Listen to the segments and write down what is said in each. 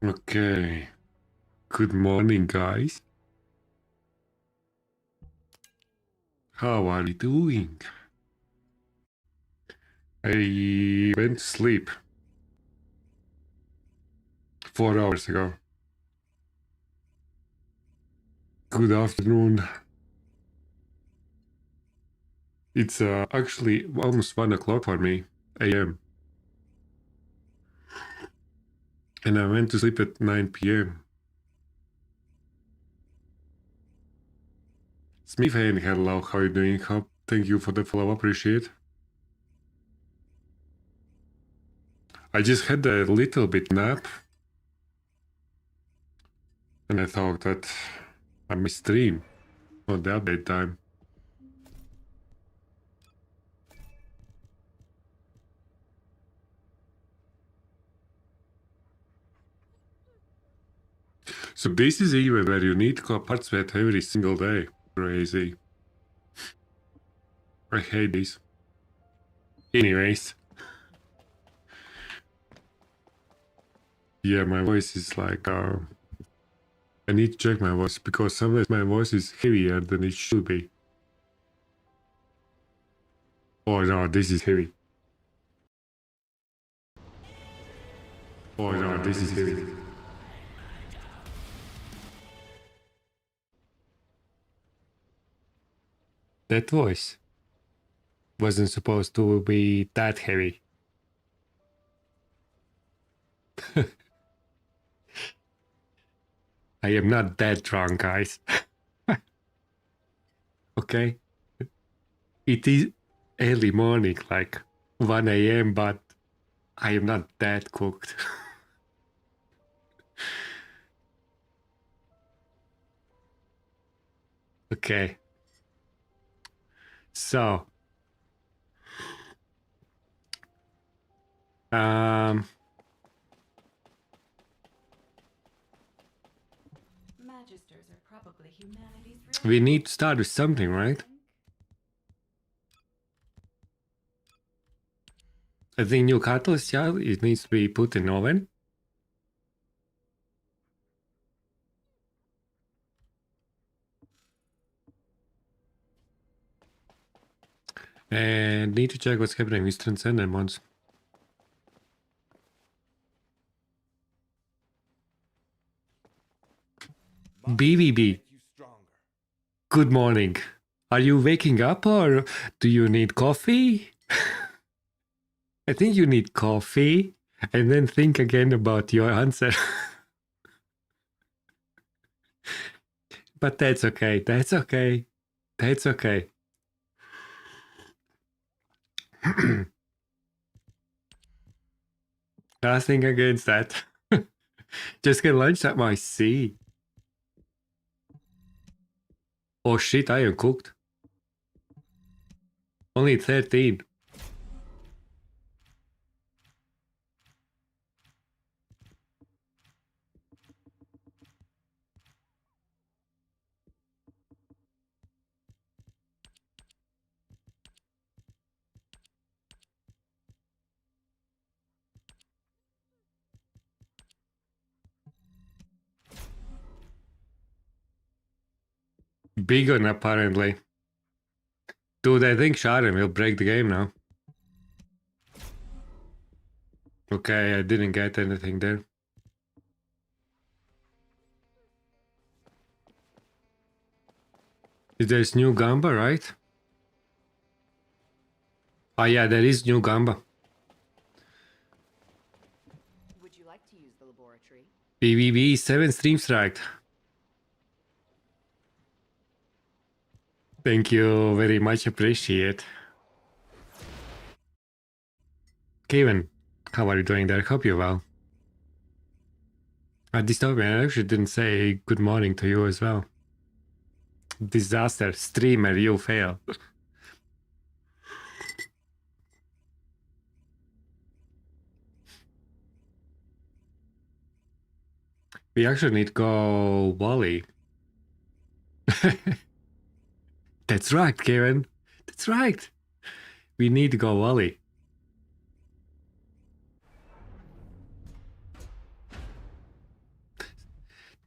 Okay. Good morning, guys. How are you doing? I went to sleep 4 hours ago. Good afternoon. It's actually almost 1 o'clock for me, a.m. And I went to sleep at 9 p.m. Smith, hello, how are you doing? Thank you for the follow, appreciate. I just had a little bit nap. And I thought that I may stream on the update time. So this is even where you need parts sweat every single day. Crazy. I hate this. Anyways. Yeah, my voice is like, I need to check my voice because sometimes my voice is heavier than it should be. Oh no, this is heavy. Oh no, this is heavy. That voice wasn't supposed to be that heavy. I am not that drunk, guys. Okay? It is early morning, like 1 a.m., but I am not that cooked. Okay. So, we need to start with something, right? I think new catalyst, yeah, it needs to be put in oven. And need to check what's happening with Transcendent ones. BVB. Good morning. Are you waking up or do you need coffee? I think you need coffee and then think again about your answer. But that's okay. That's okay. That's okay. Nothing against that. Just get lunch at my sea. Oh shit, I am cooked. Only 13. Big one, apparently. Dude, I think Sharon will break the game now. Okay, I didn't get anything there. There's new Gamba, right? Oh yeah, there is new Gamba. Would you like to use the laboratory? PvP 7 stream strike. Thank you very much, appreciate. Kevin, how are you doing there? Hope you're well. Dystopian, I actually didn't say good morning to you as well. Disaster, streamer, you fail. We actually need to go Wally. That's right, Kevin. That's right. We need to go Wally.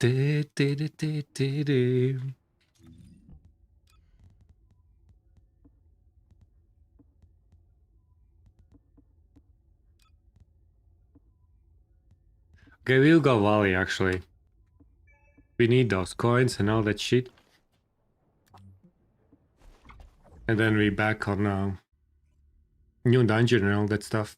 Okay, we'll go Valley actually. We need those coins and all that shit. And then we back on new dungeon and all that stuff.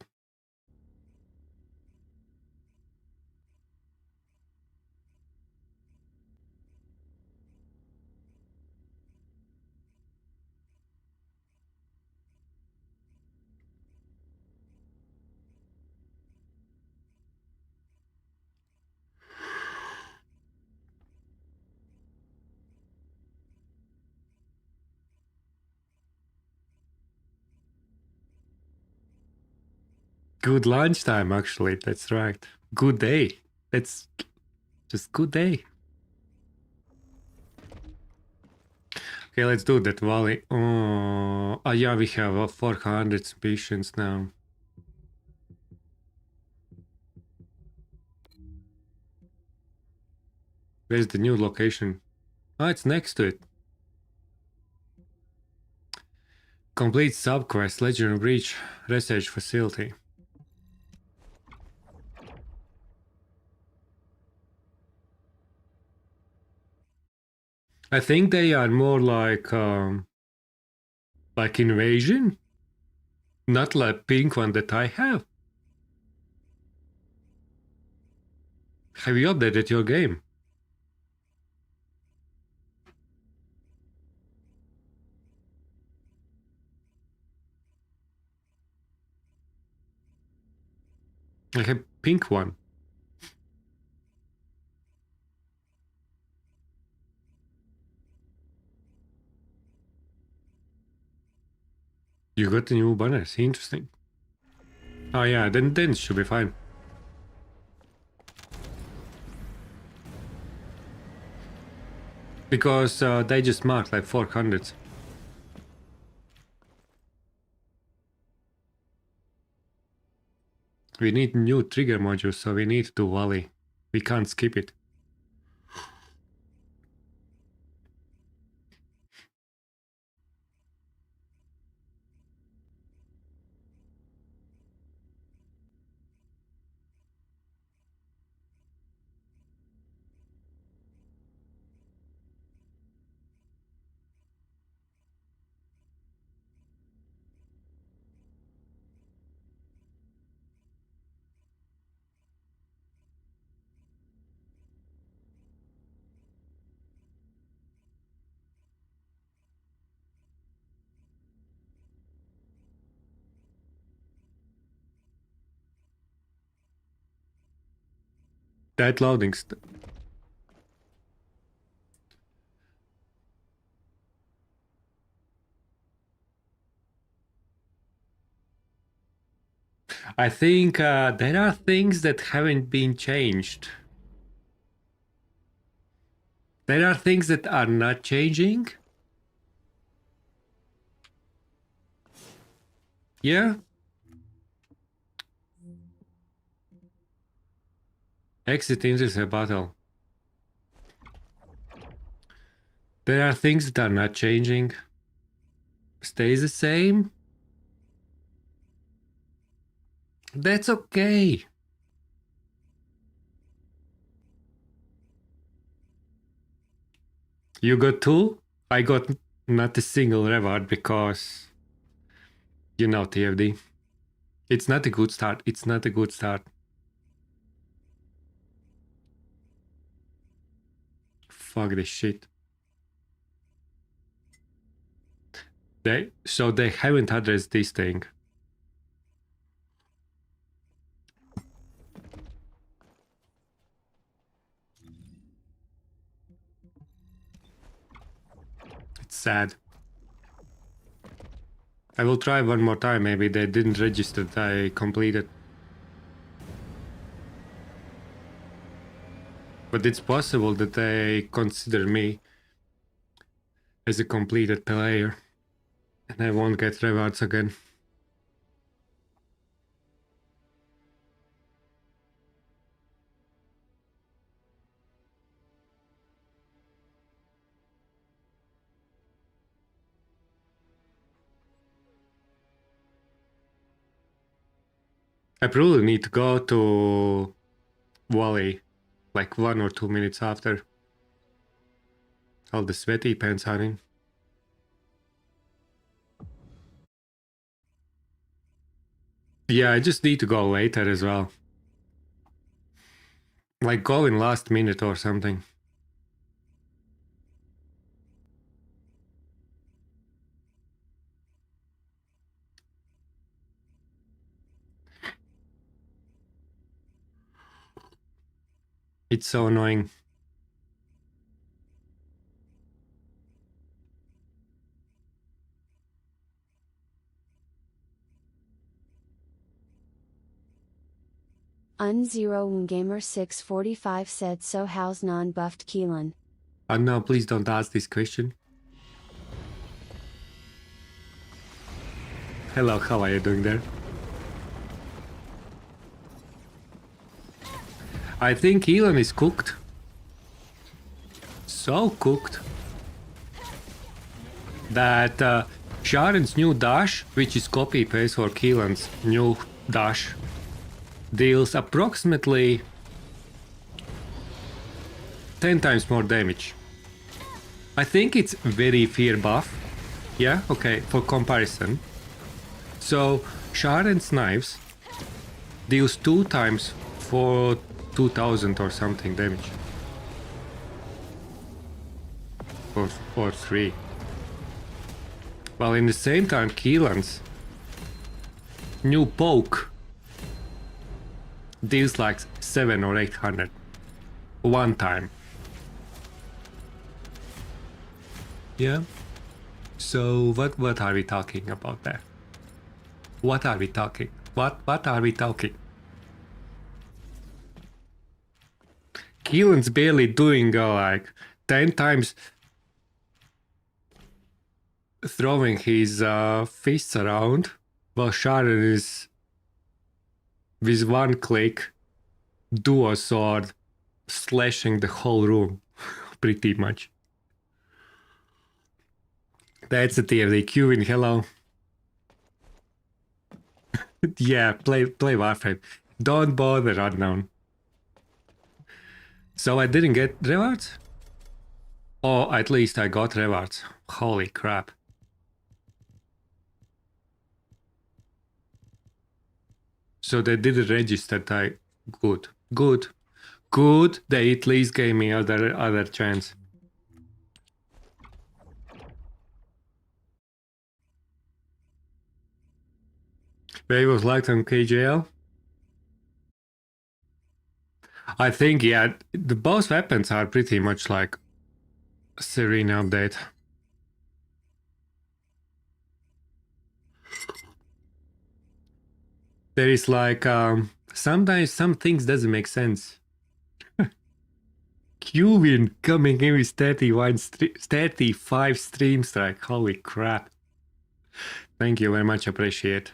Good lunchtime, actually. That's right. Good day. That's just good day. Okay, let's do that valley. Oh, yeah, we have 400 patients now. Where's the new location? Oh, it's next to it. Complete subquest, Legendary Breach, Research Facility. I think they are more like invasion, not like pink one that I have. Have you updated your game? I have pink one. You got the new banners. Interesting. Oh yeah, then it should be fine. Because they just marked like 400. We need new trigger modules, so we need to volley. We can't skip it. That loading. I think there are things that haven't been changed. There are things that are not changing. Yeah. Exit into the battle. There are things that are not changing. Stays the same. That's okay. You got two? I got not a single reward because, you know, TFD. It's not a good start. It's not a good start. Fuck this shit. So they haven't addressed this thing. It's sad. I will try one more time. Maybe they didn't register that I completed. But it's possible that they consider me as a completed player. And I won't get rewards again. I probably need to go to Wally like 1 or 2 minutes after. All the sweaty pants are in. Yeah, I just need to go later as well. Like go in last minute or something. It's so annoying. Unzero Gamer645 said so how's non-buffed Keelan? No, please don't ask this question. Hello, how are you doing there? I think Elon is cooked. So cooked that Sharon's new dash, which is copy paste for Keelan's new dash, deals approximately 10 times more damage. I think it's very fear buff. Yeah, okay, for comparison. So Sharon's knives deals 2 times for 2000 or something damage. Or 3. While in the same time Keelan's new poke deals like 7 or 800 one time. Yeah. So what are we talking about there? What are we talking? What are we talking? Keelan's barely doing like 10 times throwing his fists around, while Sharon is with one click duo sword slashing the whole room pretty much. That's the TFD. Qin, hello. Yeah, play Warframe. Don't bother, unknown. So I didn't get rewards? Or at least I got rewards. Holy crap. So they didn't register that. Good. They at least gave me other chance. Wave was liked on KJL. I think, yeah, the both weapons are pretty much like Serene update. There is like sometimes some things doesn't make sense. Qwin coming in with 35 stream strike. Holy crap. Thank you very much, appreciate.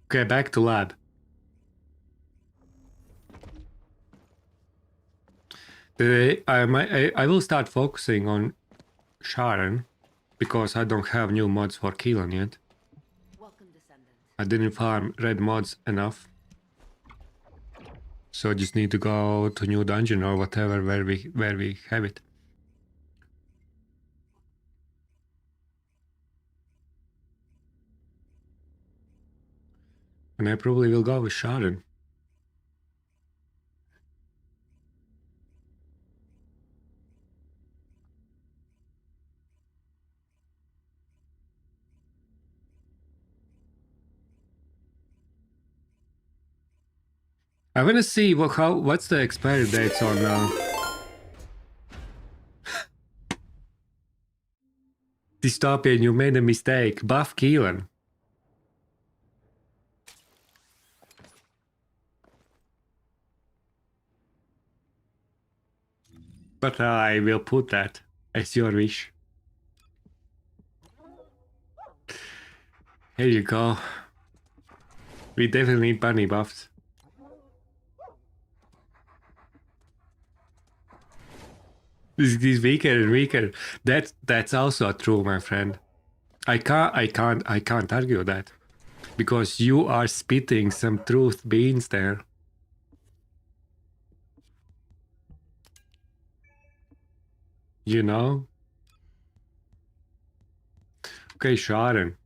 Okay, back to lab. I will start focusing on Sharon because I don't have new mods for Keelan yet. Welcome, Descendant. I didn't farm red mods enough. So I just need to go to new dungeon or whatever where we have it. And I probably will go with Sharon. I want to see what's the expiry dates on Dystopian. You made a mistake. Buff Keelan. But I will put that as your wish. Here you go. We definitely need bunny buffs. This is weaker and weaker. That's also true, my friend. I can't argue that. Because you are spitting some truth beans there. You know? Okay, Sharon.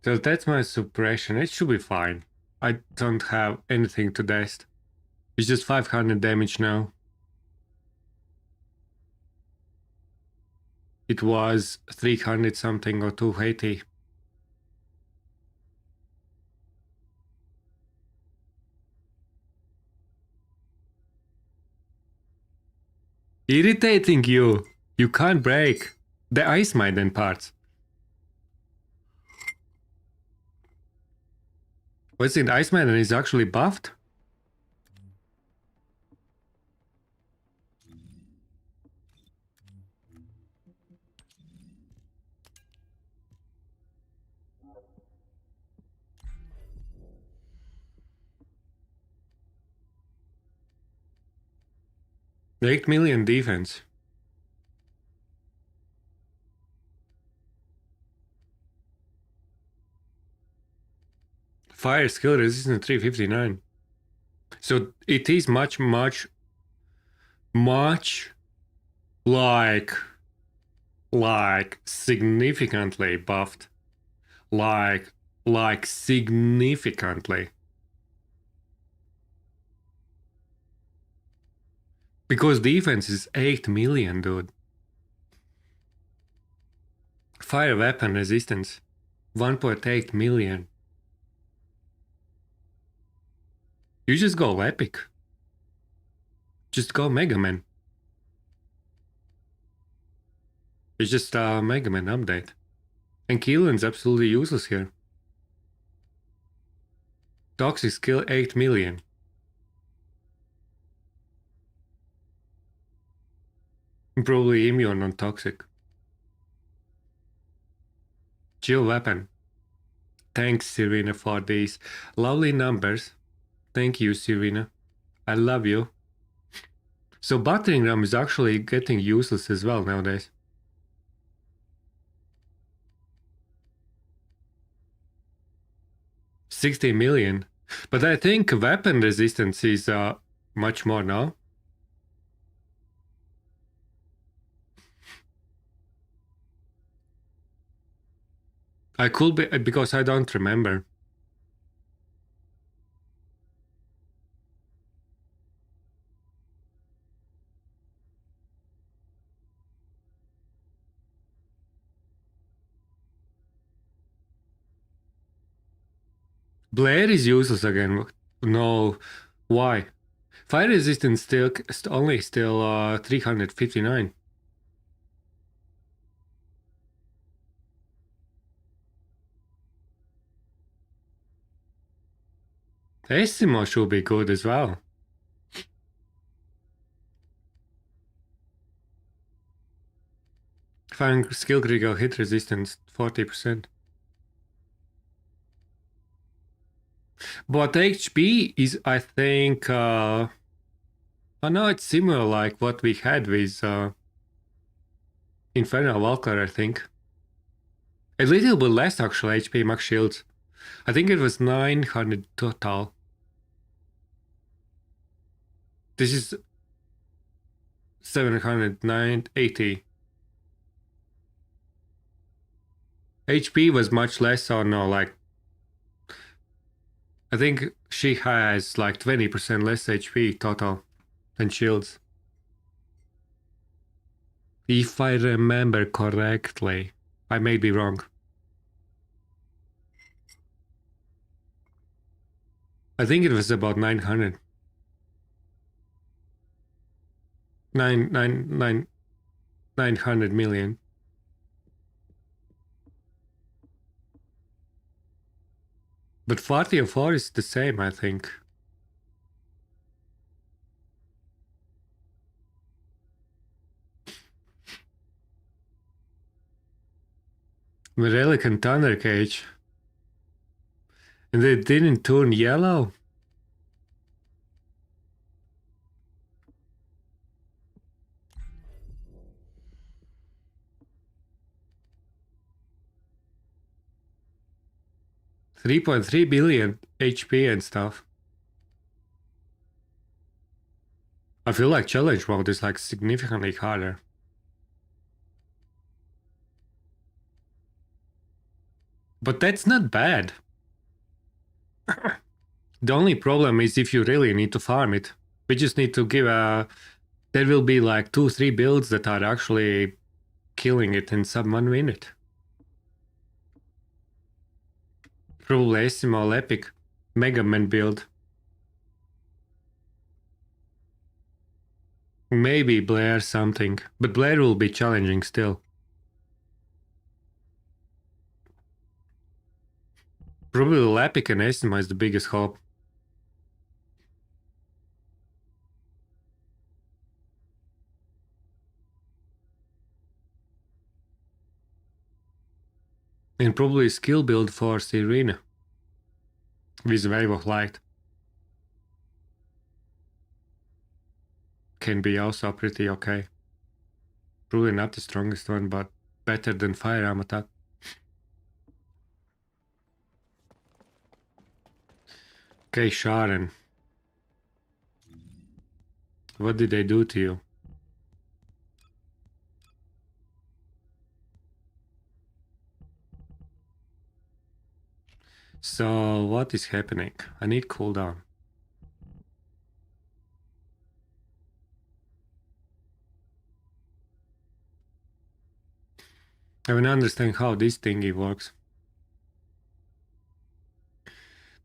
So that's my suppression. It should be fine. I don't have anything to test. It's just 500 damage now. It was 300 something or 280. Irritating you. You can't break the Ice Maiden parts. What's it? Ice Maiden is actually buffed? The 8 million defense. Fire skill resistance 359. So it is much like significantly buffed. Like significantly. Because defense is 8 million, dude. Fire weapon resistance 1.8 million. You just go epic. Just go Mega Man. It's just a Mega Man update. And Keelan's absolutely useless here. Toxic skill 8 million. Probably immune on toxic. Chill weapon. Thanks, Serena, for these lovely numbers. Thank you, Serena. I love you. So battering ram is actually getting useless as well nowadays. $60 million. But I think weapon resistance is much more now. I could be, because I don't remember. Blair is useless again. No, why? Fire resistance still 359. Esimo should be good as well. Fire skill critical hit resistance 40%. But HP is, I think, oh no, it's similar like what we had with Infernal Valkyrie, I think. A little bit less actually, HP max shields. I think it was 900 total. This is 780. HP was much less, or no, like I think she has like 20% less HP total than shields. If I remember correctly. I may be wrong. I think it was about 900. 900 million. But 4004 is the same, I think. Relic and Thunder Cage. And they didn't turn yellow. $3.3 billion HP and stuff. I feel like challenge mode is like significantly harder. But that's not bad. The only problem is if you really need to farm it. We just need to give a... There will be like 2-3 builds that are actually killing it in sub 1 minute. Probably small epic Mega Man build. Maybe Blair something, but Blair will be challenging still. Probably Epic and Estima is the biggest hope. And probably skill build for Serena with Wave of Light. Can be also pretty okay. Probably not the strongest one, but better than Firearm Attack. Okay, Sharon. What did they do to you? So, what is happening? I need cooldown. I want to understand how this thingy works.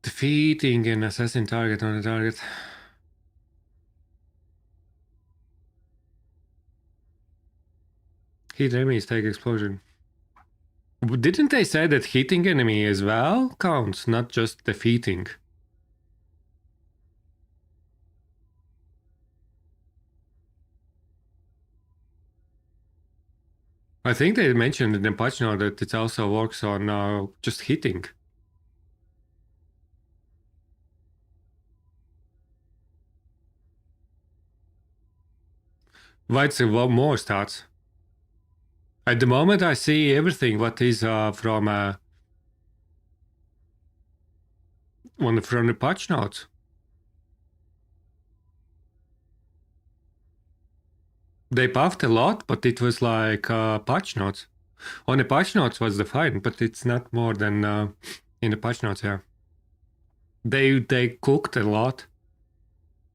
Defeating an assassin target on a target. Hit enemies, take explosion. Didn't they say that hitting enemy as well counts, not just defeating? I think they mentioned in the patch note that it also works on just hitting. What's more stats? At the moment I see everything what is from the patch notes. They buffed a lot, but it was like patch notes. On the patch notes was defined, but it's not more than in the patch notes here. They cooked a lot.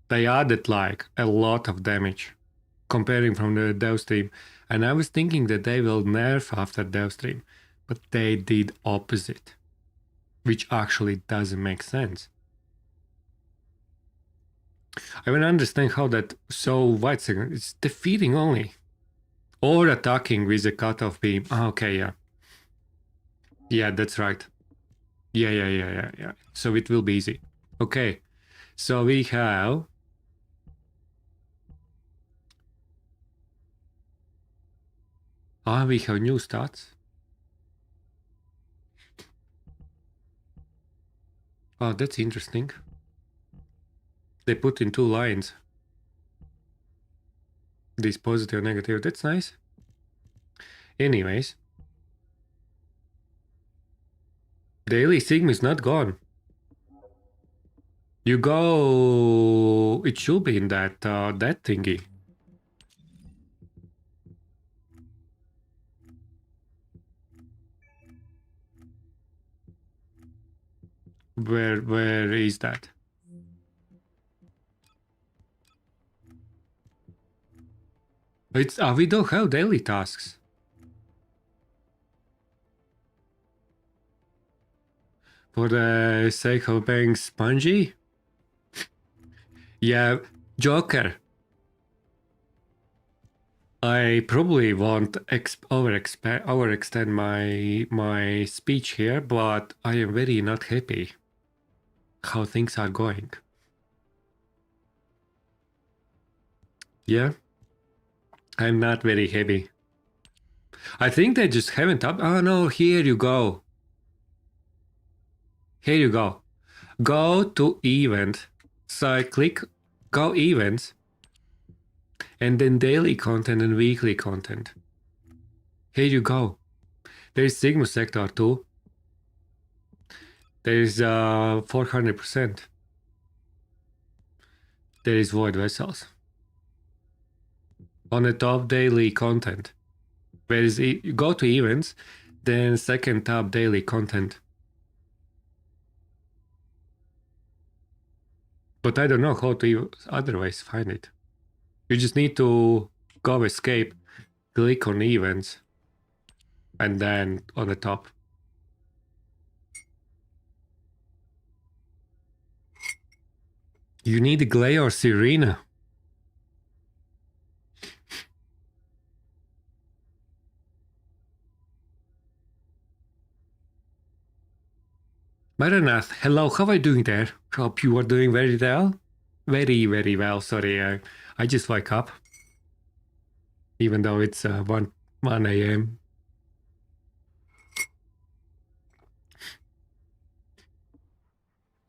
They added like a lot of damage comparing from the dev stream. And I was thinking that they will nerf after dev stream, but they did opposite, which actually doesn't make sense. I want to understand how that... So, wait a second, it's defeating only. Or attacking with a cutoff beam. Oh, okay, yeah. Yeah, that's right. Yeah. So it will be easy. Okay, so we have... we have new stats. Oh, that's interesting. They put in 2 lines. This positive, negative, that's nice. Anyways. Daily Sigma is not gone. You go... It should be in that thingy. Where is that? It's we don't have daily tasks. For the sake of being spongy? Yeah, Joker. I probably won't overextend my speech here, but I am very not happy how things are going. Yeah, I'm not very happy. I think they just haven't up. Oh no, here you go. Here you go. Go to event. So I click go events and then daily content and weekly content. Here you go. There is Sigma sector too. There is 400%. There is void vessels. On the top, daily content. Where is it? You go to events, then second tab, daily content. But I don't know how to otherwise find it. You just need to go escape, click on events, and then on the top. You need Glay or Sirena. Maranath, hello, how are you doing there? Hope you are doing very well. Very, very well, sorry. I just woke up. Even though it's 1 a.m.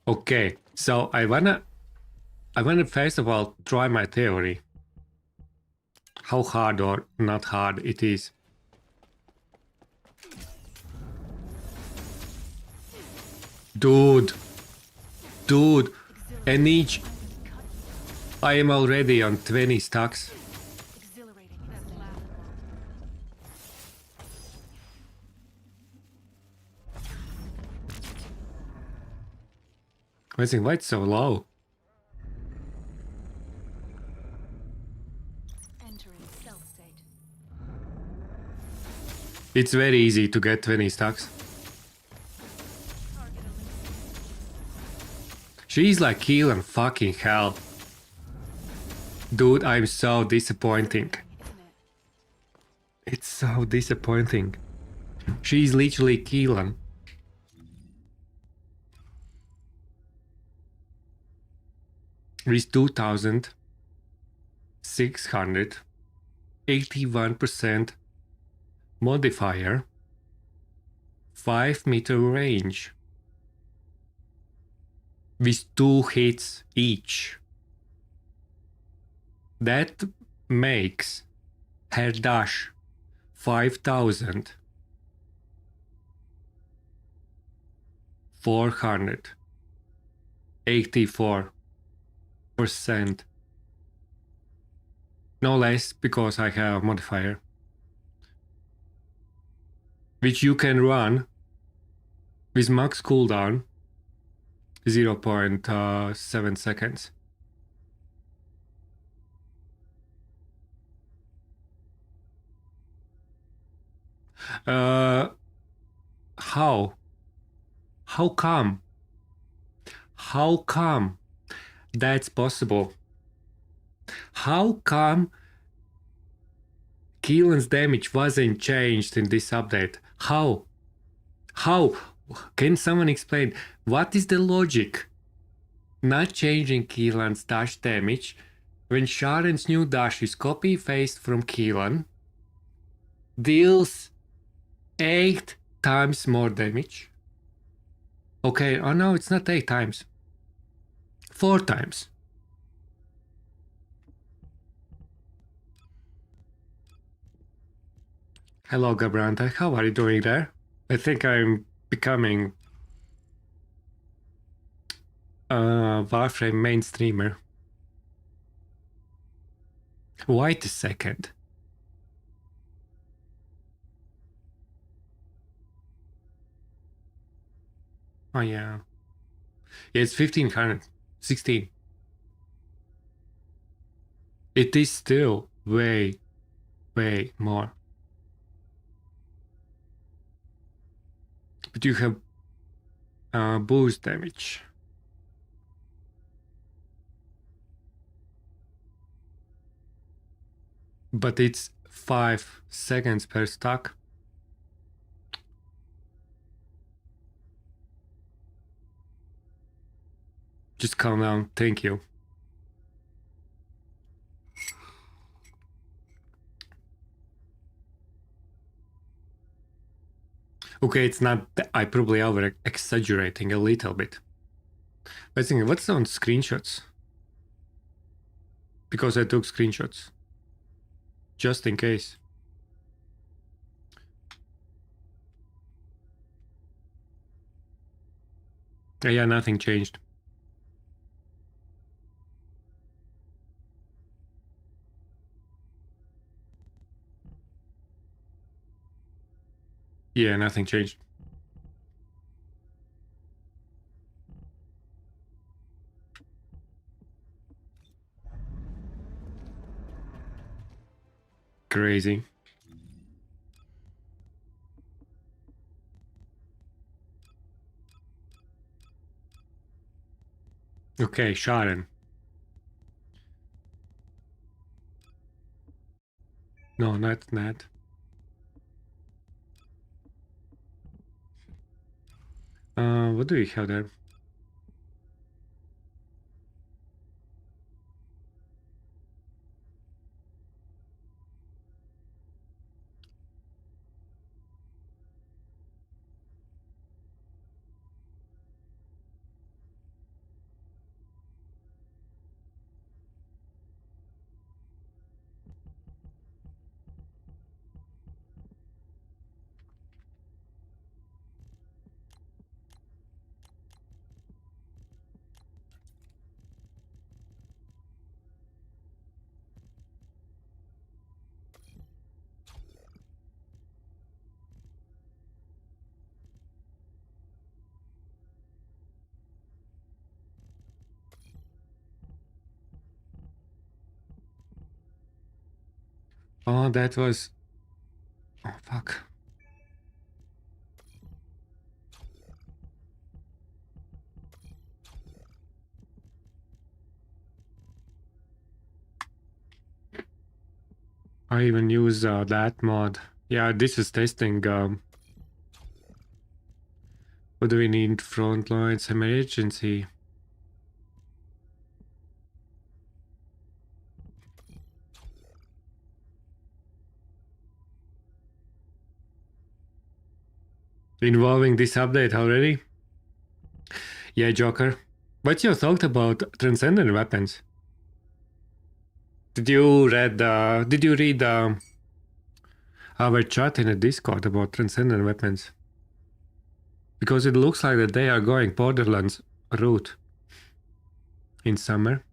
Okay, so I wanna first of all try my theory. How hard or not hard it is. Dude, and each I am already on 20 stacks. Exhilarating. That's laughable. I think why it's so low. Entering stealth state. It's very easy to get 20 stacks. Target eliminated. She's like killing fucking hell. Dude, I'm so disappointing. Isn't it? It's so disappointing. She's literally killing. With 2,681% modifier, 5-meter range, with 2 hits each. That makes her dash 5,484%. No less, because I have a modifier. Which you can run with max cooldown 0.7 seconds. How? How come? How come that's possible? How come Keelan's damage wasn't changed in this update? How? How? Can someone explain? What is the logic? Not changing Keelan's dash damage when Sharon's new dash is copy-paste from Keelan, deals 8 times more damage. Okay, oh no, it's not 8 times. 4 times. Hello, Gabranta. How are you doing there? I think I'm becoming a Warframe mainstreamer. Wait a second. Oh yeah. Yeah, it's 1516. It is still way, way more. But you have boost damage. But it's 5 seconds per stack. Just calm down, thank you. Okay, it's not, I probably over exaggerating a little bit. I was thinking, what's on screenshots? Because I took screenshots. Just in case. Yeah, nothing changed. Yeah, nothing changed. Crazy. Okay, Sharon. No, not that. What do we have there? Oh, that was... Oh, fuck. I even use that mod. Yeah, this is testing. What do we need? Front lines, emergency. Involving this update already? Yeah, Joker. What's your thought about transcendent weapons? Did you read our chat in the Discord about transcendent weapons? Because it looks like that they are going Borderlands route in summer.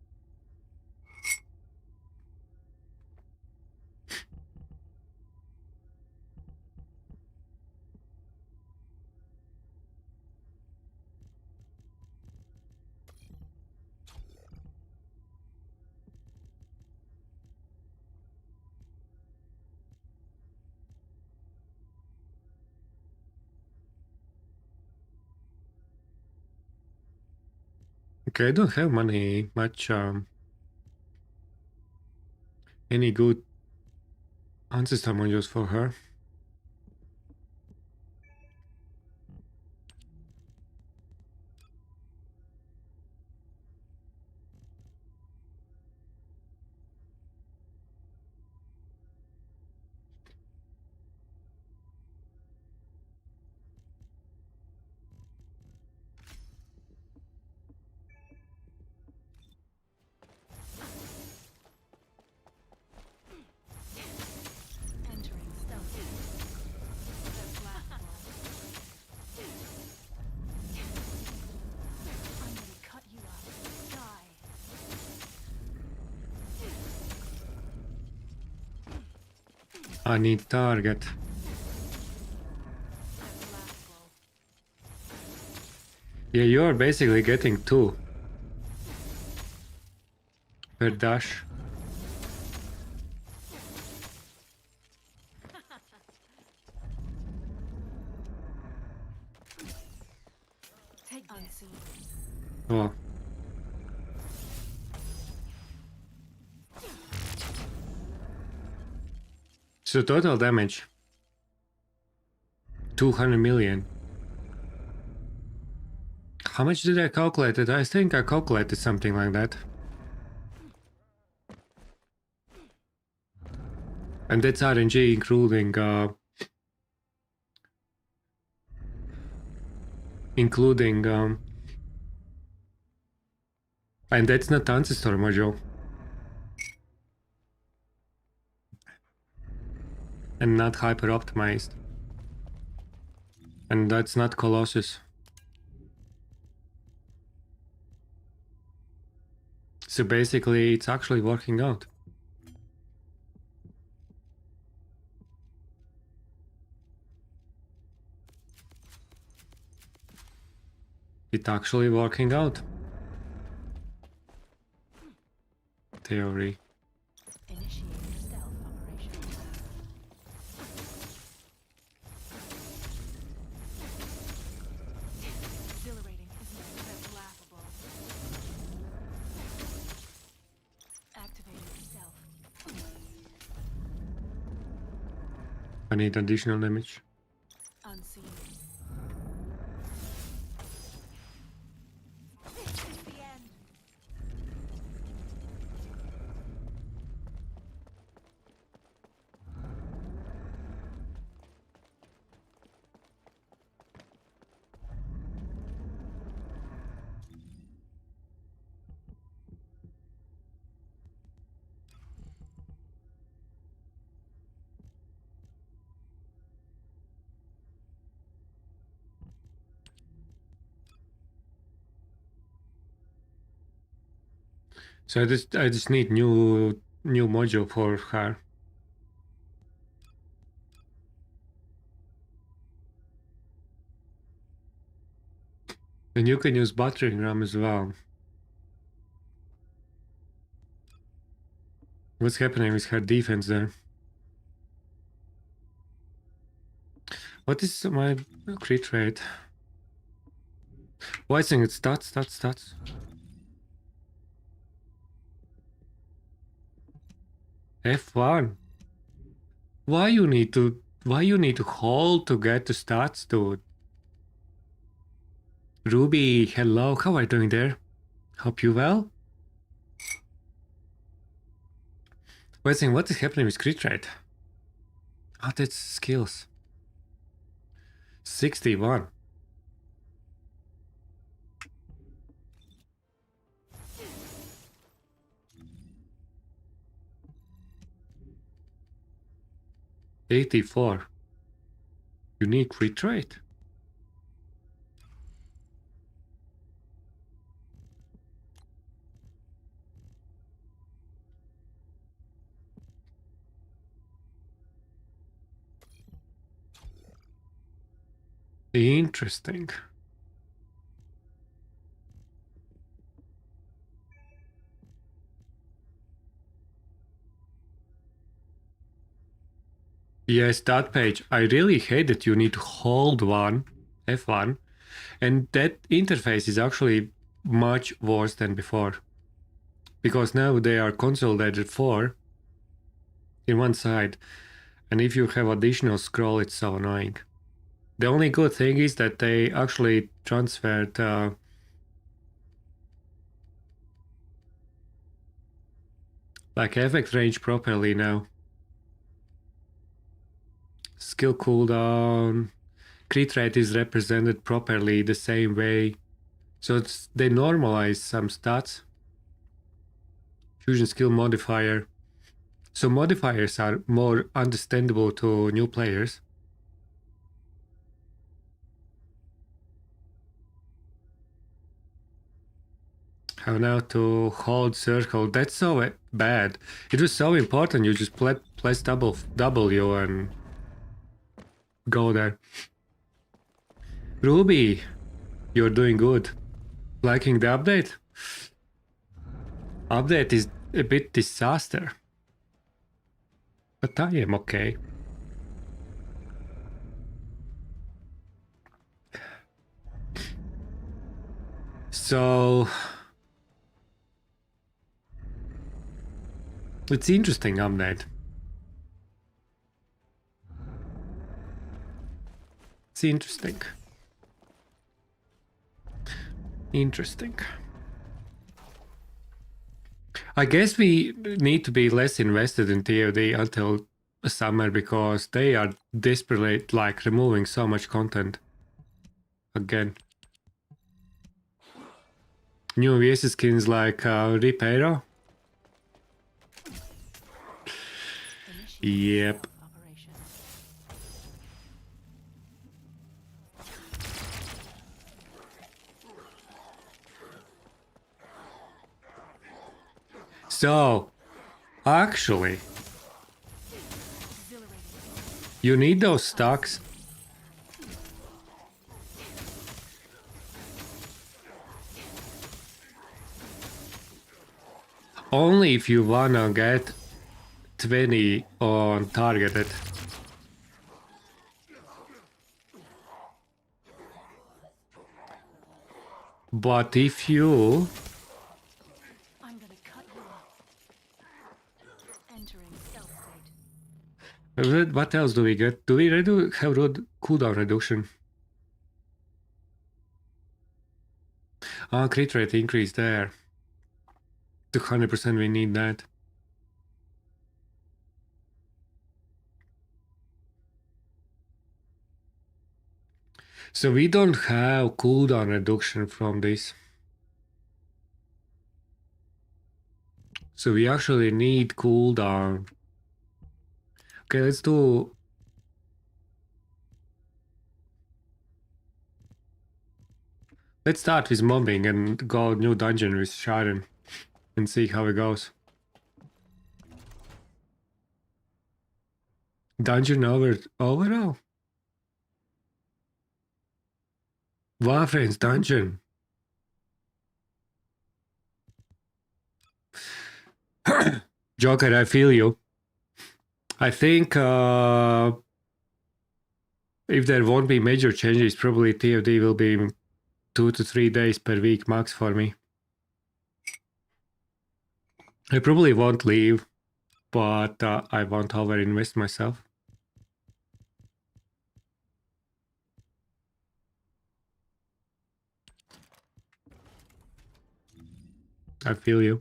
Okay, I don't have much any good ancestor modules for her. Entering stealth. The black wall. I'm gonna cut you up. Die. I need target. The black wall. Yeah, you are basically getting two per dash. Take unseen. Oh. So total damage 200 million. How much did I calculate it? I think I calculated something like that. And that's RNG including And that's not Ancestor module. And not hyper optimized. And that's not Colossus. So basically, it's actually working out. It's actually working out. Theory. Initiating stealth operation. Exhilarating, isn't it? That's laughable. Activating stealth. I need additional damage. Unseen. This is the end. So I just need new module for her. And you can use battering ram as well. What's happening with her defense there? What is my crit rate? Well, I think it's stats. F1. Why you need to hold to get the stats, dude? Ruby, hello, how are you doing there? Hope you well? Wait a second, what is happening with crit rate? Oh, that's skills. 61. $84. Unique crit rate. Interesting. Yes, that page. I really hate that you need to hold F1, and that interface is actually much worse than before. Because now they are consolidated 4 in one side, and if you have additional scroll, it's so annoying. The only good thing is that they actually transferred like effect range properly now. Skill cooldown, crit rate is represented properly the same way. So they normalize some stats. Fusion skill modifier. So modifiers are more understandable to new players. How now to hold circle? That's so bad. It was so important. You just press W and go there. Ruby, you're doing good. Liking the update? Update is a bit disaster. But I am okay. So it's interesting update. It's interesting. Interesting. I guess we need to be less invested in TOD until summer because they are desperately like removing so much content. Again. New VS skins like Repairo. Yep. Operation. So, actually, Exhilarating. you need those stocks. Only if you wanna get 20 on targeted. But if you... I'm gonna cut you off. Entering stealth state. What else do we get? Do we have cooldown reduction? Crit rate increase there. To 100% we need that. So we don't have cooldown reduction from this. So we actually need cooldown. Okay, let's do... Let's start with mobbing and go new dungeon with Sharon and see how it goes. Dungeon overall? Warframe's dungeon. Joker, I feel you. I think if there won't be major changes, probably TFD will be 2 to 3 days per week max for me. I probably won't leave, but I won't overinvest myself. I feel you.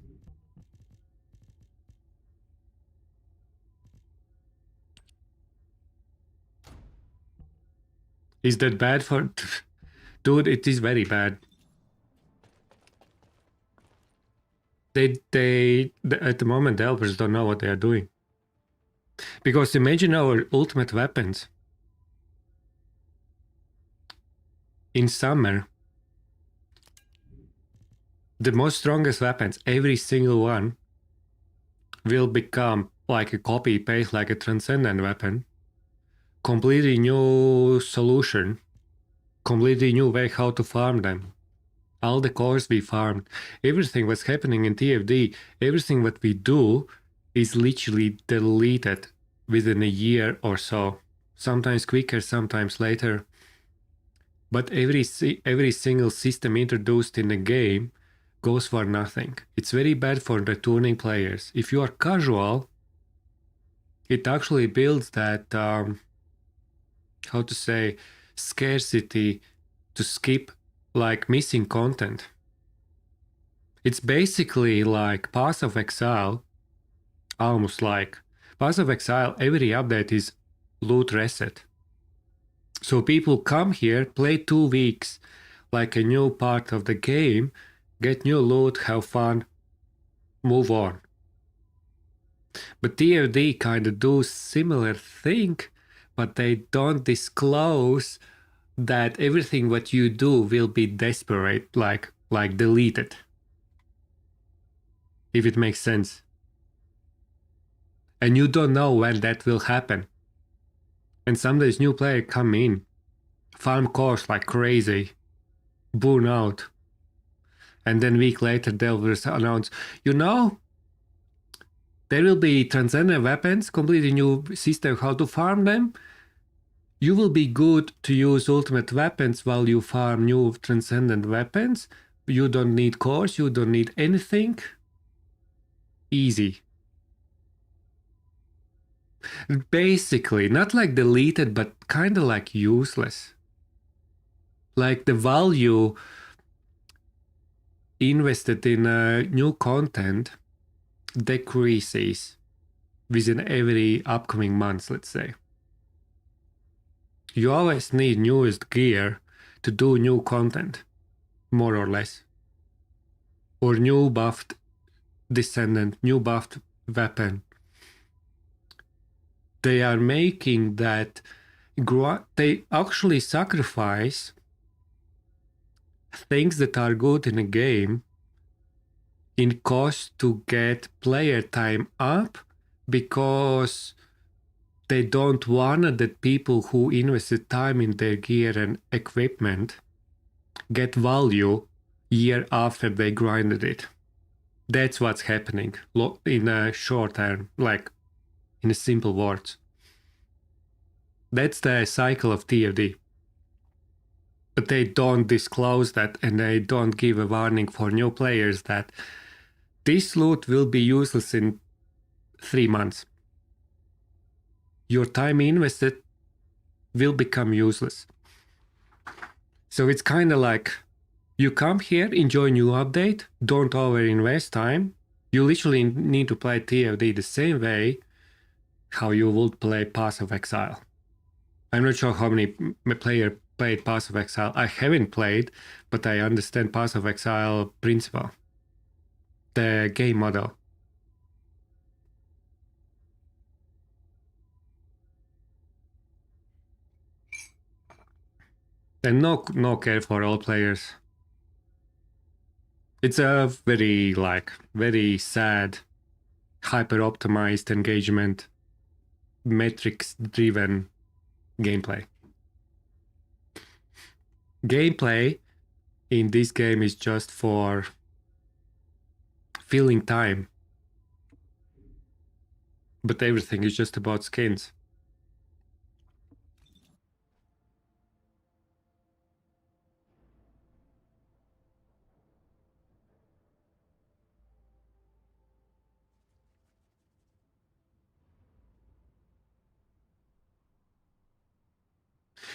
Is that bad for... Dude, it is very bad. At the moment, developers don't know what they are doing. Because imagine our ultimate weapons. In summer, the most strongest weapons, every single one, will become like a copy-paste, like a Transcendent weapon. Completely new solution. Completely new way how to farm them. All the cores we farmed, everything what's happening in TFD, everything what we do is literally deleted within a year or so. Sometimes quicker, sometimes later. But every single system introduced in the game goes for nothing. It's very bad for the tuning players. If you are casual, it actually builds that, how to say, scarcity to skip like missing content. It's basically like Path of Exile, almost like. Path of Exile, every update is loot reset. So people come here, play 2 weeks, like a new part of the game, get new loot, have fun, move on. But TFD kind of do similar thing, but they don't disclose that everything what you do will be desperate, like deleted. If it makes sense. And you don't know when that will happen. And sometimes new player come in, farm cores like crazy, burn out. And then week later they'll announce, you know, there will be transcendent weapons, completely new system how to farm them. You will be good to use ultimate weapons while you farm new transcendent weapons. You don't need cores, you don't need anything. Easy. Basically, not like deleted, but kind of like useless. Like the value invested in new content decreases within every upcoming month, let's say. You always need newest gear to do new content, more or less. or new buffed Descendant, new buffed weapon. They are making that they actually sacrifice things that are good in a game in cost to get player time up, because they don't want that people who invested time in their gear and equipment get value year after they grinded it. That's what's happening in a short term, like in a simple words. That's the cycle of TFD. But they don't disclose that, and they don't give a warning for new players that this loot will be useless in 3 months. Your time invested will become useless. So it's kind of like, you come here, enjoy new update, don't overinvest time. You literally need to play TFD the same way how you would play Pass of Exile. I'm not sure how many players played Pass of Exile. I haven't played, but I understand Pass of Exile principle, the game model. And no care for all players. It's a very sad, hyper-optimized engagement, metrics-driven gameplay. Gameplay in this game is just for filling time. But everything is just about skins.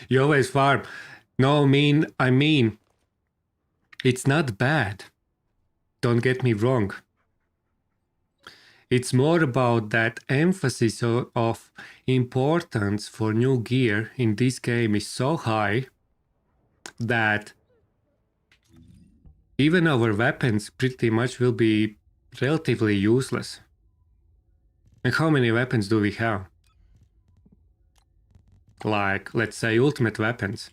You always farm. No, I mean, it's not bad. Don't get me wrong. It's more about that emphasis of importance for new gear in this game is so high that even our weapons pretty much will be relatively useless. And how many weapons do we have? Like, let's say ultimate weapons.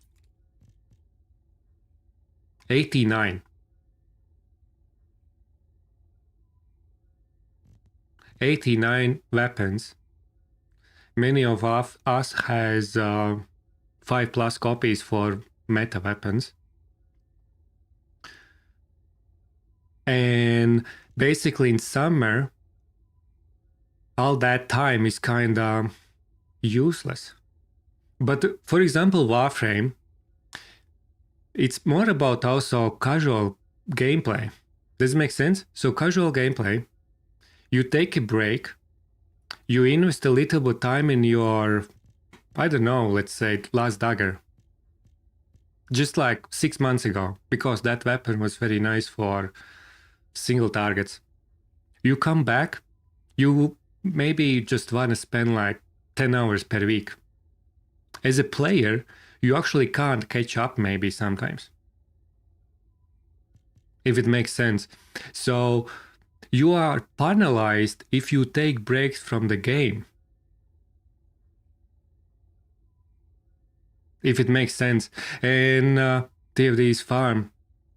89. 89 weapons. Many of us has 5+ copies for meta weapons. And basically in summer, all that time is kind of useless. But for example, Warframe, it's more about also casual gameplay. Does it make sense? So casual gameplay, you take a break, you invest a little bit time in your, I don't know, let's say Last Dagger. Just like 6 months ago, because that weapon was very nice for single targets. You come back, you maybe just want to spend like 10 hours per week. As a player, you actually can't catch up maybe sometimes. If it makes sense. So you are penalized if you take breaks from the game. If it makes sense. And TFD is farm.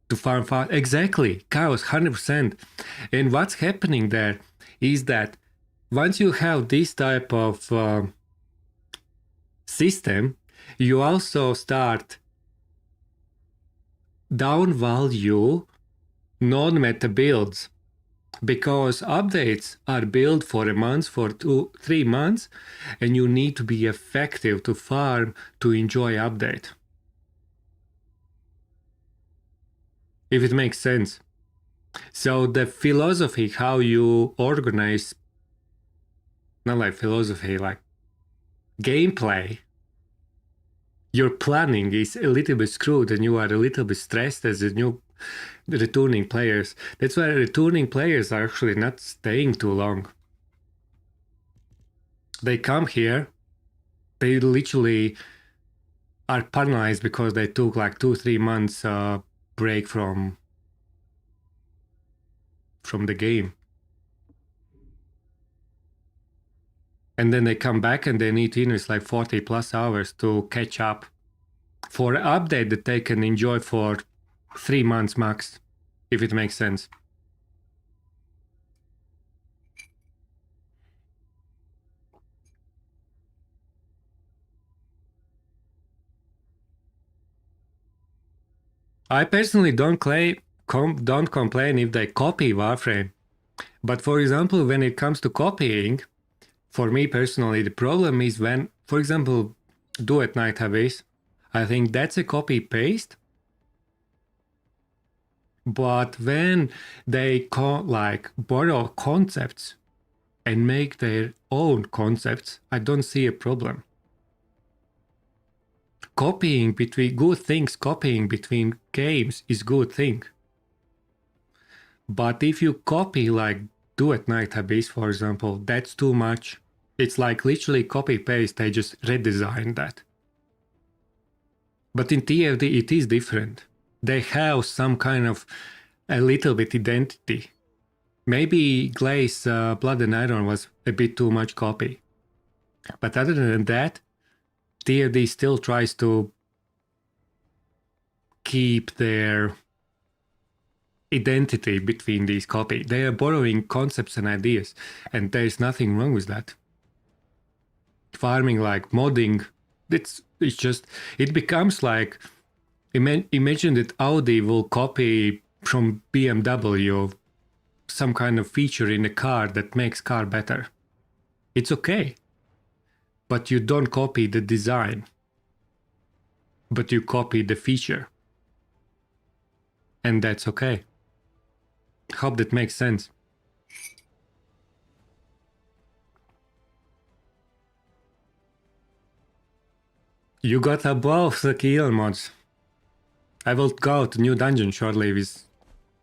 To farm fast. Exactly. Chaos, 100%. And what's happening there is that once you have this type of system, you also start down value non-meta builds, because updates are built for a month, for 2-3 months, and you need to be effective to farm to enjoy update. If it makes sense. So the philosophy, how you organize, not like philosophy, like gameplay, your planning is a little bit screwed, and you are a little bit stressed as a new returning players. That's why returning players are actually not staying too long. They come here, they literally are penalized because they took like 2-3 months break from from the game. And then they come back and they need to invest like 40 plus hours to catch up for an update that they can enjoy for 3 months max, if it makes sense. I personally don't complain if they copy Warframe. But for example, when it comes to copying, for me personally, the problem is when, for example, Do at Night Abyss, I think that's a copy paste. But when they borrow concepts and make their own concepts, I don't see a problem. Copying between games is good thing. But if you copy like Do at Night Abyss, for example, that's too much. It's like literally copy paste, they just redesigned that. But in TFD it is different. They have some kind of a little bit identity. Maybe Glaze Blood and Iron was a bit too much copy. But other than that, TFD still tries to keep their identity between these copy. They are borrowing concepts and ideas, and there's nothing wrong with that. Farming, like modding, it becomes like, imagine that Audi will copy from BMW some kind of feature in a car that makes car better. It's okay. But you don't copy the design, but you copy the feature. And that's okay. Hope that makes sense. You got above the kill mods. I will go to new dungeon shortly with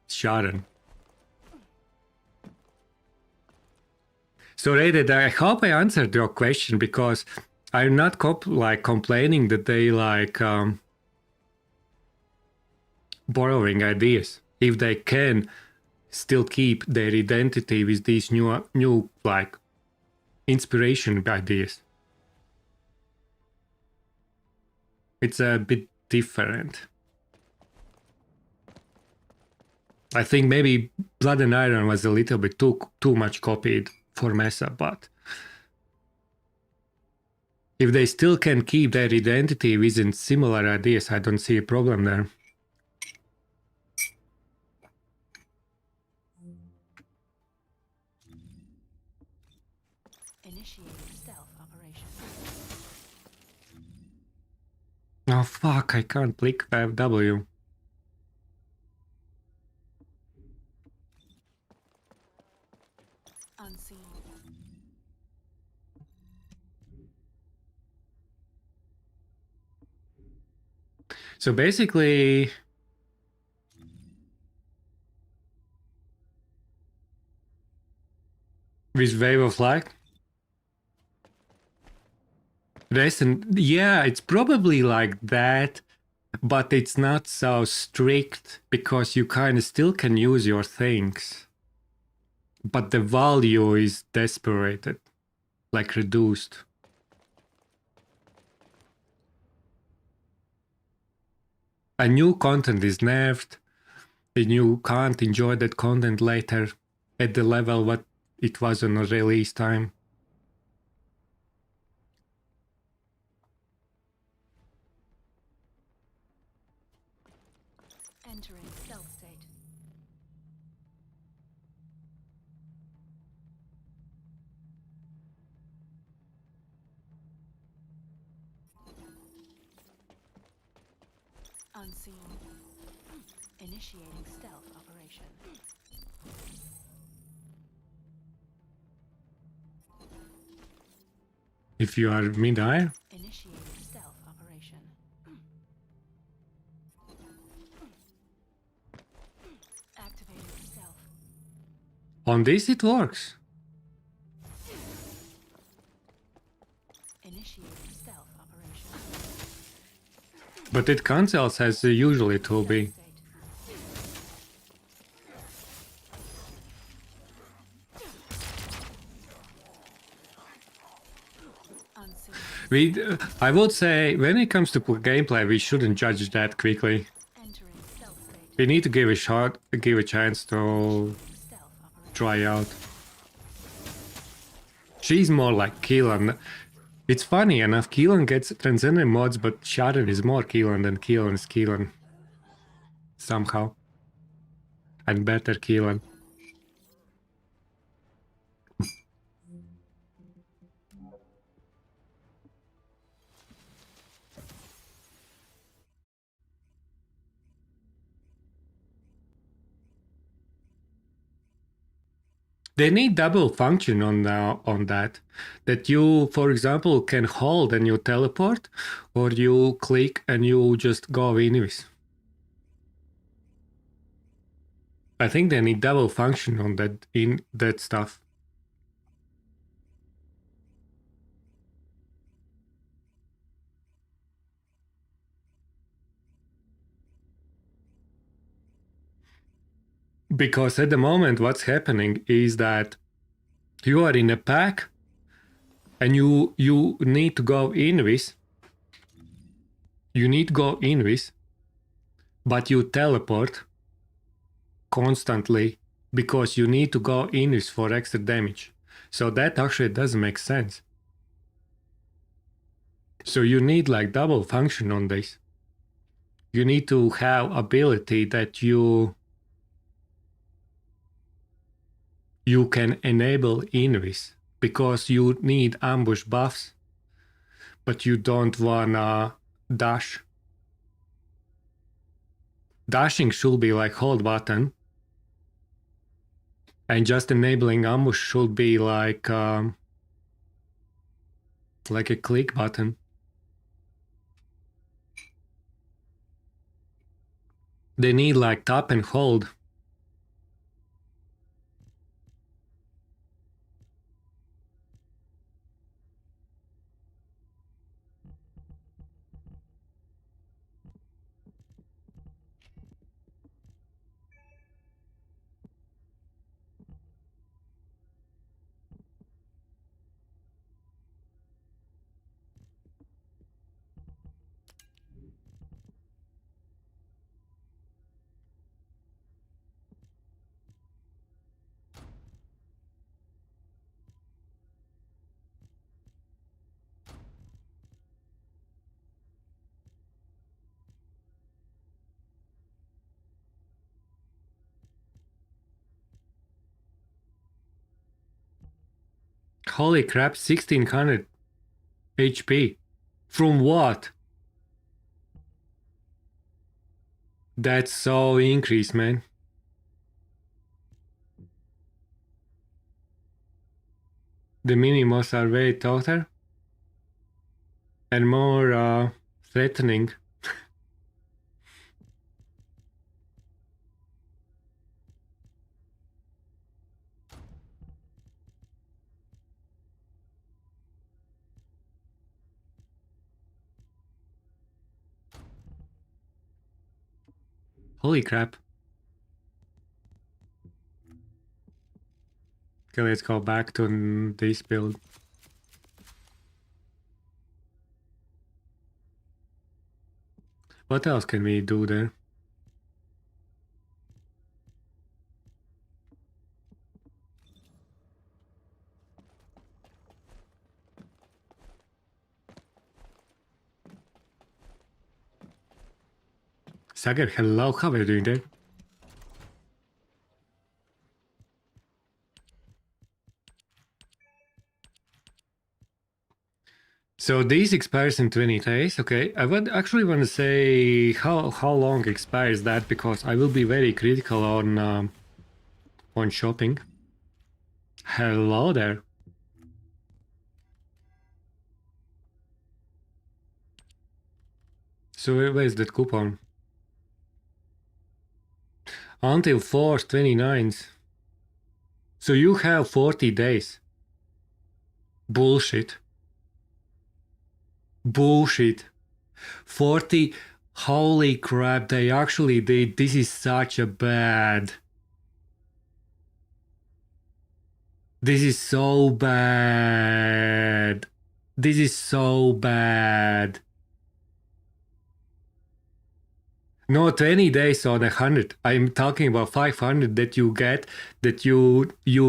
Sharon. So Rated, I hope I answered your question, because I'm not complaining that they borrowing ideas. If they can still keep their identity with these new inspiration ideas. It's a bit different. I think maybe Blood and Iron was a little bit too much copied for Mesa, but if they still can keep their identity within similar ideas, I don't see a problem there. Initiating stealth operation. Oh fuck, I can't click W. Unseen. So basically, with Wave of Light, yeah, it's probably like that, but it's not so strict, because you kind of still can use your things, but the value is desperate, like reduced. A new content is nerfed, and you can't enjoy that content later at the level what it was on a release time. Entering stealth state. Unseen. Initiating stealth operation. If you are mid-air, Initiating stealth operation. Activating stealth. on this it works. Initiating stealth operation. But it cancels as usually to be. Stealth state. I would say when it comes to gameplay, we shouldn't judge that quickly. Entering stealth state. We need to give a chance to Stealth operation. try out. She's more like Keelan. It's funny enough, Keelan gets Transcendent mods, but Sharon is more Keelan than Keelan is Keelan. Somehow. And better Keelan. They need double function on that. That you, for example, can hold and you teleport, or you click and you just go anyways. I think they need double function on that in that stuff. Because at the moment what's happening is that you are in a pack and you need to go invis. You need to go invis, but you teleport constantly because you need to go invis for extra damage. So that actually doesn't make sense. So you need like double function on this. You need to have ability that you can enable invis because you need ambush buffs, but you don't wanna dash. Dashing should be like hold button, and just enabling ambush should be like a click button. They need like tap and hold. Holy crap, 1600 HP. From what? That's so increased, man. The minimos are way tougher and more threatening. Holy crap. Okay, let's go back to this build. What else can we do there? Sagar, hello, how are you doing there? So this expires in 20 days. Okay, I would actually want to say how long expires that, because I will be very critical on shopping. Hello there. So where's that coupon? Until 4th, 29th. So you have 40 days. Bullshit. Bullshit. 40. Holy crap, they actually did. This is such a bad. This is so bad. This is so bad. No, 20 days on 100. I'm talking about 500 that you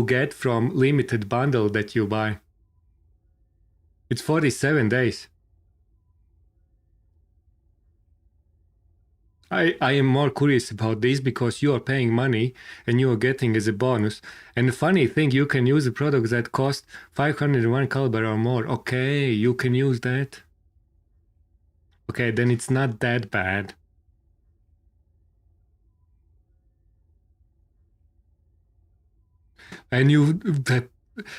get from limited bundle that you buy. It's 47 days. I am more curious about this because you are paying money and you are getting as a bonus. And the funny thing, you can use a product that costs 501 caliber or more. Okay, you can use that. Okay, then it's not that bad. And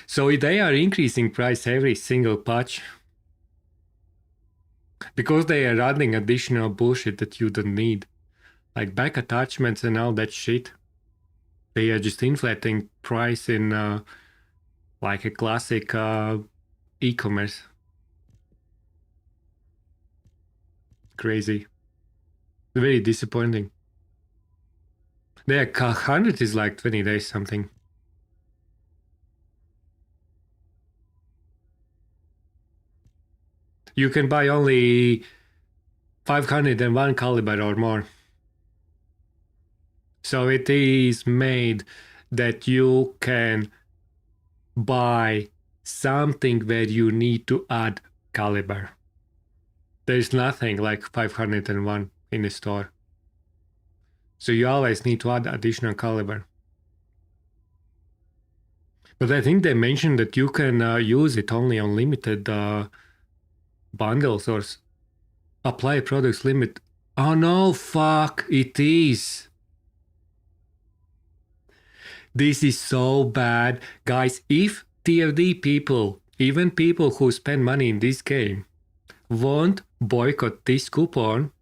so they are increasing price every single patch because they are adding additional bullshit that you don't need, like back attachments and all that shit. They are just inflating price in like a classic e-commerce. Crazy. Very disappointing. Their 100 is like 20 days something. You can buy only 501 caliber or more. So it is made that you can buy something where you need to add caliber. There's nothing like 501 in the store. So you always need to add additional caliber. But I think they mentioned that you can use it only on limited bundles or apply products limit. Oh no, fuck, it is. This is so bad. Guys, if TFD people, even people who spend money in this game, won't boycott this coupon,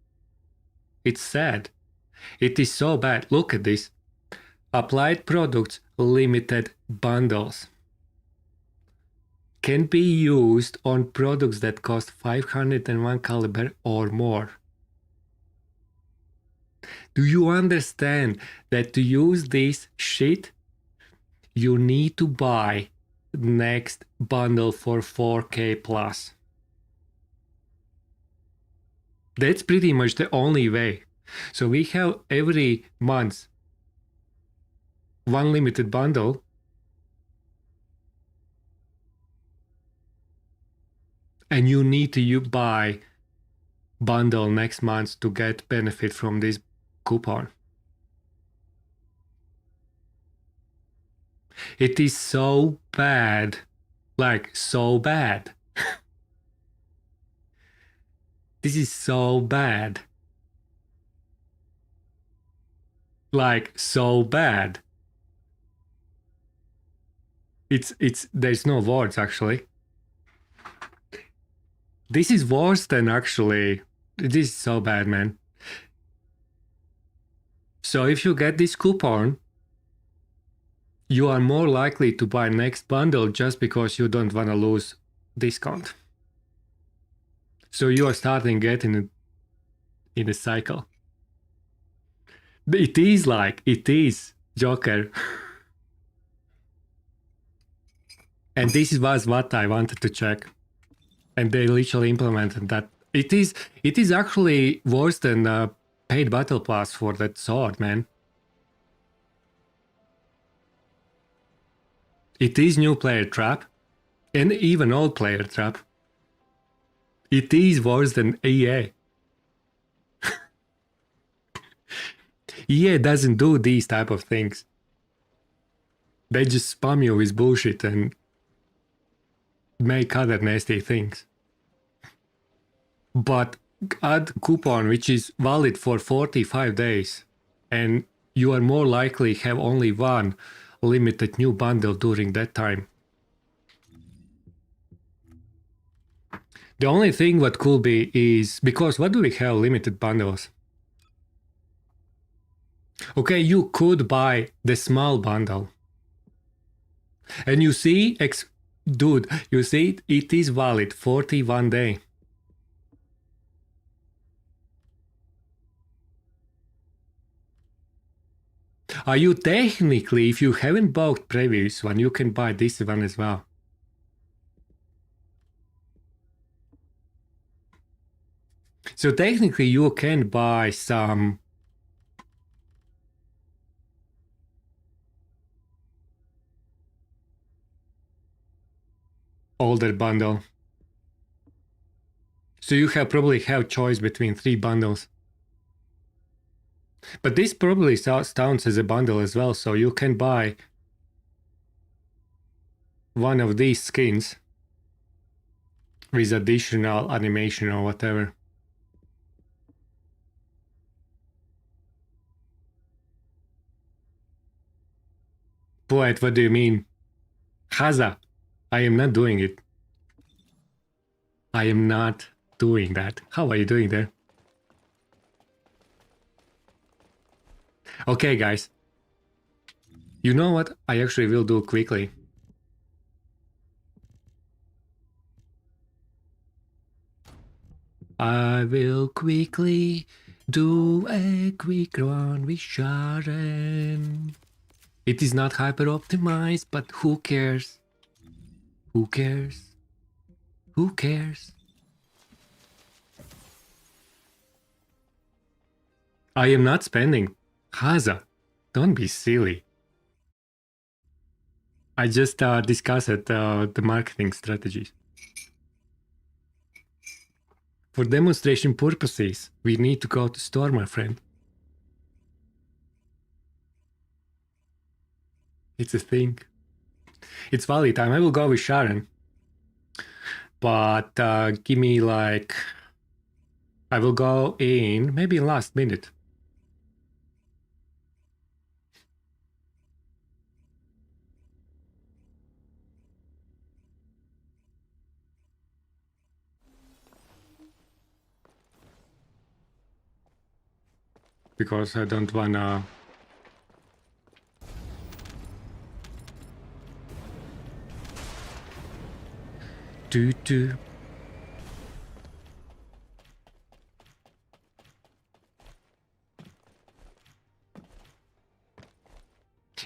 it's sad. It is so bad. Look at this. Applied products limited bundles can be used on products that cost 501 caliber or more. Do you understand that to use this shit, you need to buy next bundle for 4K plus? That's pretty much the only way. So we have every month one limited bundle, and you need to buy bundle next month to get benefit from this coupon. It is so bad, like so bad. This is so bad. Like so bad. There's no words actually. This is worse than actually. This is so bad, man. So if you get this coupon, you are more likely to buy next bundle just because you don't want to lose discount. So you are starting getting in a cycle. It is Joker. And this was what I wanted to check. And they literally implemented that. It is actually worse than paid battle pass for that sword, man. It is new player trap, and even old player trap. It is worse than EA. EA doesn't do these type of things. They just spam you with bullshit and make other nasty things. But add coupon which is valid for 45 days, and you are more likely have only one limited new bundle during that time. The only thing what could be is, because what do we have limited bundles? Okay, you could buy the small bundle. And you see, dude, you see it is valid 41 day. Are you technically, if you haven't bought previous one, you can buy this one as well. So technically you can buy some older bundle. So you probably have choice between 3 bundles. But this probably counts as a bundle as well, so you can buy one of these skins with additional animation or whatever. Poet, what do you mean? Haza, I am not doing it. I am not doing that. How are you doing there? Okay, guys. You know what? I actually will do quickly. I will quickly do a quick run with Sharon. It is not hyper optimized, but who cares? Who cares? Who cares? I am not spending. Haza, don't be silly. I just discussed the marketing strategies. For demonstration purposes, we need to go to store, my friend. It's a thing. It's valid time. I will go with Sharon. But give me like... I will go in maybe last minute. Because I don't wanna... do.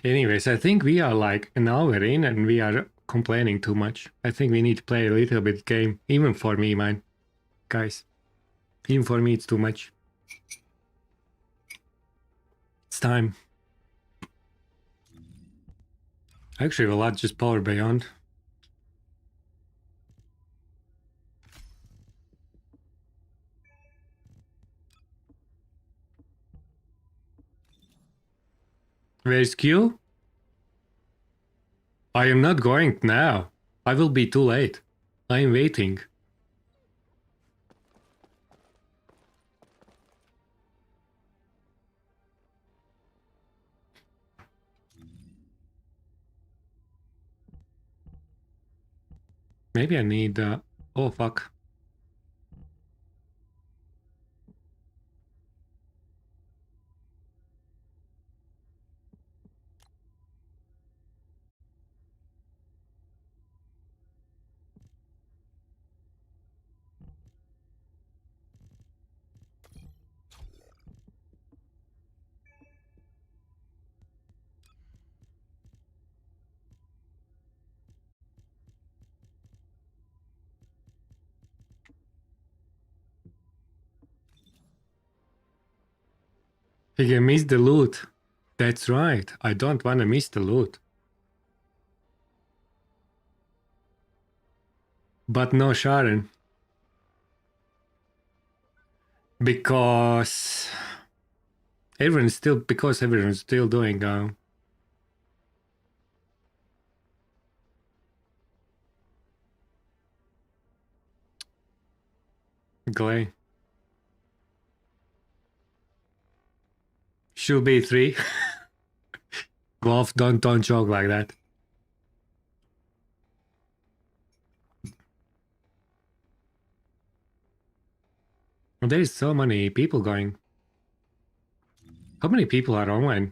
Anyways, I think we are like an hour in and we are complaining too much. I think we need to play a little bit game. Even for me, man. Guys. Even for me, it's too much. It's time. Actually, a lot just power beyond. Where's Q? I am not going now. I will be too late. I am waiting. Maybe I need... oh, fuck. You can miss the loot. That's right. I don't want to miss the loot. But no Sharon. Because... everyone's still doing... Glay. Should be 3. Wolf, don't joke like that. There is so many people going. How many people are online?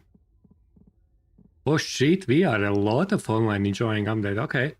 Oh shit, we are a lot of online enjoying update. Okay.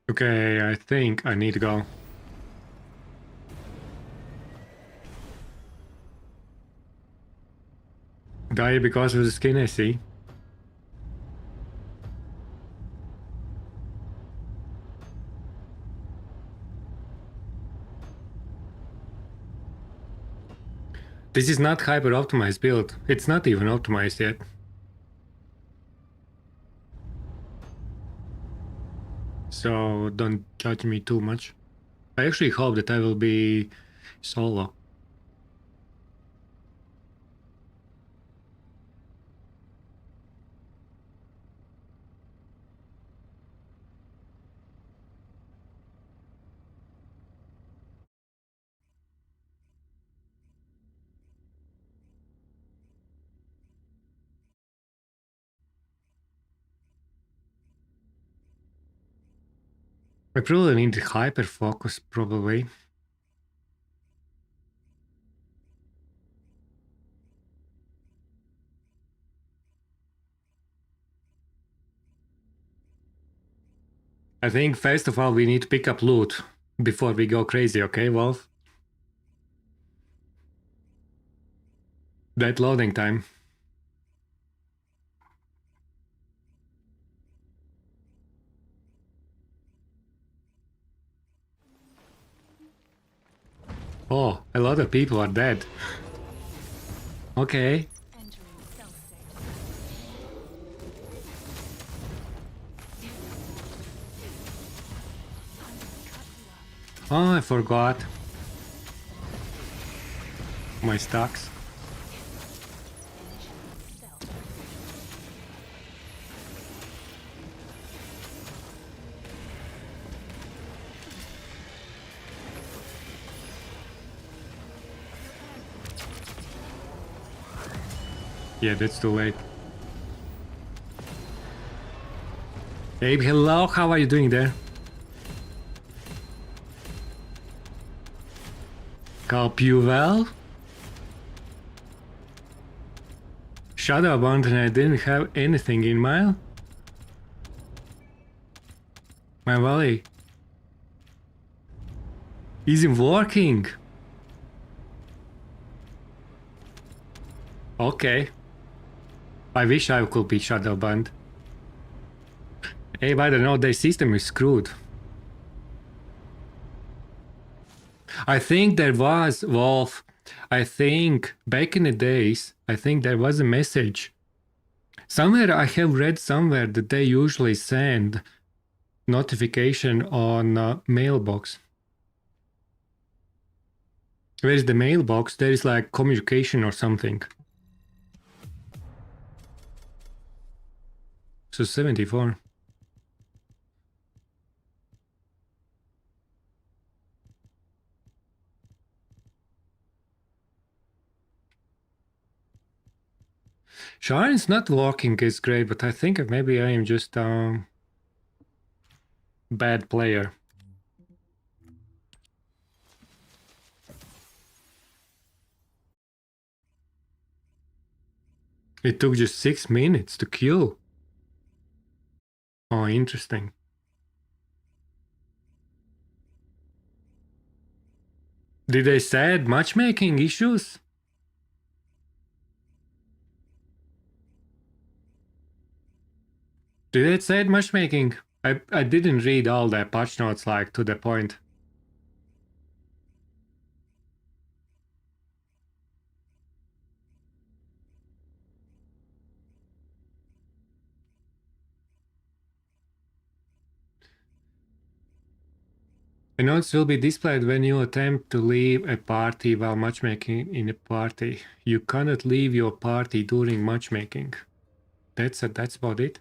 Okay, I think I need to go. Die because of the skin, I see. This is not hyper optimized build. It's not even optimized yet. So don't judge me too much. I actually hope that I will be solo. I probably need hyper focus, probably. I think first of all we need to pick up loot before we go crazy, okay, Wolf? That loading time. Oh, a lot of people are dead. Okay. Entering stealth state. I'm gonna cut you up. Oh, I forgot my stocks. Initiate stealth. Yeah, that's too late. Abe, hello, how are you doing there? Hope you well? Shadow Abandon, I didn't have anything in my valley. Isn't working. Okay. I wish I could be Shadowbanned. Hey, I don't know, their system is screwed. I think there was, Wolf, I think back in the days, I think there was a message. Somewhere I have read somewhere that they usually send notification on mailbox. Where is the mailbox? There is like communication or something. So 74. Shine's not working is great, but I think maybe I am just bad player. It took just 6 minutes to kill. Oh, interesting. Did they said matchmaking issues? Did it say matchmaking? I didn't read all the patch notes like to the point. A notes will be displayed when you attempt to leave a party while matchmaking in a party. You cannot leave your party during matchmaking. That's about it.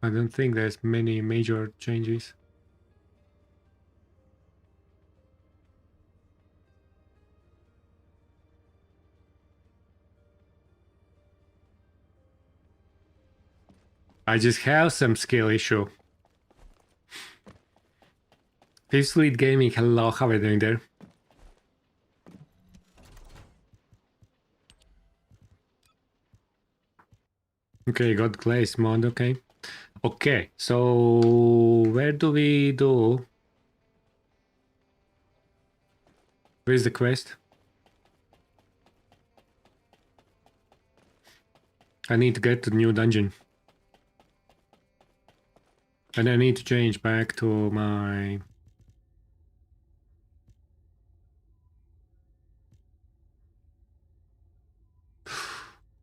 I don't think there's many major changes. I just have some skill issue. Fifth Fleet Gaming, hello, how are you doing there? Okay, got glaze mod, okay. Okay, so where do we do? Where's the quest? I need to get to the new dungeon. And I need to change back to my...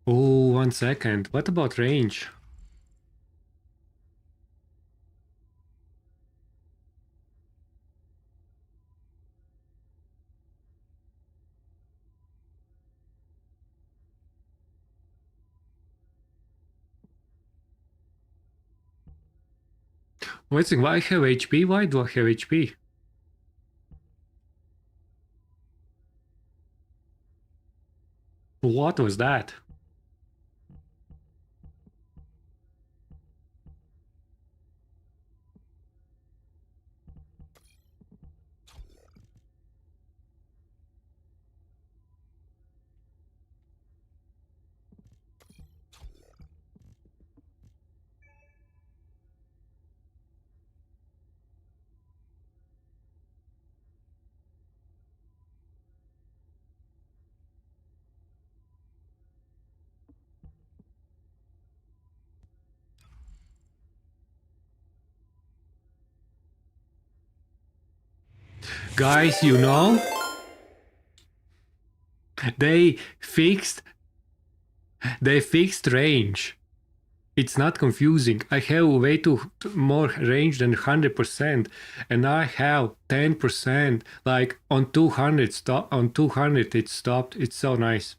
Oh, 1 second. What about range? Wait a second, why I have HP? Why do I have HP? What was that? Guys, you know? They fixed range. It's not confusing. I have way too more range than 100%, and I have 10%. Like on 200, stop on 200 it stopped. It's so nice.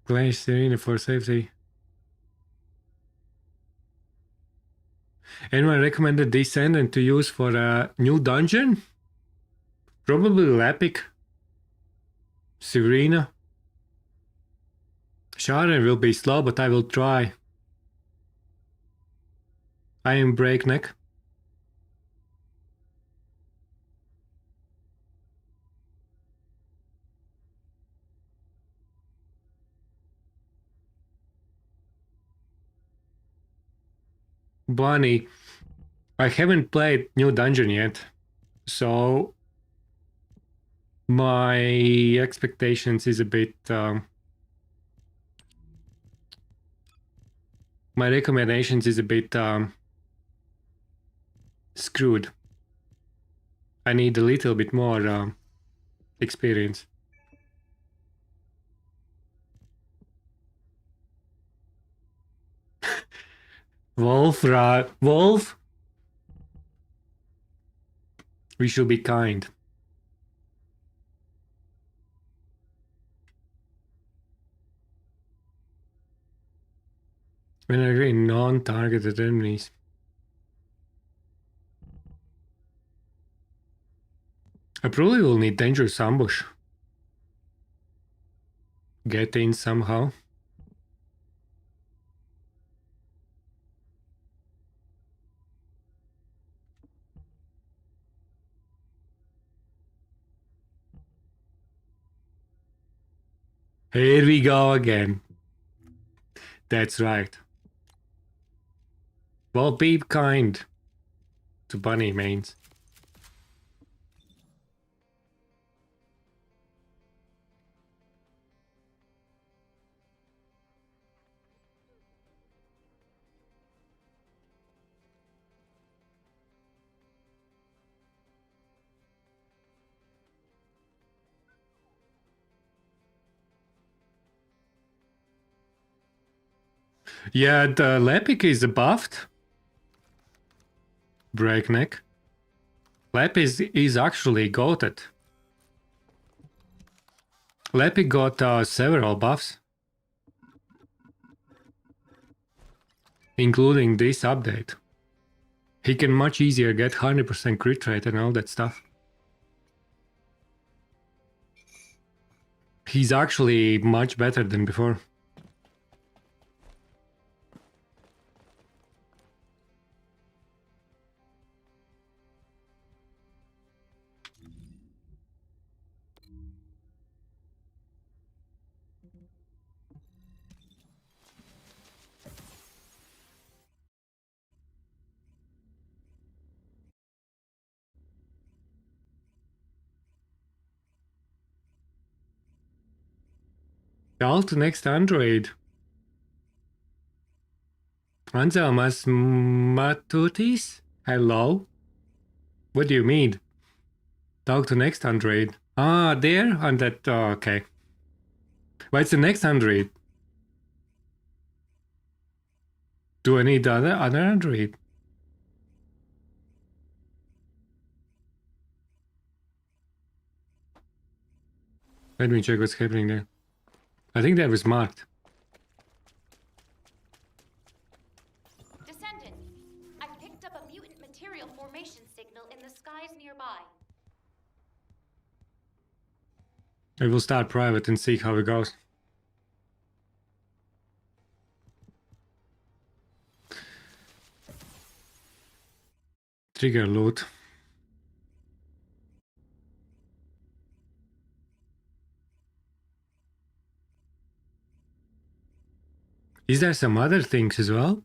Glaze Serena for safety. Anyone recommended Descendant to use for a new dungeon? Probably Lepic. Serena. Sharon will be slow, but I will try. I am breakneck. Bunny, I haven't played New Dungeon yet, so my expectations is a bit... my recommendations is a bit screwed. I need a little bit more experience. Wolf, Wolf? We should be kind. When I agree non-targeted enemies. I probably will need dangerous ambush. Get in somehow. Here we go again. That's right. Well, be kind to bunny mains. Yeah, the Lepic is buffed. Breakneck. Lep is actually goated. Lepic got several buffs, including this update. He can much easier get 100% crit rate and all that stuff. He's actually much better than before. Alt next android. Anselmas Matutis? Hello? What do you mean? Talk to next android. Ah, there? On that... Oh, okay. What's the next android? Do I need other android? Let me check what's happening there. I think that was marked. Descendant, I picked up a mutant material formation signal in the skies nearby. I will start private and see how it goes. Trigger loot. Is there some other things as well?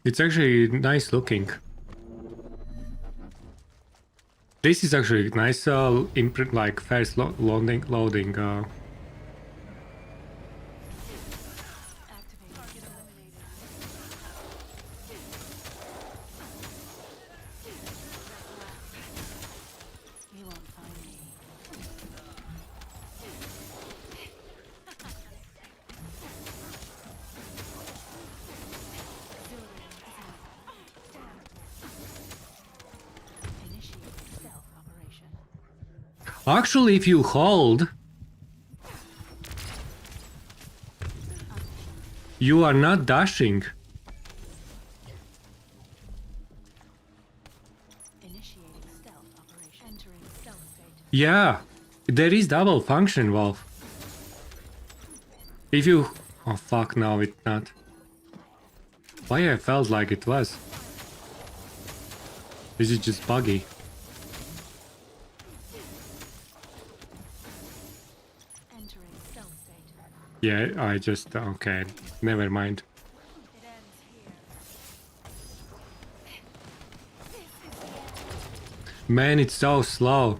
It's actually nice looking. This is actually nice imprint, like fast loading. You won't find me. Initiate stealth operation. Actually, if you hold, you are not dashing. Initiating stealth operation. Entering stealth state. Yeah, there is double function, Wolf. If you... Oh fuck, no, it's not. Why I felt like it was. Is it just buggy? Entering stealth state. Yeah, I just... Okay, never mind. It ends here. Man, it's so slow.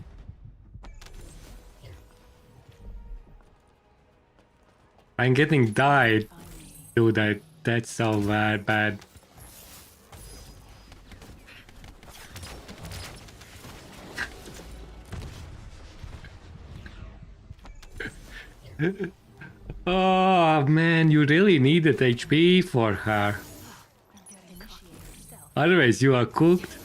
I'm getting died. Find me. Dude, that's so bad. Oh man, you really needed HP for her. Initiating stealth. Otherwise, you are cooked.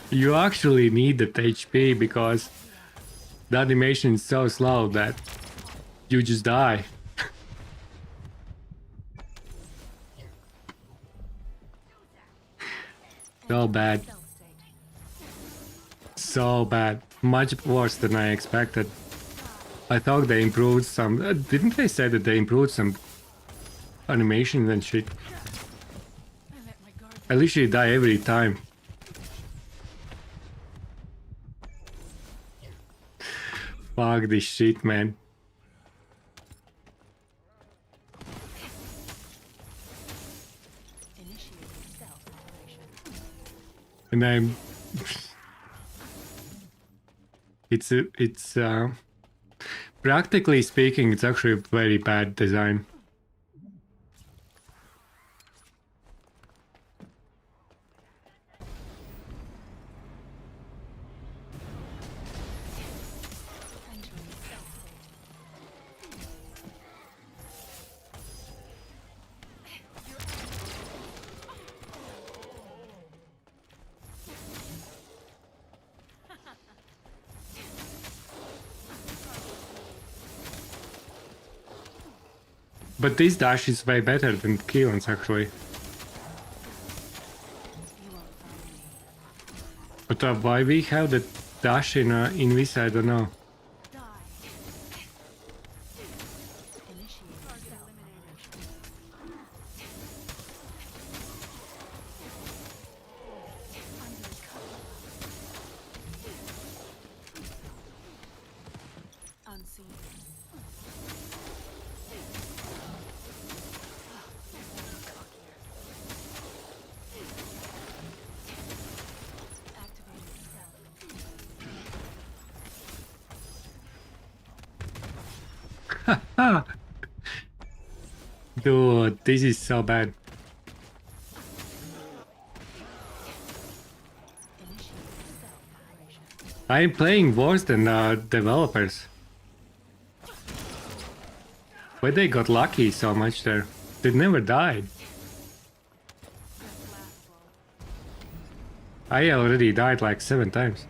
You actually needed HP because the animation is so slow that you just die. So bad. Stealth state. So bad. Much worse than I expected. I thought they improved some... didn't they say that they improved some animation and shit? I let my guard. At least you die every time. Fuck this shit, man. Initiating stealth operation. And I'm... Practically speaking, it's actually a very bad design. But this dash is way better than Keelan's actually. But why we have the dash in this, I don't know. Ah! Dude, this is so bad. I'm playing worse than developers. But they got lucky so much there. They never died. I already died like 7 times.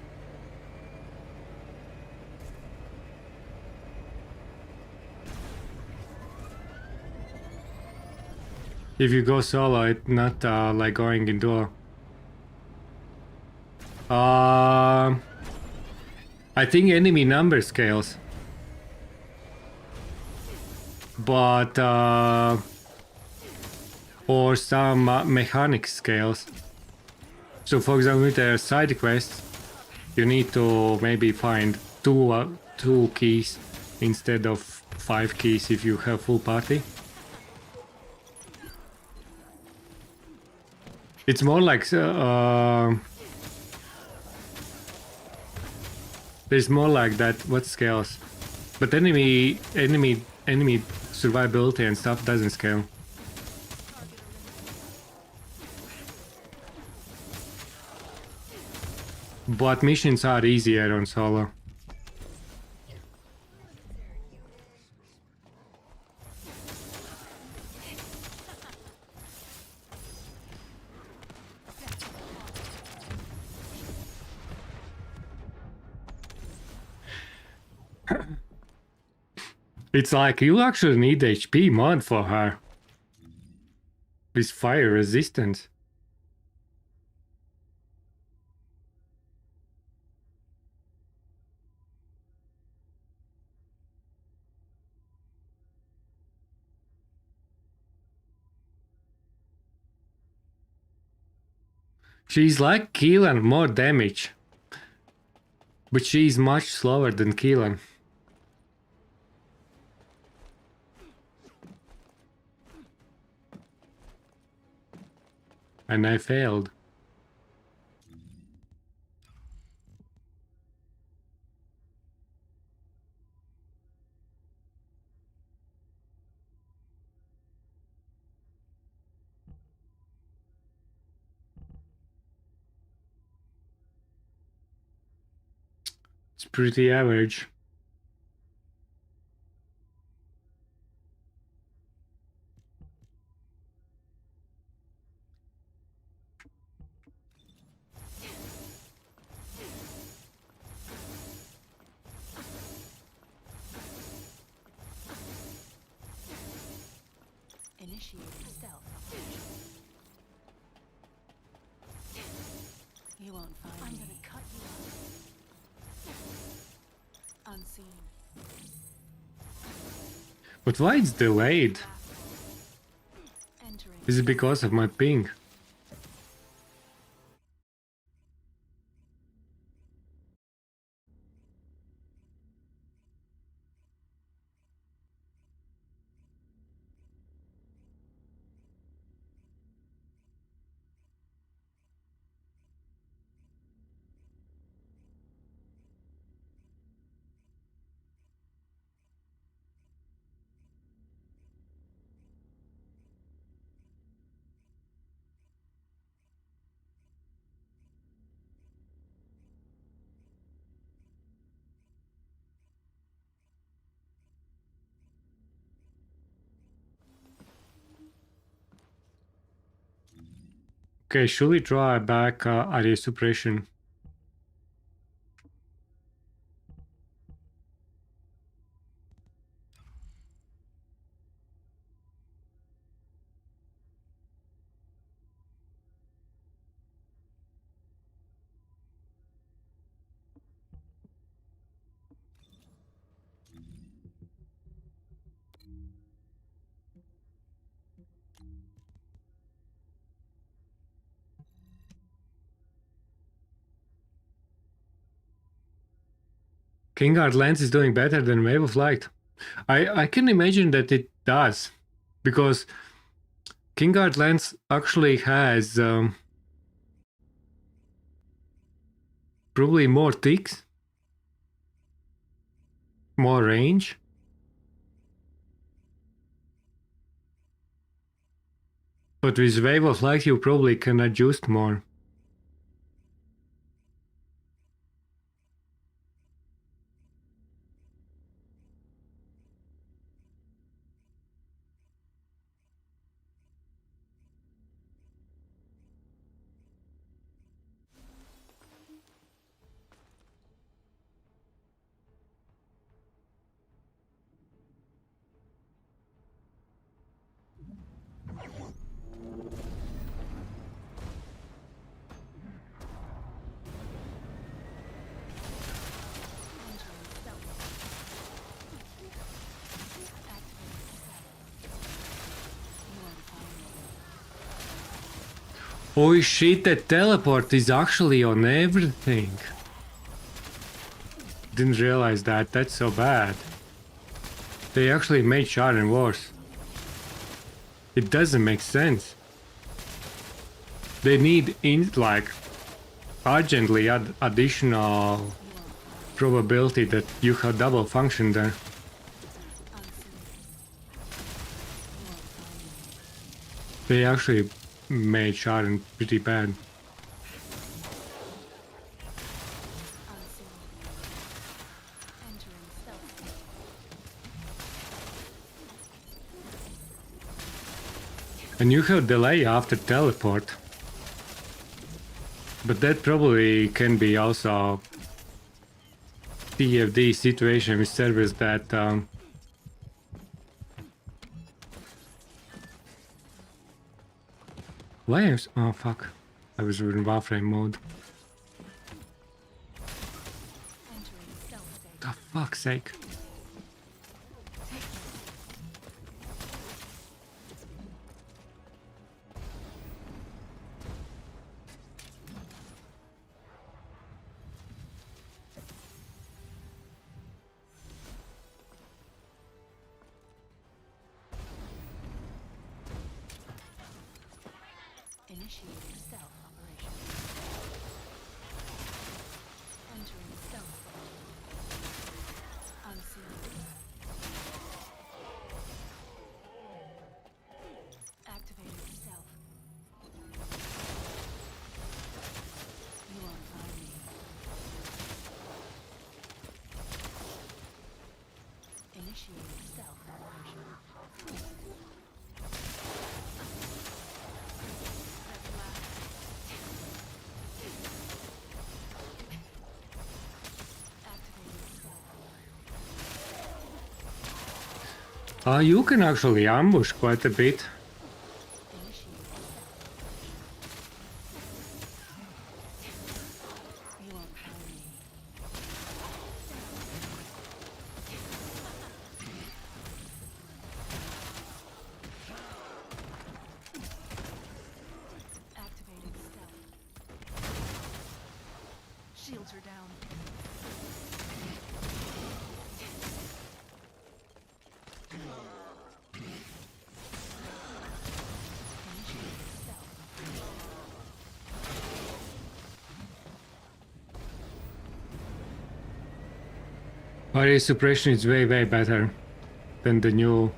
If you go solo, it's not like going in duo. I think enemy number scales. But or some mechanic scales. So for example, with the side quests, you need to maybe find two keys instead of 5 keys if you have full party. It's more like there's more like that. What scales? But enemy survivability and stuff doesn't scale. But missions are easier on solo. It's like you actually need HP mod for her. With fire resistance. She's like Keelan, more damage. But she's much slower than Keelan. And I failed. It's pretty average. Initiate stealth. You won't find me. I'm gonna cut you off. Unseen. But why it's delayed? Entering. Is it because of my ping? Okay, should we try back area suppression? Kingard Lens is doing better than Wave of Light. I can imagine that it does, because Kingard Lens actually has probably more ticks, more range. But with Wave of Light you probably can adjust more. Oh shit, that teleport is actually on everything. Didn't realize that, that's so bad. They actually made Sharon worse. It doesn't make sense. They need urgently add additional probability that you have double function there. They actually made Sharon pretty bad. And you have delay after teleport. But that probably can be also TFD situation with servers that why am oh fuck. I was in Warframe mode. The fuck's sake. Initiating stealth operation. Entering stealth mode. Unseen. Activating stealth. You won't find me. Initiating stealth operation. You can actually ambush quite a bit. Activating stealth. Shields are down. Area suppression is way better than the new.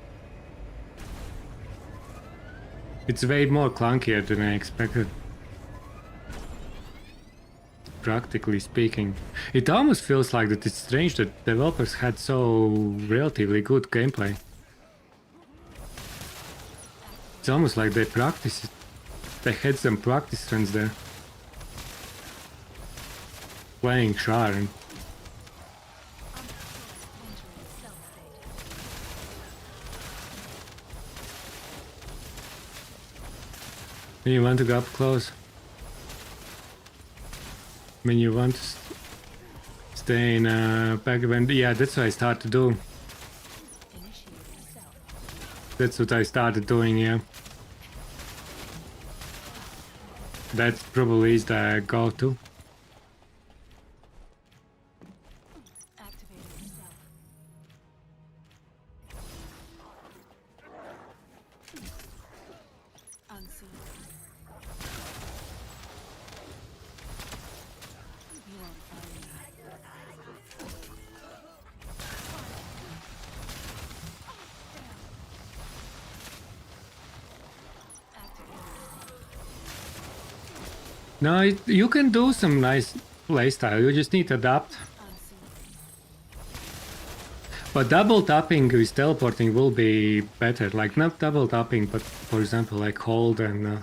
It's way more clunkier than I expected. Practically speaking. It almost feels like that it's strange that developers had so relatively good gameplay. It's almost like they practiced they had some practice runs there. Playing Sharon. You want to go up close? When you want to stay in back event, yeah, that's what I started to do. That's what I started doing, yeah. That probably is the go-to. Activating stealth. Unseen. You won't find me. No, you can do some nice playstyle, you just need to adapt. But double tapping with teleporting will be better. Like, not double tapping, but for example, like hold and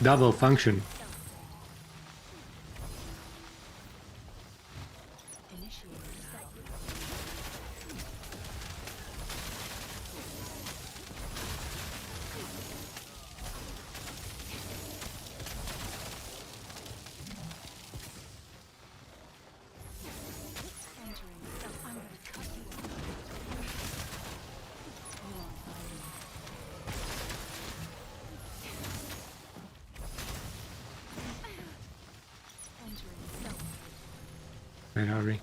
double function. Where are we?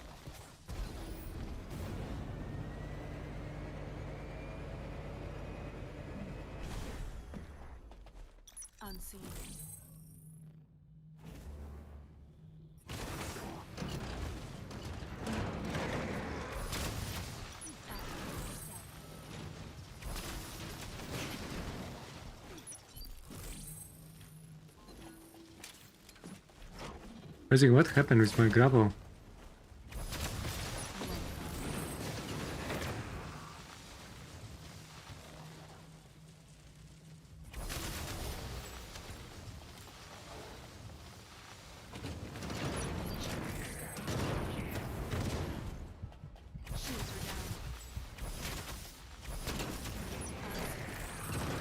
Unseen. Basically, what happened with my grapple?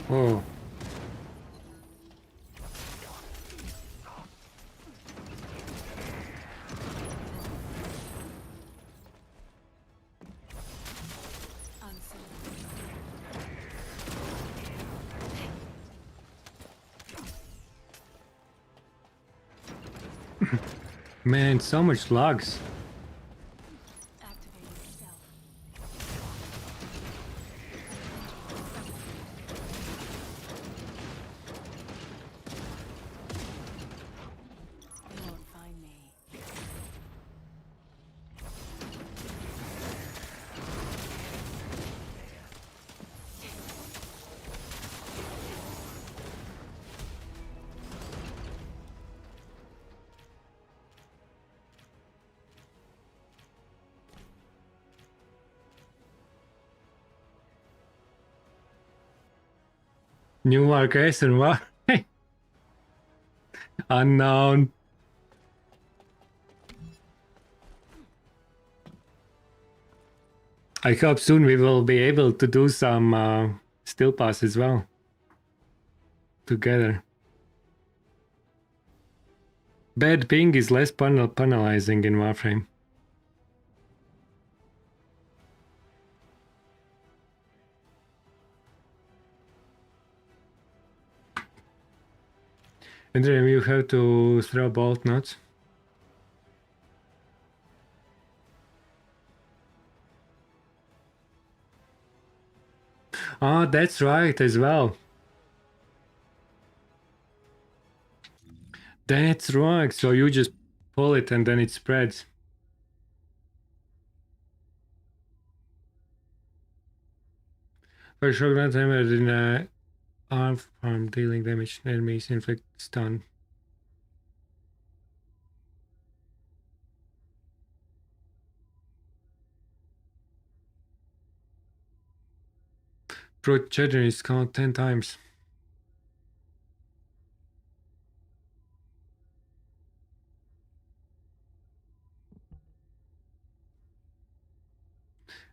Oh. Man, so much logs. Activating stealth. You won't find me. New location, what? Unknown. I hope soon we will be able to do some still pass as well. Together. Bad ping is less penalizing in Warframe. And then you have to throw bolt nuts. Ah, that's right as well. That's right. So you just pull it and then it spreads. For sure, not damage in arm from dealing damage to enemies, inflict stun. Projector is count 10 times.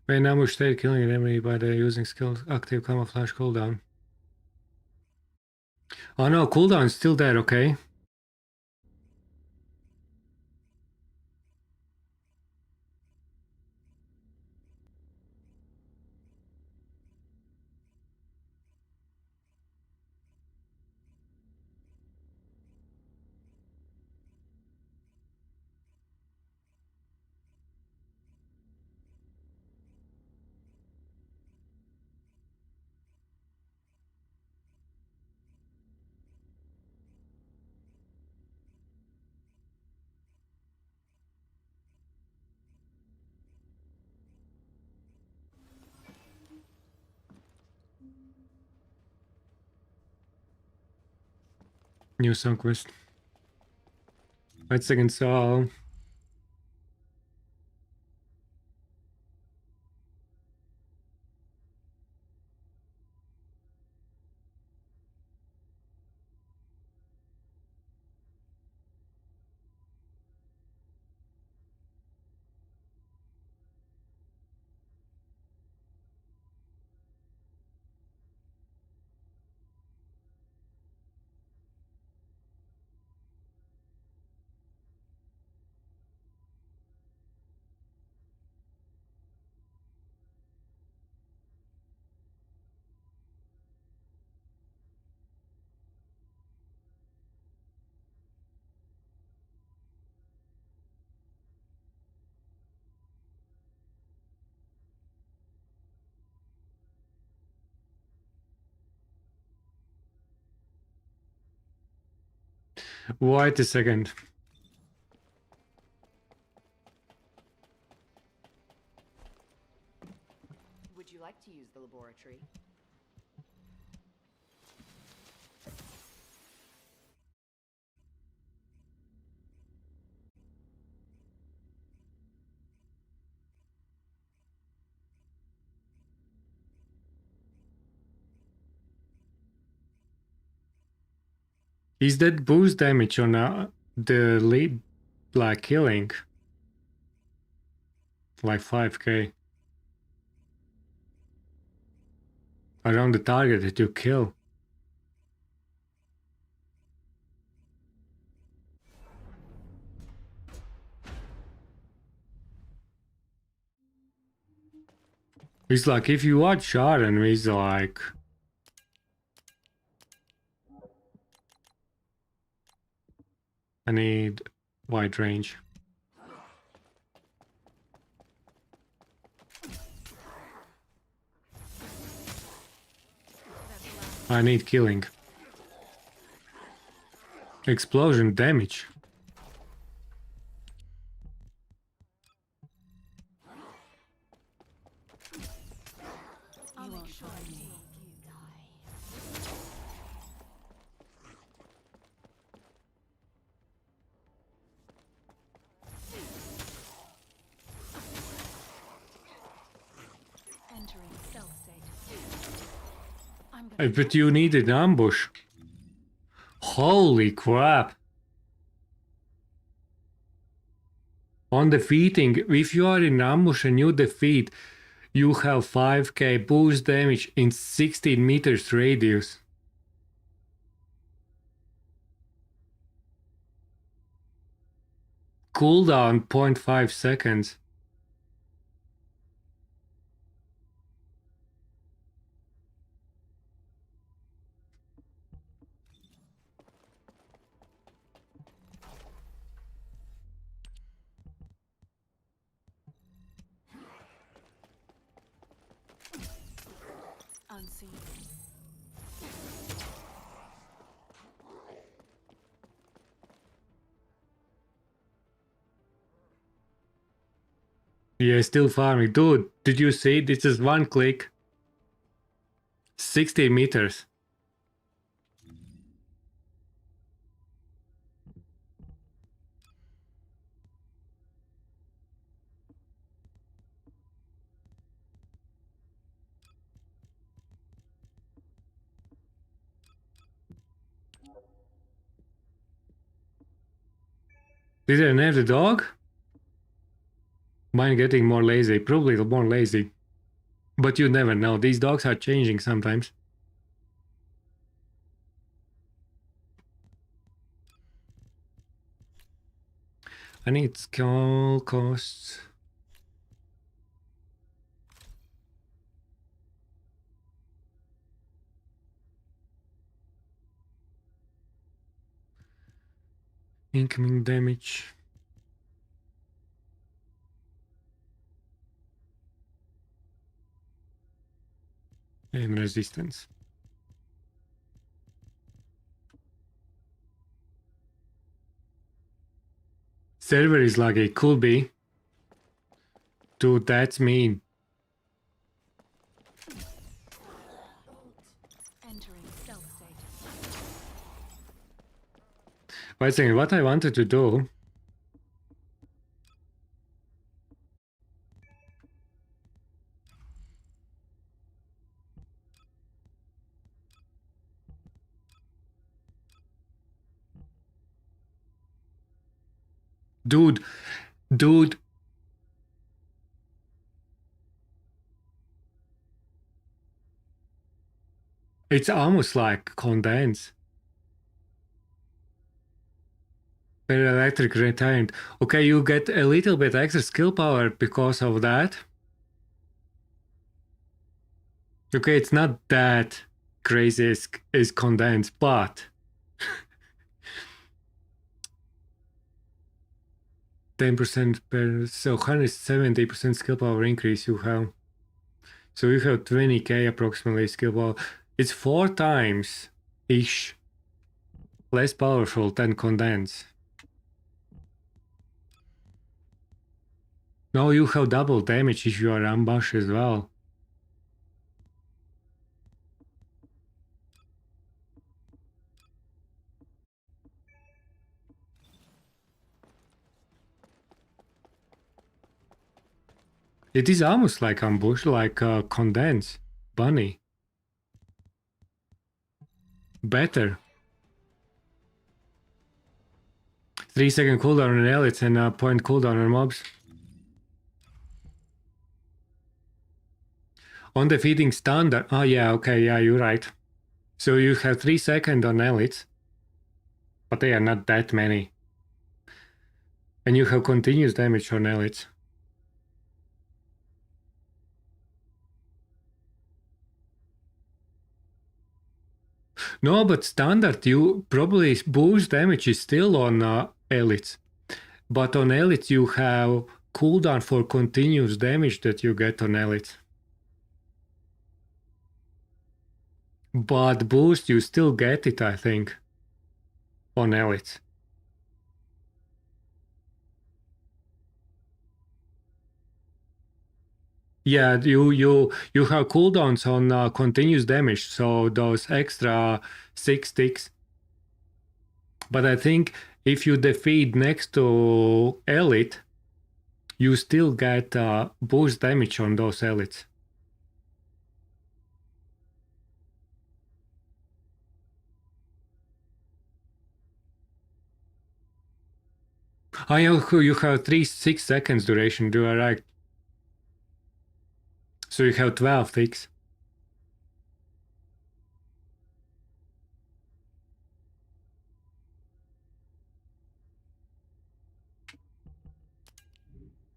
When ambush state, killing an enemy by the using skill active camouflage cooldown. Oh no, cooldown's still there, okay. New song quest. Wait a second, so... Wait a second. Would you like to use the laboratory? Is that boost damage on the lead like killing? Like 5k. Around the target that you kill. It's like if you watch shot and it's like... I need wide range. I need killing. Explosion damage. You won't find me. Entering stealth state. I'm gonna But you need an ambush. Holy crap. On defeating, if you are in ambush and you defeat, you have 5k boost damage in 16 meters radius. Cooldown 0.5 seconds. unseen. Yeah, still farming. Dude, did you see? This is one click. 60 meters. Did I nerf the dog? Mine getting more lazy. Probably more lazy. But you never know. These dogs are changing sometimes. I need skill costs. Incoming damage. And resistance. Server is laggy. Could be. Dude, that's mean. Entering stealth state. Wait a second, what I wanted to do... Dude. It's almost like condense. Per electric retained. Okay, you get a little bit extra skill power because of that. Okay, it's not that crazy as condense, but 10% per, so 170% skill power increase you have. So you have 20k approximately skill power. It's 4 times ish less powerful than condense. No, you have double damage if you are ambush as well. It is almost like ambush, like condense. Bunny. Better. 3-second cooldown on elites and a point cooldown on mobs. On defeating standard. Oh yeah, okay, yeah, you're right. So you have 3 seconds on elites. But they are not that many. And you have continuous damage on elites. No, but standard, you probably boost damage is still on elites. But on elites you have cooldown for continuous damage that you get on elites. But boost you still get it, I think. On elites. Yeah, you have cooldowns on continuous damage, so those extra 6 ticks. But I think if you defeat next to elite, you still get boost damage on those elites. Oh, you have 6 seconds duration, you are right. So you have 12 ticks.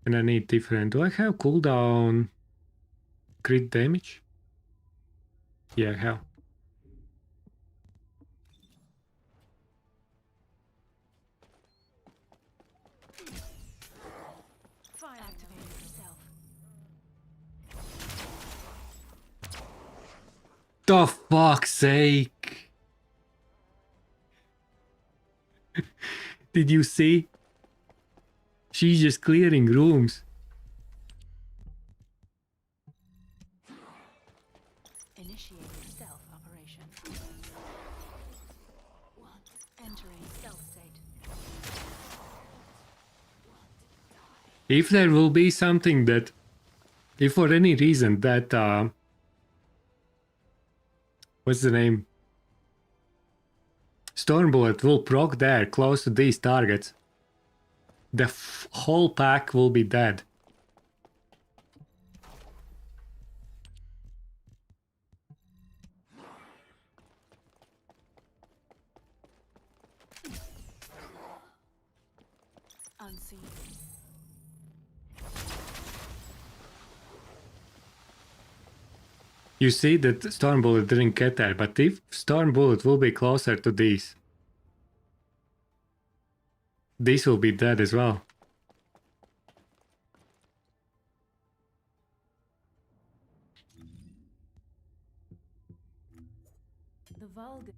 And I need different. Do I have cooldown crit damage? Yeah, I have. Fire activating stealth. The fuck's sake! Did you see? She's just clearing rooms. Initiating stealth operation. Entering stealth state. If there will be something that, if for any reason that, what's the name? Storm Bullet will proc there close to these targets, the whole pack will be dead. Unseen. You see that Storm Bullet didn't get there, but if Storm Bullet will be closer to these will be dead as well. The vulgar.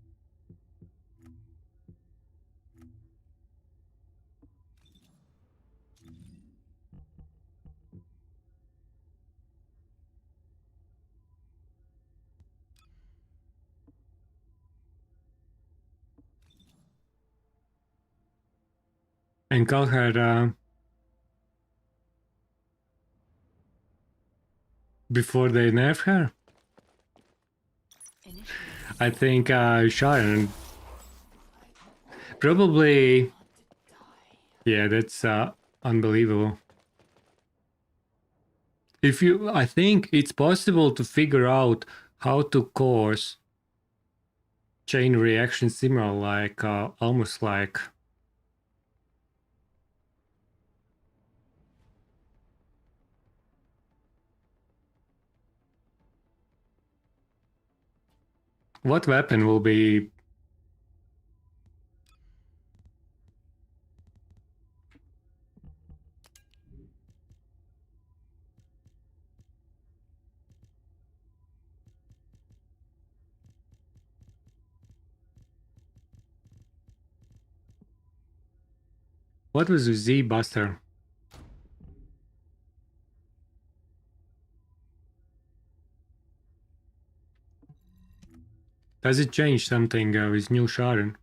And call her before they nerf her. Initiate. I think Sharon probably. Yeah, that's unbelievable. I think it's possible to figure out how to cause chain reaction similar, like almost like. What weapon will be? What was the Z Buster? Does it change something with new Sharon?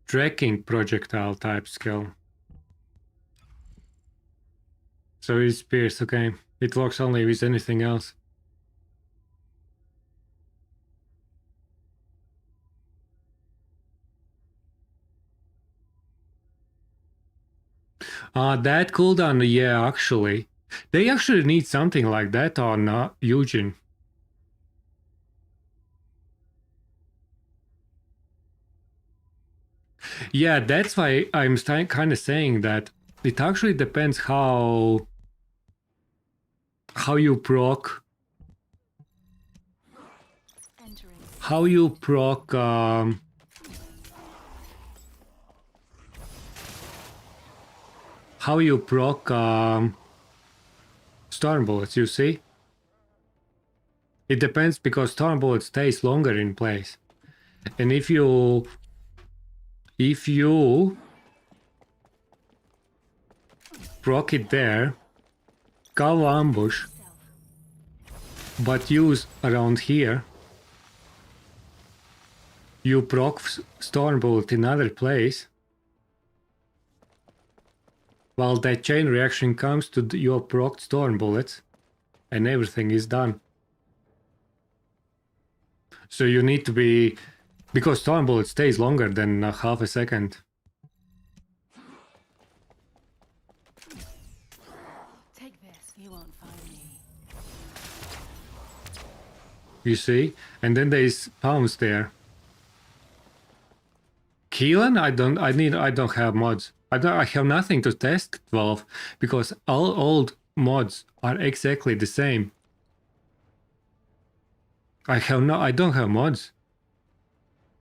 Tracking projectile type skill. So it's Pierce, okay. It works only with anything else. That cooldown, yeah, actually. They actually need something like that on Eugene. Yeah, that's why I'm kind of saying that it actually depends how you proc Entering. how you proc storm bullets, you see? It depends because storm bullet stays longer in place. And if you proc it there, cover ambush, but use around here, you proc storm bullet in other place, while that chain reaction comes to your proc storm bullets, and everything is done. So you need to be, because storm bullet stays longer than half a second. Take this. You won't find me. You see? And then there's pounds there. Keelan, I don't have mods. I have nothing to test 12 because all old mods are exactly the same. I don't have mods.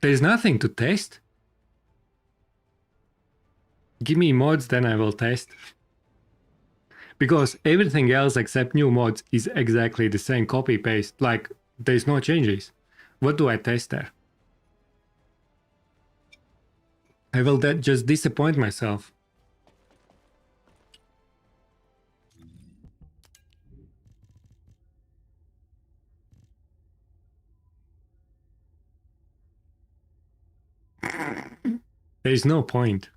There's nothing to test. Give me mods, then I will test. Because everything else except new mods is exactly the same copy paste. Like there's no changes. What do I test there? I will just disappoint myself. There is no point.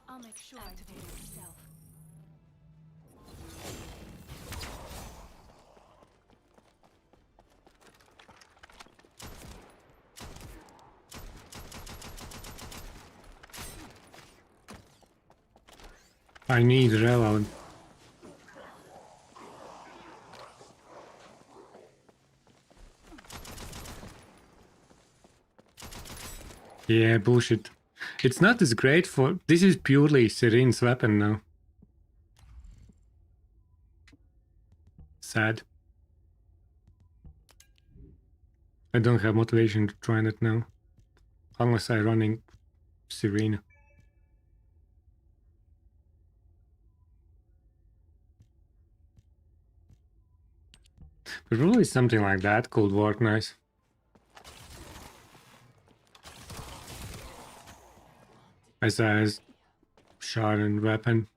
I'll make sure activating stealth. I need reload. Yeah, bullshit. It's not as great for... This is purely Serene's weapon now. Sad. I don't have motivation to try it now. Unless I'm running Serena. But probably something like that could work nice. As a sharpened weapon.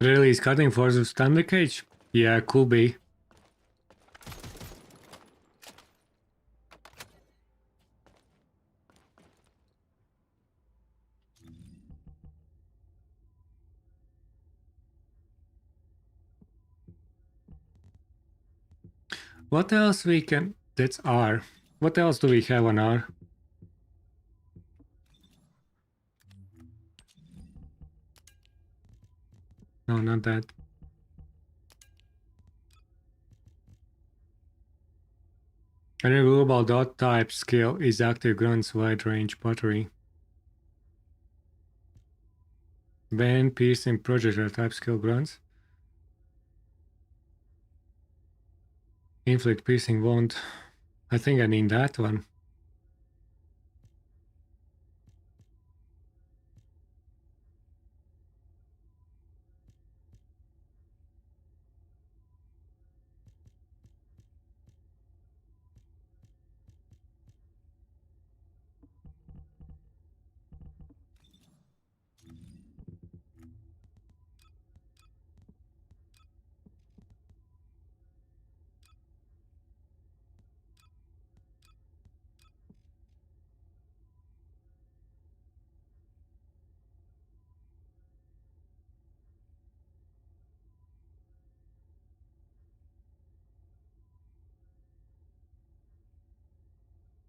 Really, is cutting force of Stanley Cage? Yeah, could be. What else we can... That's R. What else do we have on R? No, not that. A renewable dot type skill is active grunts wide range pottery. Band piercing projectile type skill grunts. Inflict piercing wound. I think I need that one.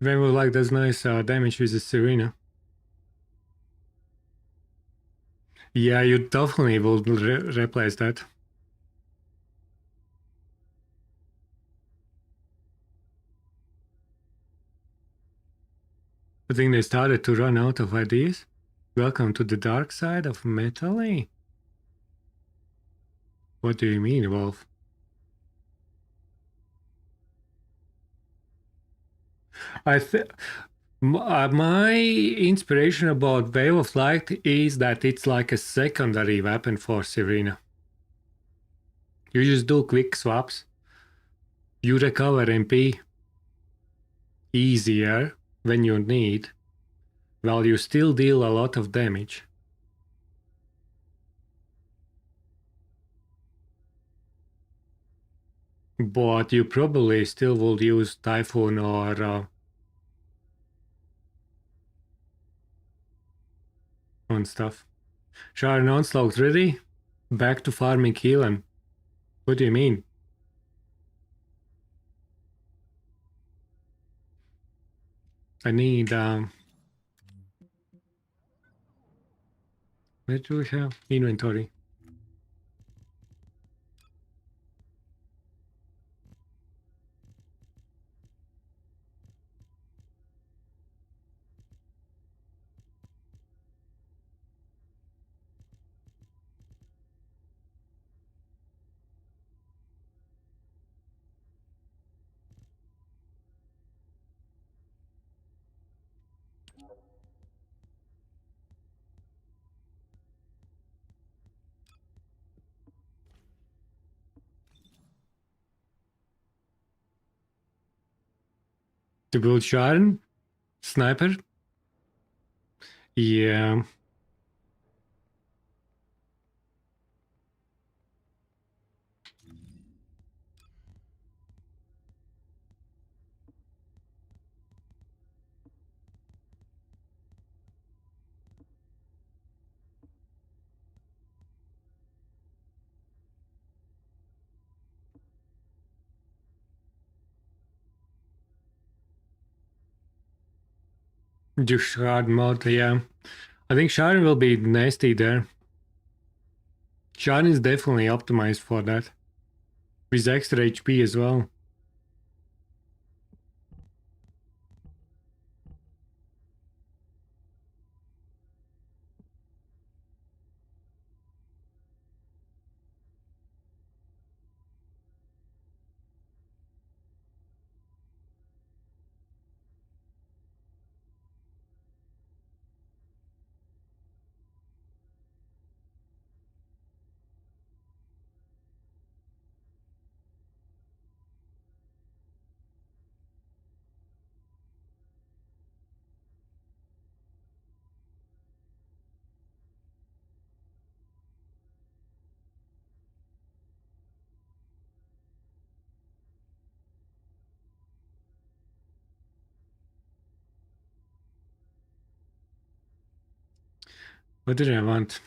When we like does nice damage with the Serena. Yeah, you definitely will replace that. I think they started to run out of ideas. Welcome to the dark side of Metal. What do you mean, Wolf? I think my inspiration about Wave of Light is that it's like a secondary weapon for Serena. You just do quick swaps. You recover MP easier when you need, while you still deal a lot of damage. But you probably still will use Typhoon or on stuff. Sharon Onslaught ready? Back to farming Keelan. What do you mean? I need where do we have inventory? To build Sharon? Sniper? Yeah. Just hard mode, yeah. I think Sharon will be nasty there. Sharon is definitely optimized for that. With extra HP as well. What did I want?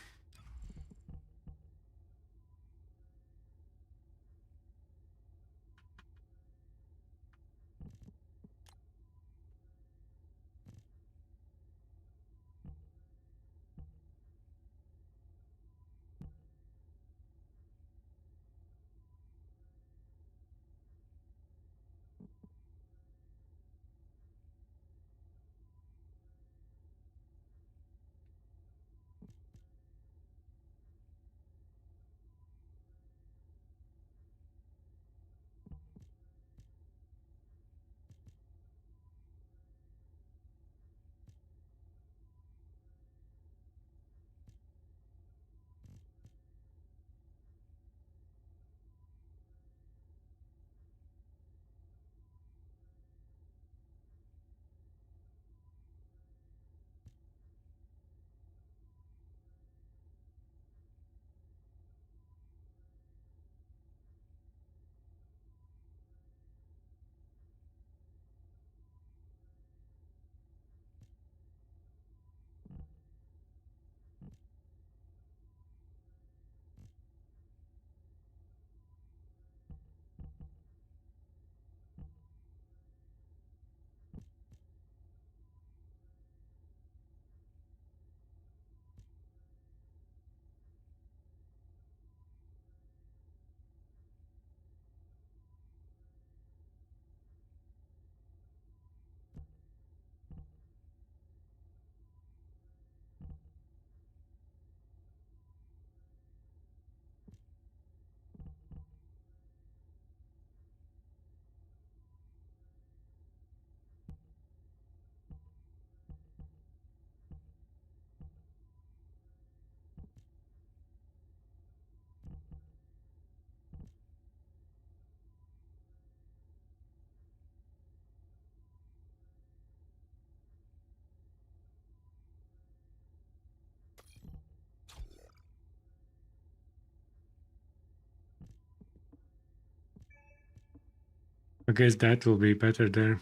I guess that will be better there.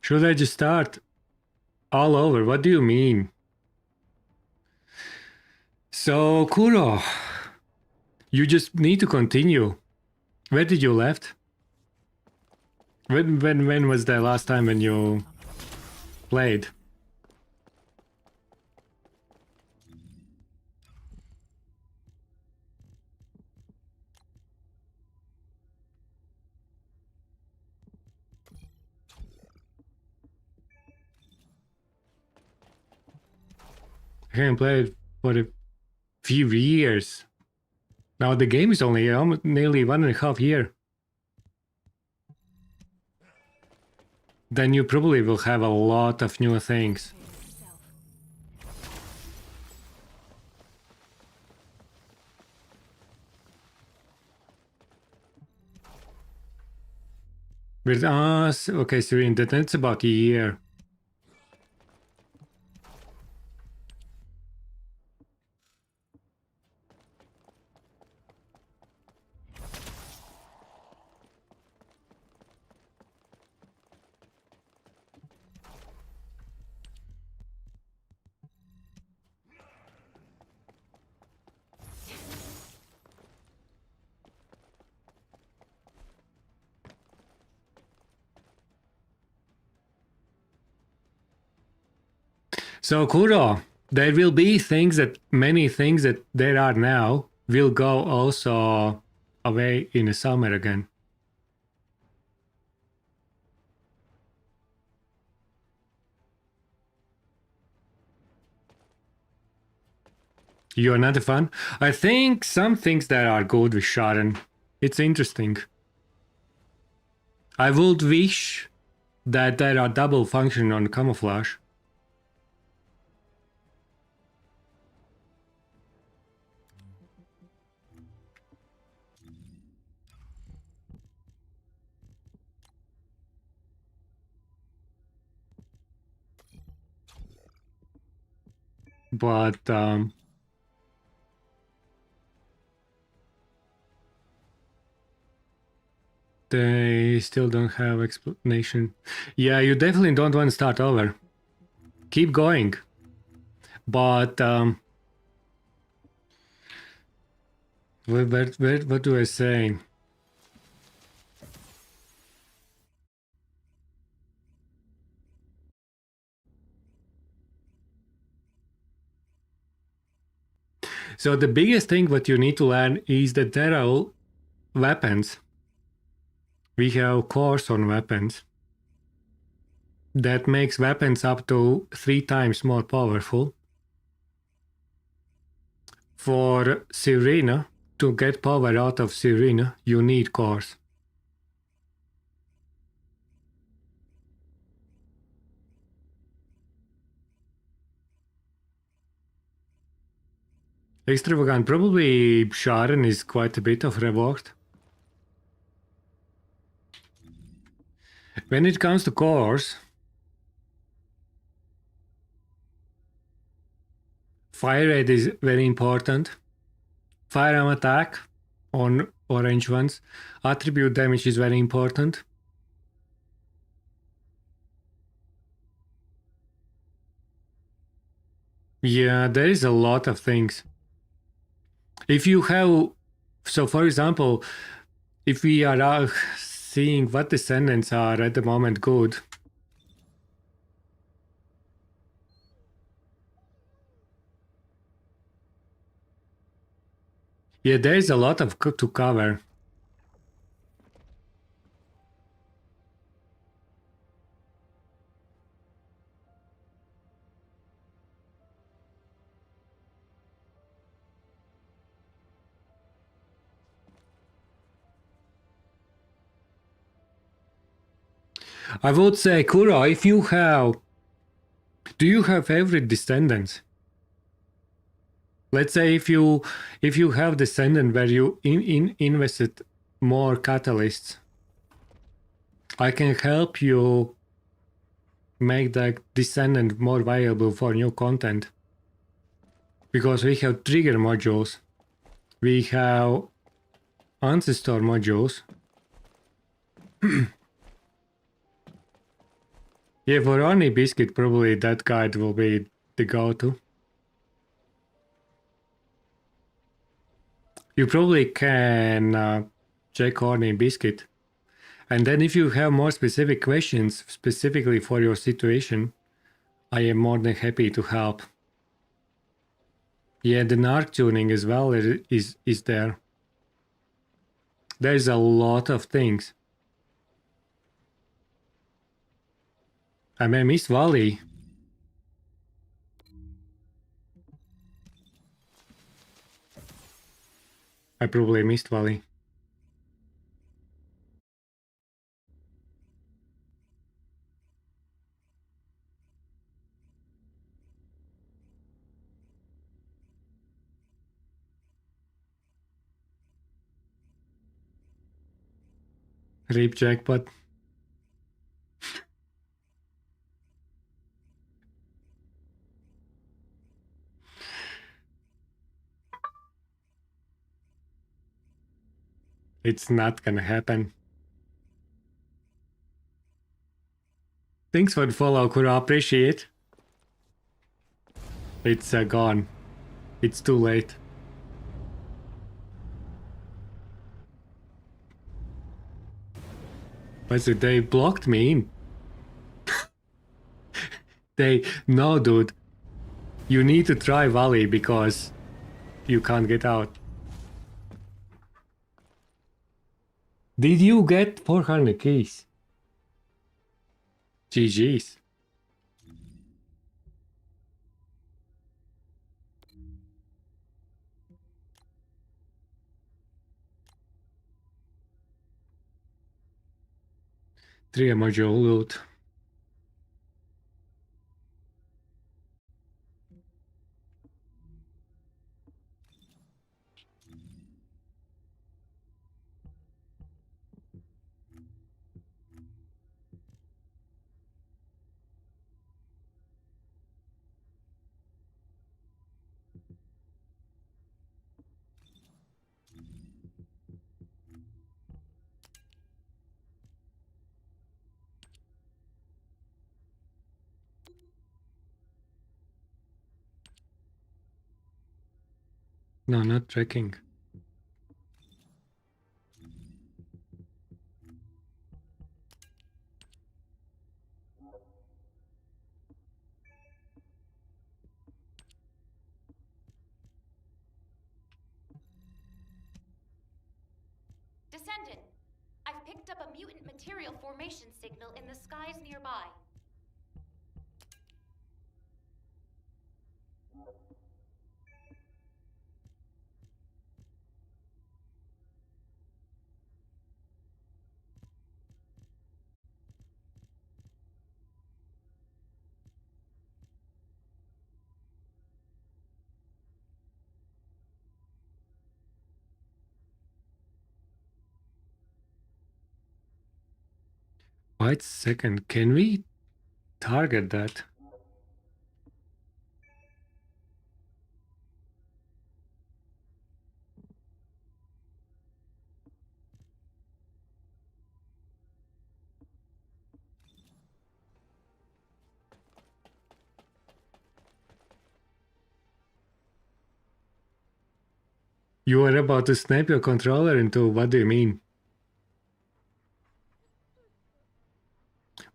Should I just start all over? What do you mean? So, Kuro, you just need to continue. Where did you left? When was the last time when you played? I haven't played for a few years. Now the game is only almost nearly 1.5 years. Then you probably will have a lot of new things. With us, okay, Serene, that's about a year. So Kuro, there will be many things that there are now will go also away in the summer again. You're not a fan? I think some things that are good with Sharon. It's interesting. I would wish that there are double function on camouflage. But they still don't have explanation. Yeah, you definitely don't want to start over. Keep going. But what do I say? So the biggest thing what you need to learn is that there are weapons. We have course on weapons. That makes weapons up to 3 times more powerful. For Sirena, to get power out of Sirena, you need cores. Extravagant, probably Sharon is quite a bit of reward. When it comes to cores, fire rate is very important. Firearm attack on orange ones. Attribute damage is very important. Yeah, there is a lot of things. If you have, so for example, if we are seeing what Descendants are at the moment good, yeah, there is a lot of to cover. I would say, Kuro, if you have, do you have every Descendants? Let's say if you have Descendant where you invested more catalysts, I can help you make that Descendant more viable for new content. Because we have trigger modules, we have ancestor modules. Yeah, for Arnie Biscuit, probably that guide will be the go-to. You probably can check Arnie Biscuit. And then if you have more specific questions, specifically for your situation, I am more than happy to help. Yeah, the narc tuning as well is there. There's a lot of things. I mean, Miss Valley. I probably missed Valley. Rape jackpot. It's not gonna happen. Thanks for the follow, Kura. Appreciate. It's gone. It's too late. But they blocked me in. No, dude. You need to try Valley because you can't get out. Did you get 400 keys? GG's. Three module loot. No, not tracking. Descendant, I've picked up a mutant material formation signal in the skies nearby. Wait a second. Can we target that? You are about to snap your controller into what do you mean?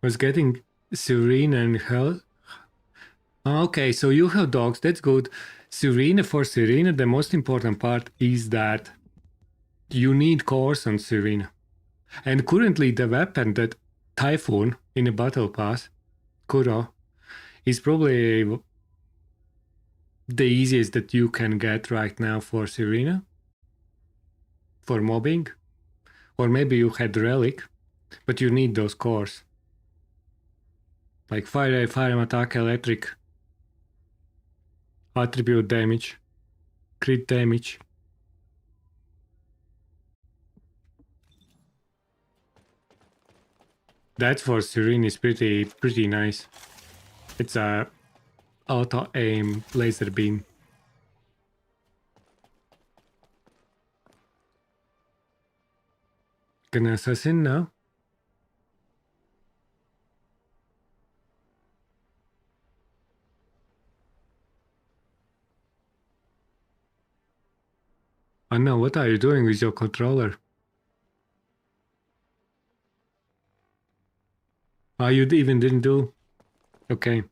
Was getting Serene and Hell. Okay, so you have dogs, that's good. Serena, for Serena, the most important part is that you need cores on Serena. And currently the weapon that Typhoon in a battle pass, Kuro, is probably the easiest that you can get right now for Serena. For mobbing. Or maybe you had Relic, but you need those cores. Like fire, attack, electric, attribute damage, crit damage. That for Serene is pretty nice. It's a auto aim laser beam. Gonna assassin now? Anna, what are you doing with your controller? Ah, you even didn't do? Okay.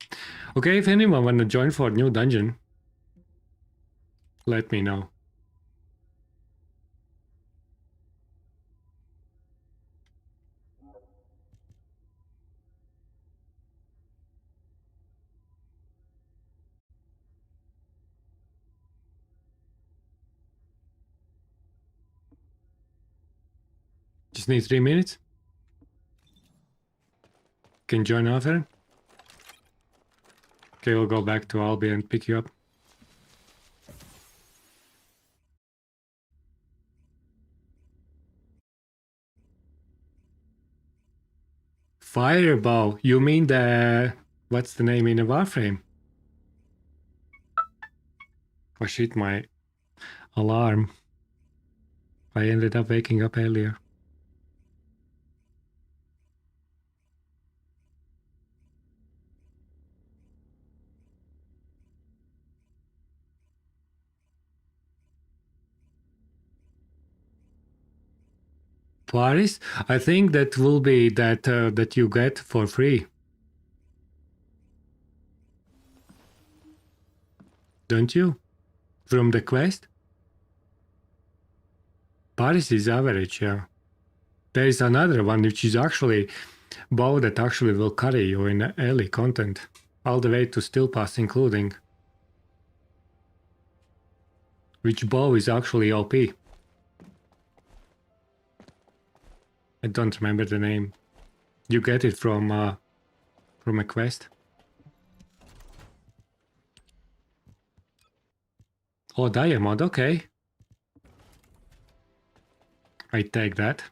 Okay, if anyone wanna join for a new dungeon, let me know. Just need 3 minutes. Can join after. Okay, we'll go back to Albi and pick you up. Fireball. You mean the... What's the name in the Warframe? Oh shit, my alarm. I ended up waking up earlier. Paris? I think that will be that that you get for free. Don't you? From the quest? Paris is average, yeah. There is another one which is actually bow that actually will carry you in early content. All the way to Still Pass including. Which bow is actually OP. I don't remember the name. You get it from a quest. Oh, diamond, okay. I take that.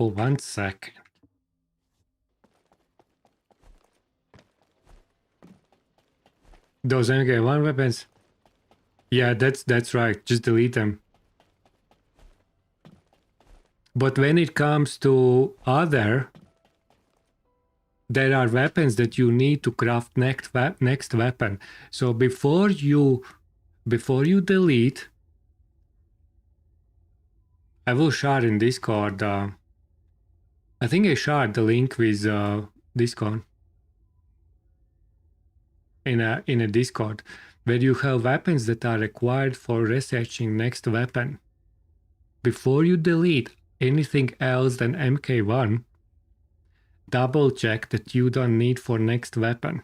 Oh, 1 sec. Those MK1 weapons? Yeah, that's right. Just delete them. But when it comes to other, there are weapons that you need to craft next weapon. So before you delete, I will share in Discord. I think I shared the link with Discord in a Discord where you have weapons that are required for researching next weapon. Before you delete anything else than MK1, double check that you don't need for next weapon.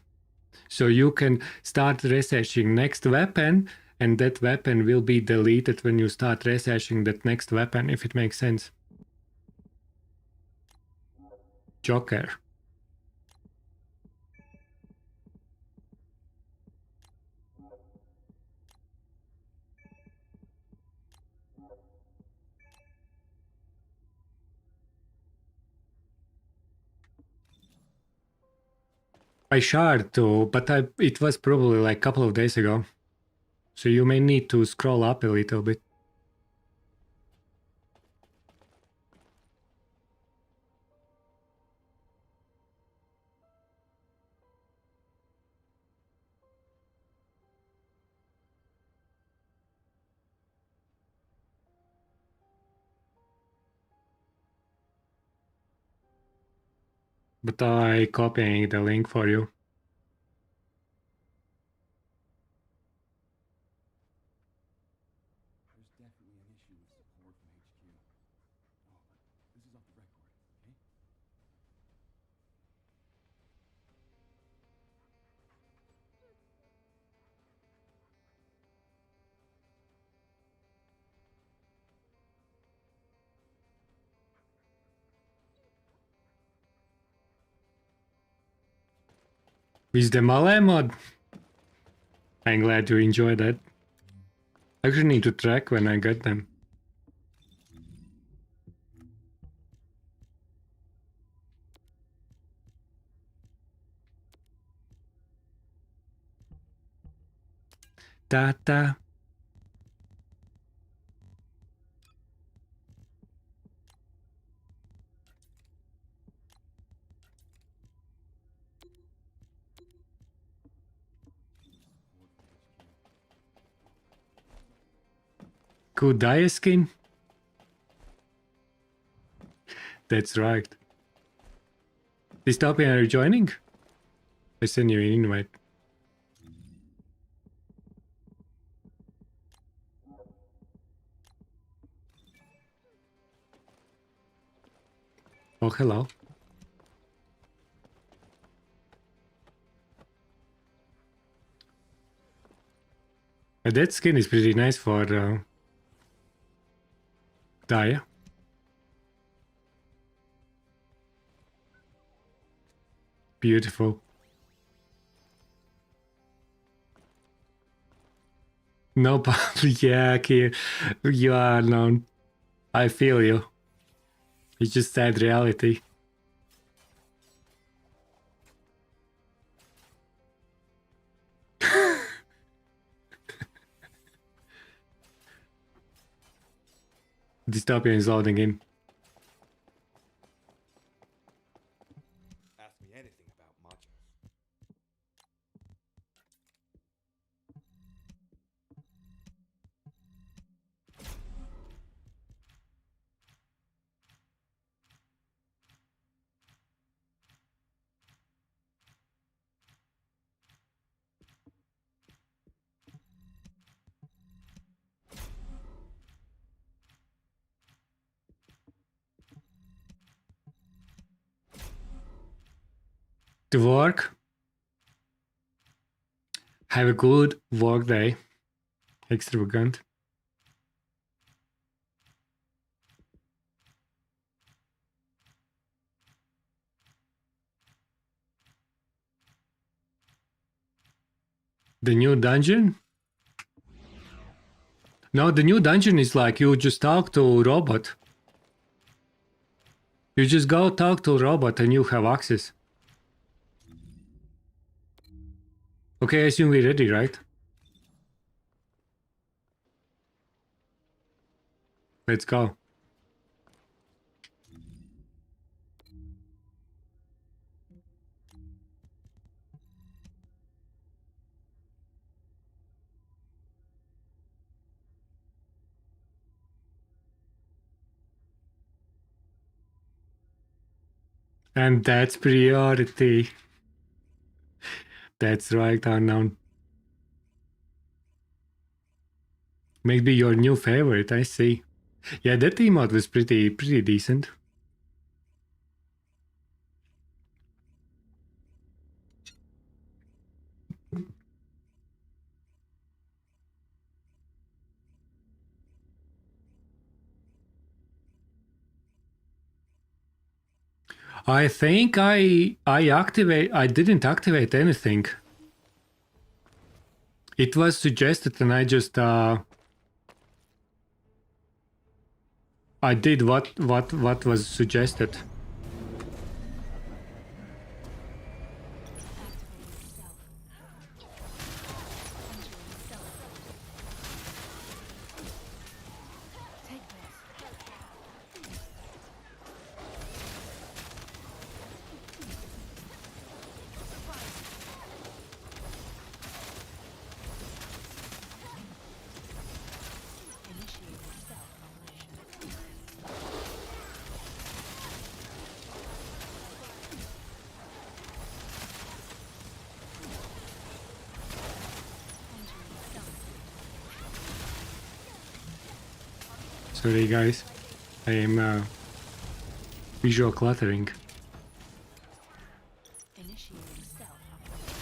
So you can start researching next weapon and that weapon will be deleted when you start researching that next weapon, if it makes sense. Joker. I shared too, but it was probably like a couple of days ago. So you may need to scroll up a little bit. But I copying the link for you. With the Malay mod. I'm glad you enjoyed that. I actually need to track when I get them. Ta-ta. Cool dye skin? That's right. Dystopian, are you joining? I send you an invite. Oh, hello. That skin is pretty nice for Daya. Beautiful. No problem. Yeah, okay. You are known. I feel you. It's just sad reality. Dystopian is loading in. Ask me anything about modules. To work. Have a good work day. Extravagant. The new dungeon? No, the new dungeon is like you just talk to robot. You just go talk to robot and you have access. Okay, I assume we're ready, right? Let's go. And that's priority. That's right, unknown. Maybe your new favorite, I see. Yeah, that emote was pretty decent. I think I didn't activate anything. It was suggested and I just I did what was suggested. Take this. Initiate self-operation. Sorry guys, I am visual cluttering. Initiating self-operation.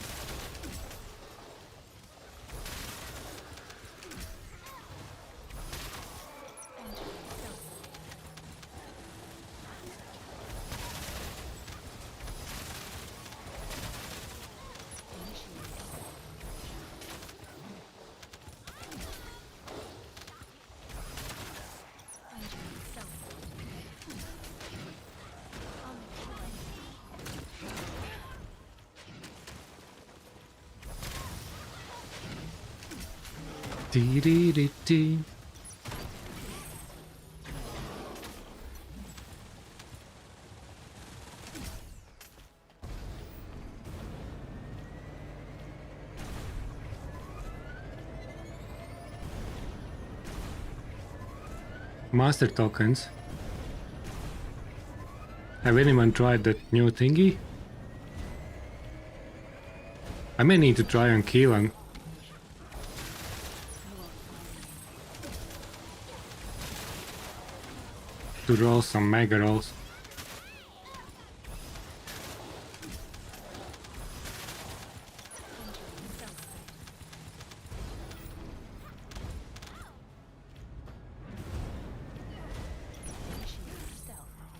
Dee-dee-dee-dee. Master tokens. Have anyone tried that new thingy? I may need to try on Keelan. To roll some mega rolls.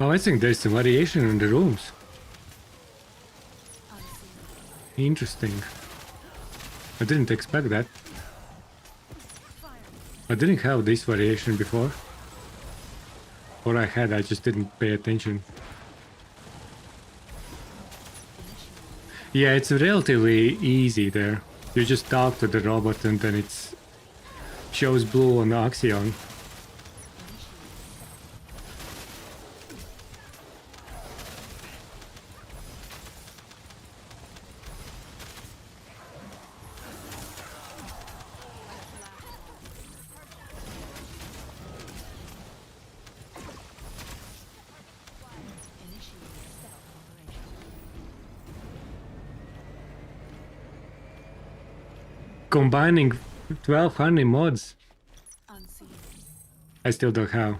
Oh, I think there's some variation in the rooms. Unseen. Interesting. I didn't expect that. I didn't have this variation before. Or I had, I just didn't pay attention. Yeah, it's relatively easy there. You just talk to the robot and then it shows blue on the Axion. Combining 1200 mods. Unseen. I still don't have.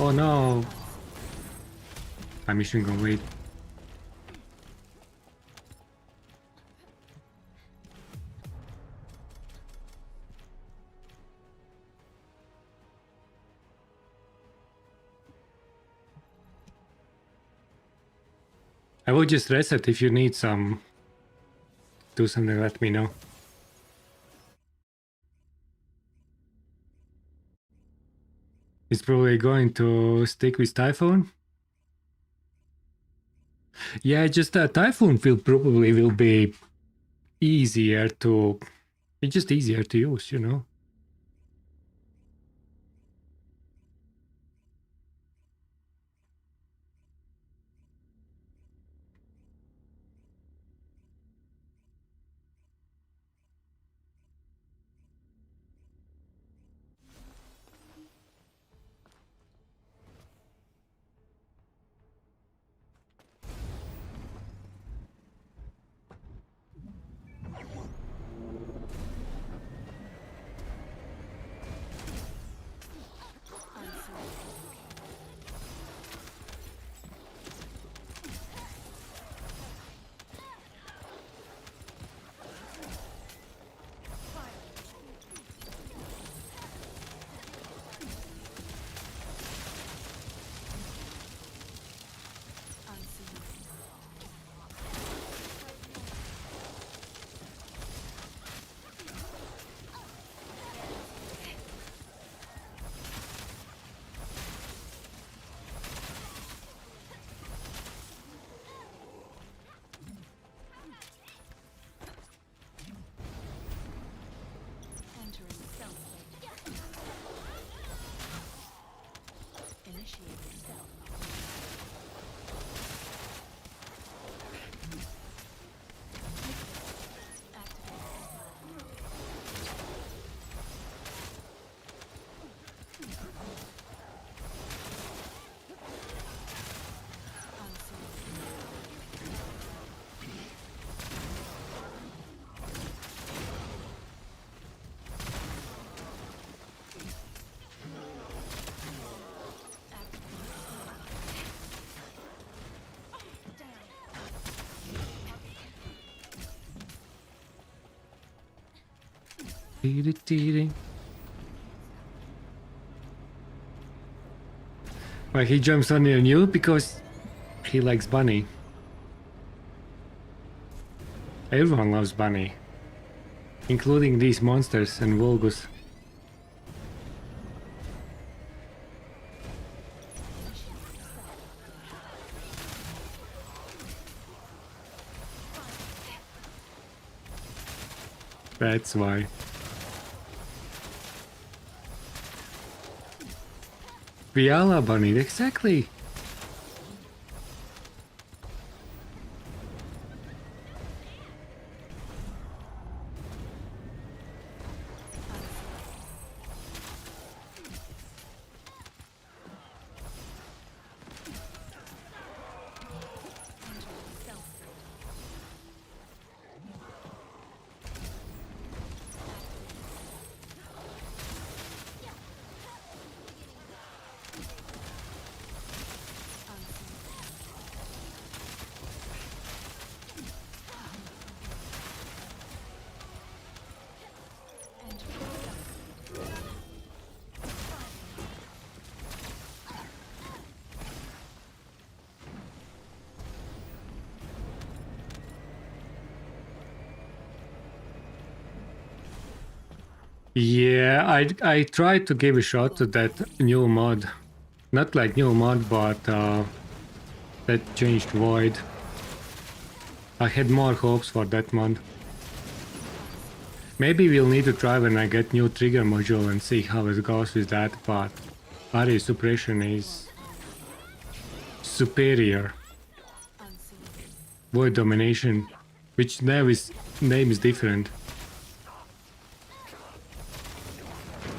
Oh no! My mission gonna wait. I will just reset if you need some. Do something, let me know. It's probably going to stick with Typhoon. Yeah, just Typhoon will probably will be easier to. It's just easier to use, you know. Well, he jumps on you because he likes Bunny. Everyone loves Bunny, including these monsters and Volgus. That's why. We all love Bunny, exactly. Yeah, I tried to give a shot to that new mod. Not like new mod, but that changed Void. I had more hopes for that mod. Maybe we'll need to try when I get new trigger module and see how it goes with that, but area suppression is superior. Unseen. Void domination, which name is different.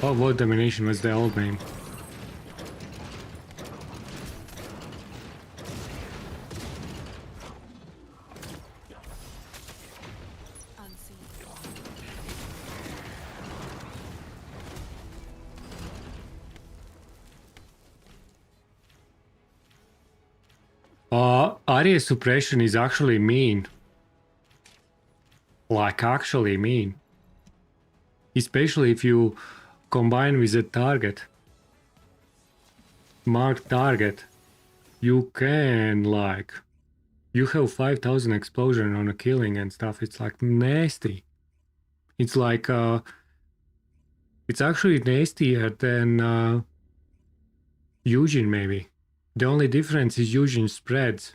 Oh, void domination was the old name. Unseen. Area suppression is actually mean. Like actually mean. Especially if you combine with a target. Marked target. You can like... You have 5,000 explosion on a killing and stuff. It's like nasty. It's like... It's actually nastier than Eugene maybe. The only difference is Eugene spreads.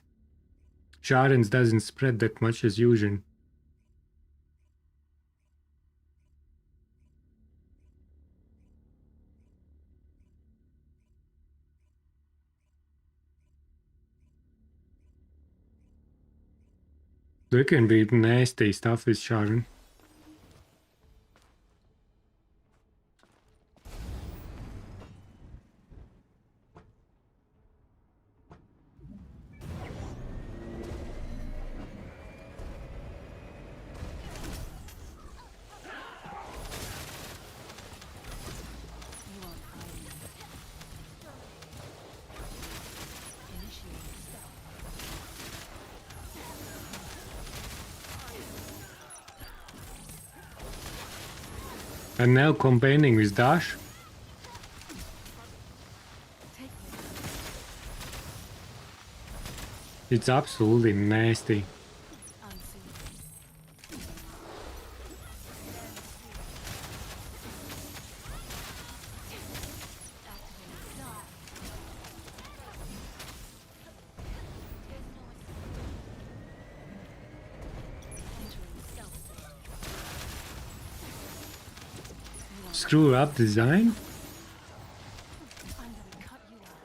Sharon's doesn't spread that much as Eugene. There can be nasty stuff with Sharon. You won't find me. Initiate stealth. And now combining with Dash. Take me. It's absolutely nasty. Unseen. Activating stealth. Entering stealth state. You won't. Screw up design? I'm gonna cut you off.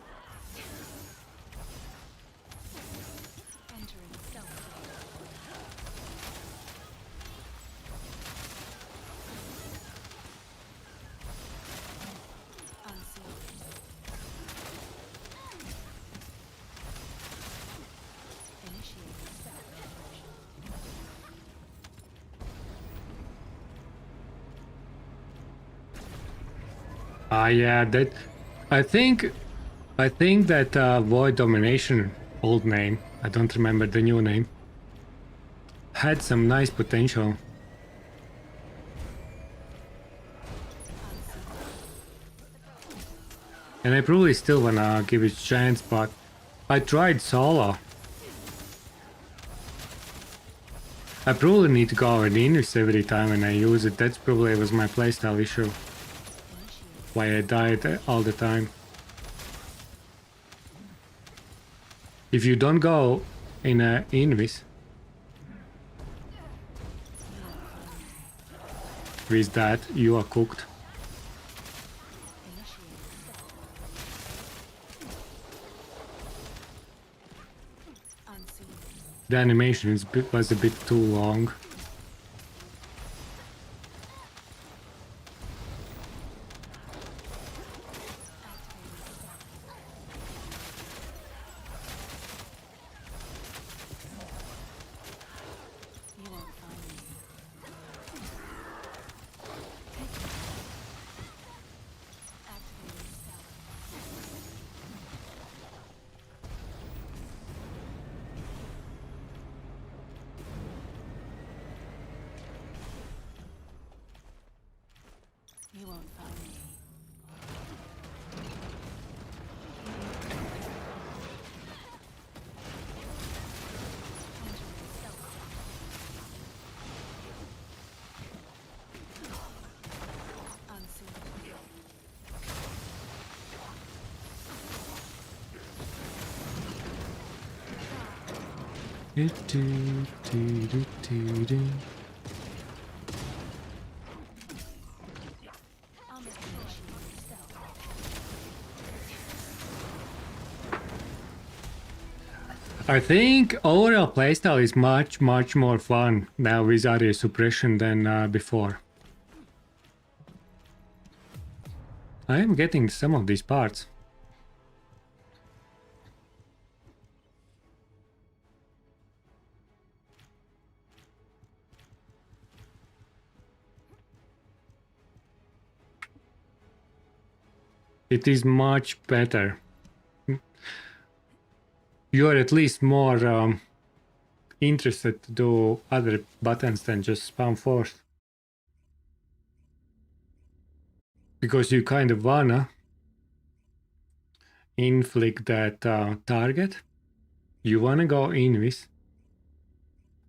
Entering stealth state. Unseen. Initiating stealth conversion. Yeah, that... I think that Void Domination, old name, I don't remember the new name, had some nice potential. And I probably still wanna give it a chance, but I tried solo. I probably need to go with Invis every time when I use it. That's probably was my playstyle issue. Why I died all the time. If you don't go in a Invis with that, you are cooked. Unseen. The animation was a bit too long. You won't find me. Activating stealth. I'm initiating stealth. I think overall playstyle is much more fun now with area suppression than before. I am getting some of these parts. It is much better. You are at least more interested to do other buttons than just spam force. Because you kind of wanna inflict that target. You wanna go in with.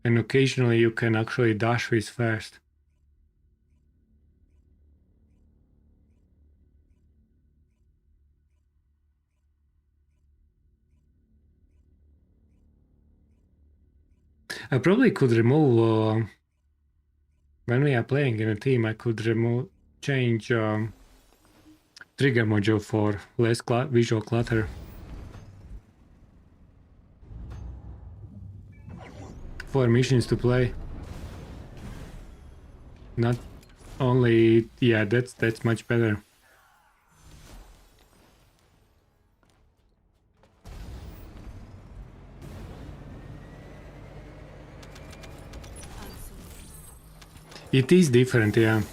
And occasionally you can actually dash with first. I probably could remove when we are playing in a team. I could change trigger module for less visual clutter. For missions to play. Not only, yeah, that's much better. It is different, yeah. You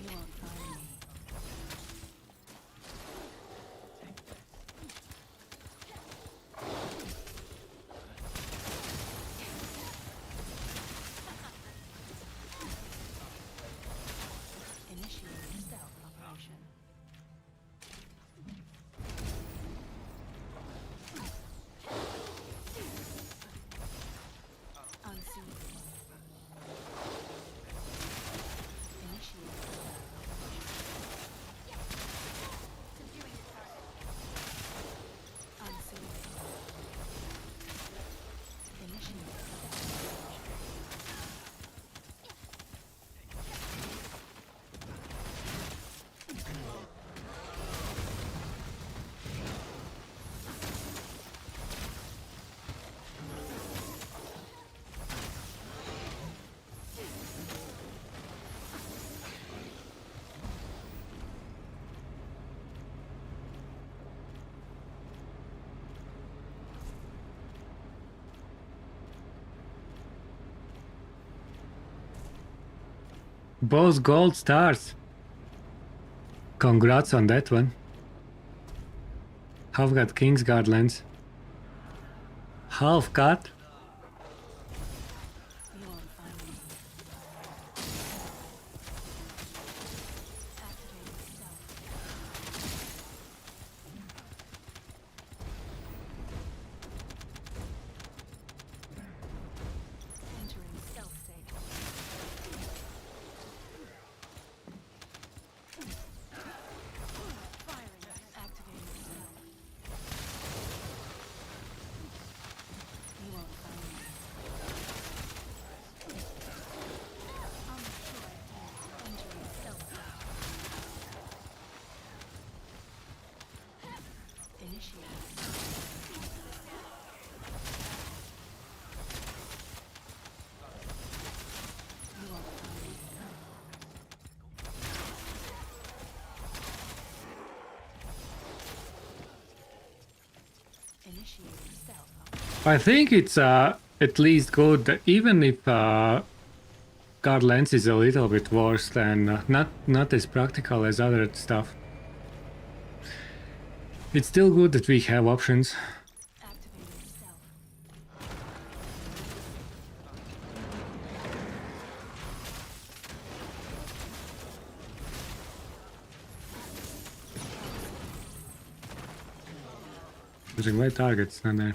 won't find me. Initiating stealth operation. Unseen. Initiating stealth operation. Unseen. Initiating stealth operation. Both gold stars. Congrats on that one. Half got Kingsguard lens. Half got. You won't find me. Activating stealth. Entering stealth state. Firing. Activating stealth. You won't find me. On the shore, entering stealth state. Initiating. You won't find me. Initiating stealth. I think it's at least good, even if guard lens is a little bit worse than not as practical as other stuff. It's still good that we have options. Activating stealth. Using my targets, not there.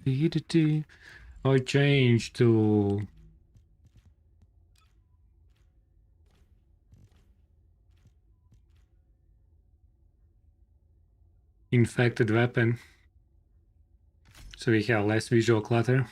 I changed to infected weapon, so we have less visual clutter.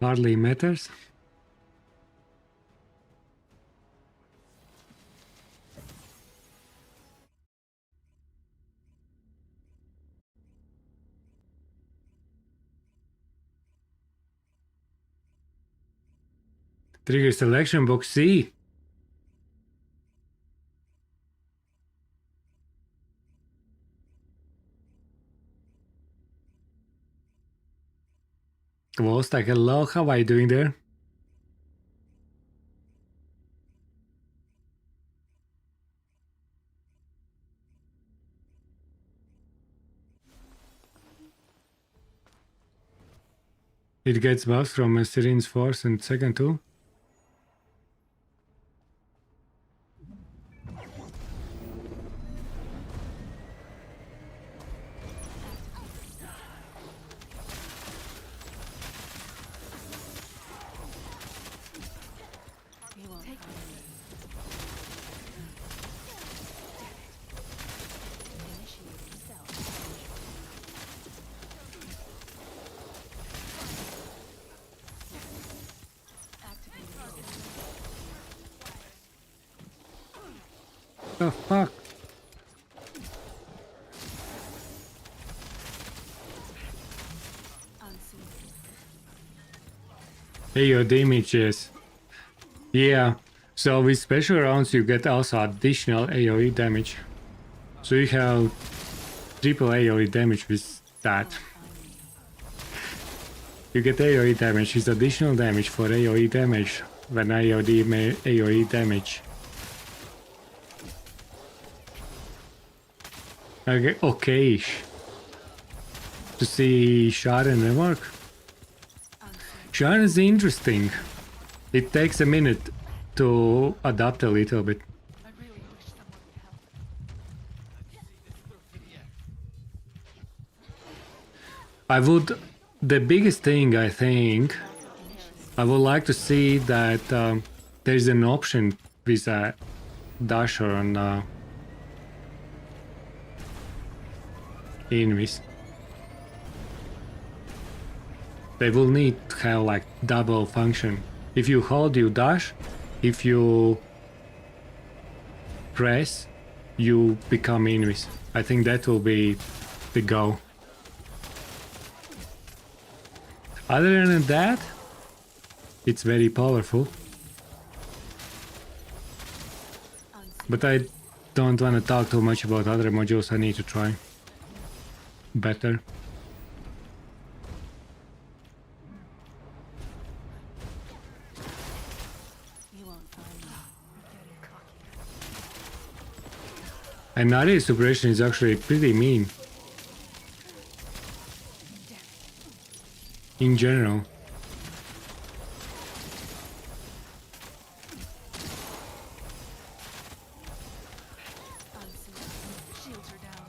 Hardly matters. Trigger selection box C. Vostak, hello, how are you doing there? It gets buffs from Syrine's force and second too. You won't find me. Initiate self. Activating The fuck? unseen. Hey, your damages. Yeah, so with special rounds you get also additional AoE damage. So you have triple AoE damage with that. You get AoE damage with additional damage for AoE damage when AoE damage. Okay, okay-ish. To see Sharon remark. Sharon is interesting. It takes a minute to adapt a little bit. I really wish someone would help. I would, the biggest thing I think, I would like to see that there's an option with a dasher on enemies. They will need to have like double function. If you hold, you dash. If you press, you become enemies. I think that will be the goal. Other than that, it's very powerful. But I don't want to talk too much about other modules. I need to try better. You won't find me. Getting cocky. And area suppression is actually pretty mean. In general. Unseen. Shields are down.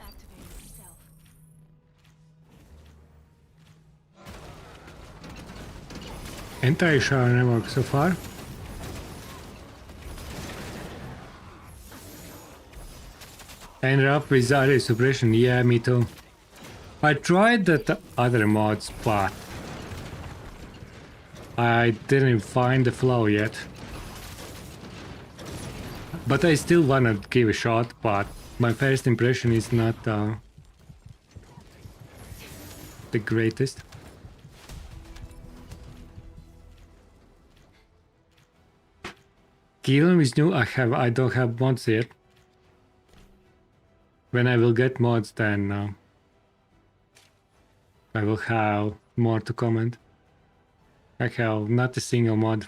Activating stealth. Anti-Sharon network so far. Ended up with area suppression, yeah, me too. I tried that other mods, but I didn't find the flow yet. But I still wanna give a shot, but my first impression is not the greatest. Keelan is new. I don't have mods yet. When I will get mods, then I will have more to comment. I have not a single mod.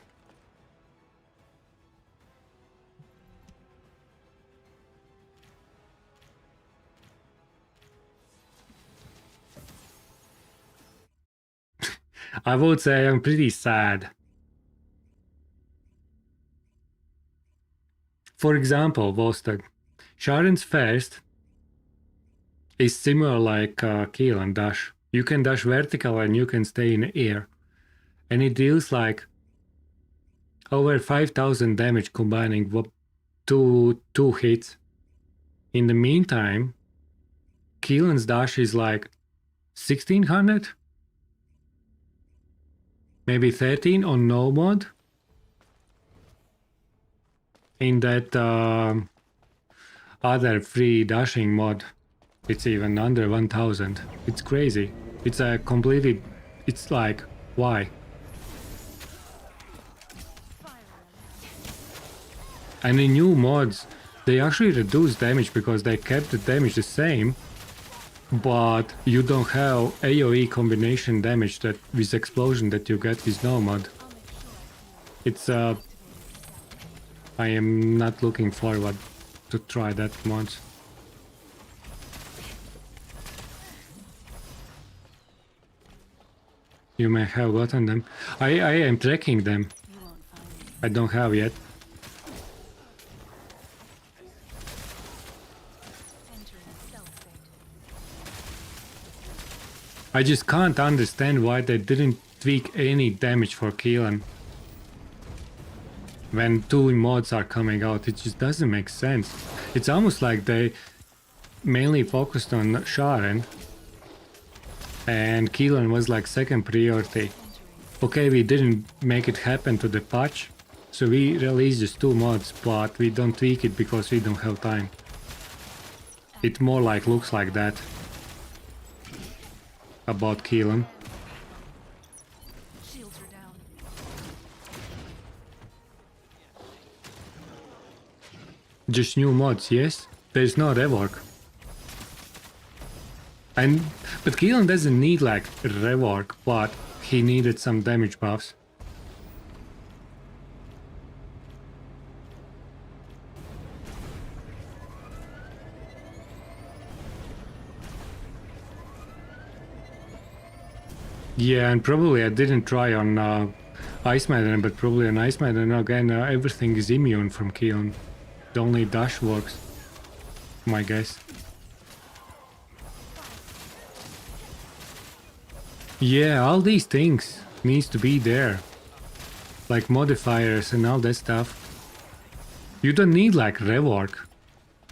I would say I'm pretty sad. For example, Vostok, Sharon's first is similar like Keelan dash. You can dash vertical and you can stay in the air. And it deals like over 5,000 damage combining two hits. In the meantime, Keelan's dash is like 1600? Maybe 13 on no mod? In that other free dashing mod, it's even under 1000. It's crazy. It's a completely... It's like, why? And in new mods, they actually reduce damage because they kept the damage the same, but you don't have AoE combination damage that with explosion that you get with no mod. It's I am not looking forward to try that mod. You may have gotten them. I am tracking them. I don't have yet. I just can't understand why they didn't tweak any damage for Keelan. When two mods are coming out, it just doesn't make sense. It's almost like they mainly focused on Sharon and Keelan was like second priority. Okay, we didn't make it happen to the patch, so we released just two mods, but we don't tweak it because we don't have time. It more like looks like that about Keelan. Shields are down. Just new mods, yes? There's no rework. But Keelan doesn't need like rework, but he needed some damage buffs. Yeah, and probably I didn't try on Ice Maiden, but probably on Ice Maiden again everything is immune from Keelan. The only dash works, my guess. Yeah, all these things needs to be there. Like modifiers and all that stuff. You don't need like rework,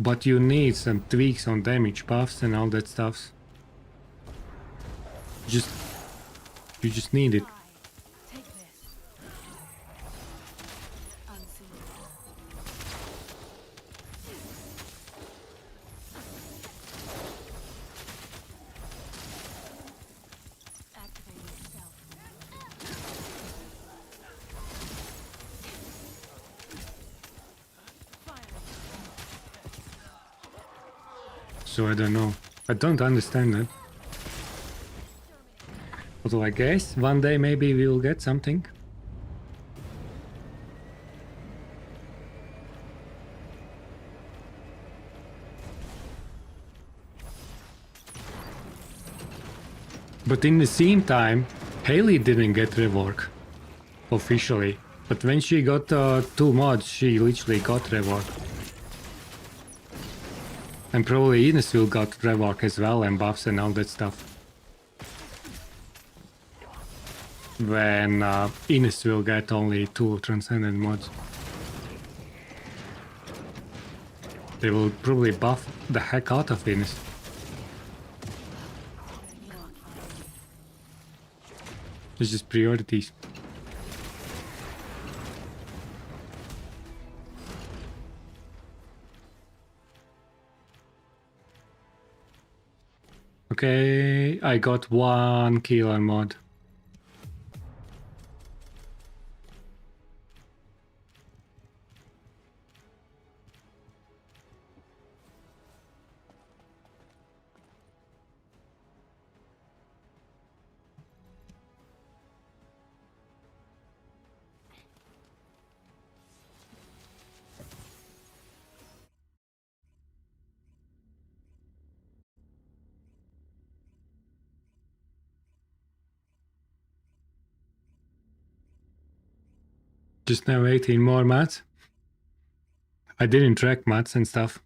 but you need some tweaks on damage buffs and all that stuff. You just need it. Take this. Unseen. Activating stealth. Firing. So I don't know. I don't understand that. Although I guess one day maybe we will get something. But in the same time, Haley didn't get rework officially. But when she got two mods, she literally got rework. And probably Ines will got rework as well and buffs and all that stuff. When Ines will get only two Transcendent mods. They will probably buff the heck out of Ines. It's just priorities. Okay, I got 1 kill on mod. Just now 18 more mats. I didn't track mats and stuff.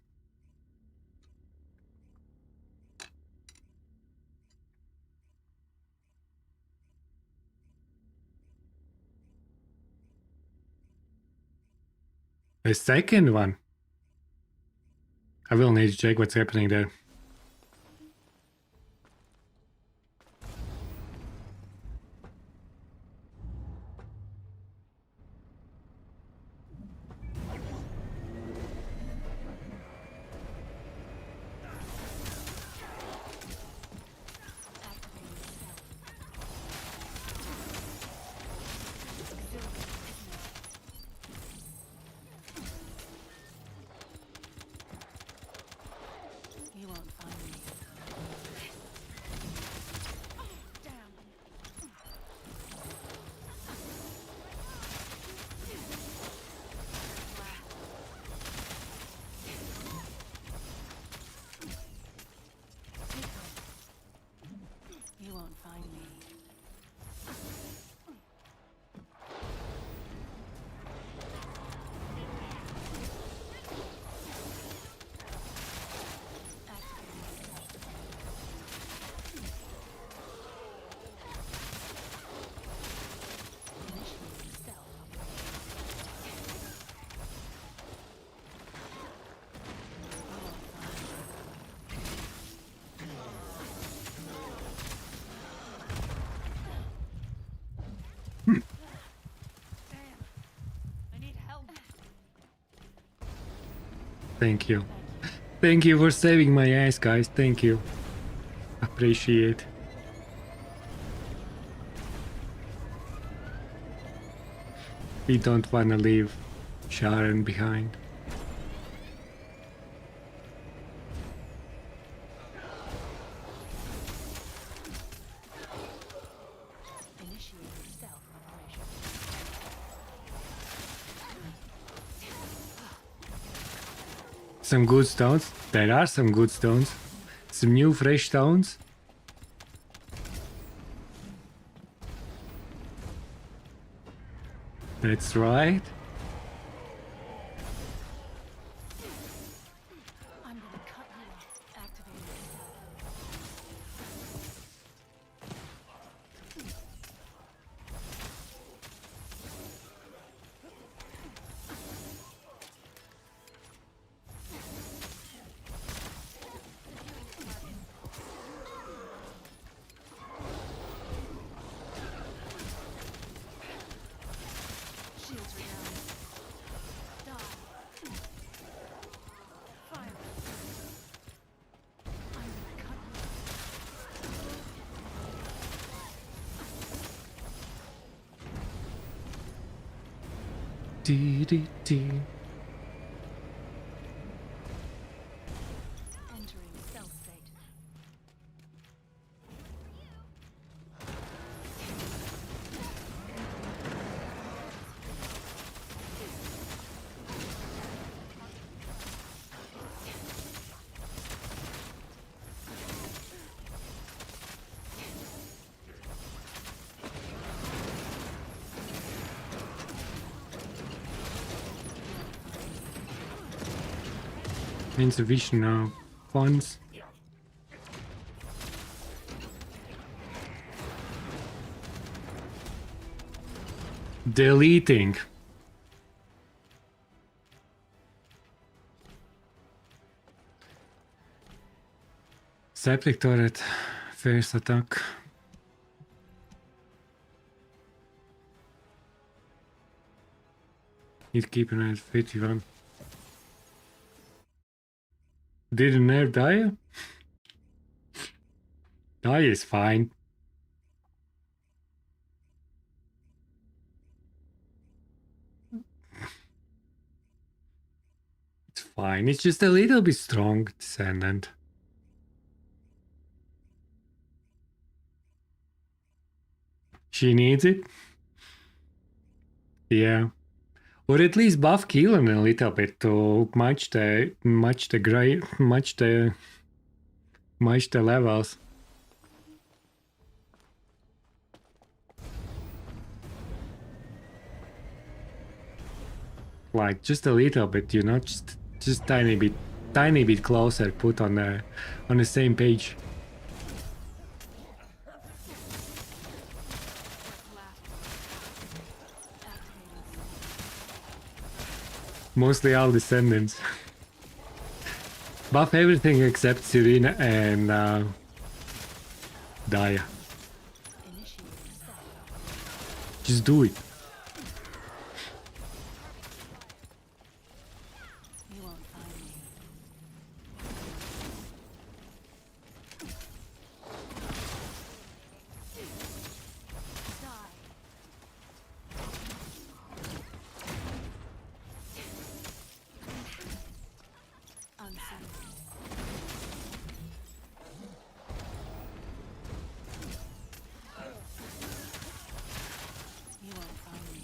The second one. I will need to check what's happening there. You won't find me. Damn. You won't find me. I need help. Thank you. Thank you for saving my ass, guys. Thank you. Appreciate. We don't wanna leave Sharon behind. Initiating stealth operation. Some good stones. There are some good stones. Some new fresh stones. That's right. I'm gonna cut you off. Activating shields redown. Die. Fire. I'm gonna cut you off. Dee, dee, dee. Entering stealth state. Insufficient now. Funds. Deleting. Septic turret. First attack. Need to keep an eye at 51. Did a nerf die? Die is fine. It's fine. It's just a little bit strong, Descendant. She needs it. Yeah. Or at least buff Keelan a little bit to match the levels. Like just a little bit, you know, just tiny bit closer, put on the same page. Mostly all Descendants. Buff everything except Serena and Daya. Just do it. You won't find me. Die. Unseen. You won't find me.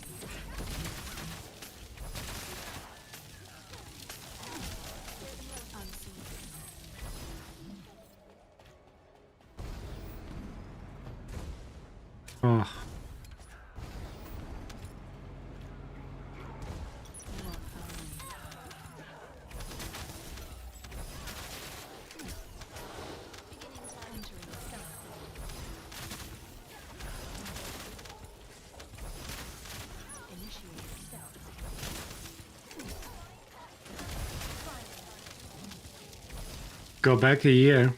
Unseen. Oh, You won't find me. Entering stealth state. Initiating stealth. go back a year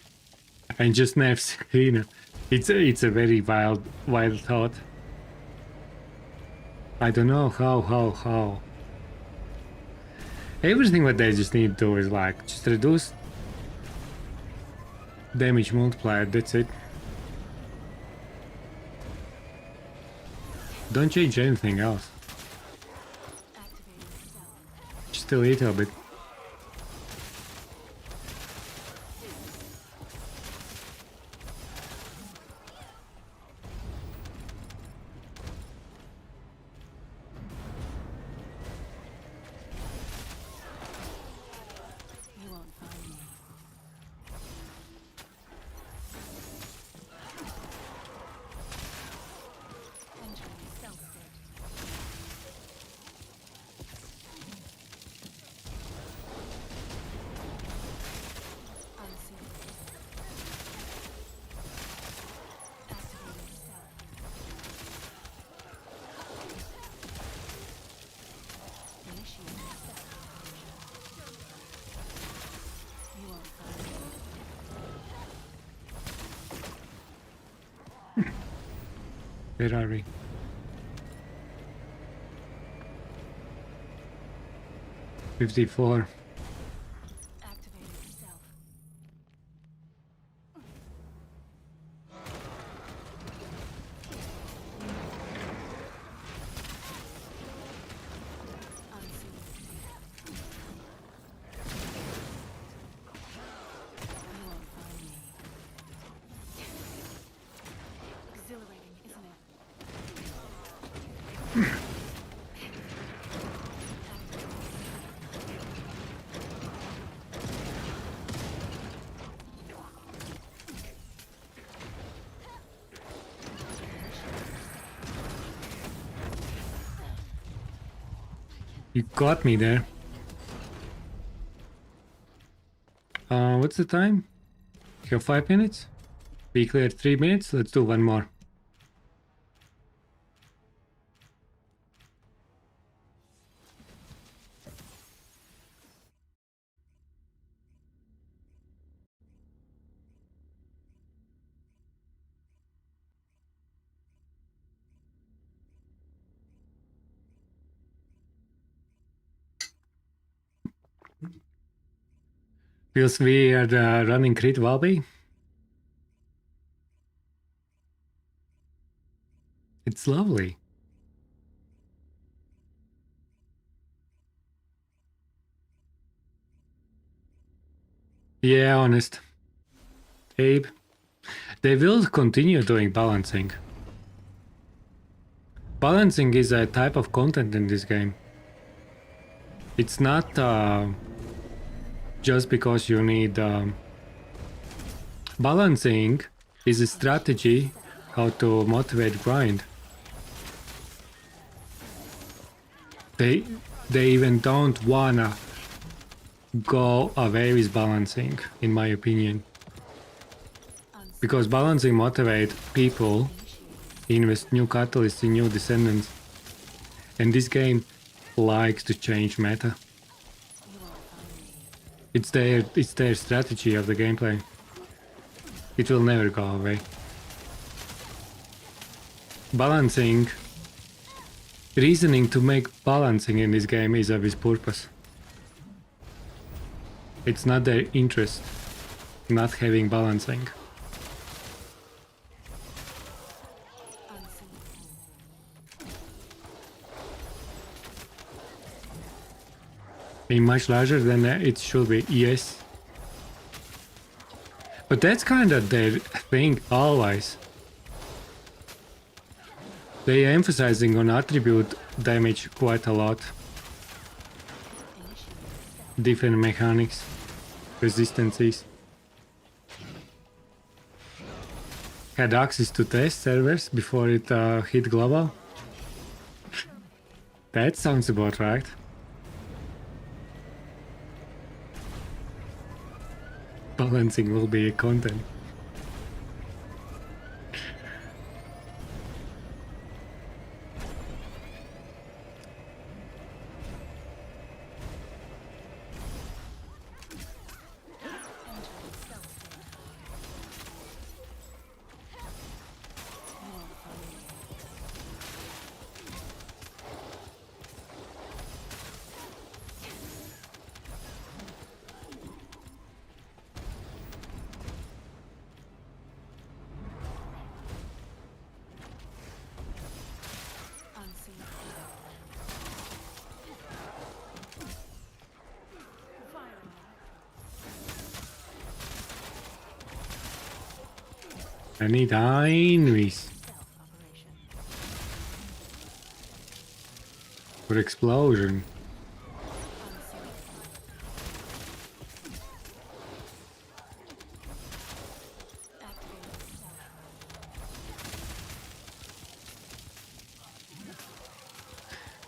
and just nerf Serena. It's a very wild thought. I don't know how. Everything what they just need to do is like just reduce damage multiplier, that's it. Don't change anything else. Activating stealth. Just a little bit. You won't find me. Entering stealth state. Unseen. Activating stealth. Initiating stealth. You won't find me. Where are we? 54. Activating stealth. Unseen. You won't find me. Exhilarating, isn't it? You got me there. What's the time? You have 5 minutes? We cleared 3 minutes. Let's do one more. Feels weird running crit Valby. It's lovely. Yeah, honest. Abe, they will continue doing balancing. Balancing is a type of content in this game. It's not just because you need... balancing is a strategy how to motivate grind. They even don't wanna go away with balancing, in my opinion. Because balancing motivate people invest new catalysts in new descendants. And this game likes to change meta. It's their strategy of the gameplay. It will never go away. Balancing, reasoning to make balancing in this game is with purpose. It's not their interest not having balancing. Being much larger than it should be, yes. But that's kind of their thing always. They are emphasizing on attribute damage quite a lot. Different mechanics, resistances. Had access to test servers before it hit global. That sounds about right. Balancing will be a content. I need enemies for explosion.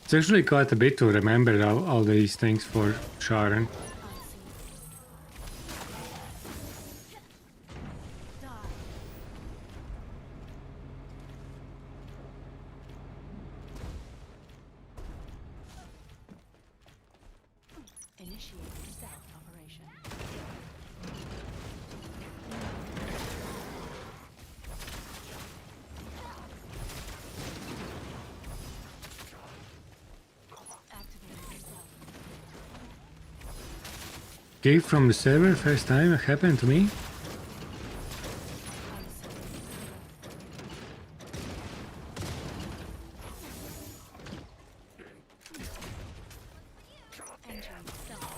It's actually quite a bit to remember all these things for Sharon. Initiating stealth operation. Activating stealth. Gave from the server first time it happened to me? Entering stealth.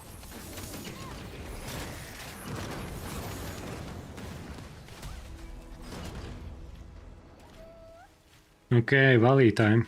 Okay, volley time.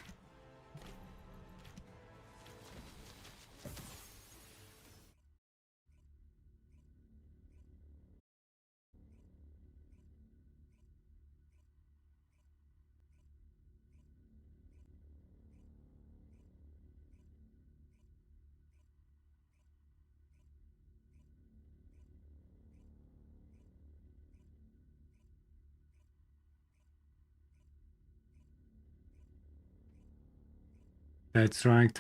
That's right.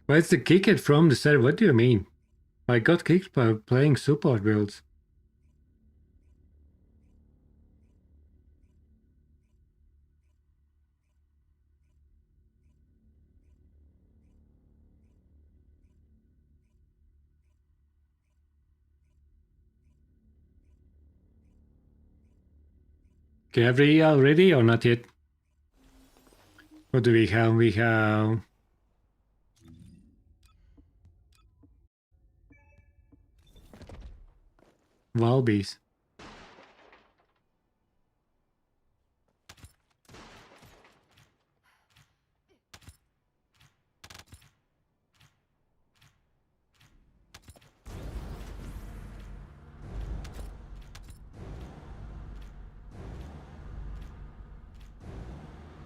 Why is the kicked from the server? What do you mean? I got kicked by playing support builds. Okay, every already or not yet? What do we have? We have Walbies.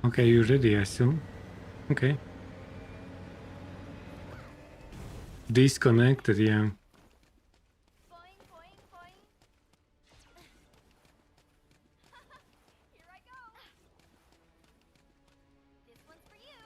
Okay, you ready, I assume. Okay. Disconnected, yeah. Boing, boing, boing. Here I go. This one's for you.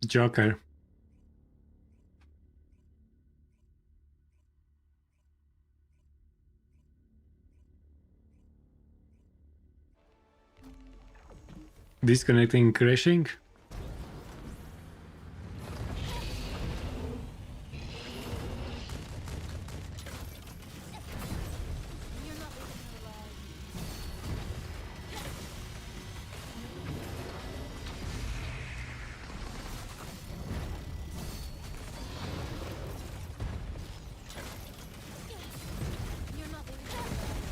Joker. Disconnecting, crashing. You're not leaving her alive. You're not leaving her alive.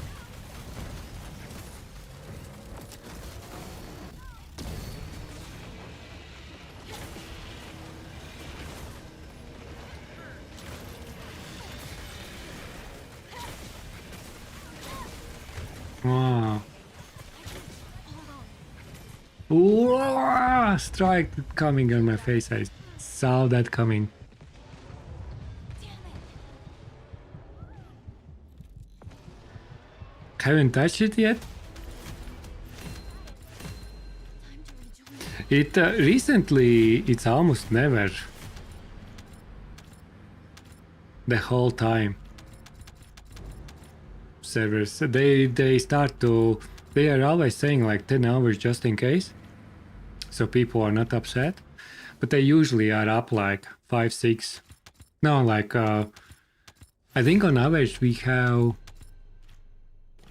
Wow. Hold on. Ooh, strike coming on my face. I saw that coming. Damn it. Haven't touched it yet. Time to rejoin. It recently, it's almost never. The whole time. Servers, they start to. They are always saying like 10 hours just in case. So people are not upset. But they usually are up like 5, 6. No, like I think on average we have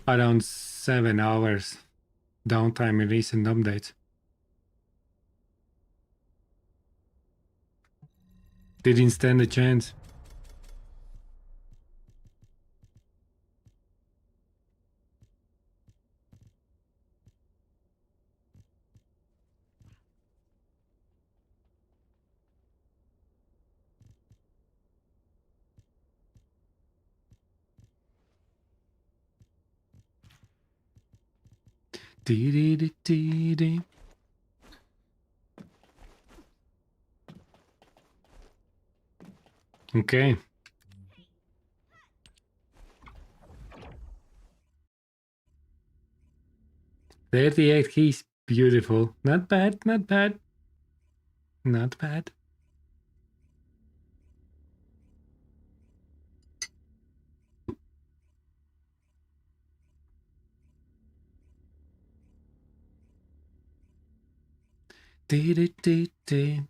around 7 hours downtime in recent updates. Didn't stand a chance. Dee-dee-dee-dee-dee. Okay. $38 keys. Beautiful. Not bad, not bad. Not bad. Dee-dee-dee-dee.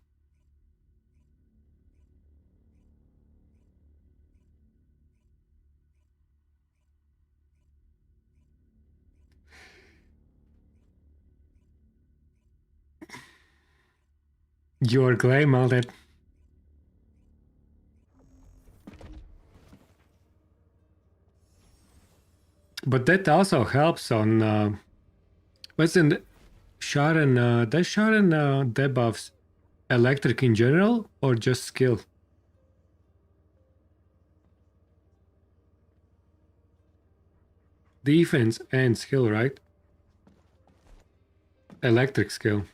Your claim all that. But that also helps on wasn't Sharon does Sharon debuffs electric in general or just skill? Defense and skill, right? Electric skill.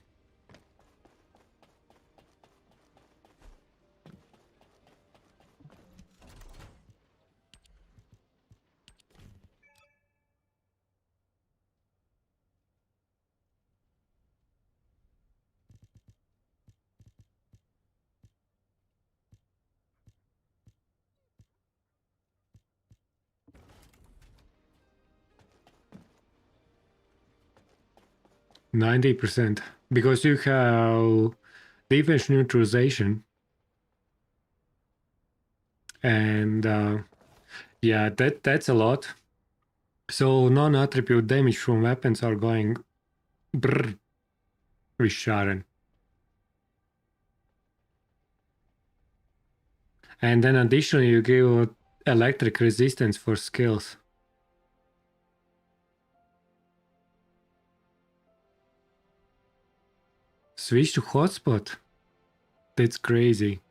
%90 because you have defense neutralization and yeah, that's a lot. So non-attribute damage from weapons are going brrr with Sharon. And then additionally you give electric resistance for skills. Switch to hotspot. That's crazy.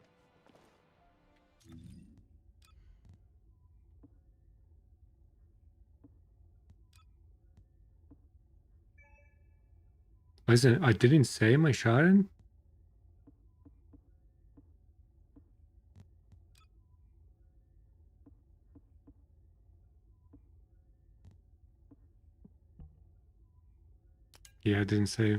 Listen, I didn't say my Sharon. Yeah, I didn't say.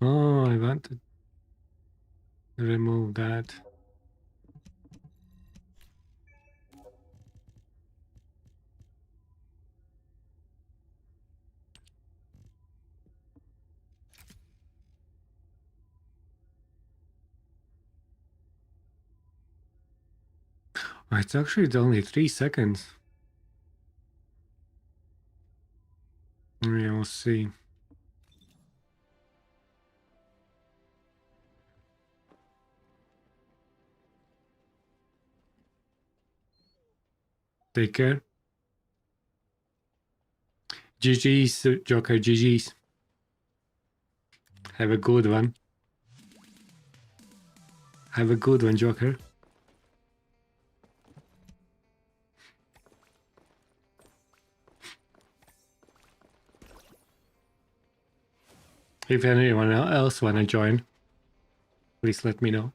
Oh, I want to remove that. Oh, it's actually only 3 seconds. Yeah, we'll see. Take care. GG's, Joker, GG's. Have a good one. Have a good one, Joker. If anyone else wanna join, please let me know.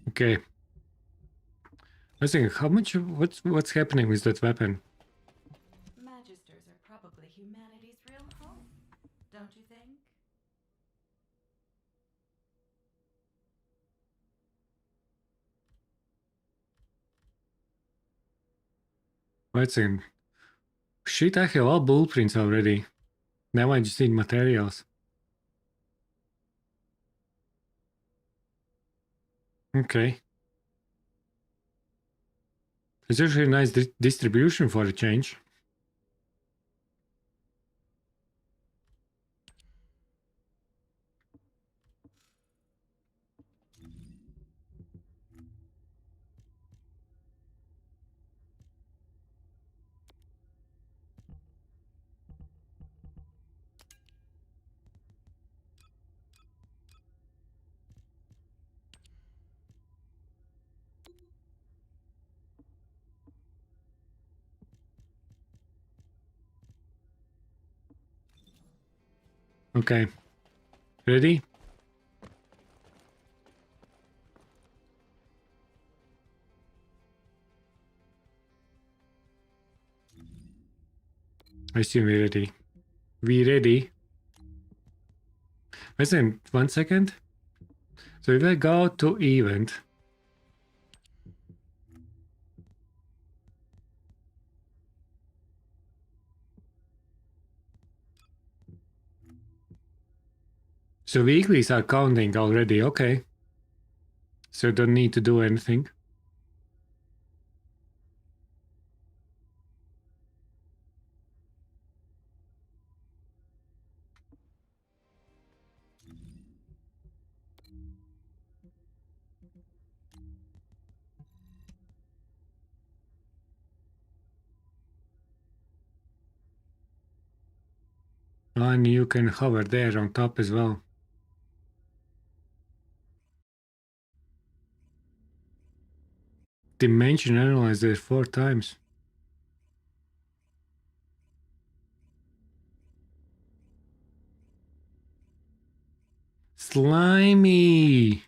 Okay. I was thinking, how much? What's happening with that weapon? Magisters are probably humanity's real home, don't you think? What's in? Shit, I have all blueprints already. Now I just need materials. Okay. It's actually a nice distribution for a change. Okay. Ready? I assume we're ready. We ready? Listen, 1 second. So if I go to event, so weeklies are counting already, okay. So don't need to do anything. And you can hover there on top as well. Dimension analyzer 4 times. Slimy!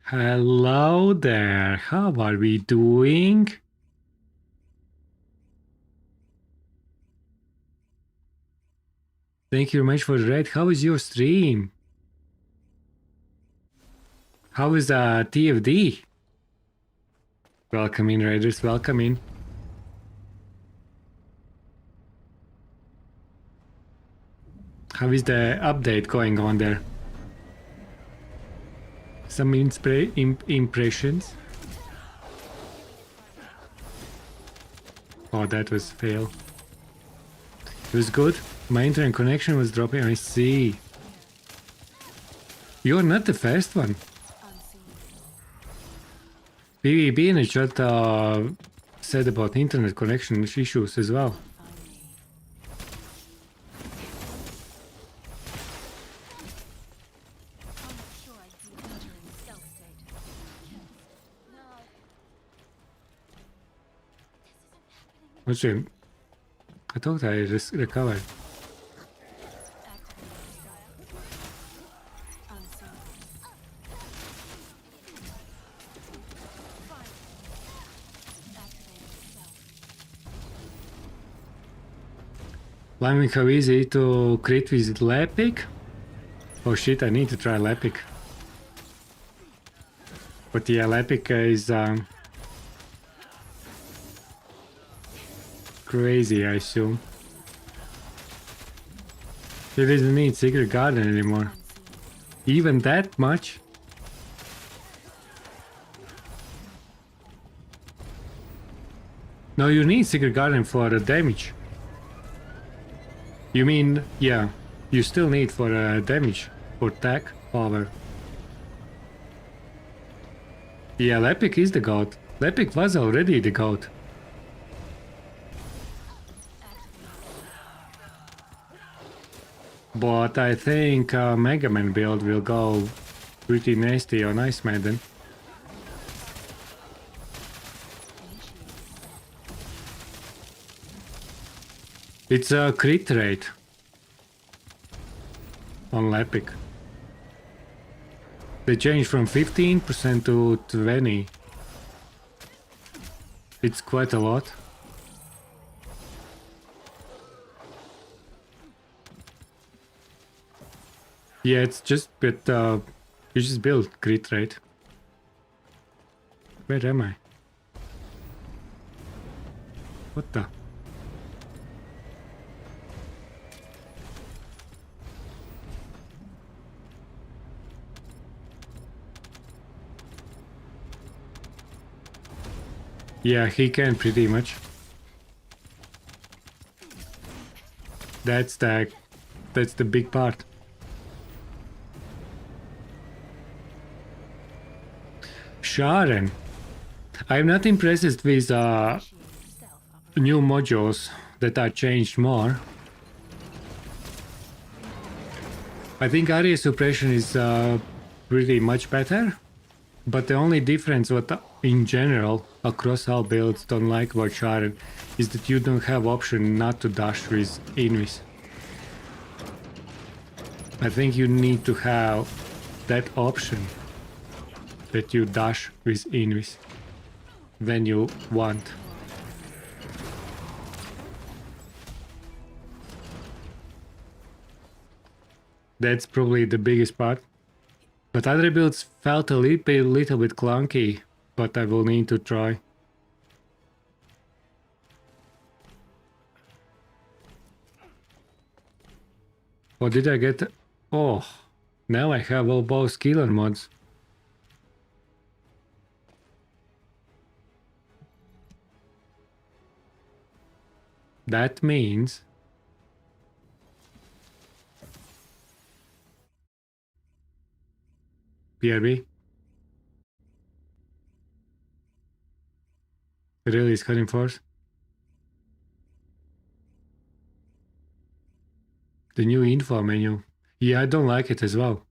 Hello there, how are we doing? Thank you very much for the red. How is your stream? How is TFD? Welcome in, Raiders, welcome in. How is the update going on there? Some impressions? Oh, that was fail. It was good. My internet connection was dropping. I see. You're not the first one. PvP in the chat said about internet connection issues as well. What's it? I thought I just recovered. Wondering how easy to crit with Lepic? Oh shit, I need to try Lepic. But yeah, Lepic is crazy, I assume. He doesn't need Secret Garden anymore. Even that much? No, you need Secret Garden for the damage. You mean, yeah, you still need for damage, for attack power. Yeah, Lepic is the goat. Lepic was already the goat. But I think Mega Man build will go pretty nasty on Ice Maiden. It's a crit rate on Lepic. They changed from 15% to 20%. It's quite a lot. Yeah, it's just, but you just build crit rate. Where am I? What the? Yeah, he can pretty much. That's the big part. Sharon. I'm not impressed with new modules that are changed more. I think area suppression is pretty much better, but the only difference what in general across all builds don't like about Sharon is that you don't have option not to dash with Invis. I think you need to have that option that you dash with Invis when you want. That's probably the biggest part. But other builds felt a little bit clunky, but I will need to try. What did I get? Oh, now I have all both killer mods. That means PRB really is cutting force. The new info menu. Yeah, I don't like it as well.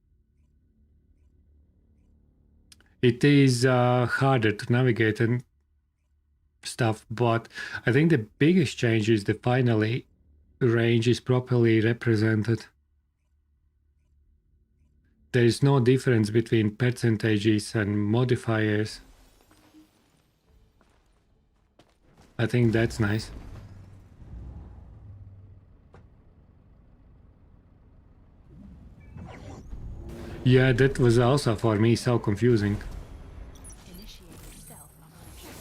It is harder to navigate and stuff, but I think the biggest change is that finally range is properly represented. There is no difference between percentages and modifiers. I think that's nice. Yeah, that was also for me so confusing. Initiating stealth operation.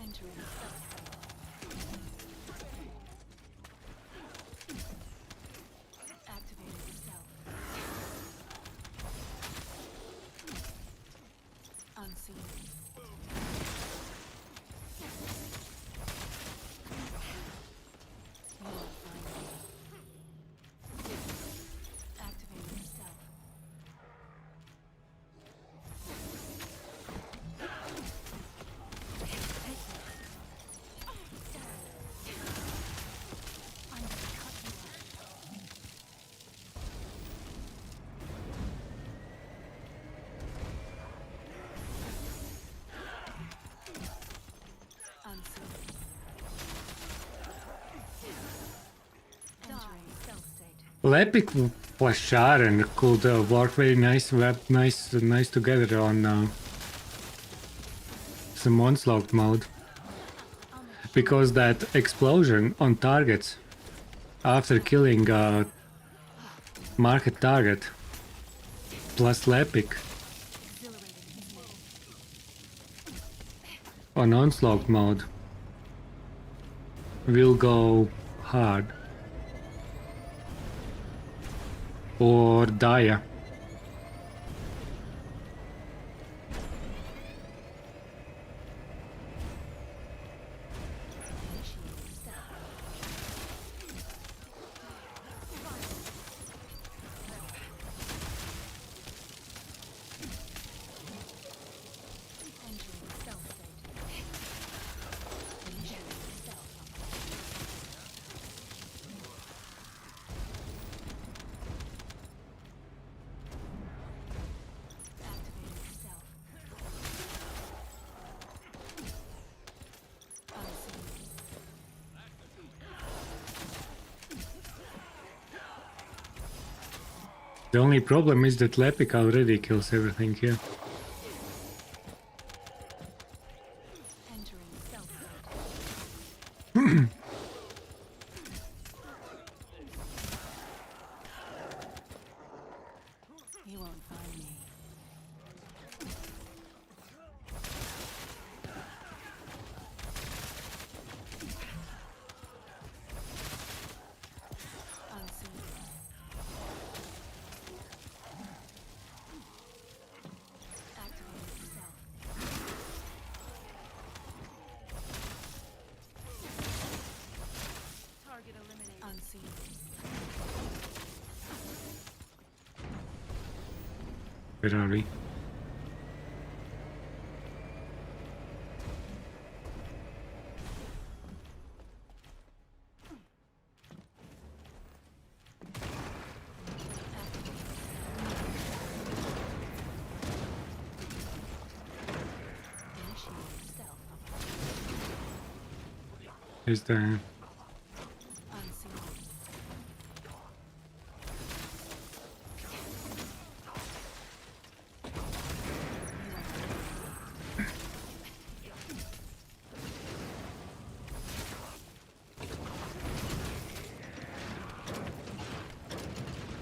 Entering stealth zone. Activating stealth. Unseen. You won't find me. Activating stealth. I'm gonna cut you up. Unseen. Entering stealth state. Lepic plus Sharon could work very nice together on some onslaught mode, because that explosion on targets after killing a market target plus Lepic on onslaught mode will go hard. Or Dia. Initiating stealth. Entering stealth state. Initiating stealth operation. Activating stealth. Unseen. The only problem is that Lepic already kills everything here. Entering stealth state. You won't find me. Unseen. Activating stealth. Target eliminated. Unseen. Where are we? Initiating stealth. Is there? Unseen.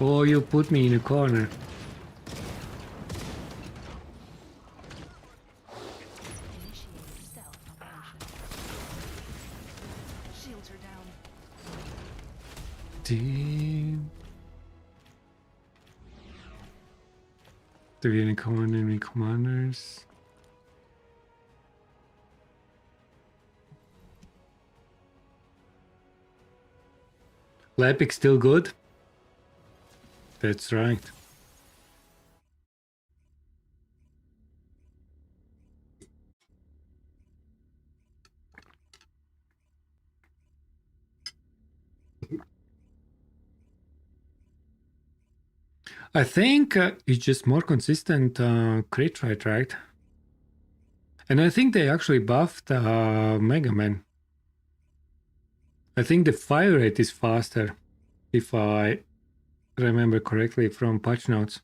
Oh, you put me in a corner. Initiate stealth operation. Shields are down. Damn. Do we have any common enemy commanders? Lepic still good? That's right. I think it's just more consistent crit rate, right? And I think they actually buffed Mega Man. I think the fire rate is faster, if I remember correctly from patch notes.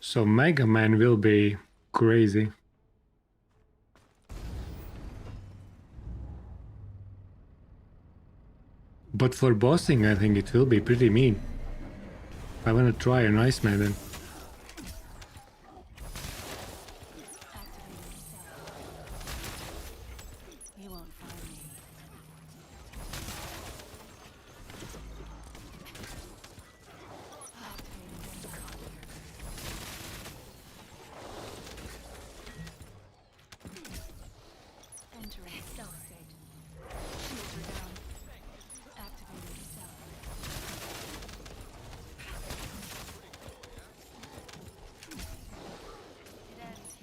So Mega Man will be crazy. But for bossing, I think it will be pretty mean. I wanna try an Ice Maiden. Activating stealth. You won't find me. Activating the courier. Entering stealth state. Shields are down. Activating stealth.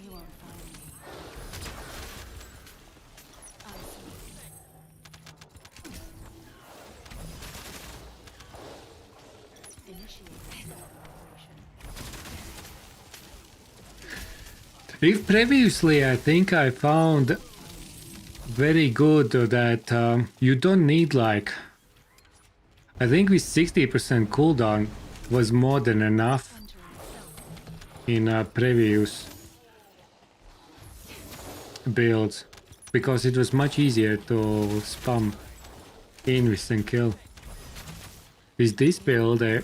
You won't find me. I see. Initiate stealth operation. If previously I think I found very good that you don't need like, I think with 60% cooldown was more than enough Entering stealth. in previous builds, because it was much easier to spam invis and kill. With this build I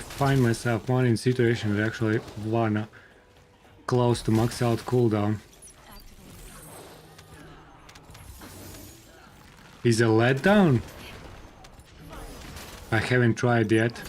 find myself more in situations where I actually wanna close to max out cooldown. Is a letdown? I haven't tried yet.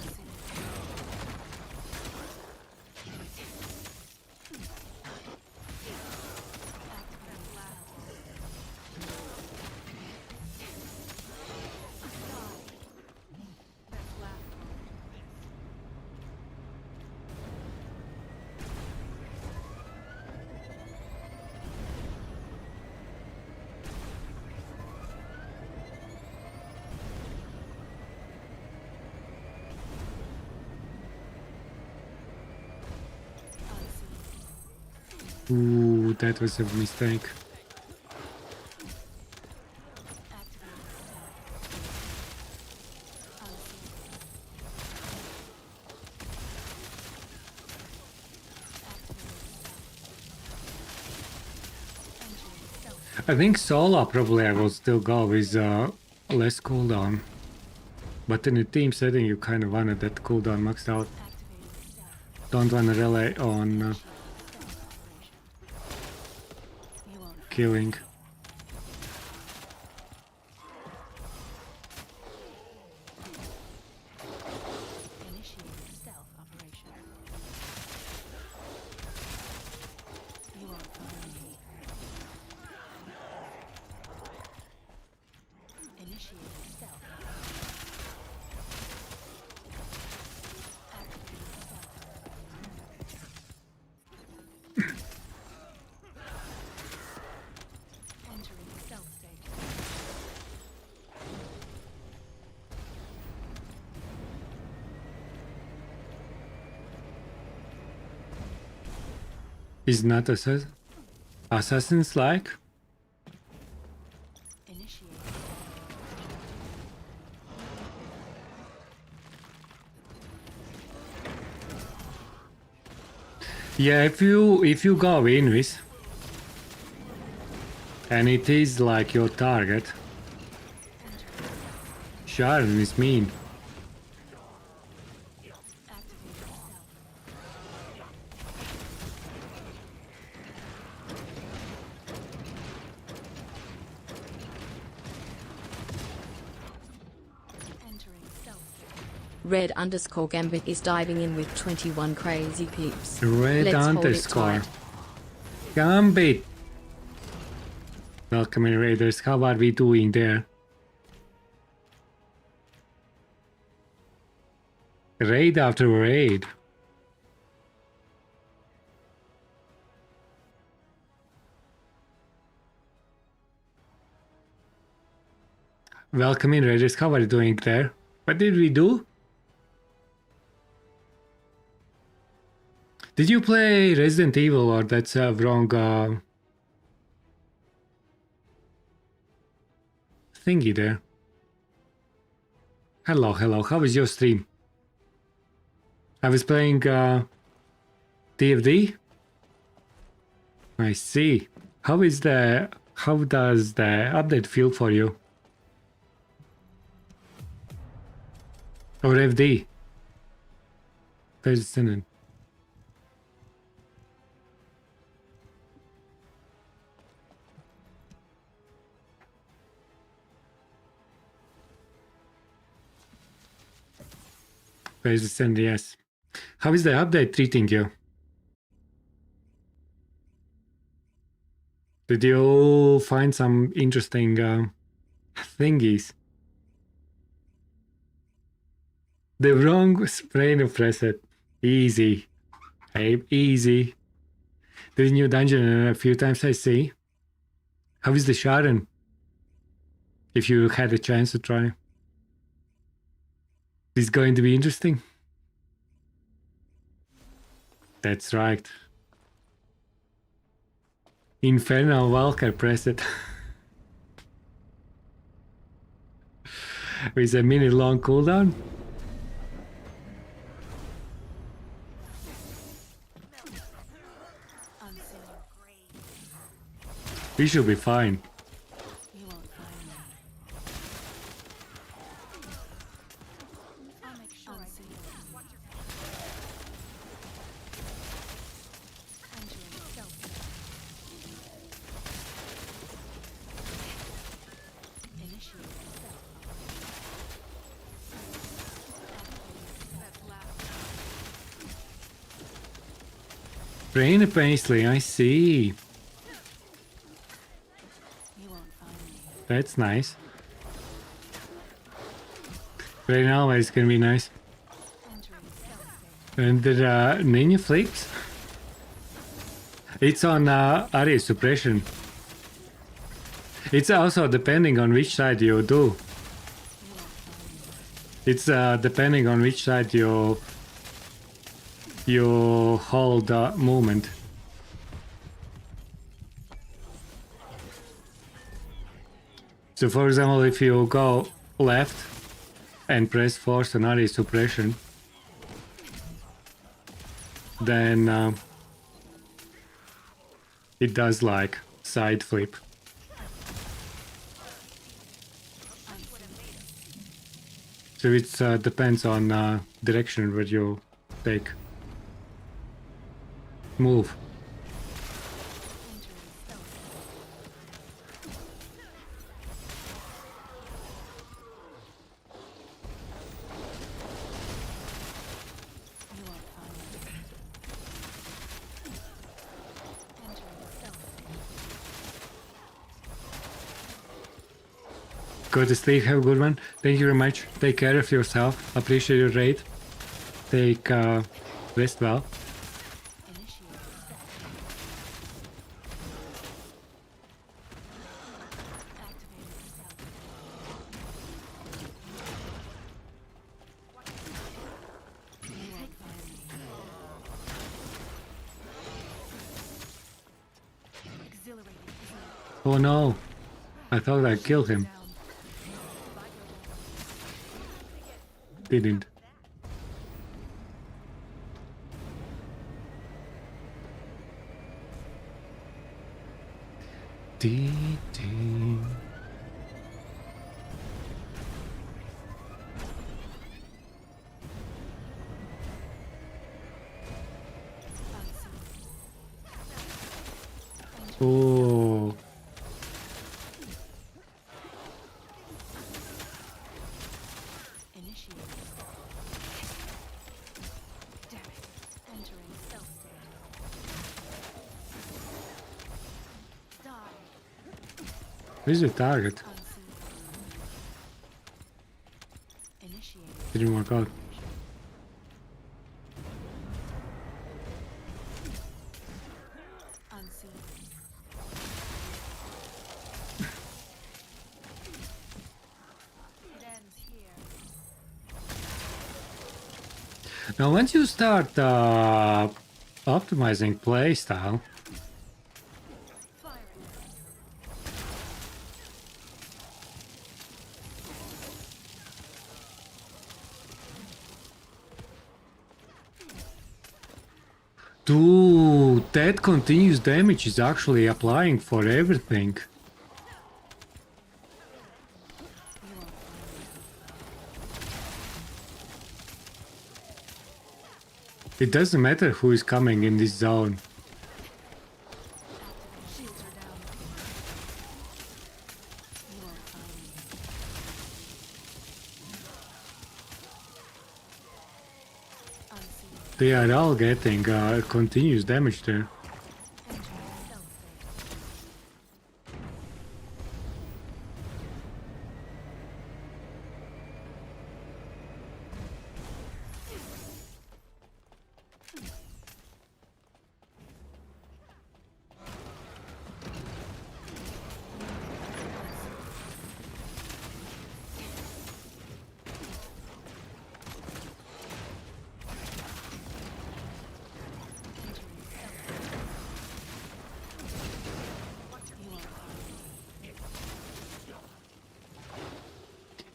Ooh, that was a mistake. I think solo probably I will still go with less cooldown. But in a team setting you kind of wanted that cooldown maxed out. Don't want to rely on killing. Is not Assassin's like? Yeah, if you go in with and it is like your target, Sharon is mean. Activate stealth. Entering stealth. Red_Gambit is diving in with 21 crazy peeps. Red Let's hold it underscore. tight. Gambit. Welcome in, Raiders. How are we doing there? Raid after raid. Welcome in, Raiders. How are you doing there? What did we do? Did you play Resident Evil, or that's wrong thingy there? Hello, hello. How was your stream? I was playing TFD. I see. How does the update feel for you? Or FD? Descendant. Descendant, yes. How is the update treating you? Did you find some interesting thingies? The wrong brain of preset. Easy. Hey, easy. There's a new dungeon a few times, I see. How is the Sharon? If you had a chance to try. It's going to be interesting. That's right. Infernal Walker preset. With a minute long cooldown. We should be fine. You won't find me. I'll make sure I see you. Entering stealth. Initiate stealth. That's loud. Brain Paisley, I see. You won't find me. That's nice. Right now it's gonna be nice. Entering stealth. And the ninja flips. It's on area suppression. It's also depending on which side you do. It's depending on which side you hold movement. So for example, if you go left and press force and area suppression, then it does like side flip. So it depends on direction where you take. Move. You won't find me. Entering stealth. Go to sleep, have a good one. Thank you very much. Take care of yourself. Appreciate your raid. Take rest well. Initiate stealth. Activating stealth. You won't find me. Exhilarating. Oh no. I thought I killed him. Down. Didn't. Dee, dee. Oh. Initiated. Damn it. Entering stealth state. Die. Where's the target? Unseen. Initiated. Didn't work out. Unseen. It ends here. Now, once you start optimizing playstyle, Firing. dude, that continuous damage is actually applying for everything. It doesn't matter who is coming in this zone. Shields are down. You won't find me. Unseen. They are all getting continuous damage there. Entering stealth state.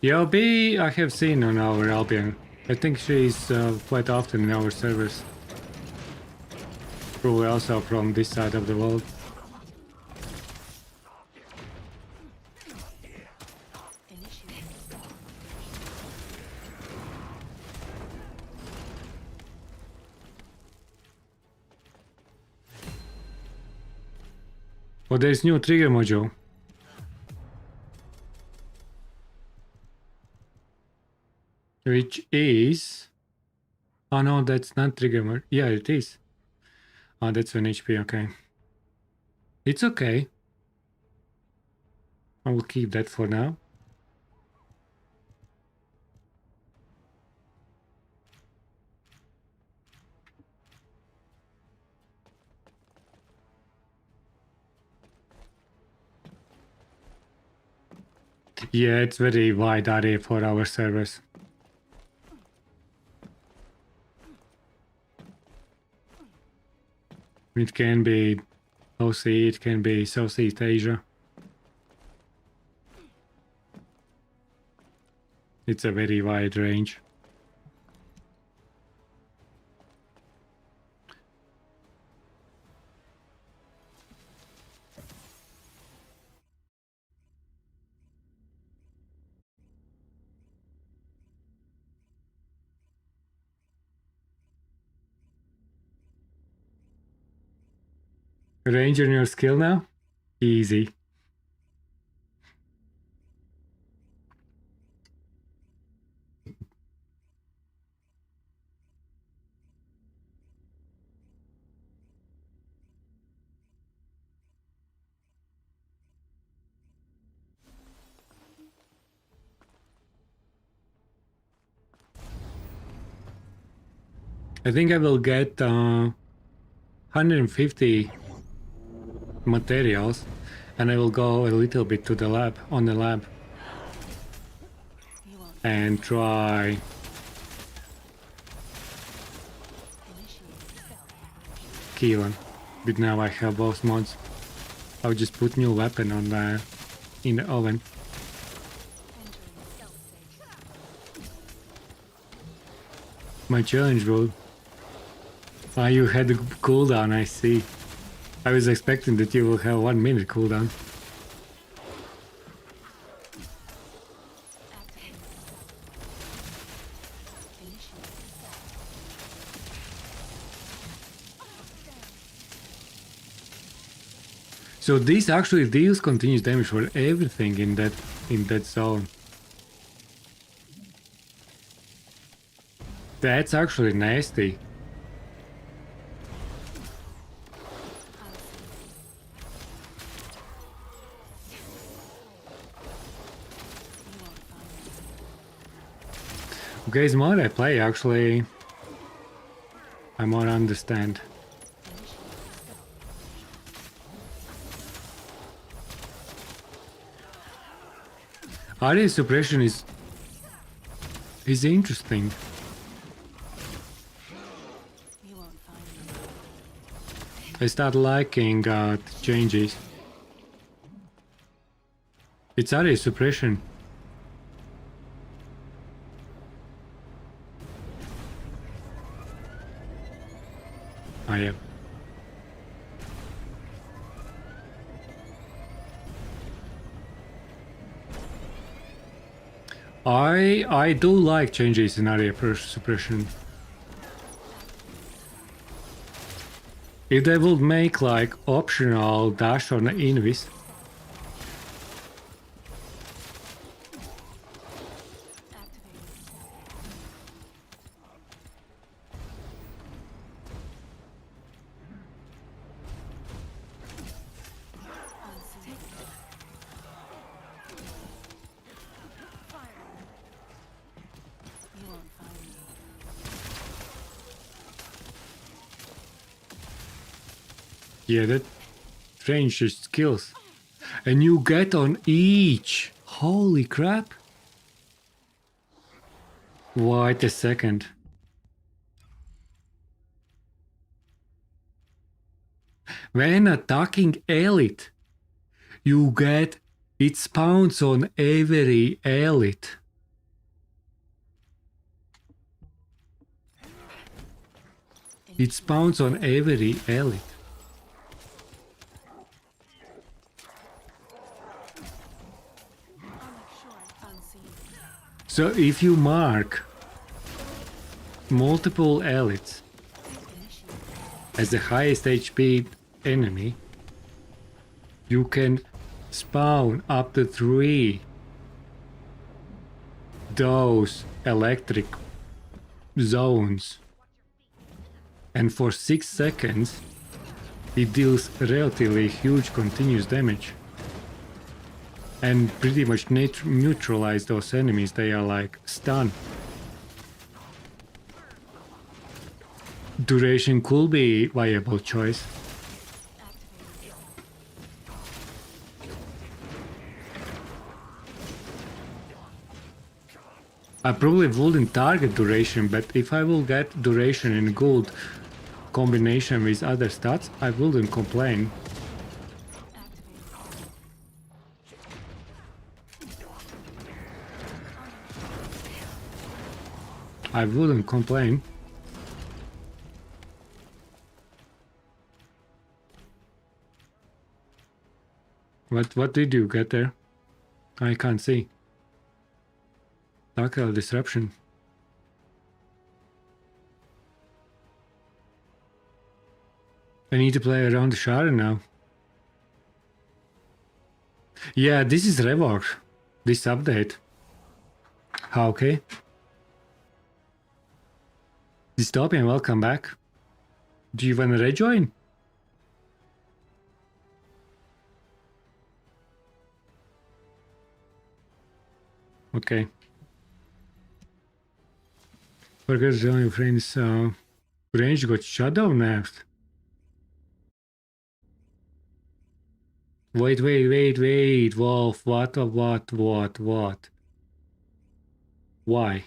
Yeah, B I have seen on our Albion. I think she's quite often in our servers. Probably also from this side of the world. Initiated. Oh, there's new trigger module. Which is... Oh no, that's not trigger module. Yeah, it is. Oh, that's an HP, okay. It's okay. I will keep that for now. Yeah, it's very wide area for our servers. It can be OC, it can be Southeast Asia. It's a very wide range. Range on your skill now? Easy. I think I will get 150 materials and I will go a little bit to the lab, on the lab, You won't. and try Initiated stealth. kill him. But now I have both mods. I'll just put new weapon on the in the oven. Entering stealth state. My challenge will... Ah, you had a cooldown, I see. I was expecting that you will have 1 minute cooldown. Activating stealth. Initiated stealth. So this actually deals continuous damage for everything in that zone. That's actually nasty. Okay, the more I play, actually, I more understand. Area suppression is interesting. I start liking the changes. It's area suppression. I am. I do like changes in area suppression. If they would make like optional dash on invis. Yeah, that range skills. And you get on each. Holy crap. Wait a second. When attacking elite, you get it spawns on every elite. It spawns on every elite. So if you mark multiple elites as the highest HP enemy, you can spawn up to 3 those electric zones, and for 6 seconds it deals relatively huge continuous damage and pretty much neutralize those enemies. They are like stunned. Duration could be viable choice. I probably wouldn't target duration, but if I will get duration in good combination with other stats, I wouldn't complain. I wouldn't complain. What did you get there? I can't see. Tactile disruption. I need to play around the Shard now. Yeah, this is reworked. This update. Okay. Dystopian, welcome back. Do you want to rejoin? Okay. Forget to tell your friends, range got shadow nerfed. Wait, Wolf, what? Why?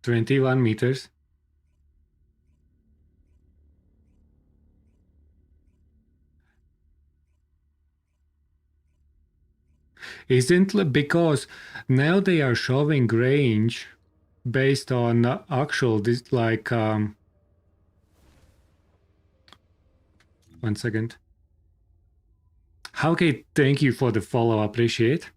"21 meters. Isn't because now they are showing range based on actual this like 1 second. Okay, thank you for the follow. Appreciate.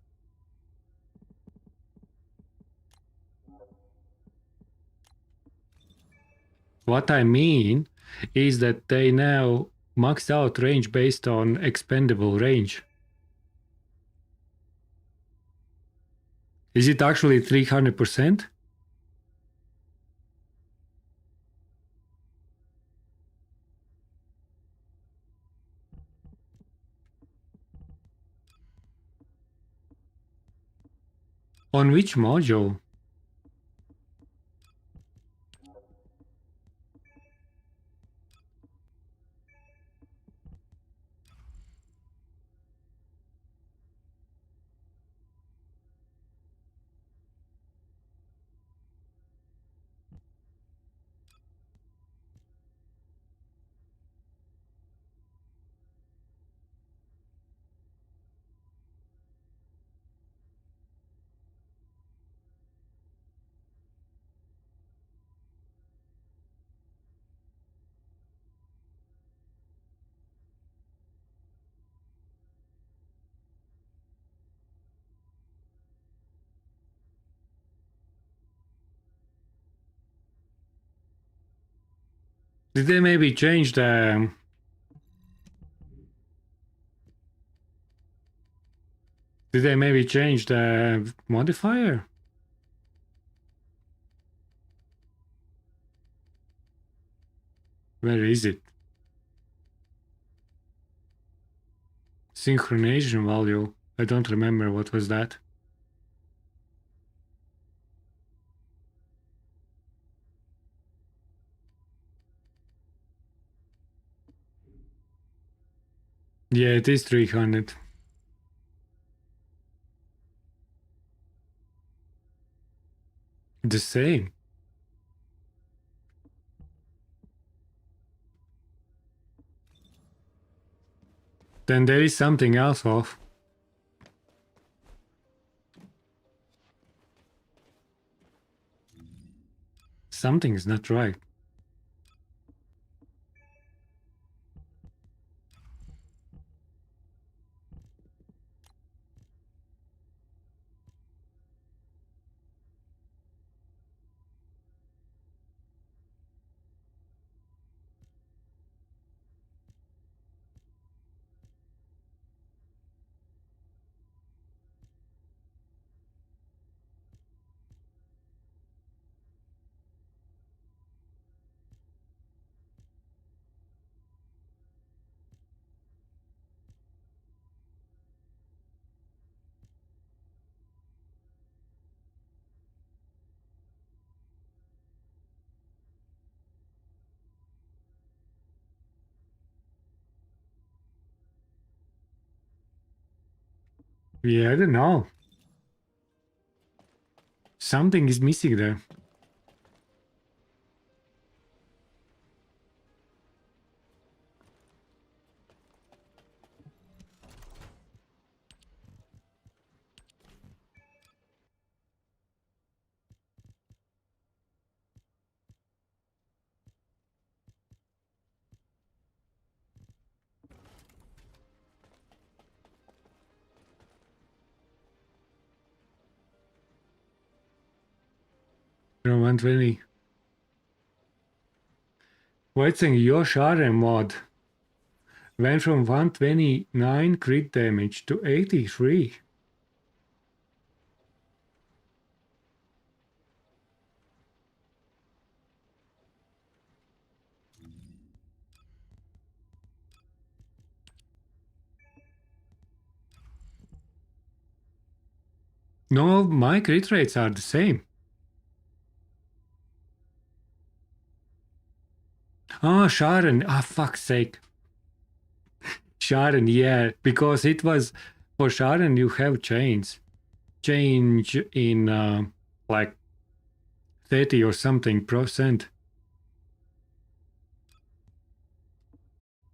What I mean is that they now maxed out range based on expendable range. Is it actually 300%? On which module? Did they maybe change the... Did they maybe change the modifier? Where is it? Synchronization value. I don't remember what was that. Yeah, it is 300. The same. Then there is something else off. Something is not right. Yeah, I don't know. Something is missing there. From 120. Waiting, your Sharen mod went from 129 crit damage to 83. No, my crit rates are the same. Oh, Sharen. Ah, fuck's sake. Sharen, yeah, because it was... For Sharen, you have chains. Change in like 30 or something percent.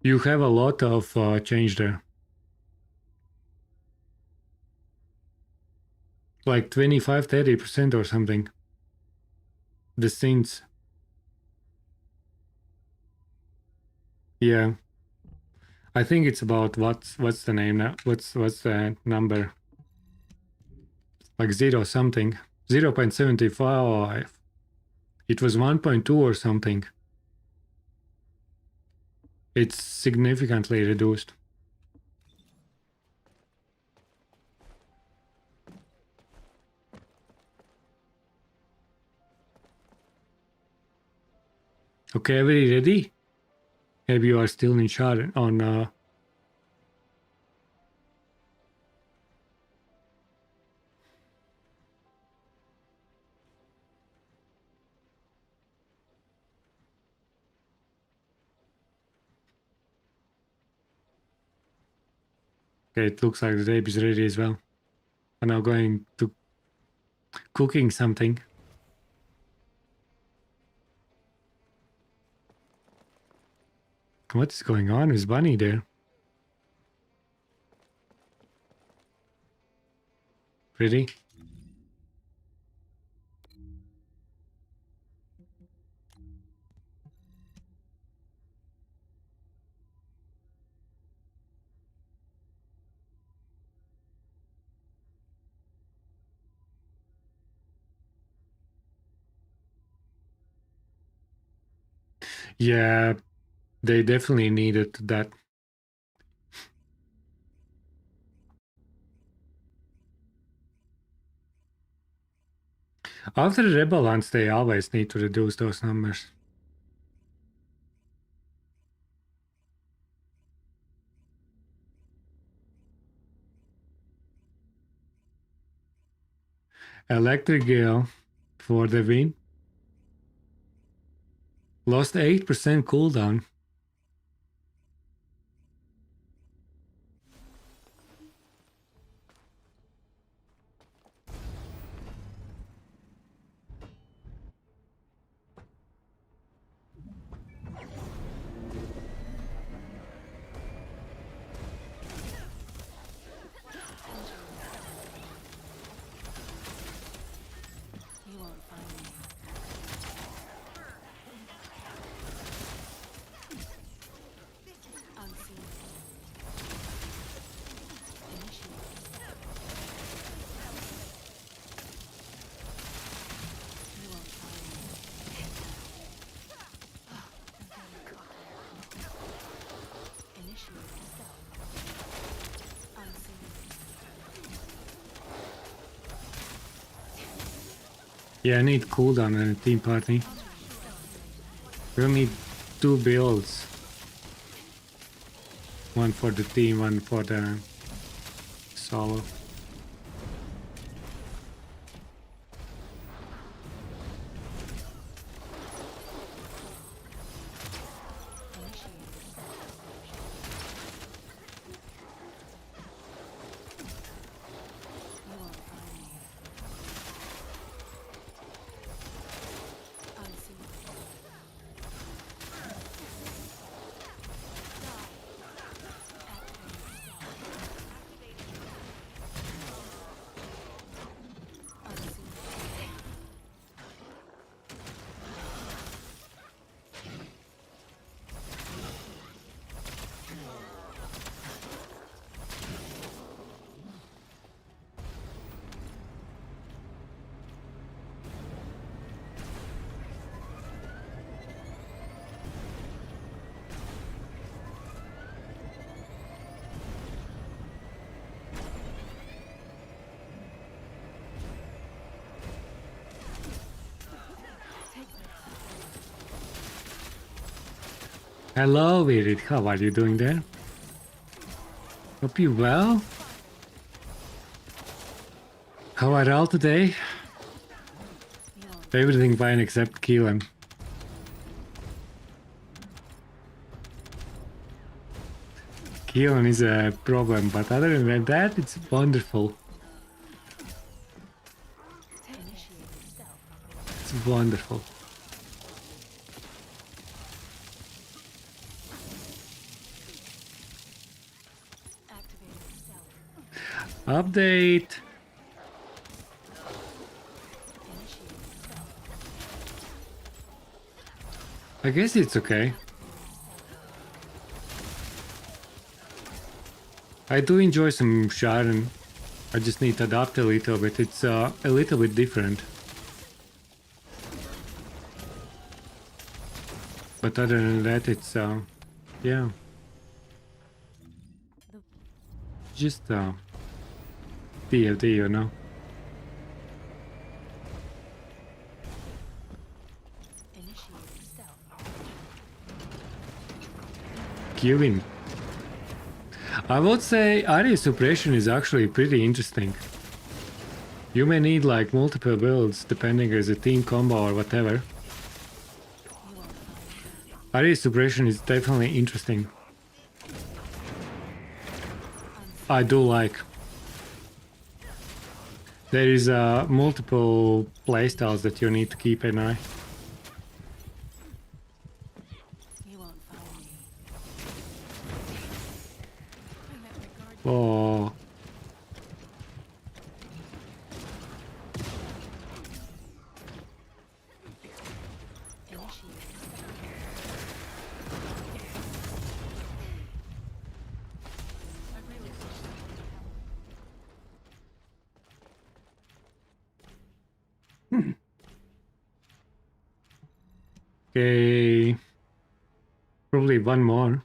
You have a lot of change there. Like 25-30% or something. The things. Yeah. I think it's about what's the name now? What's the number? Like 0 something. 0.75. It was 1.2 or something. It's significantly reduced. Okay, everybody ready? Maybe you are still in charge on okay, it looks like the tape is ready as well. I'm now going to cooking something. What is going on with Bunny there? Ready? Yeah, they definitely needed that. After the Rebel hunts, they always need to reduce those numbers. Electric Gale for the win. Lost 8% cooldown. You won't find me. Unseen. Initiate. You won't find me. Initiate. Unseen. Yeah, I need cooldown in a team party. We'll need 2 builds. One for the team, one for the solo. You won't find me. Unseen. Unseen. Hello, Virid. How are you doing there? Hope you well. How are all today? Everything fine except Keelan. Keelan is a problem, but other than that, it's wonderful. It's wonderful. Update. I guess it's okay. I do enjoy some Sharon. I just need to adapt a little bit. It's a little bit different. But other than that, it's yeah. Just DFD, you know. Killing. I would say area suppression is actually pretty interesting. You may need like multiple builds depending as a team combo or whatever. Area suppression is definitely interesting. I do like. There is multiple playstyles that you need to keep an eye. Oh. Okay. Probably one more.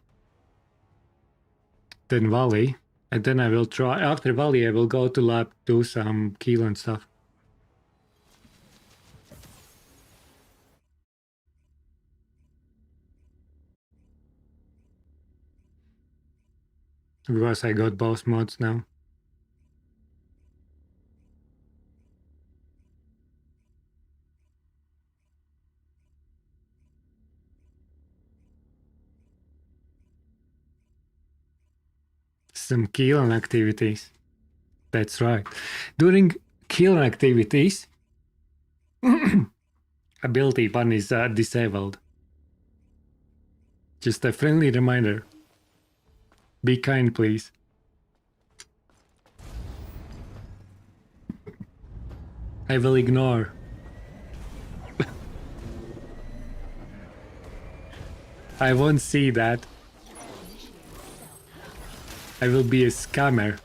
Then Valley. And then I will try, after Valley I will go to lab, do some kill and stuff. Because I got both mods now. Some kill activities. That's right. During kill activities, ability 1 is disabled. Just a friendly reminder. Be kind, please. I will ignore. I won't see that. I will be a scammer.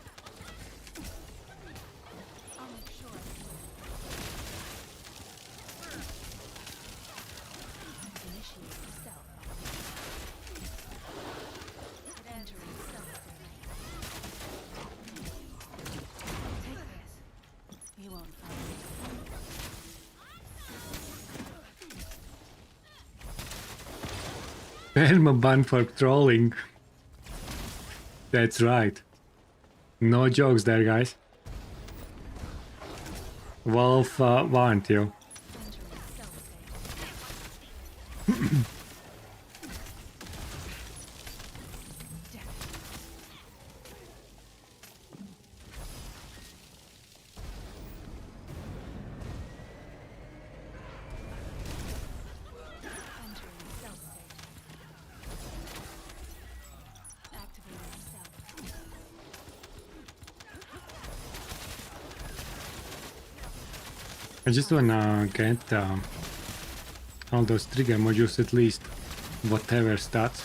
Permaban for trolling. That's right. No jokes there, guys. Wolf warned you. I just wanna get all those trigger modules at least, whatever stats.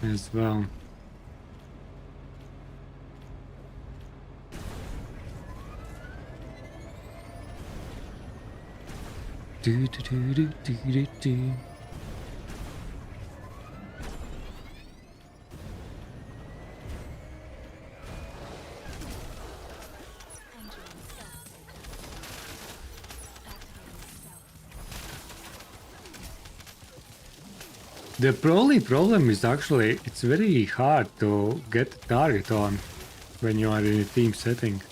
As well. Do do do do do do do. The only problem is actually it's very hard to get the target on when you are in a team setting.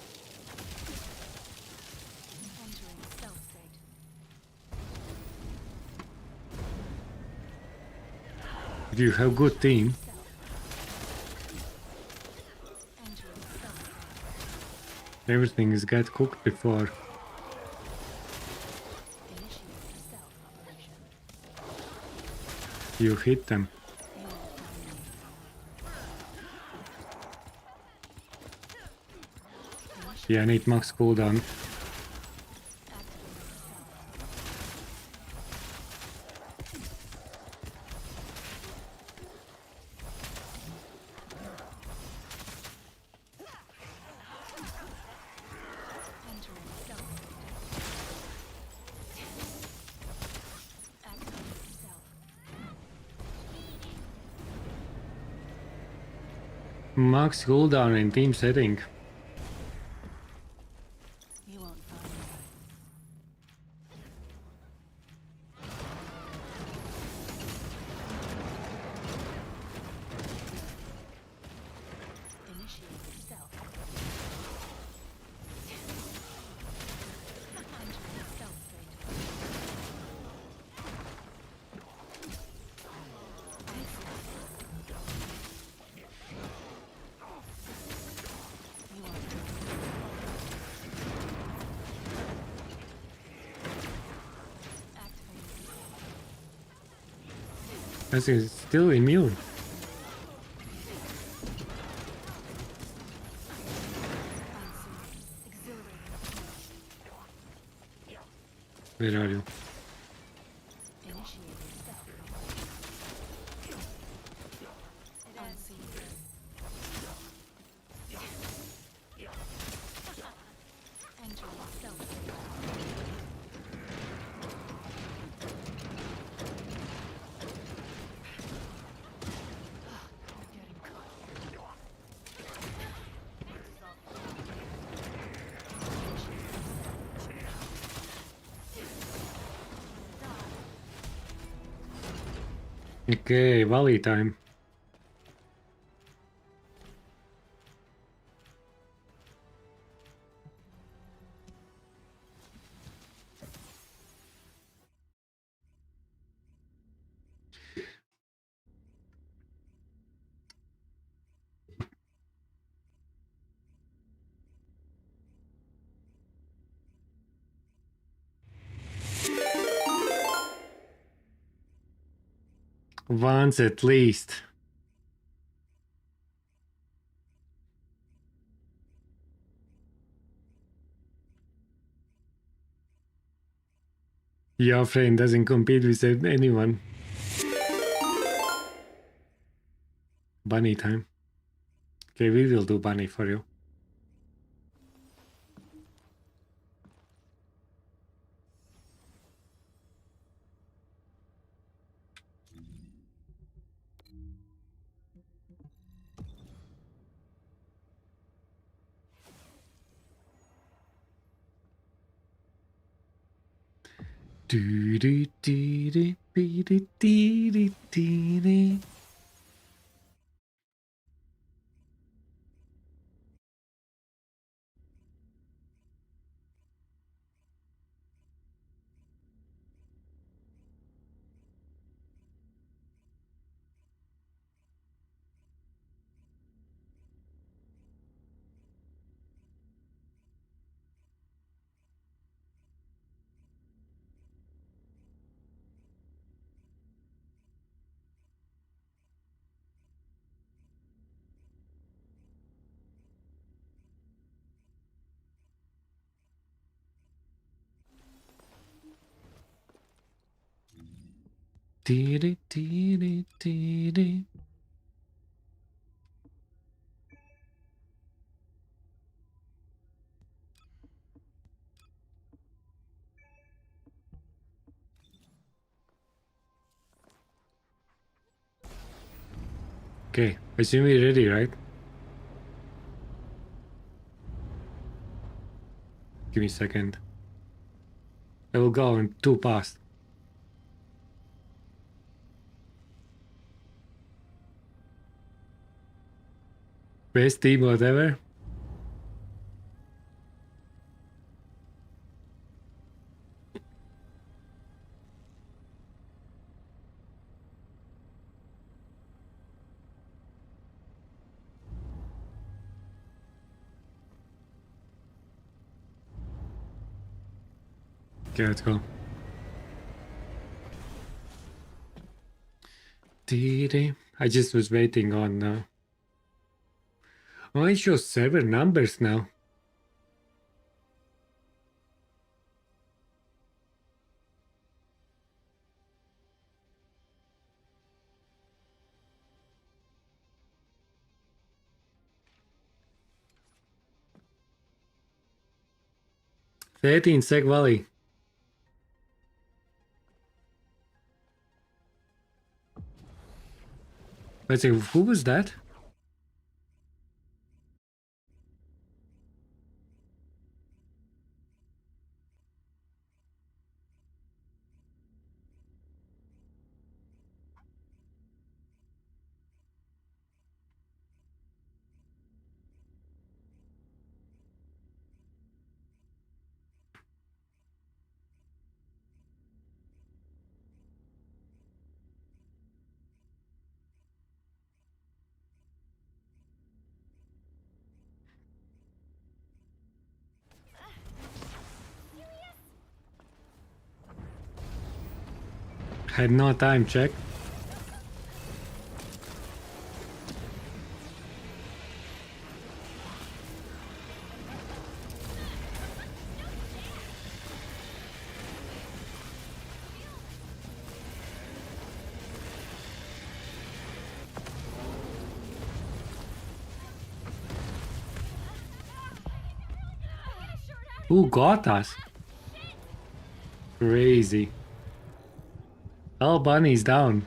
If you have good team, everything is get cooked before. You hit them. Yeah, I need max cooldown. Max cooldown in team setting. You won't find me. Initiate stealth. Stealth straight. You won't activate. I think it's still immune. Where are you? Initiate stealth. Unseen. Entering stealth. You're getting caught. Okay, volley time. Once at least. Your friend doesn't compete with anyone. Bunny time. Okay, we will do bunny for you. Do do do do do do do do do. Do do do do do do. Okay, assume we're ready, right? Give me a second. I will go in 2 past. Best team whatever. Okay, let's go. I just was waiting on. Oh, it shows 7 numbers now. $13 Valley. Let's see, who was that? Had no time check. Who got us? Crazy. All bunnies down.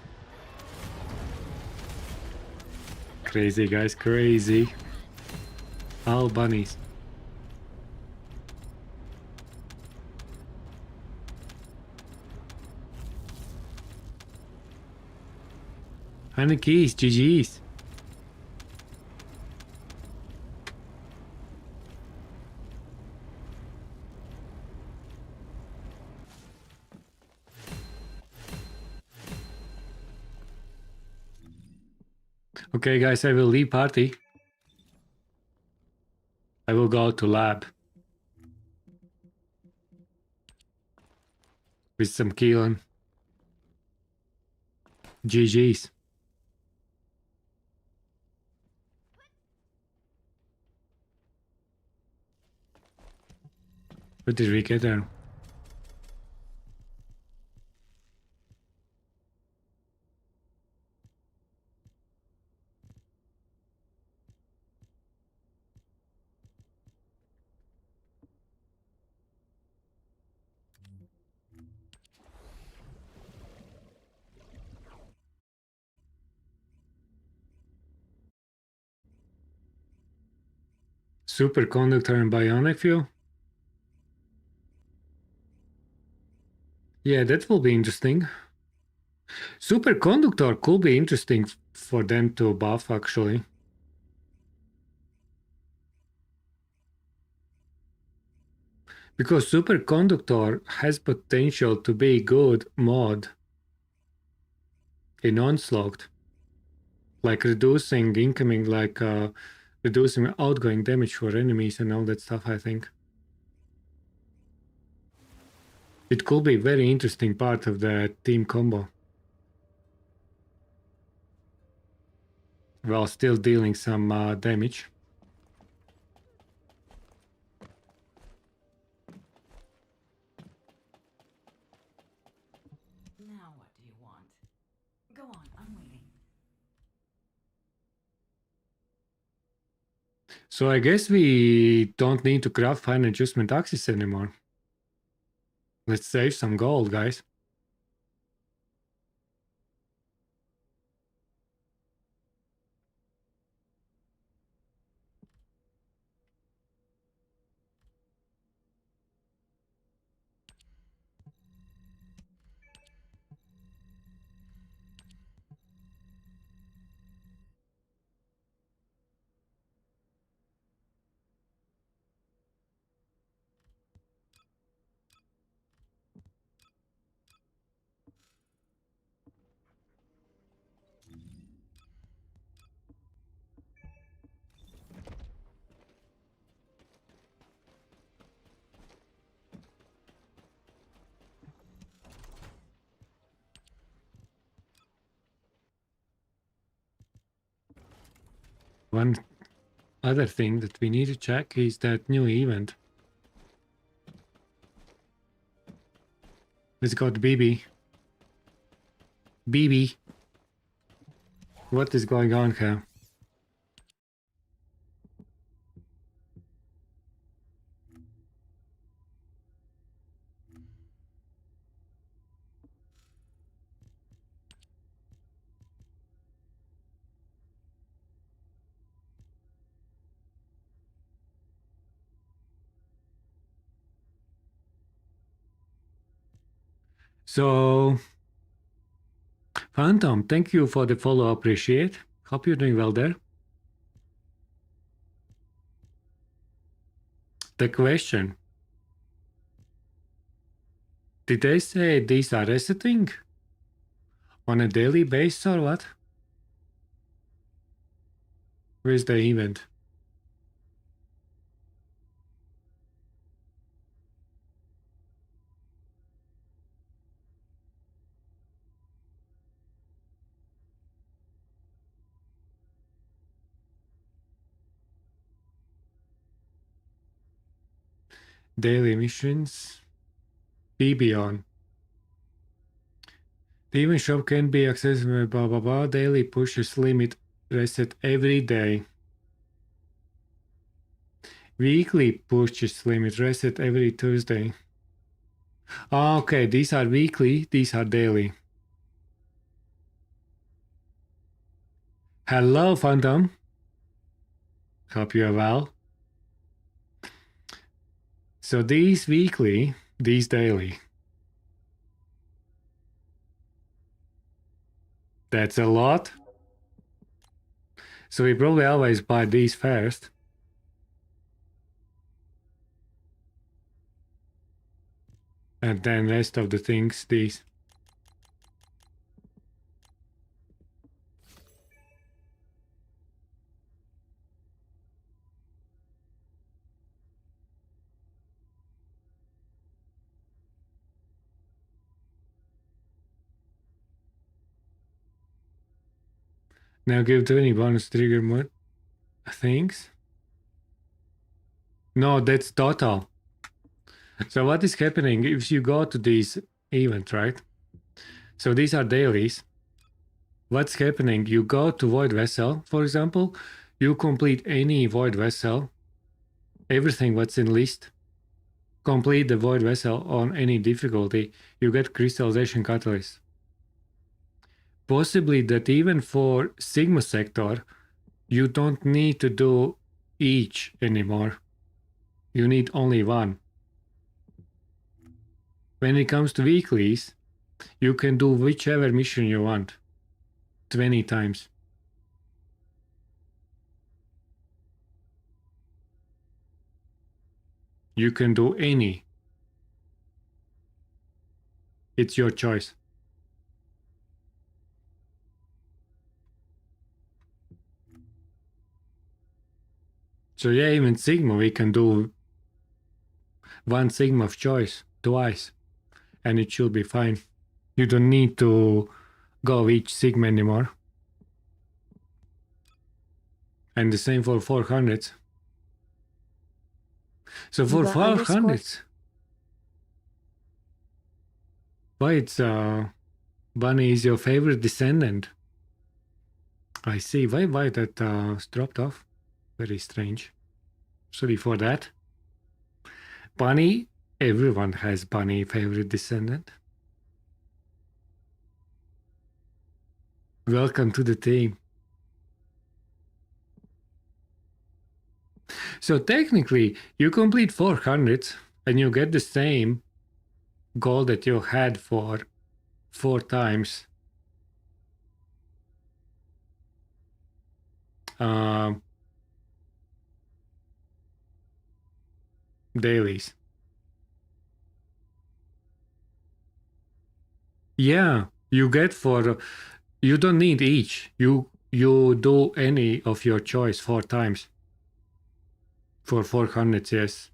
Crazy, guys, crazy. All bunnies. And the keys, GG's. Okay, guys, I will leave party. I will go to lab. With some Keelan. GG's. What did we get there? Superconductor and bionic fuel? Yeah, that will be interesting. Superconductor could be interesting for them to buff, actually. Because Superconductor has potential to be good mod in Onslaught. Like reducing incoming, reducing outgoing damage for enemies and all that stuff, I think. It could be a very interesting part of the team combo. While still dealing some damage. Now what do you want? Go on, I'm waiting. So I guess we don't need to craft fine adjustment axis anymore. Let's save some gold, guys. One other thing that we need to check is that new event. Let's go to BB. BB. What is going on here? So, Phantom, thank you for the follow, appreciate. Hope you're doing well there. The question. Did they say these are resetting? On a daily basis or what? Where's the event? Daily missions. BB on. The event shop can be accessible blah blah blah. Daily pushes limit reset every day. Weekly pushes limit reset every Tuesday. Okay, these are weekly, these are daily. Hello, Phantom. Hope you are well. So these weekly, these daily. That's a lot. So we probably always buy these first. And then rest of the things, these. Now give 20 bonus trigger more things. No, that's total. So what is happening if you go to these events, right? So these are dailies. What's happening? You go to Void Vessel, for example, you complete any Void Vessel, everything what's in list, complete the Void Vessel on any difficulty, you get Crystallization Catalyst. Possibly that even for Sigma Sector, you don't need to do each anymore. You need only one. When it comes to weeklies, you can do whichever mission you want, 20 times. You can do any. It's your choice. So yeah, even Sigma, we can do one Sigma of choice twice, and it should be fine. You don't need to go each Sigma anymore. And the same for 400s. So for 400s, why it's Bunny is your favorite Descendant? I see. Why that dropped off? Very strange. Sorry for that. Bunny, everyone has Bunny favorite Descendant. Welcome to the team. So technically, you complete 400 and you get the same goal that you had for 4 times. Dailies. Yeah, you get for you don't need each. You do any of your choice 4 times. For 400, yes.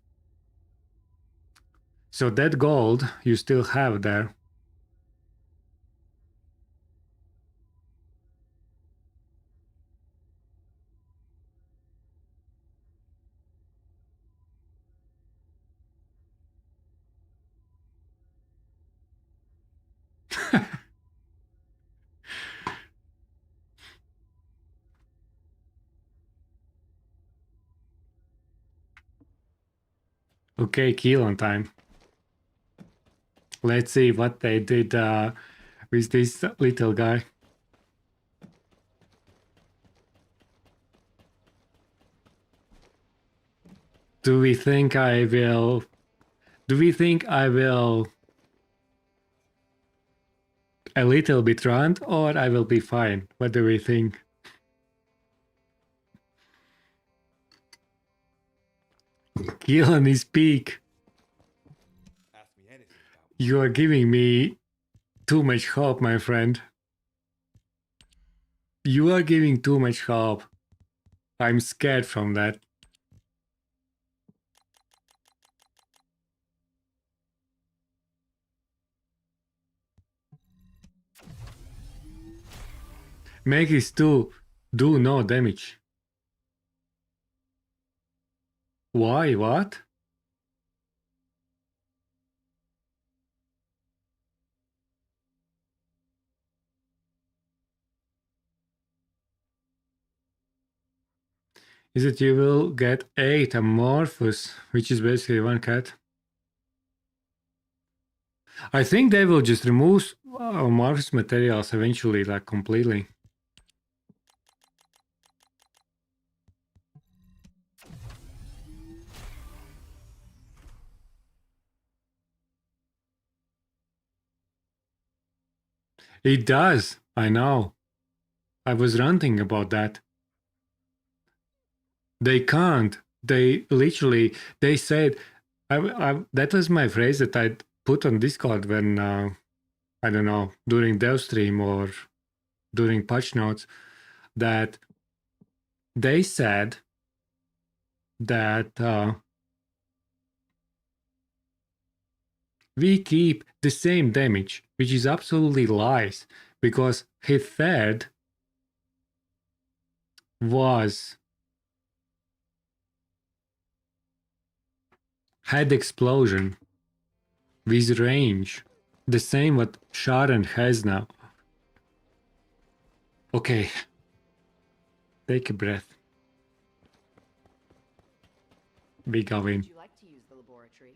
So that gold you still have there. Okay, kill on time. Let's see what they did with this little guy. Do we think I will a little bit run or I will be fine? What do we think? Kill on his peak. You are giving me too much hope, my friend. You are giving too much hope. I'm scared from that. Make his do no damage. Why? What? is that you will get 8 amorphous, which is basically 1 cat. I think they will just remove amorphous materials eventually, like completely. It does, I know. I was ranting about that. They can't. They literally, they said, that was my phrase that I put on Discord when, I don't know, during dev stream or during patch notes, that they said that we keep the same damage, which is absolutely lies, because his third was head explosion with range, the same what Sharon has now. Okay, take a breath. We go in. Would you like to use the laboratory?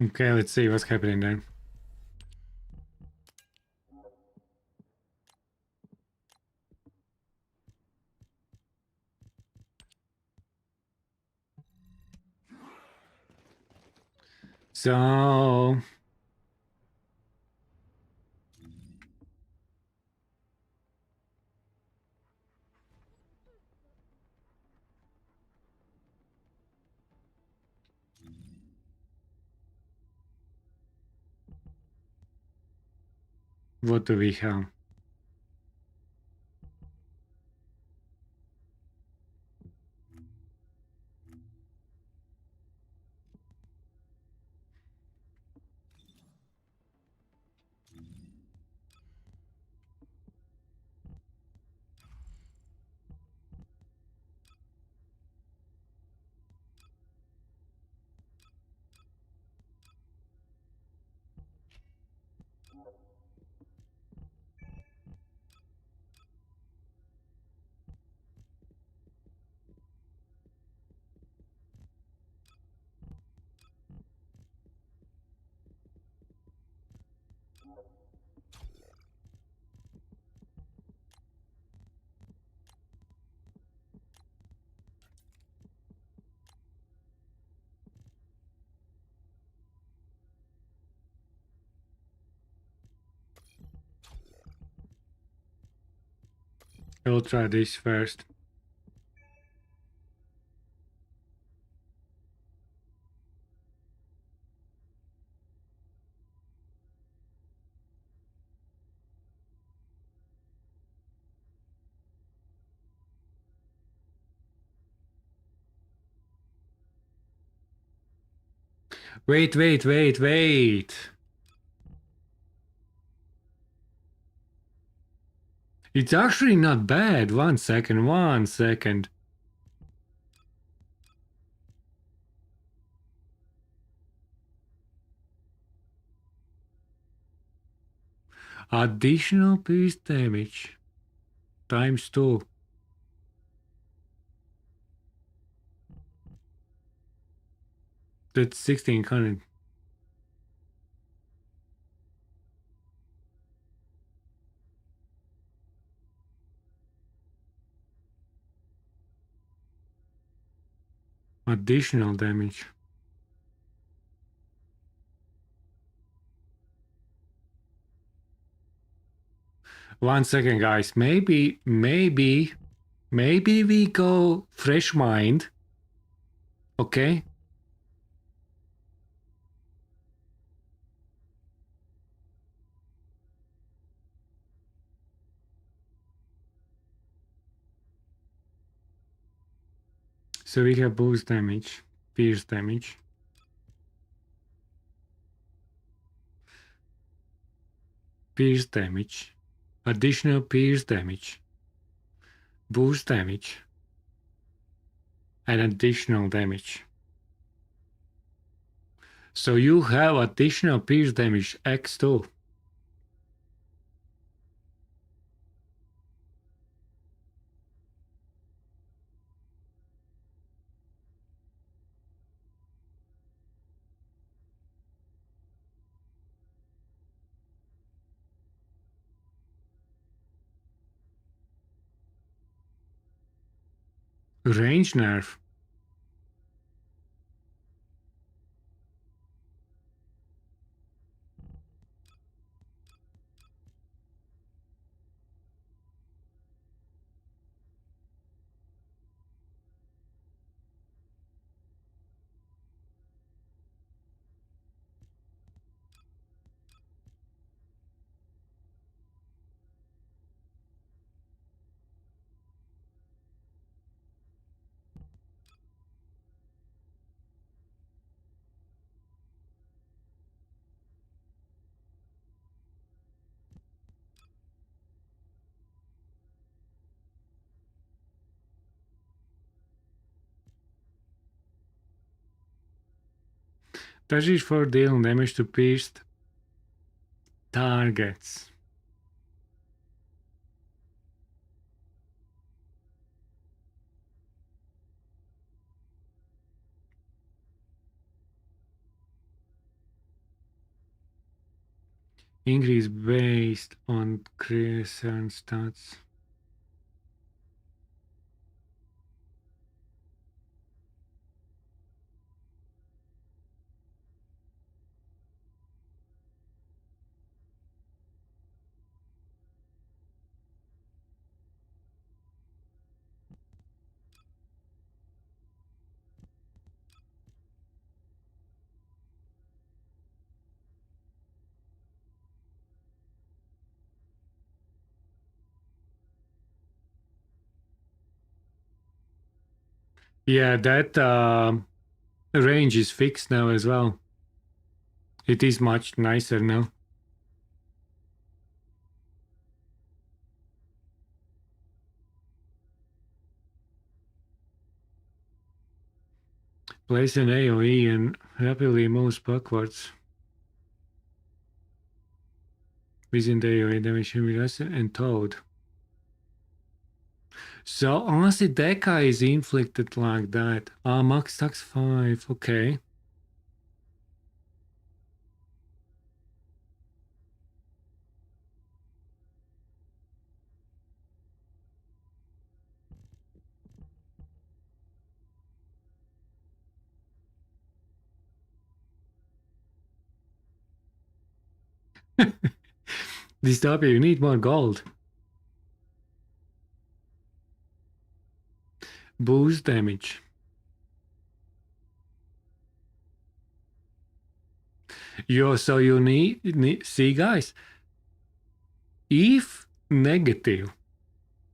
Okay, let's see what's happening then. So what do we have? I'll try this first. Wait. It's actually not bad. 1 second, 1 second. Additional piece damage times 2. That's 1600. Additional damage. One second, guys. Maybe we go fresh mind. Okay. So we have boost damage, pierce damage. Pierce damage, additional pierce damage, boost damage, and additional damage. So you have additional pierce damage X2. Range nerf. That is for dealing damage to pierced targets. Increase based on certain stats. Yeah, that range is fixed now as well. It is much nicer now. Place an AoE and rapidly moves backwards. Within the AoE damage will be less and towed. So honestly, that guy is inflicted like that. Max tax 5, okay. Dystopia, you need more gold. Boost damage. So you need see guys, if negative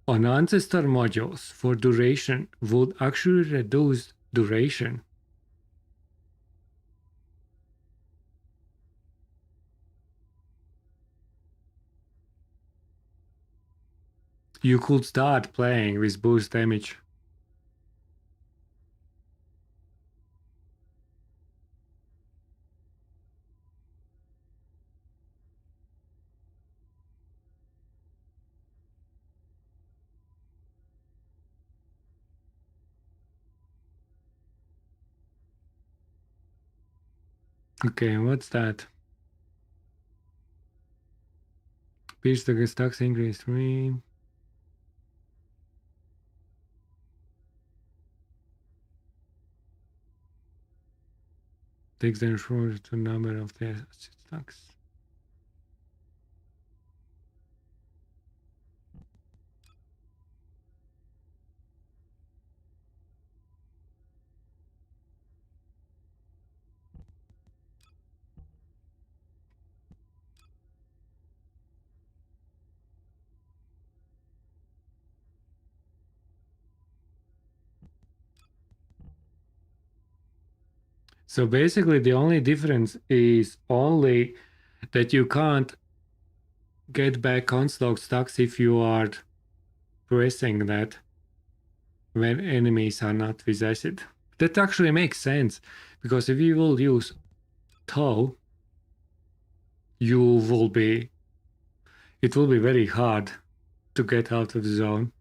on ancestor modules for duration would actually reduce duration. You could start playing with boost damage. Okay, what's that? Pierce the stocks increase 3. Takes the insurer to number of their stocks. So basically the only difference is only that you can't get back onslaught stacks if you are pressing that when enemies are not with acid. That actually makes sense, because if you will use tow, it will be very hard to get out of the zone.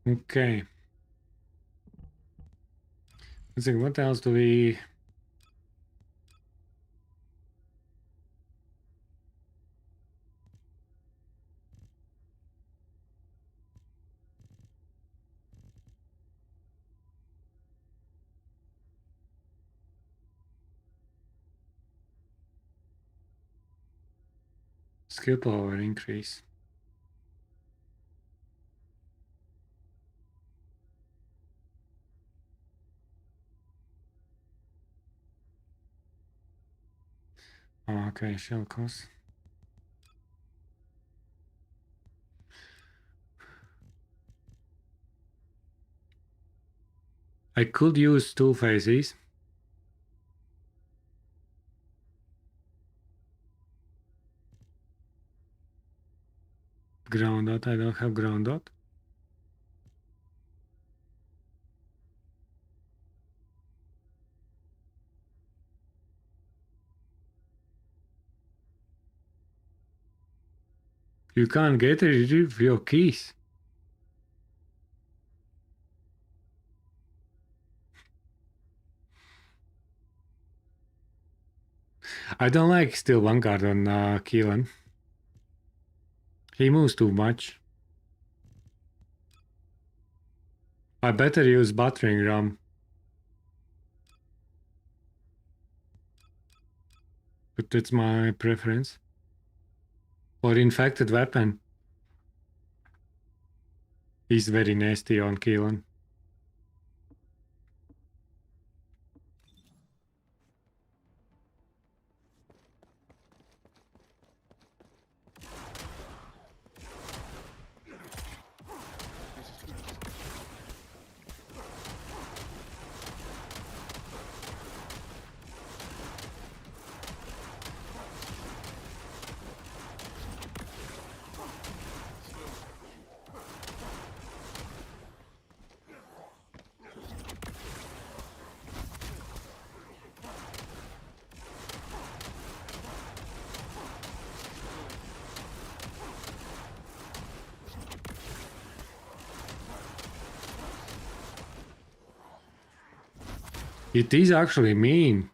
Okay. Let's see, what else do we... Skill power increase. Oh, okay, shell cost. I could use two phases. Ground dot, I don't have ground dot. You can't get rid of your keys. I don't like Steel Vanguard on Keelan. He moves too much. I better use battering ram. But that's my preference. Or infected weapon. He's very nasty on Keelan. It is actually mean.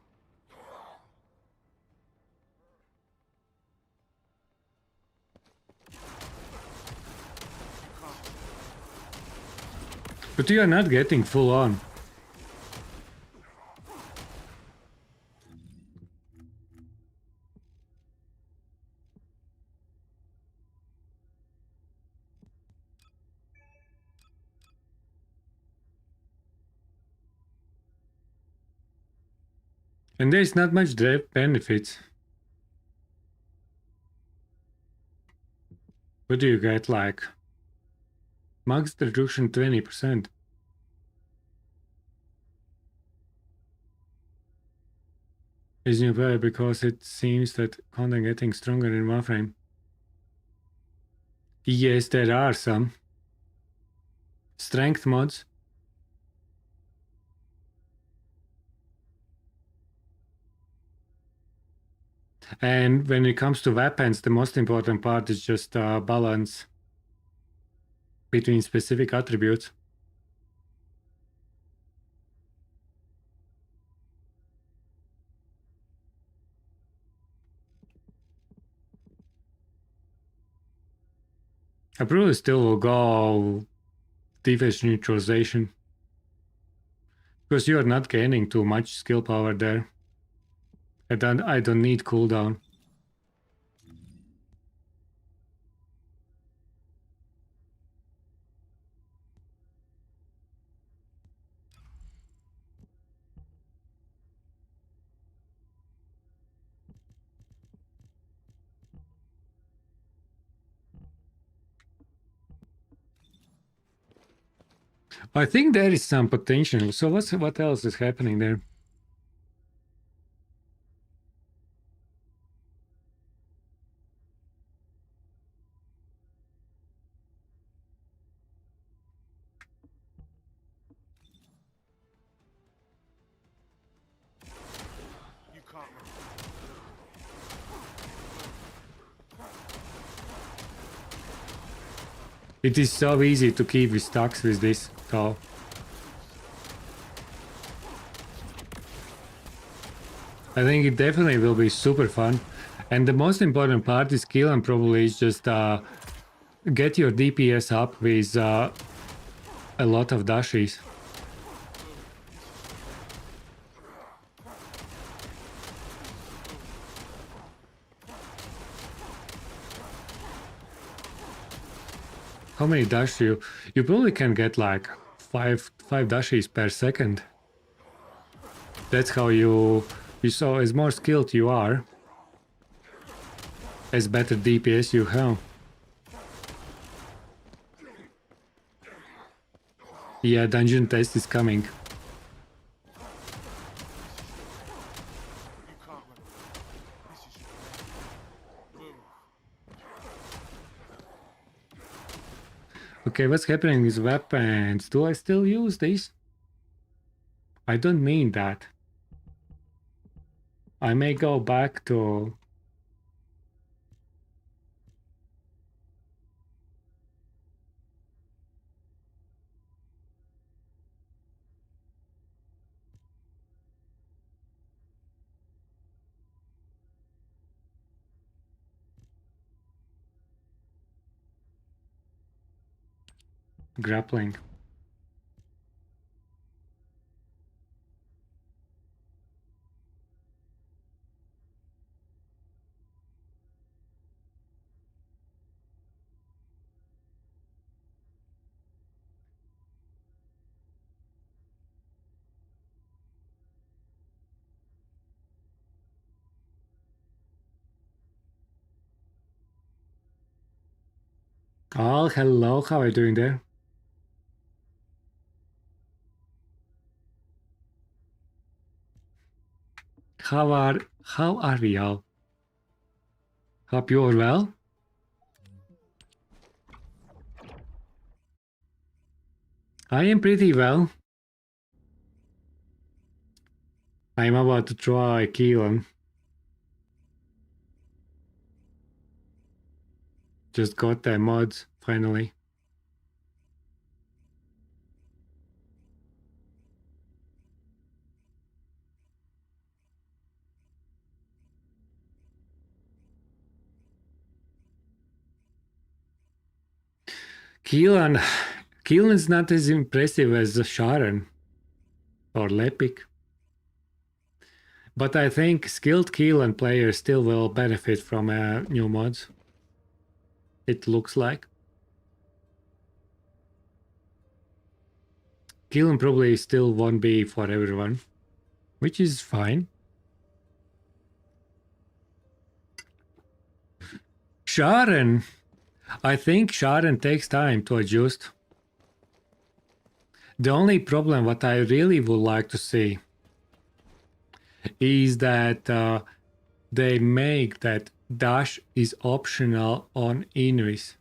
But you are not getting full on. And there's not much benefits. What do you get, like max reduction 20%? Is new player because it seems that content getting stronger in Warframe. Yes, there are some strength mods. And when it comes to weapons, the most important part is just balance between specific attributes. I probably still will go defense neutralization. Because you are not gaining too much skill power there. I don't need cooldown. I think there is some potential. So what else is happening there? It is so easy to keep with stacks with this, though. I think it definitely will be super fun. And the most important part is kill and probably is just get your DPS up with a lot of dashes. How many dashes you probably can get like five dashes per second. That's how you saw as more skilled you are, as better DPS you have. Yeah, dungeon test is coming. Okay, what's happening with weapons? Do I still use these? I don't mean that. I may go back to... grappling. Oh, hello, how are you doing there? How are we all? Hope you are well? I am pretty well. I'm about to try Keelan. Just got the mods, finally. Keelan... Keelan's not as impressive as Sharon or Lepik. But I think skilled Keelan players still will benefit from new mods. It looks like. Keelan probably still won't be for everyone, which is fine. Sharon! I think Sharon takes time to adjust. The only problem what I really would like to see is that they make that dash is optional on Invis.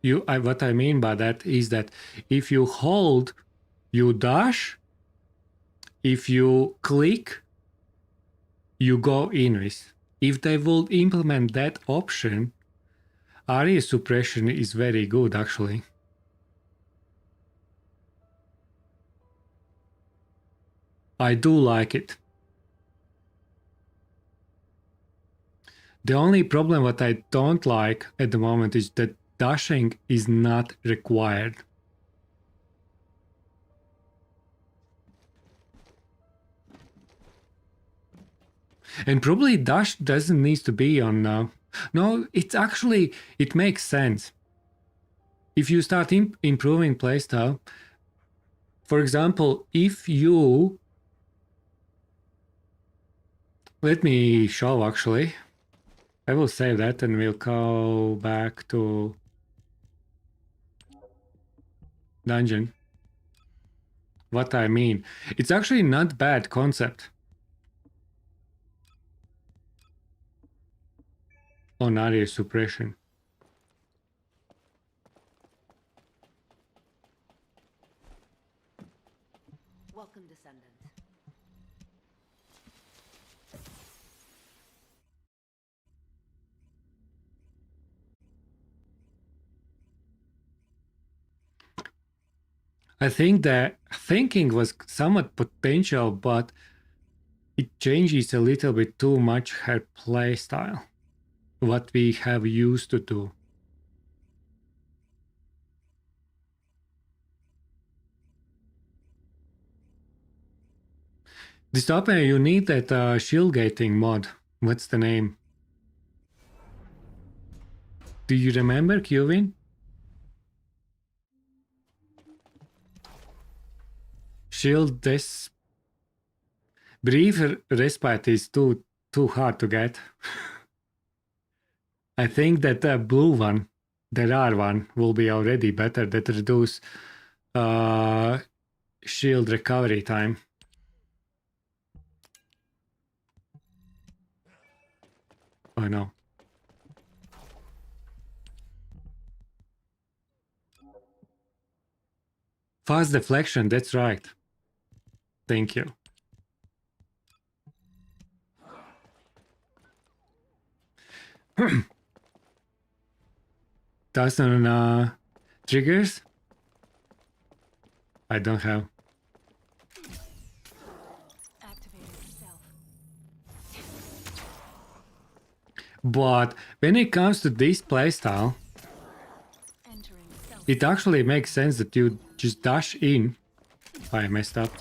What I mean by that is that if you hold, you dash. If you click, you go Invis. If they will implement that option, area suppression is very good actually. I do like it. The only problem what I don't like at the moment is that dashing is not required. And probably dash doesn't need to be on... no, it's actually... It makes sense. If you start improving playstyle, for example, if you... Let me show actually. I will save that and we'll go back to dungeon. What I mean. It's actually not bad concept. On area suppression. Welcome, Descendant. I think that thinking was somewhat potential, but it changes a little bit too much her playstyle. What we have used to do. Dystopia, you need that shield gating mod. What's the name? Do you remember, Qvin? Shield this brief respite is too hard to get. I think that the blue one, the rare one, will be already better. That reduce shield recovery time. Oh no. Fast deflection, that's right. Thank you. Dozen triggers? I don't have. But when it comes to this playstyle, it actually makes sense that you just dash in. I messed up.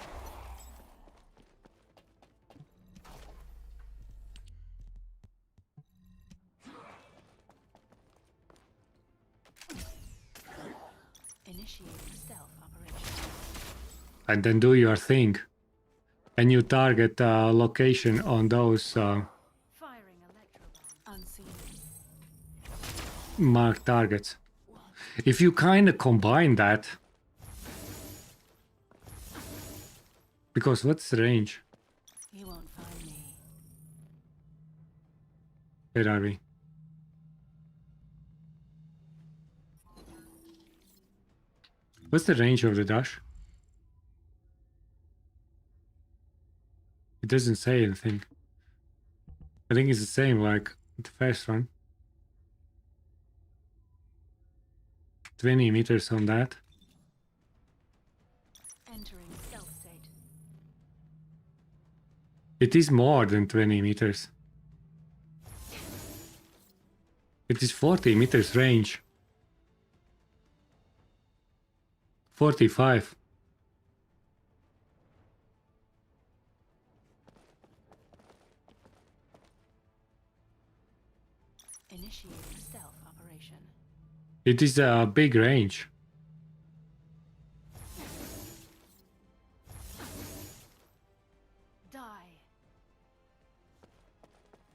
And then do your thing. And you target location on those marked targets. If you kind of combine that, because what's the range? You won't find me. Where are we? What's the range of the dash? It doesn't say anything. I think it's the same like the first one. 20 meters on that. Entering stealth state. It is more than 20 meters. It is 40 meters range. 45. Initiating stealth operation. It is a big range. Die.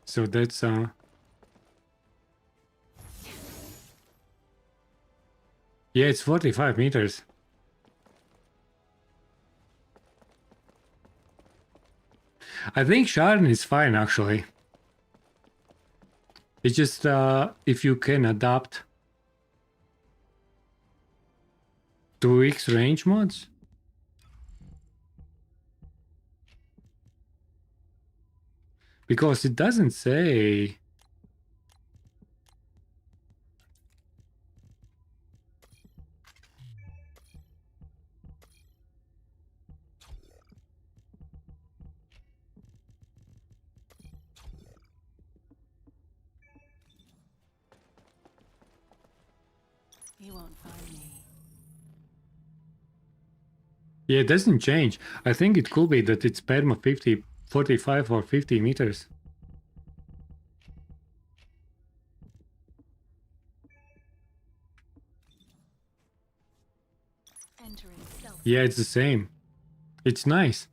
So that's yeah, it's 45 meters. I think Sharon is fine actually. It's just if you can adapt 2x range mods. Because it doesn't say. You won't find me. Yeah, it doesn't change. I think it could be that it's perma 50, 45 or 50 meters. Entering self. Yeah, it's the same. It's nice.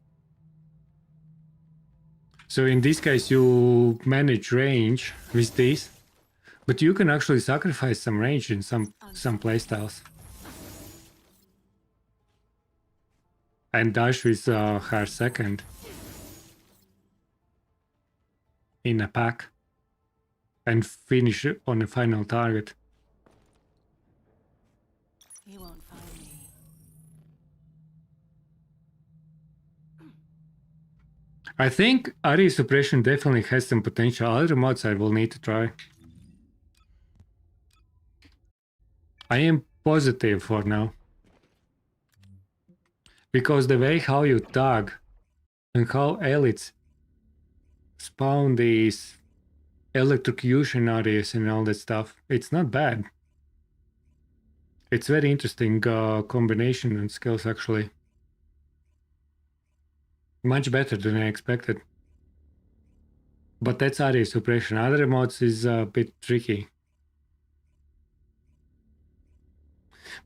So in this case, you manage range with this, but you can actually sacrifice some range in some playstyles. And dash with her second in a pack and finish on the final target. You won't find me. I think area suppression definitely has some potential. Other mods I will need to try. I am positive for now. Because the way how you tag and how elites spawn these electrocution areas and all that stuff, it's not bad. It's very interesting combination and skills actually. Much better than I expected. But that's area suppression. Other mods is a bit tricky.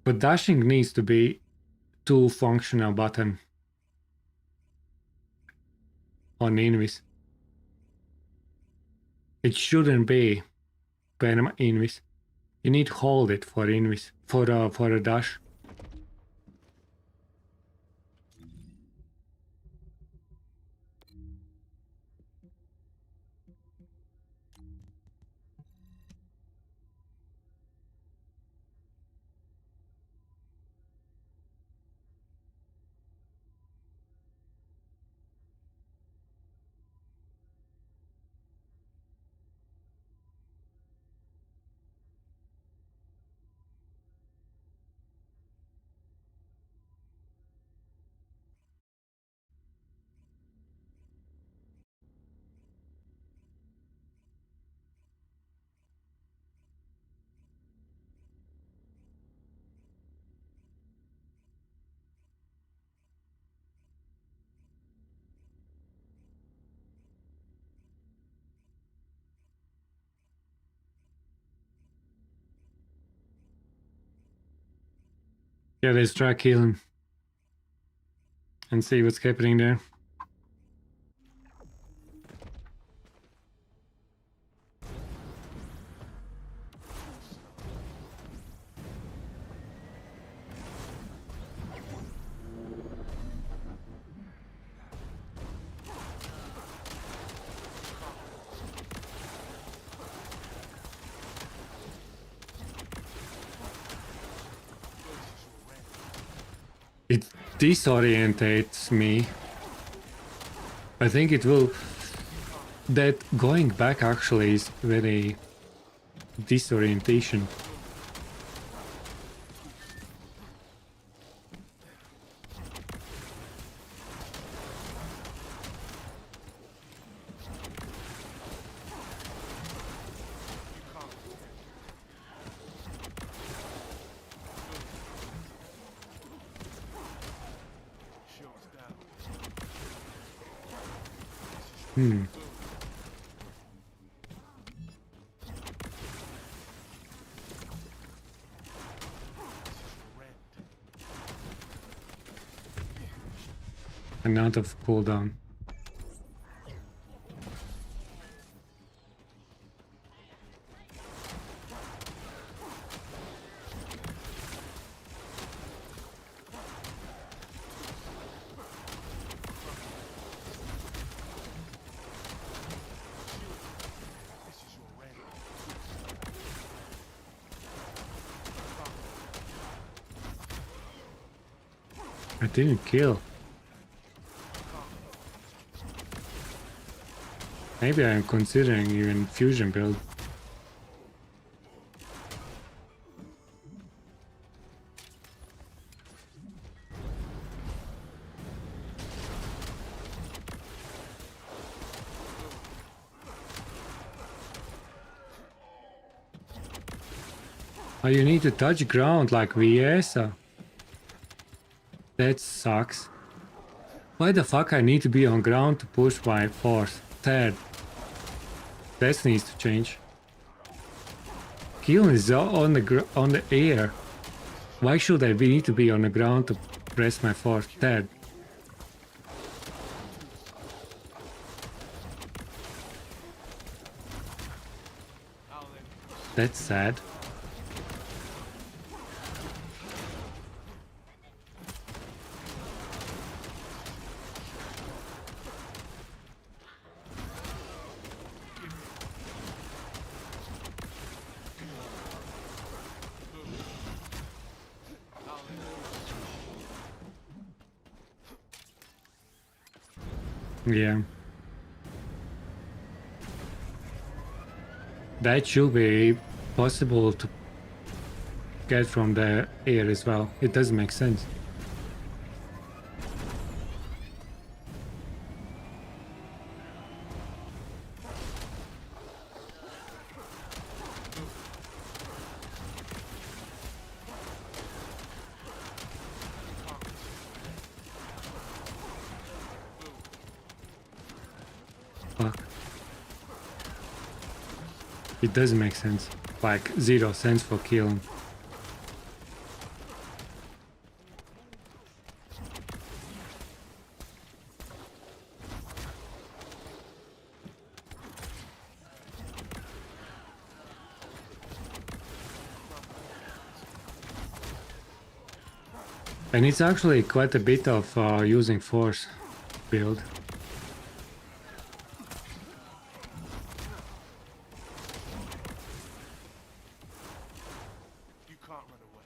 But dashing needs to be two functional button on invis. It shouldn't be perma invis. You need to hold it for invis for a dash. Yeah, let's try kill him and see what's happening there. It disorientates me. I think it will. That going back actually is very disorientation. And out of cooldown. I didn't kill. Maybe I'm considering even fusion build. Oh, you need to touch ground like VS? That sucks. Why the fuck I need to be on ground to push my force? Third. That needs to change. Keelan is on the air. Why should I need to be on the ground to press my force? Third. That's sad. Yeah. That should be possible to get from the air as well. It does make sense. Fuck. It does make sense. Like 0 cents for killing. And it's actually quite a bit of using force build. You can't run away.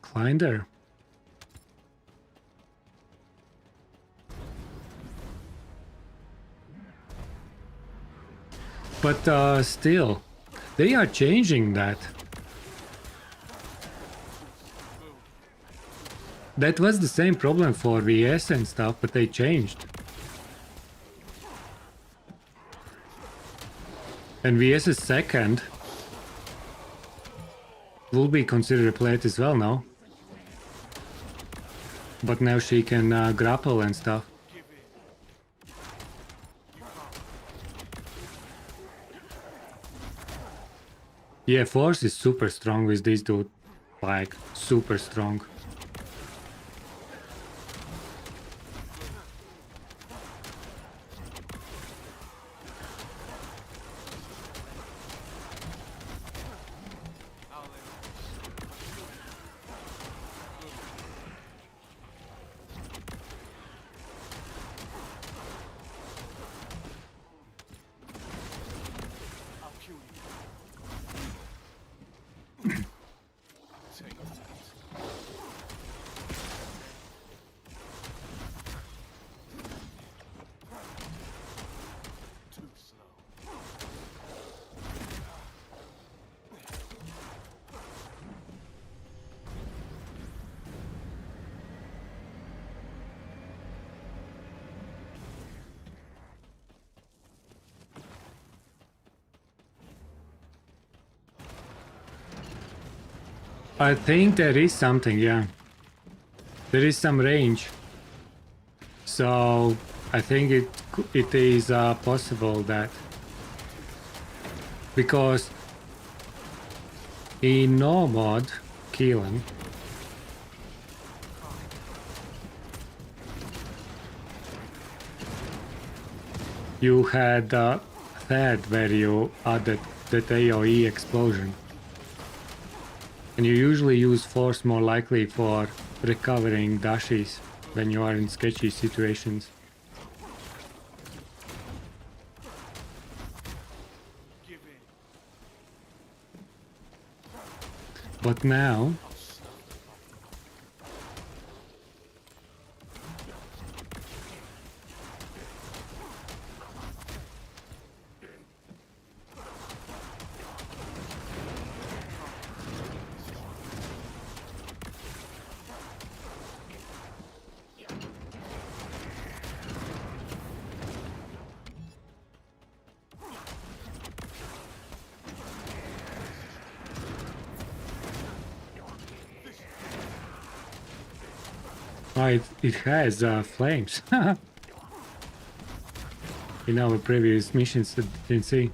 Clinder. But still, they are changing that. That was the same problem for VS and stuff, but they changed. And VS's second will be considered a plate as well now. But now she can grapple and stuff. Yeah, force is super strong with this dude. Like, super strong. I think there is something, yeah. There is some range. So I think it is possible that, because in no mod Keelan, you had that where you added that AoE explosion. And you usually use force more likely for recovering dashes when you are in sketchy situations. But now Oh, it has flames. In our previous missions, I didn't see.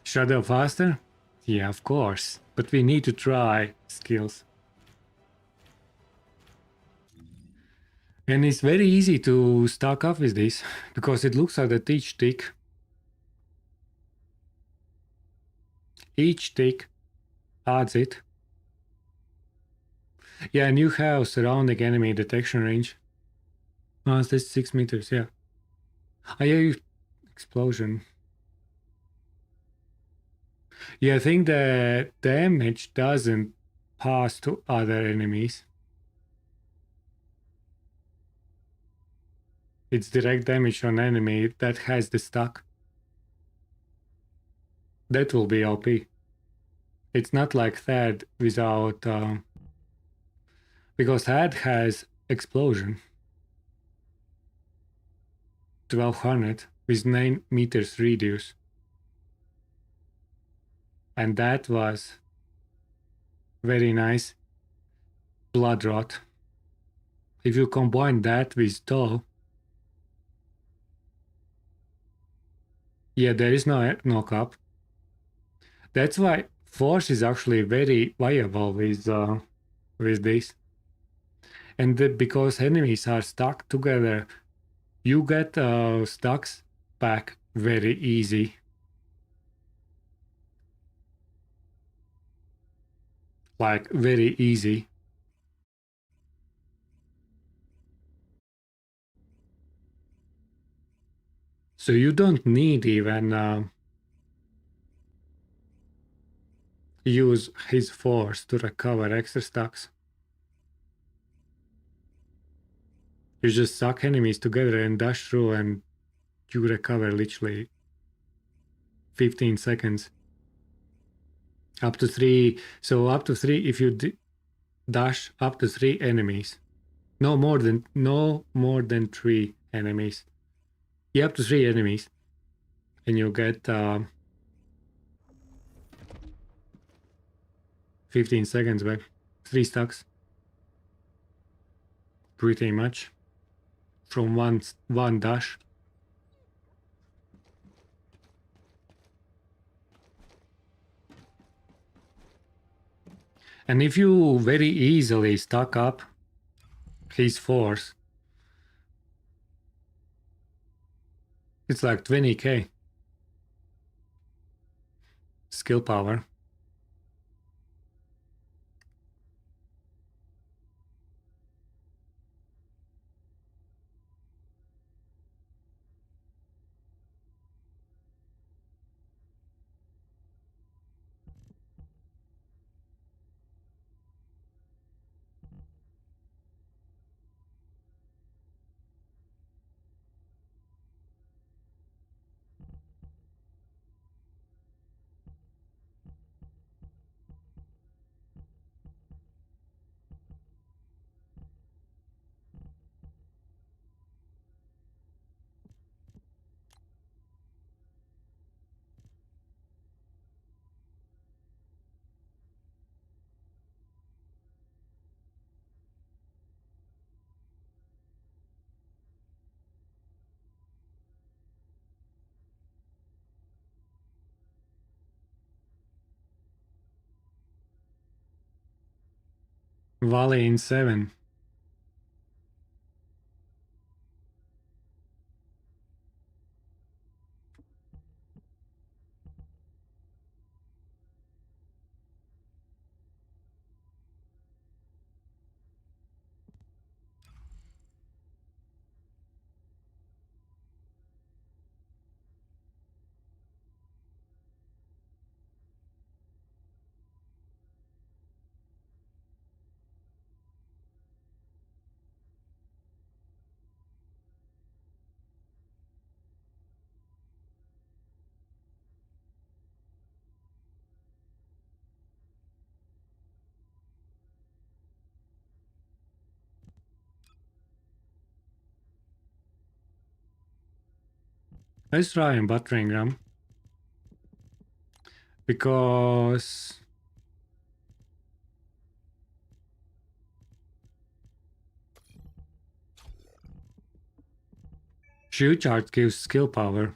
Shadow faster? Yeah, of course. But we need to try skills. And it's very easy to stock up with this, because it looks like that each tick adds it. Yeah, and you have surrounding enemy detection range. Oh, that's 6 meters, yeah. Oh, yeah, explosion. Yeah, I think the damage doesn't pass to other enemies. It's direct damage on enemy that has the stack. That will be OP. It's not like Thad without... because Thad has explosion. 1200 with 9 meters radius. And that was very nice. Blood rot. If you combine that with Tow, yeah, there is no knock-up. That's why Force is actually very viable with this. And because enemies are stuck together, you get stacks back very easy. Like, very easy. So you don't need even use his force to recover extra stacks. You just suck enemies together and dash through and you recover literally 15 seconds. Up to 3. So up to 3 if you dash up to 3 enemies. No more than 3 enemies. Yeah, up to 3 enemies. And you get 15 seconds back. 3 stacks. Pretty much. From one dash. And if you very easily stack up his force, it's like 20k skill power. Valley in 7. Let's try and buttering ram. Because Shoe chart gives skill power.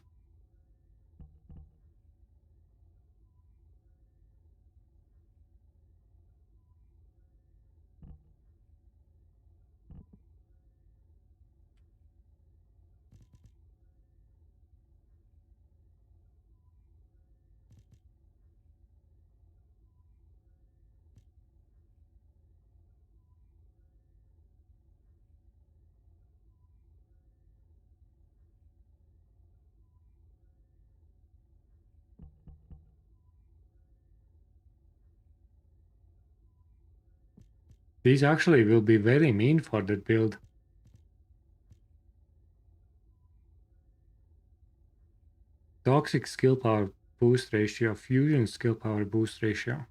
These actually will be very mean for that build. Toxic skill power boost ratio, fusion skill power boost ratio.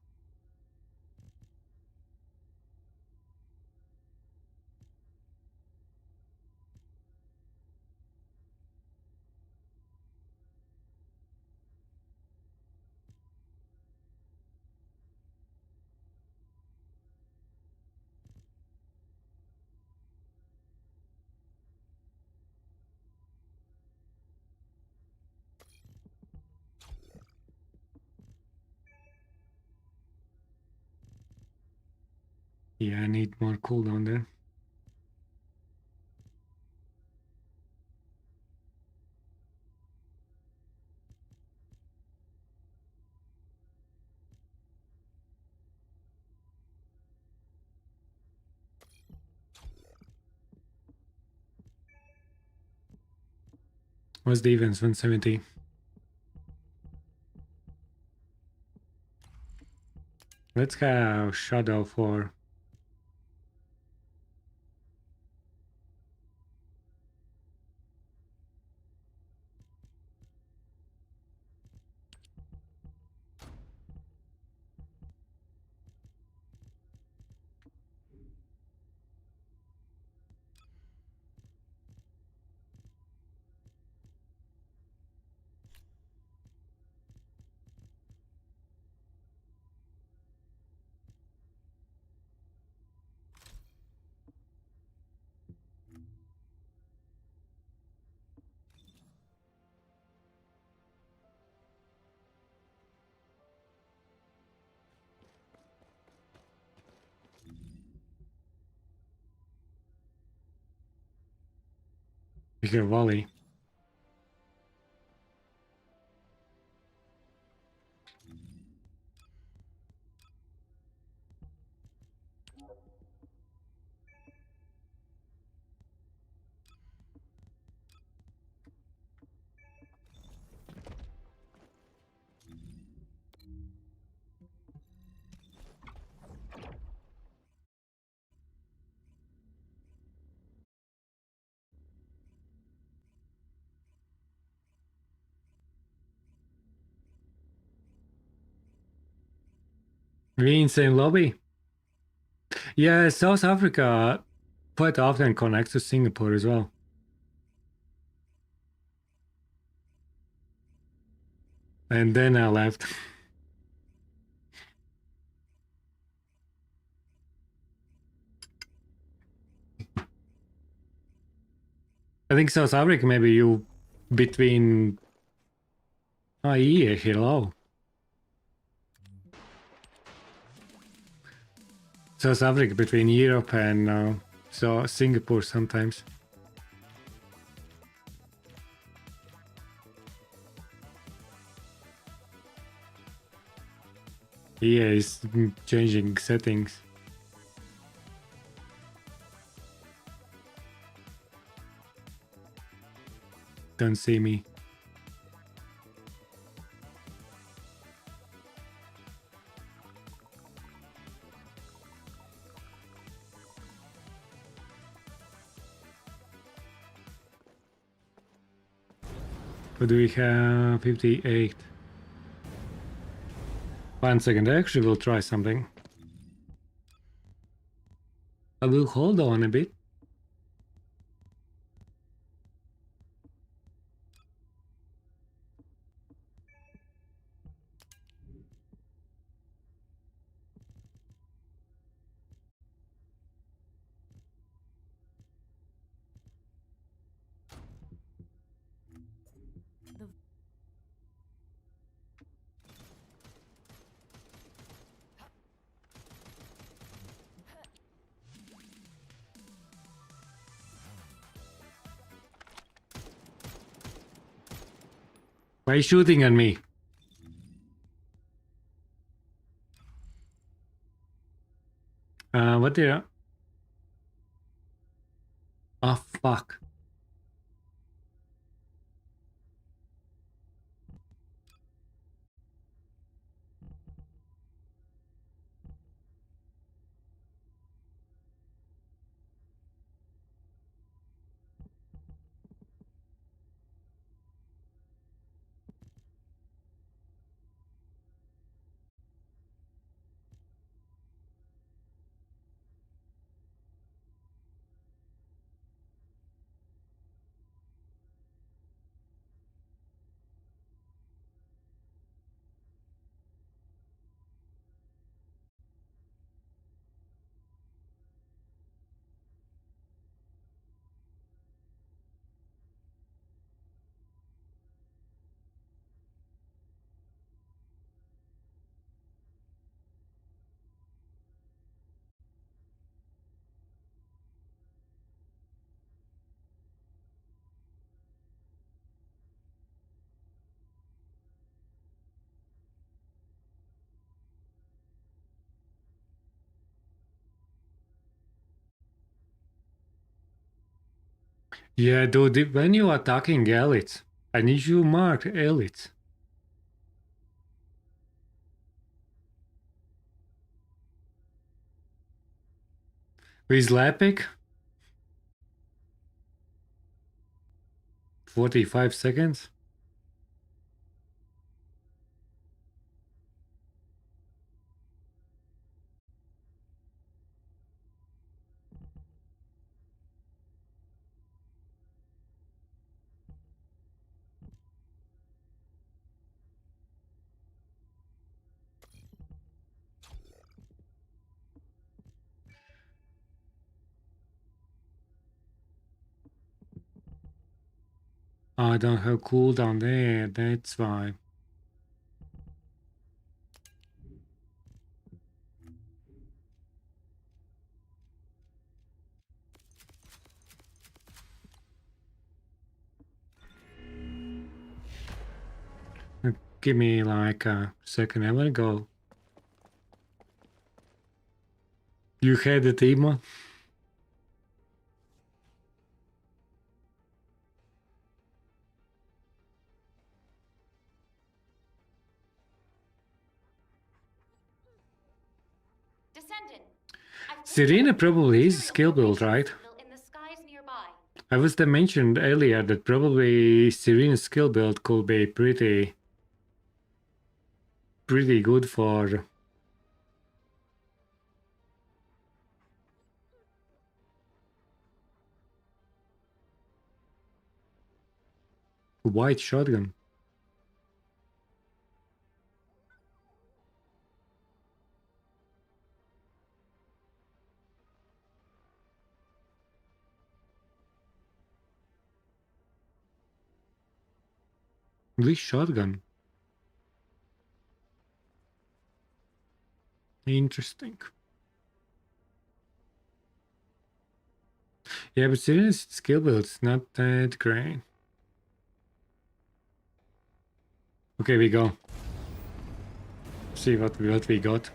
Yeah, I need more cooldown there. What's the events? 170. Let's have Shadow for bigger volley. Really insane lobby. Yeah, South Africa quite often connects to Singapore as well. And then I left. I think South Africa maybe you between yeah, hello. South Africa between Europe and so Singapore sometimes. Yeah, is changing settings. Don't see me. What do we have? 58. 1 second, I actually will try something. I will hold on a bit. Why are you shooting at me? What did I... Oh, fuck. Yeah, dude, when you're attacking elites, I need you to mark elites. With Lepic, 45 seconds. I don't have cooldown there, that's why. Give me like a second, I wanna go. You had the team? Descendant. I've picked up Serena a probably is material skill build, formation right? signal in the skies nearby. I was mentioned earlier that probably Serena's skill build could be pretty good for white shotgun. This shotgun. Interesting. Yeah, but Serena's skill build's not that great. Okay, we go. See what we got.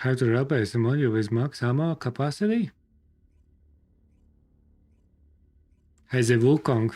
How to replace a module with max ammo capacity? Has a Wukong.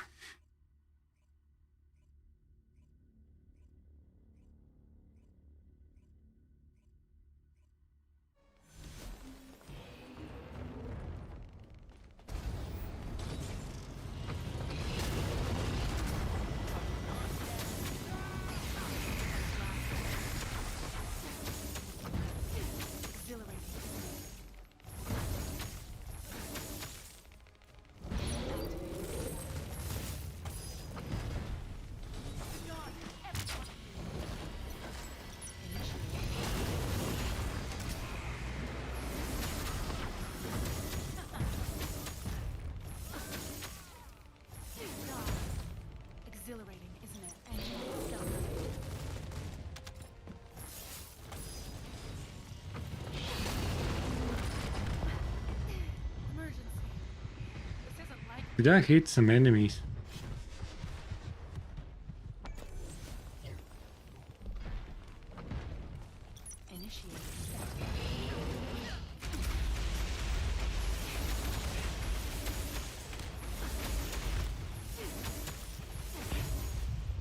Did I hit some enemies? Initiate.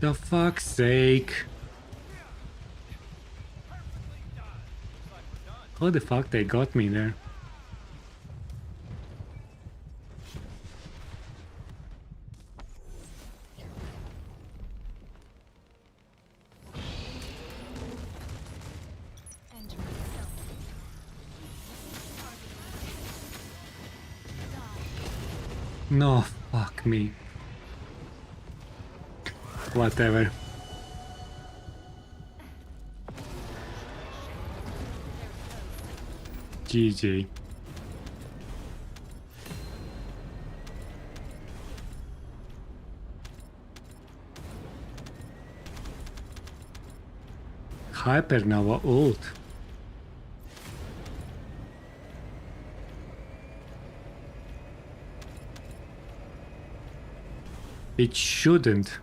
The fuck's sake. How the fuck they got me there? Enter. No, fuck me. Whatever. GG. Hypernova ult. It shouldn't.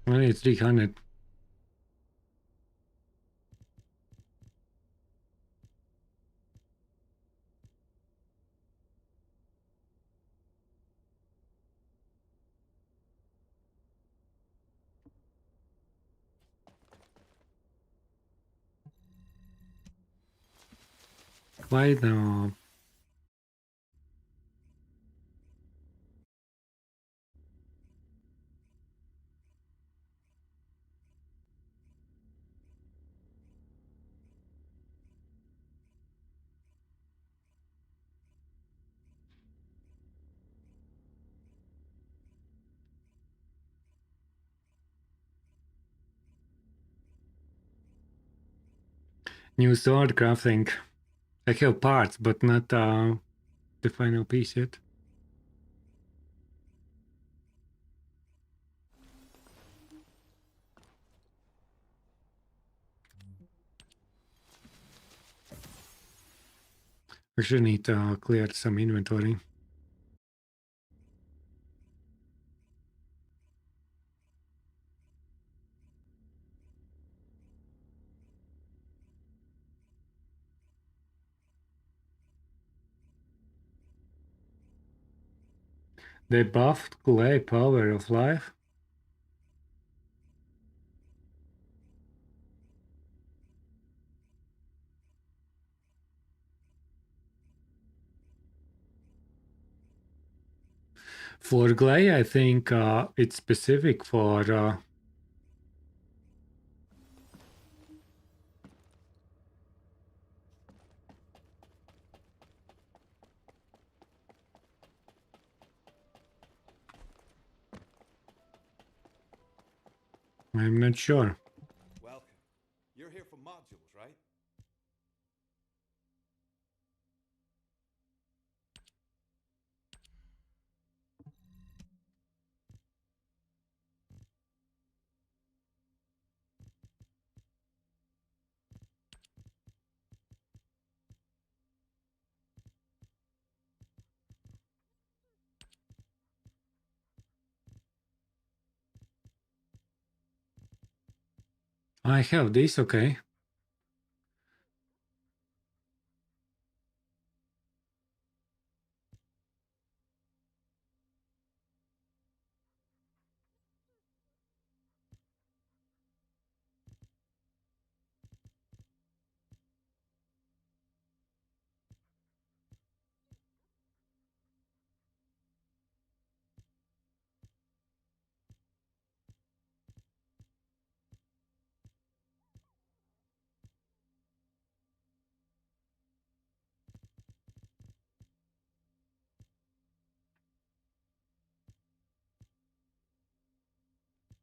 Only 300. Why no? New sword crafting. I have parts, but not the final piece yet. Actually need to clear some inventory. They buffed Clay Power of Life. For Clay, I think it's specific for I'm not sure. Welcome. You're here for modules, right? I have this, okay.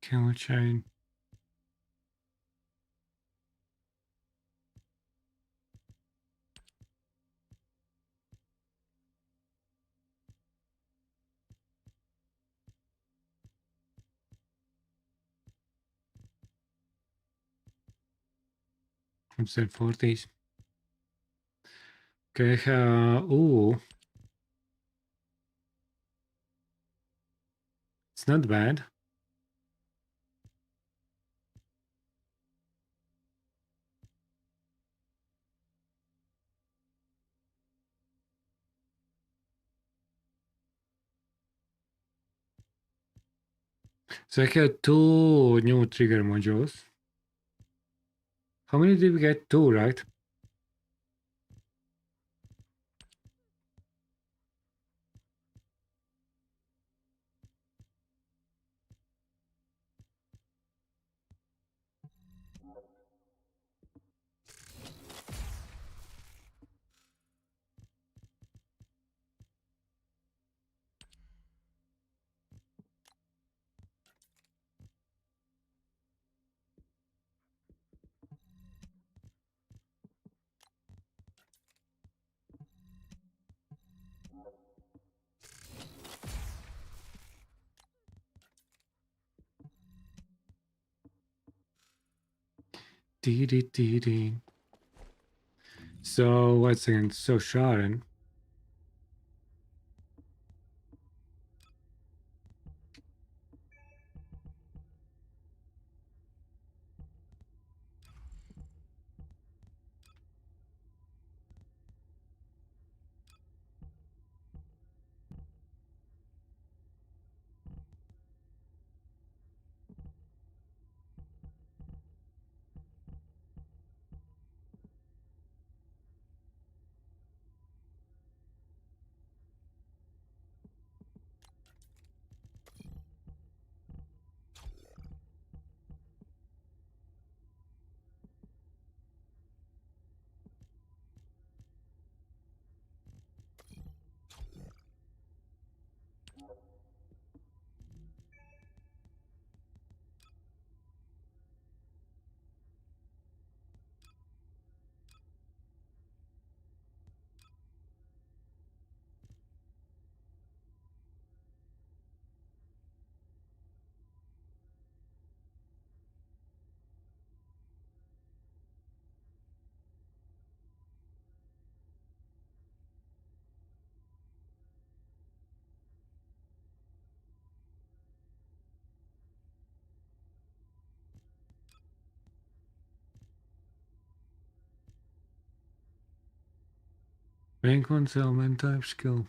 Kill chain. 140s. Okay, ooh. It's not bad. So I got 2 new trigger modules. How many did we get? 2, right? Dee. So what's again? So Sharon. Rank 1 Salman type skill.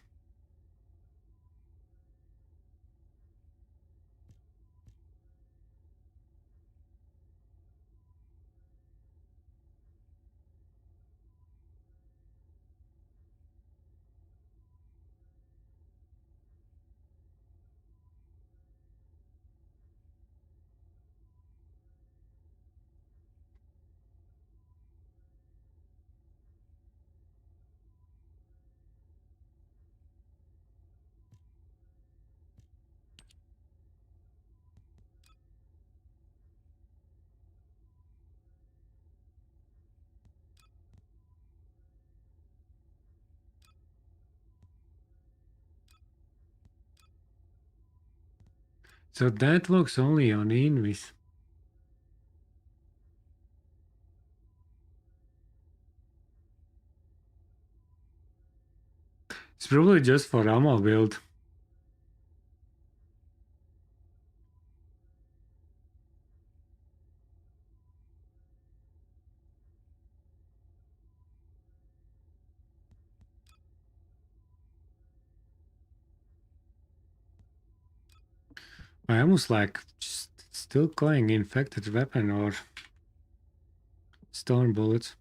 So that works only on Invis. It's probably just for ammo build. I almost like just still calling infected weapon or stone bullets.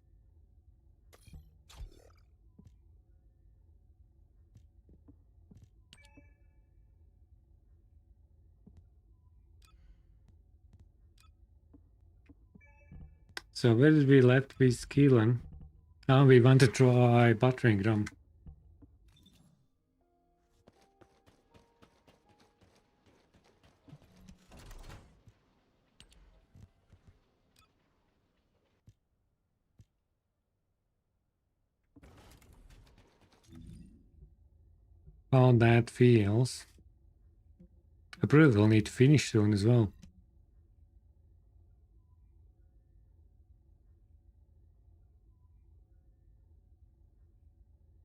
So where did we left with Keelan? Oh, we want to try buttering rum. How that feels. I probably will need to finish soon as well.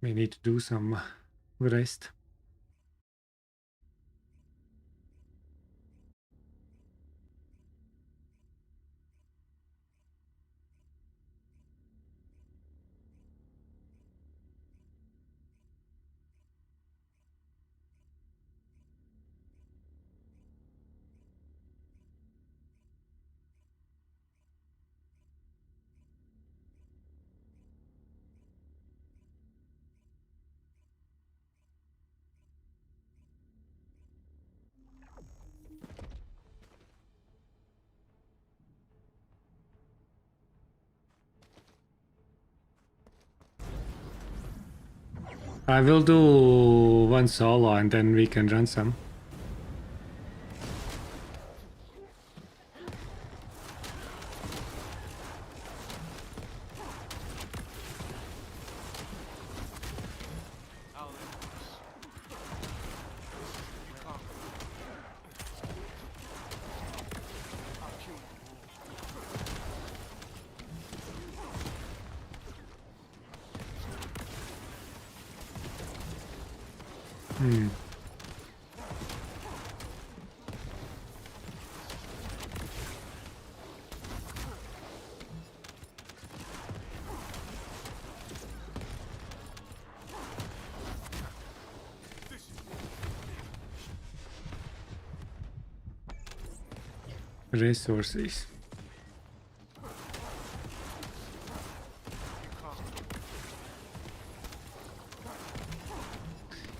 We need to do some rest. I will do one solo and then we can run some. Resources.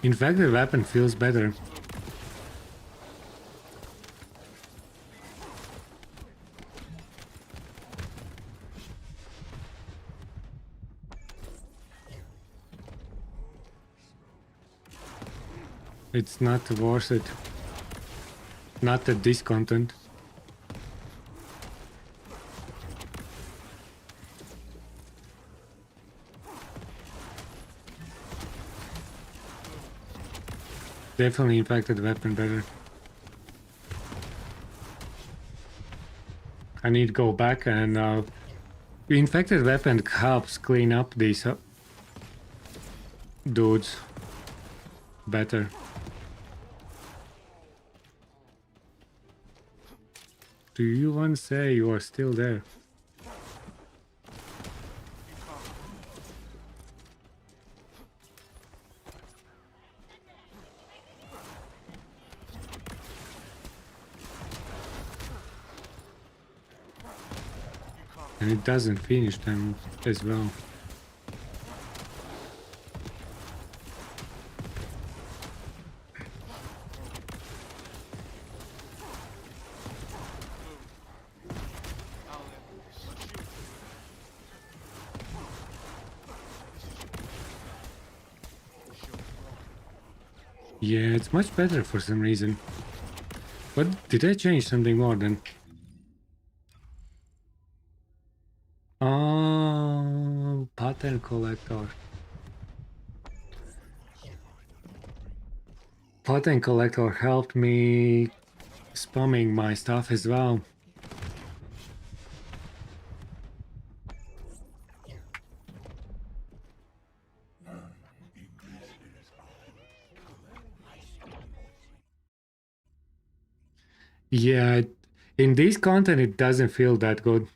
In fact, the weapon feels better. It's not worth it. Not at this content. Definitely infected weapon better. I need to go back and the infected weapon helps clean up these dudes better. Do you want to say you are still there? And it doesn't finish them as well. Yeah, it's much better for some reason. But did I change something more then? Oh, pattern collector. Pattern collector helped me spamming my stuff as well. Yeah, in this content it doesn't feel that good.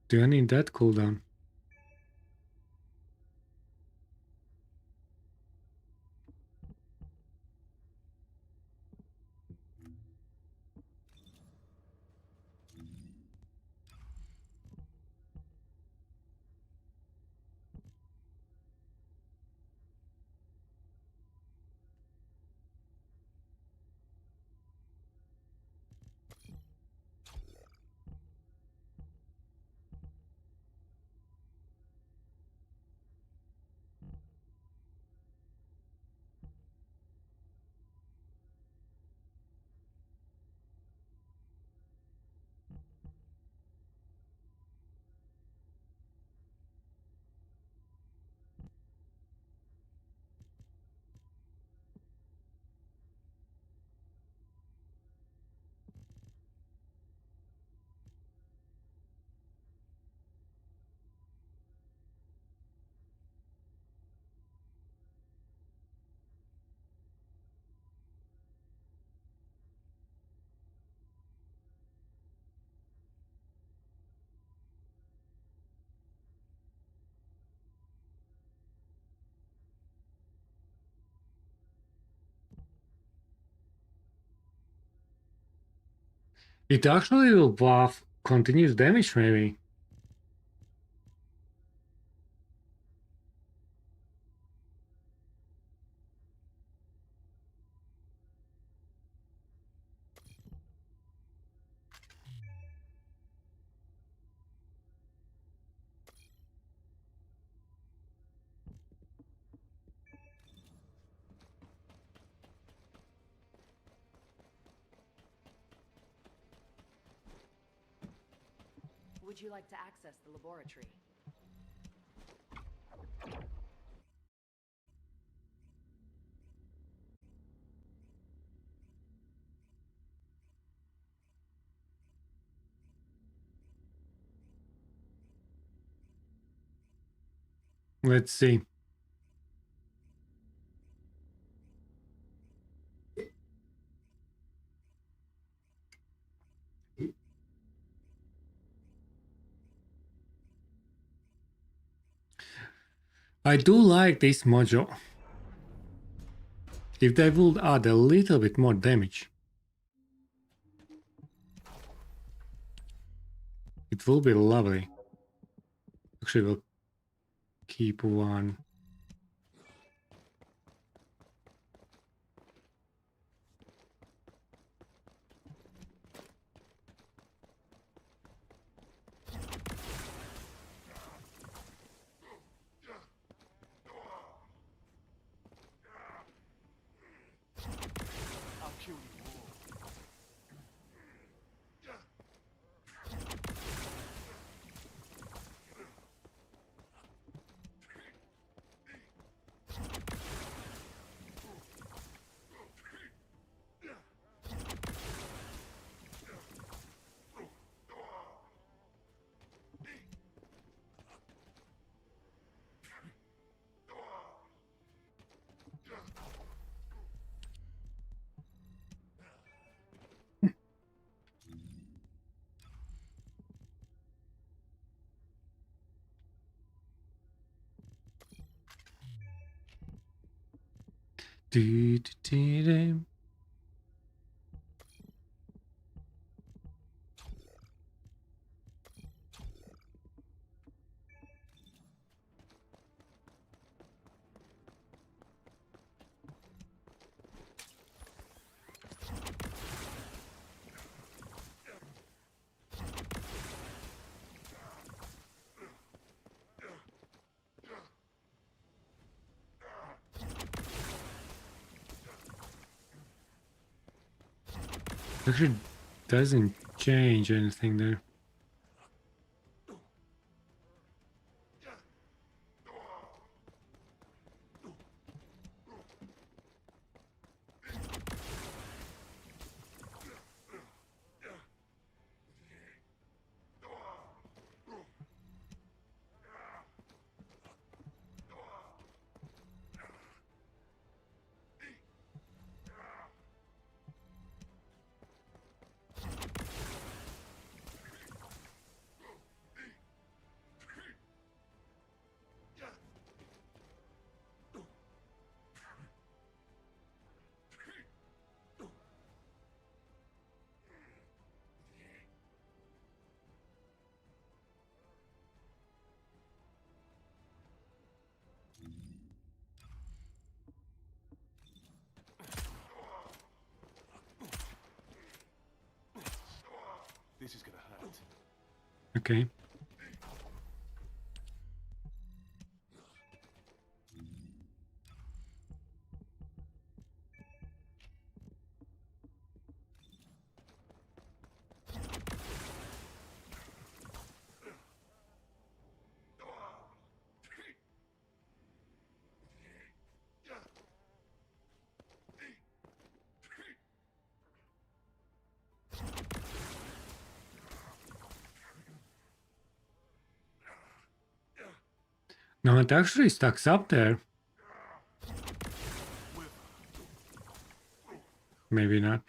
Do I need that cooldown? It actually will buff continuous damage, maybe. Would you like to access the laboratory? Let's see. I do like this module. If they would add a little bit more damage, it will be lovely. Actually, we'll keep one. I'll kill you all. Do, do, do, do. Actually, doesn't change anything there. This is gonna hurt. Okay. No, it actually stacks up there. Maybe not.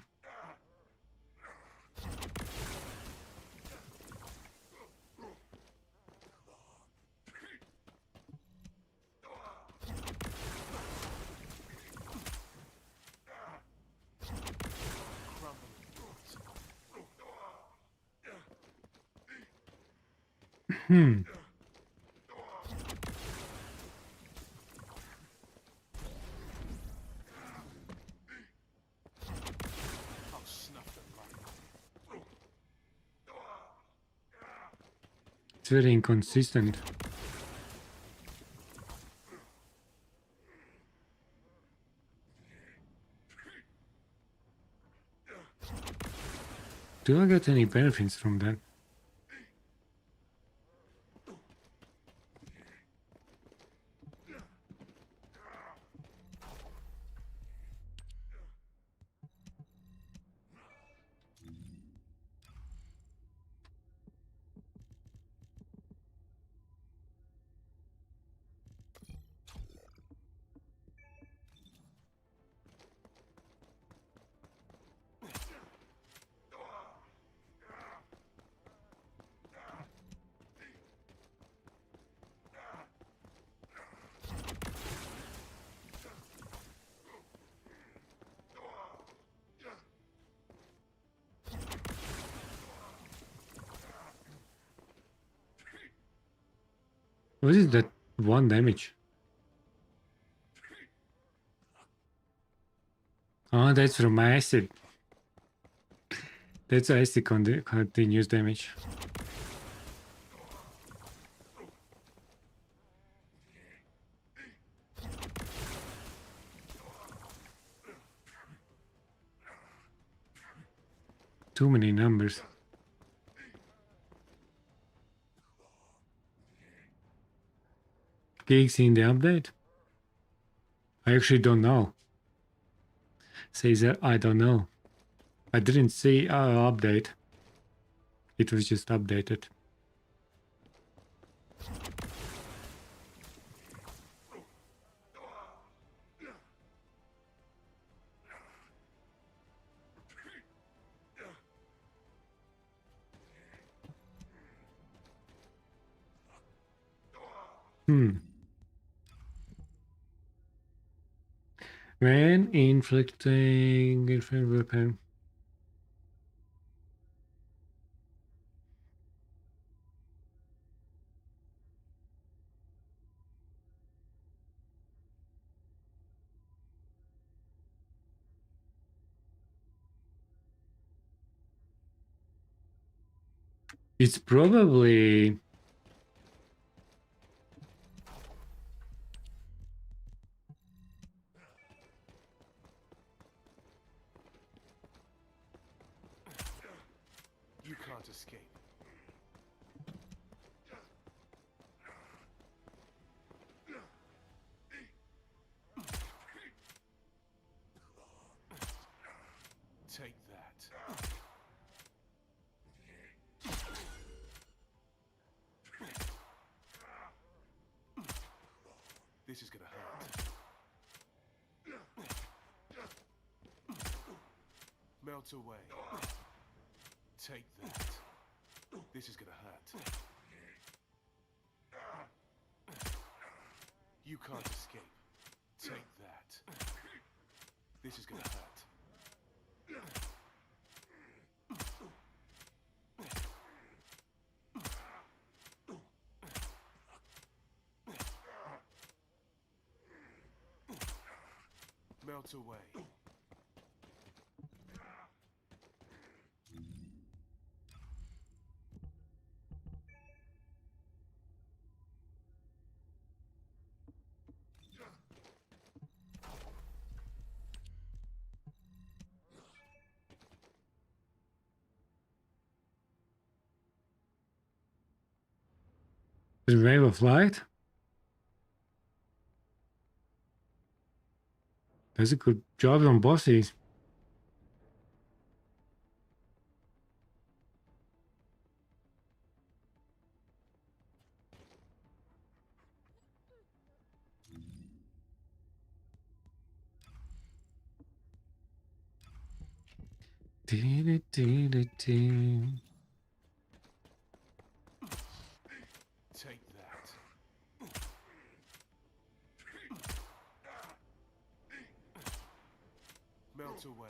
Hmm. I'll snuff them like It's very inconsistent. Do I get any benefits from that? What is that 1 damage? Oh, that's from acid. That's acid continuous damage. Too many numbers. Gigs in the update? I actually don't know. Says that I don't know. I didn't see update. It was just updated. When inflicting different weapon. It's probably you can't escape. Take that. This is gonna hurt. Melt away. Take that. This is gonna hurt. You can't escape. Take that. This is gonna hurt. Melt away. the wave of light. That's a good job on bosses. Take that. Melt away.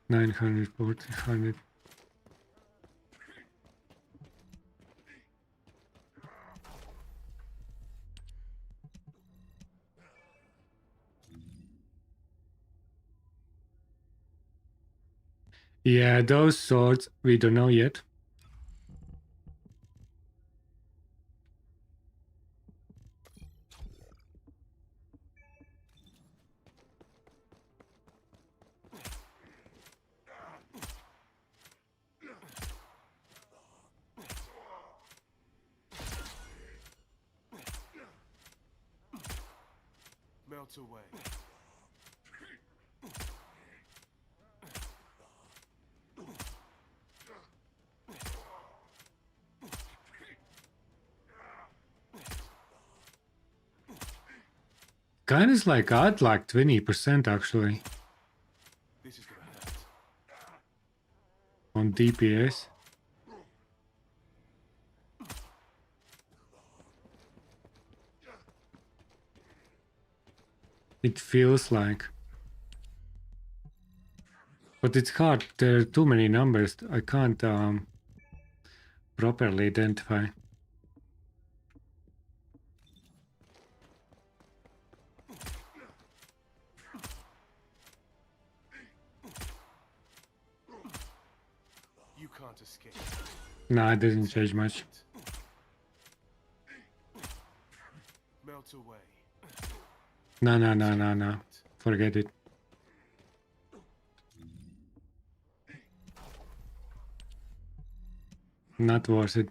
900, 1400. Yeah, those swords we don't know yet. Melt away. Kind of like I'd like 20% actually This is gonna hurt. on DPS. It feels like. But it's hard. There are too many numbers. I can't properly identify. You can't escape. Nah, it doesn't change much. Melt away. No. Forget it. Not worth it.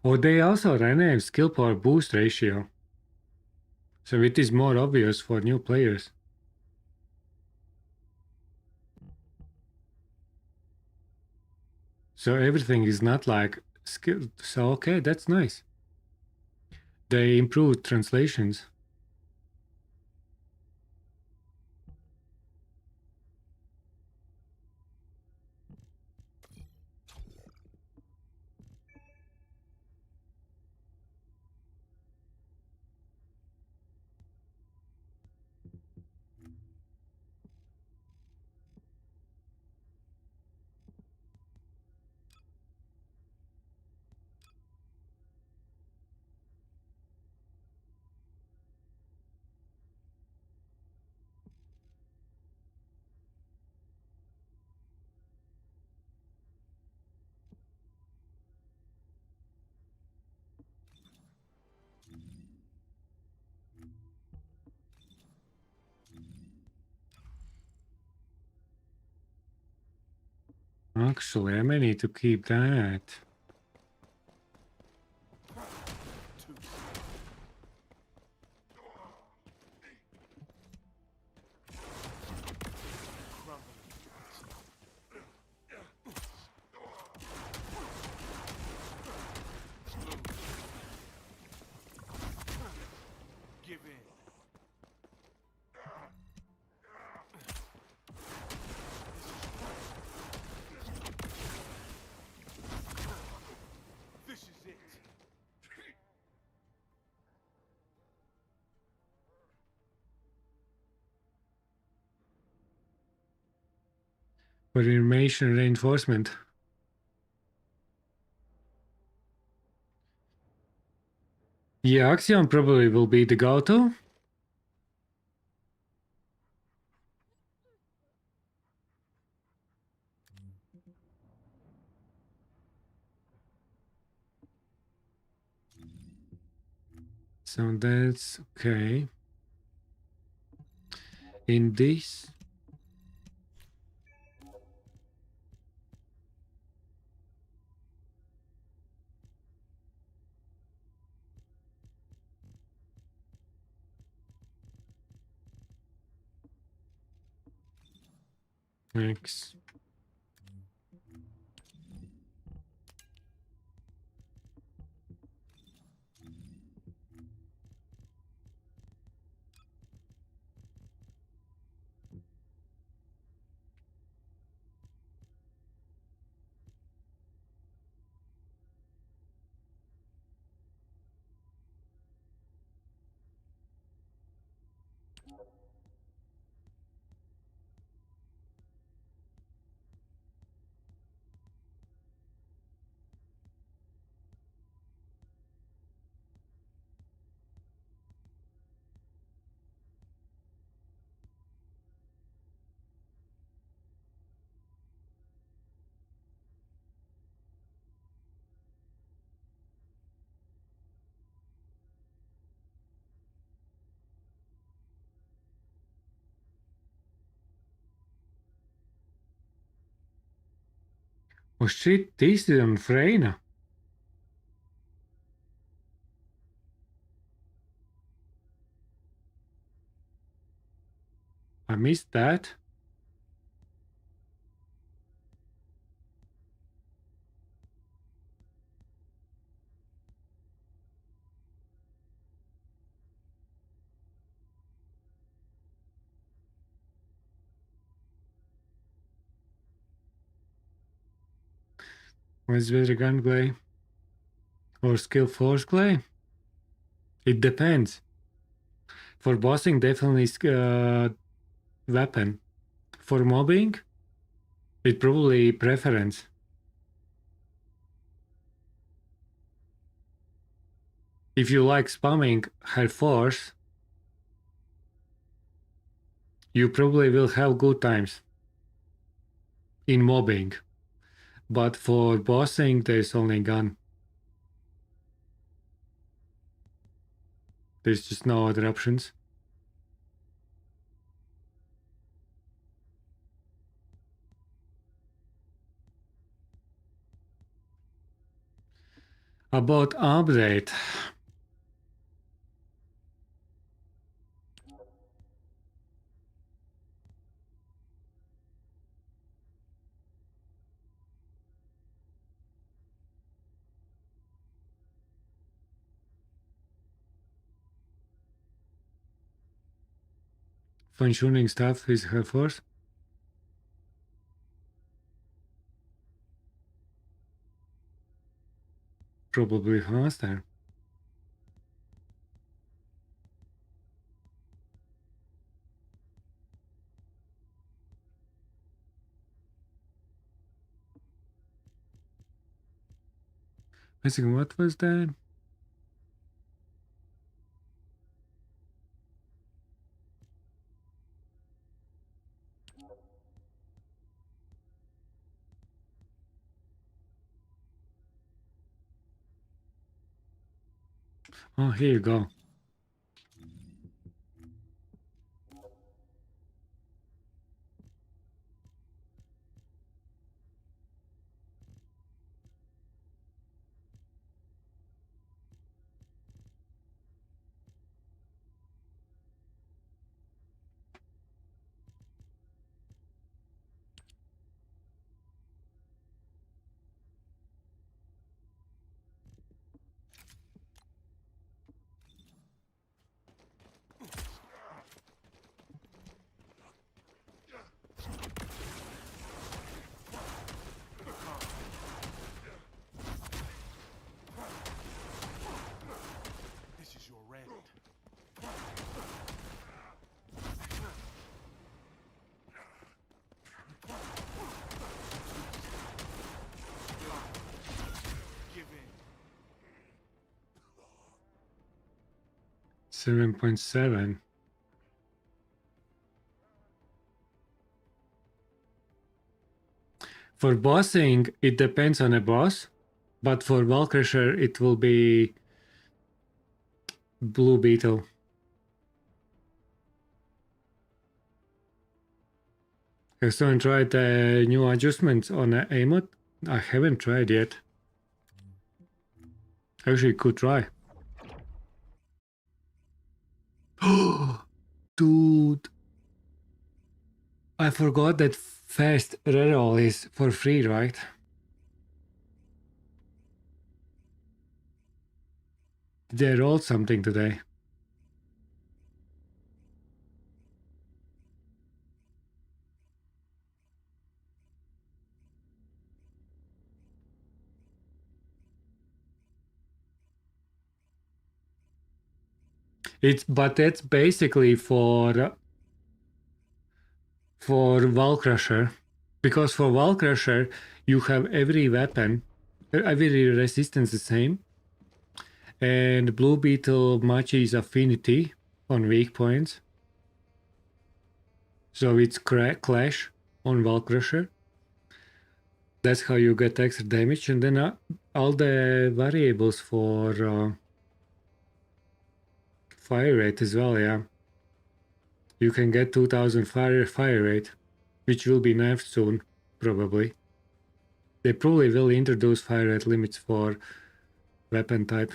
Oh, they also rename skill power boost ratio. So it is more obvious for new players. So everything is not like skill. So okay, that's nice. They improved translations. Actually, I may need to keep that. Give in. This is it. For information reinforcement. Yeah, Axiom probably will be the go-to. So that's okay. In this, Thanks. Oh shit, this is on Freyna. I missed that. What's better, gunplay or skill force play? It depends. For bossing, definitely weapon. For mobbing, it probably preference. If you like spamming her force, you probably will have good times in mobbing. But for bossing, there's only gun. There's just no other options. About update. Fine-tuning stuff is her force. Probably faster. I think what was that? Oh, here you go. This is your end. Give in. 7.7. For bossing, it depends on a boss, but for Wall Crusher, it will be Blue Beetle. Have someone tried the new adjustments on the emote? I haven't tried yet. Actually, could try. Dude, I forgot that Fast reroll is for free, right? Did they roll something today? But that's basically for Wall Crusher, because for Wall Crusher you have every weapon, every resistance the same, and Blue Beetle matches affinity on weak points, so it's clash on Wall Crusher. That's how you get extra damage, and then all the variables for fire rate as well. Yeah, you can get 2000 fire rate, which will be nerfed soon, probably. They probably will introduce fire rate limits for weapon type.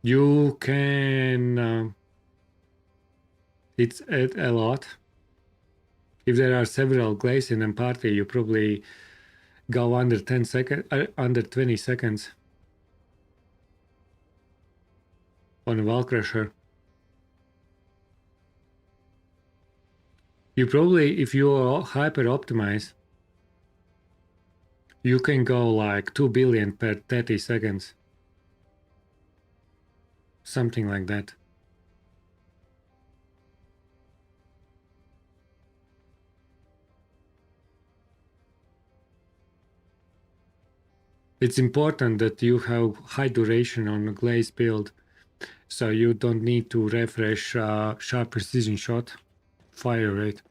You can it's a lot. If there are several glaze in a party, you probably go under 10 seconds, under 20 seconds on Wall Crusher. You probably, if you are hyper optimize, you can go like 2 billion per 30 seconds. Something like that. It's important that you have high duration on a glaze build, so you don't need to refresh sharp precision shot fire rate.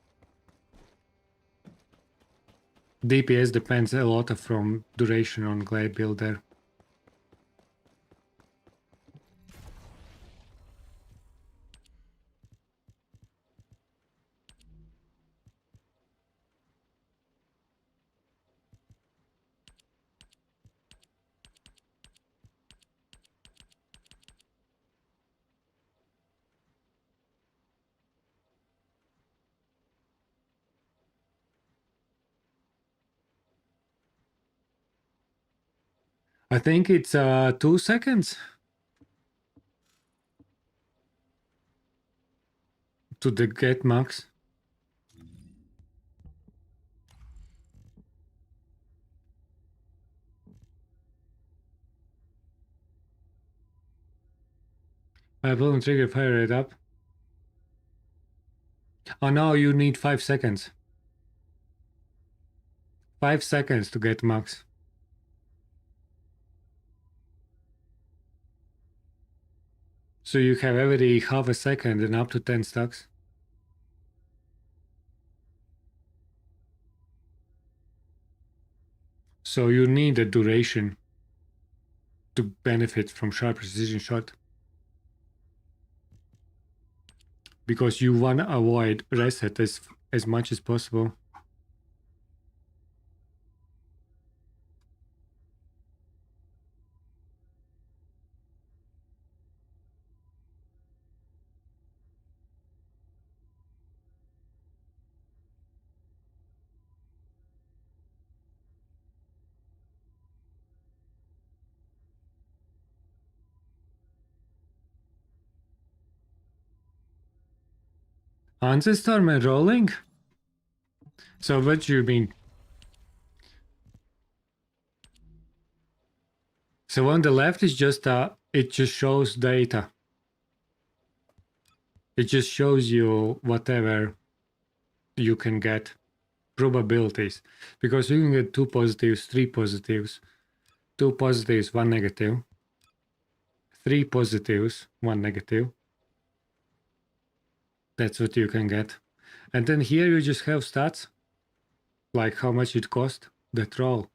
DPS depends a lot from duration on glaze builder. I think it's 2 seconds to the get max. I will trigger fire rate up. Oh no, you need 5 seconds. 5 seconds to get max. So you have every half a second and up to 10 stacks. So you need a duration to benefit from sharp precision shot. Because you want to avoid reset as much as possible. Ancestor and rolling? So what do you mean? So on the left is just it just shows data. It just shows you whatever you can get, probabilities, because you can get 2 positives, 3 positives, 2 positives, 1 negative, 3 positives, 1 negative. That's what you can get. And then here you just have stats, like how much it cost, that roll.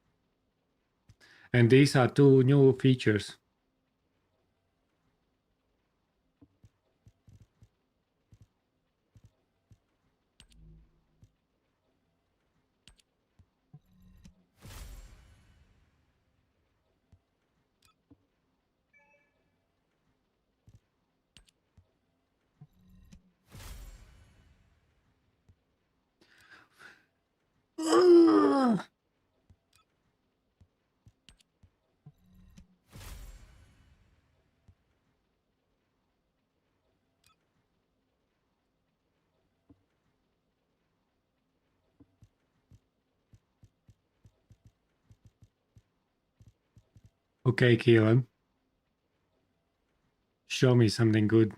And these are 2 new features. Okay, Keelan. Show me something good.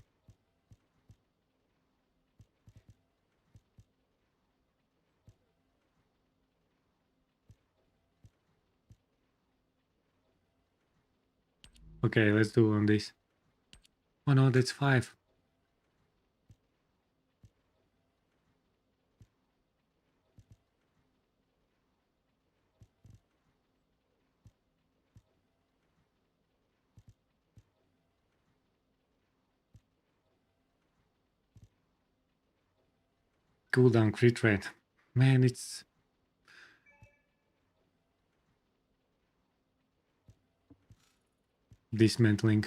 Okay, let's do on this. Oh no, that's 5. Cooldown crit rate. Man, it's... dismantling.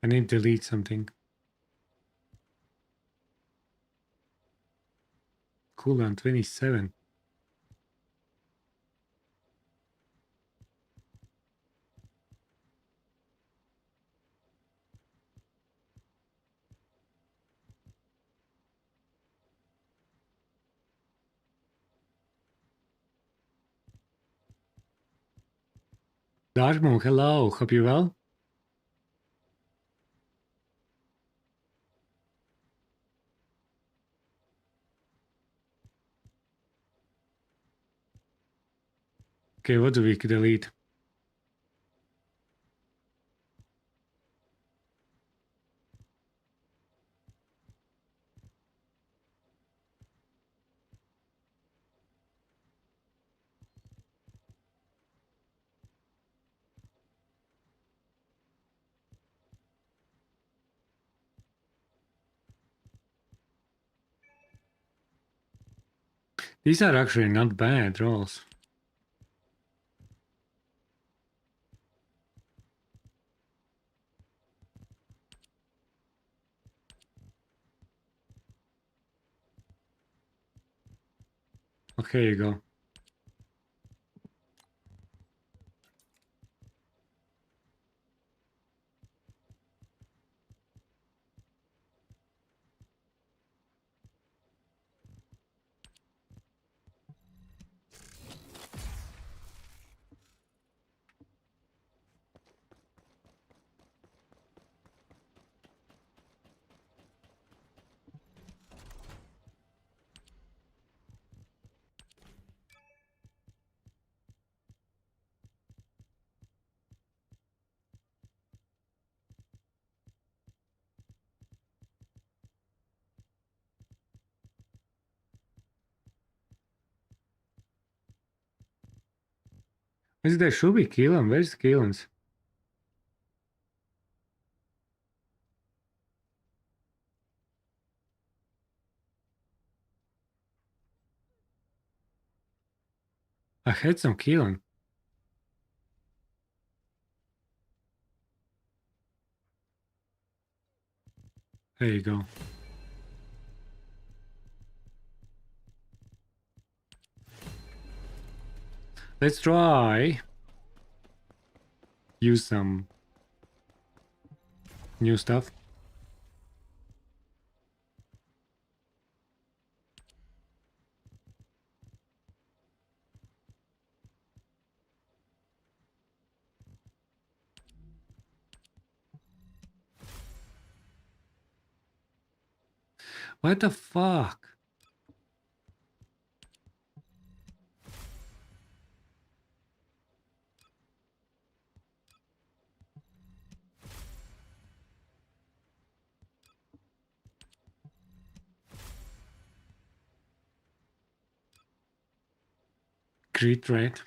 I need to delete something. Cooldown 27. Darkmoon, hello. Hope you're well. Okay, what do we delete? These are actually not bad rolls. Okay, you go. Is there should be Keelan? Where's Keelan's? I had some Keelan. There you go. Let's try use some new stuff. What the fuck? Crit rate.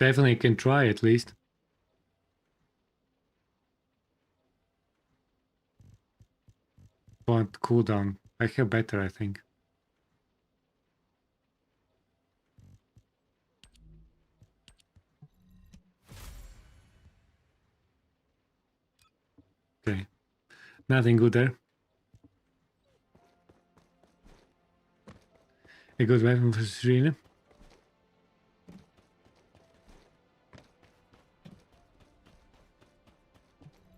Definitely can try at least. But cooldown. I have better, I think. Okay. Nothing good there. A good weapon for Serena.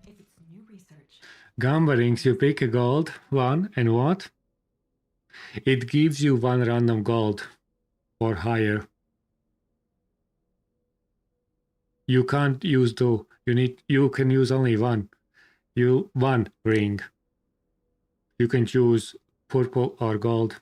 If it's new research, Gamba rings, you pick a gold one, and what? It gives you one random gold or higher. You can't use two. You can use only one. One ring. You can choose purple or gold.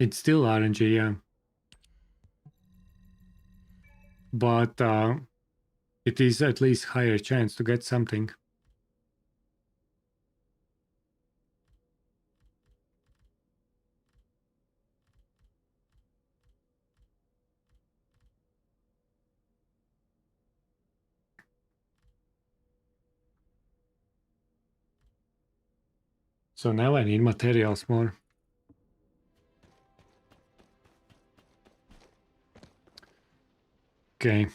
It's still RNG, yeah. But it is at least higher chance to get something. So now I need materials more. Okay.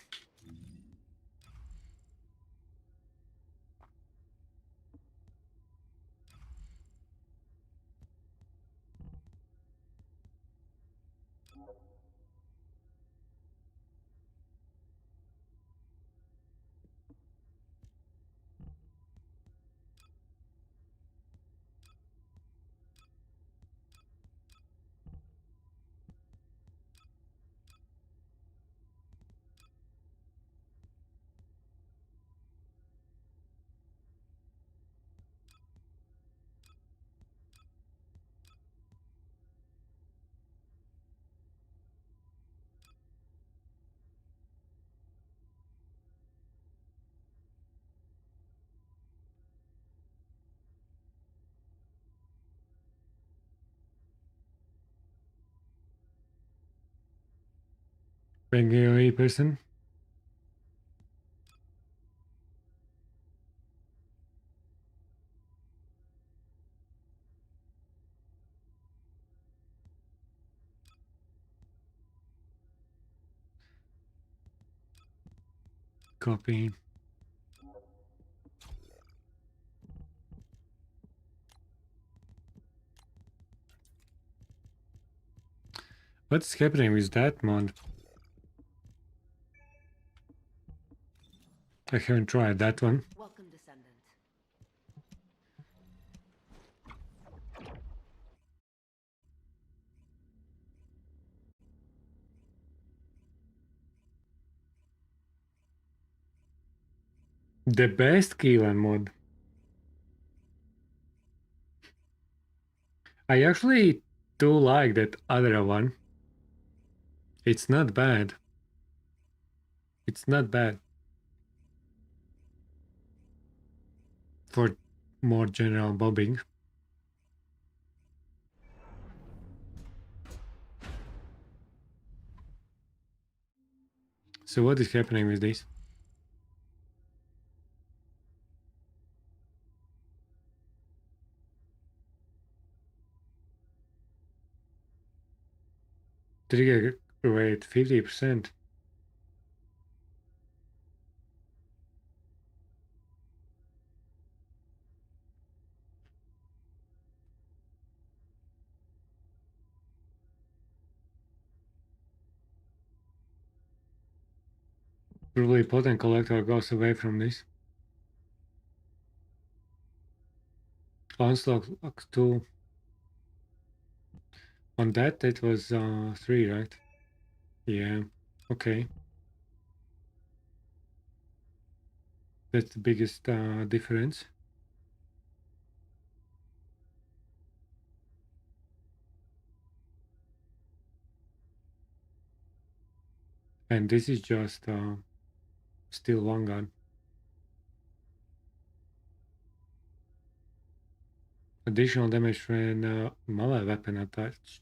Bengali person. Copy. What's happening with that mod? I haven't tried that one. Welcome, Descendant. The best Keelan mod. I actually do like that other one. It's not bad. It's not bad. For more general bobbing. So what is happening with this? Trigger rate 50%. Probably potent collector goes away from this. Onslaught 2. On that it was 3, right? Yeah. Okay. That's the biggest difference. And this is just still one gun. Additional damage when melee weapon attached.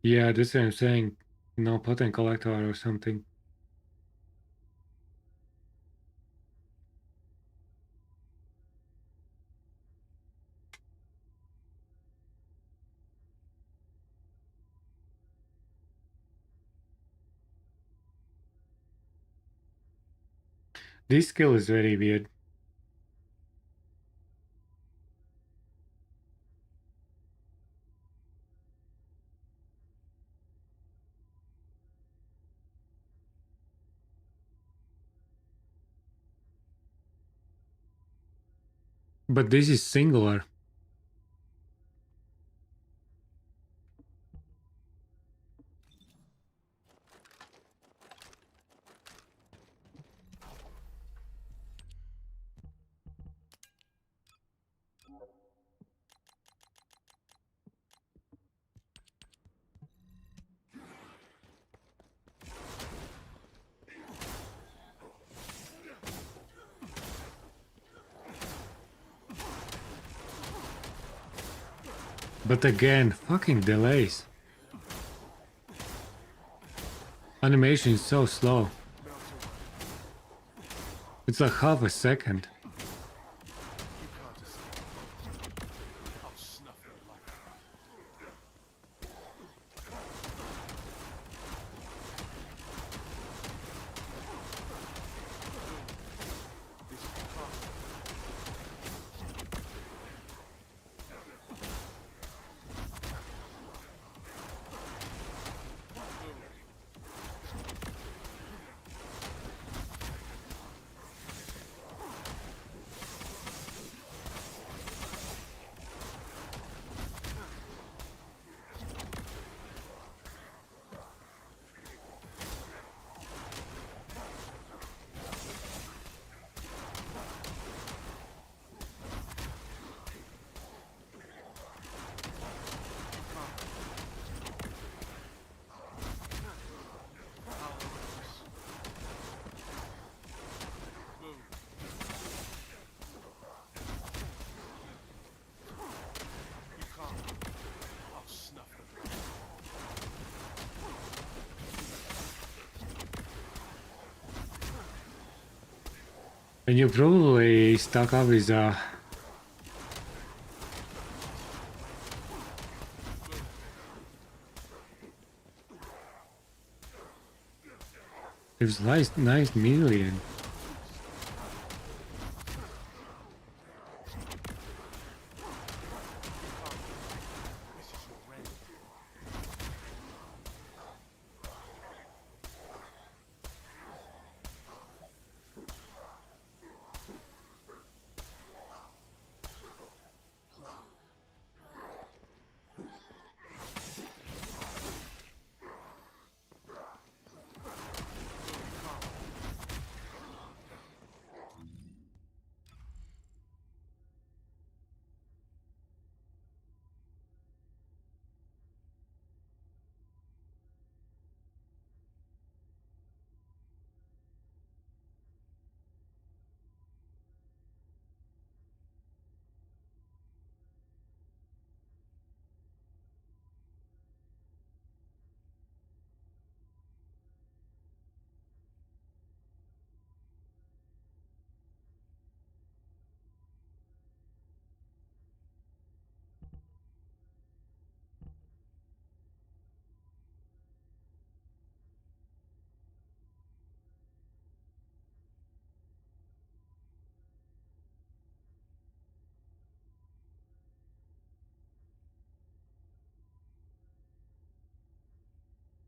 Yeah, that's what I'm saying. No potent collector or something. This skill is very weird. But this is singular. But again, fucking delays. Animation is so slow. It's like half a second. I'll snuff your life. This is the cost. I'll snuff it. And you probably stuck up with it was nice million. This is your rent.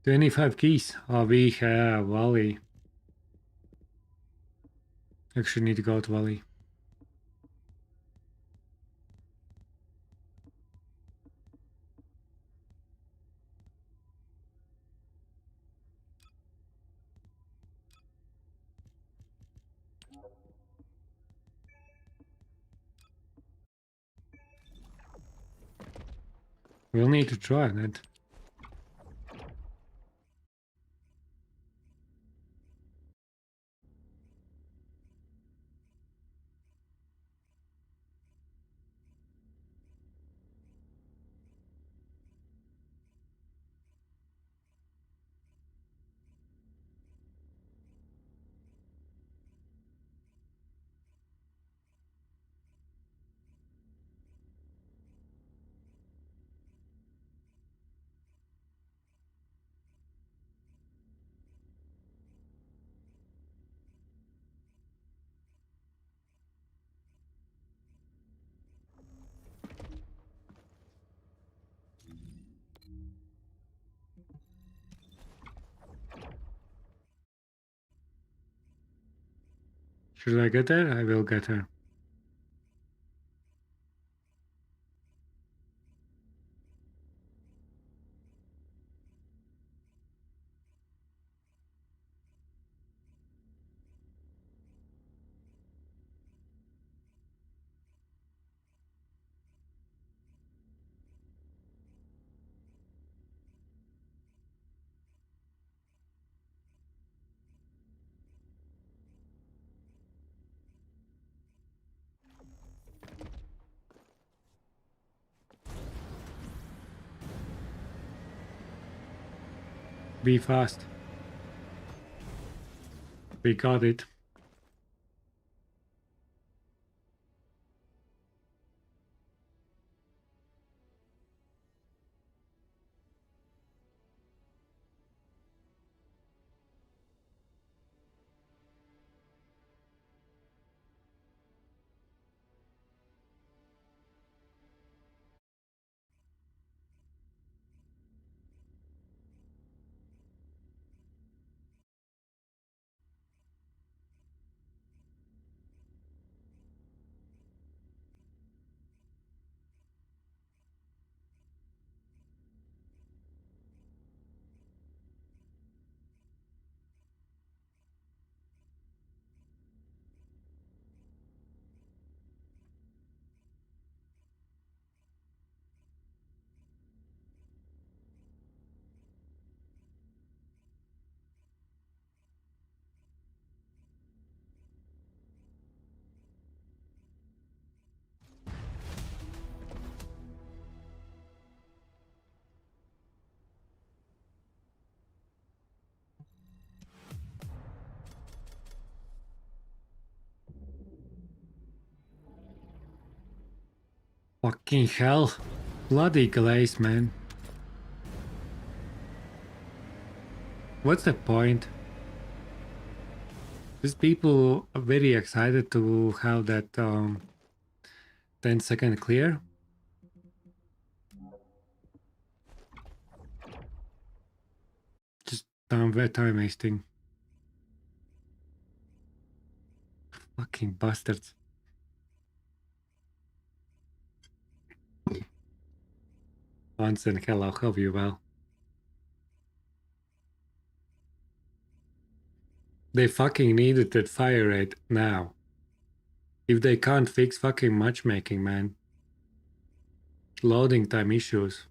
$25 keys. We have Valley. Actually need to go to Valley. We'll need to try that. Should I get there? I will get her. Be fast. We got it. Fucking hell. Bloody glaze, man. What's the point? These people are very excited to have that 10-second clear. Just time wasting. Fucking bastards. Once in hell, I'll help you well. They fucking needed that fire rate now. If they can't fix fucking matchmaking, man. Loading time issues.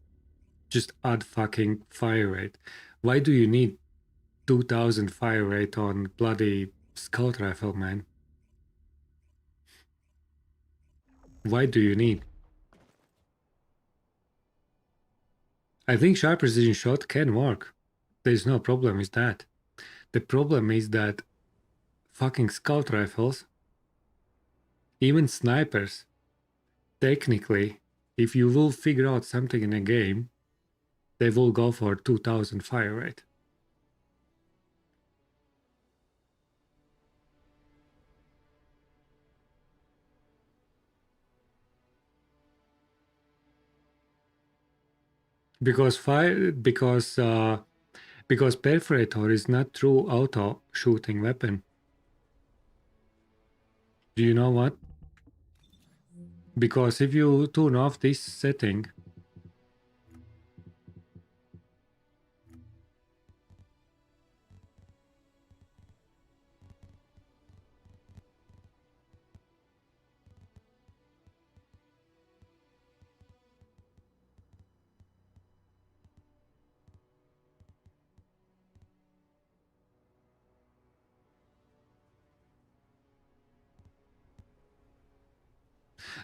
Just add fucking fire rate. Why do you need 2000 fire rate on bloody scout rifle, man? Why do you need? I think sharp precision shot can work. There's no problem with that. The problem is that fucking scout rifles, even snipers, technically, if you will figure out something in a game, they will go for 2000 fire rate. Because perforator is not true auto shooting weapon. Do you know what? Because if you turn off this setting,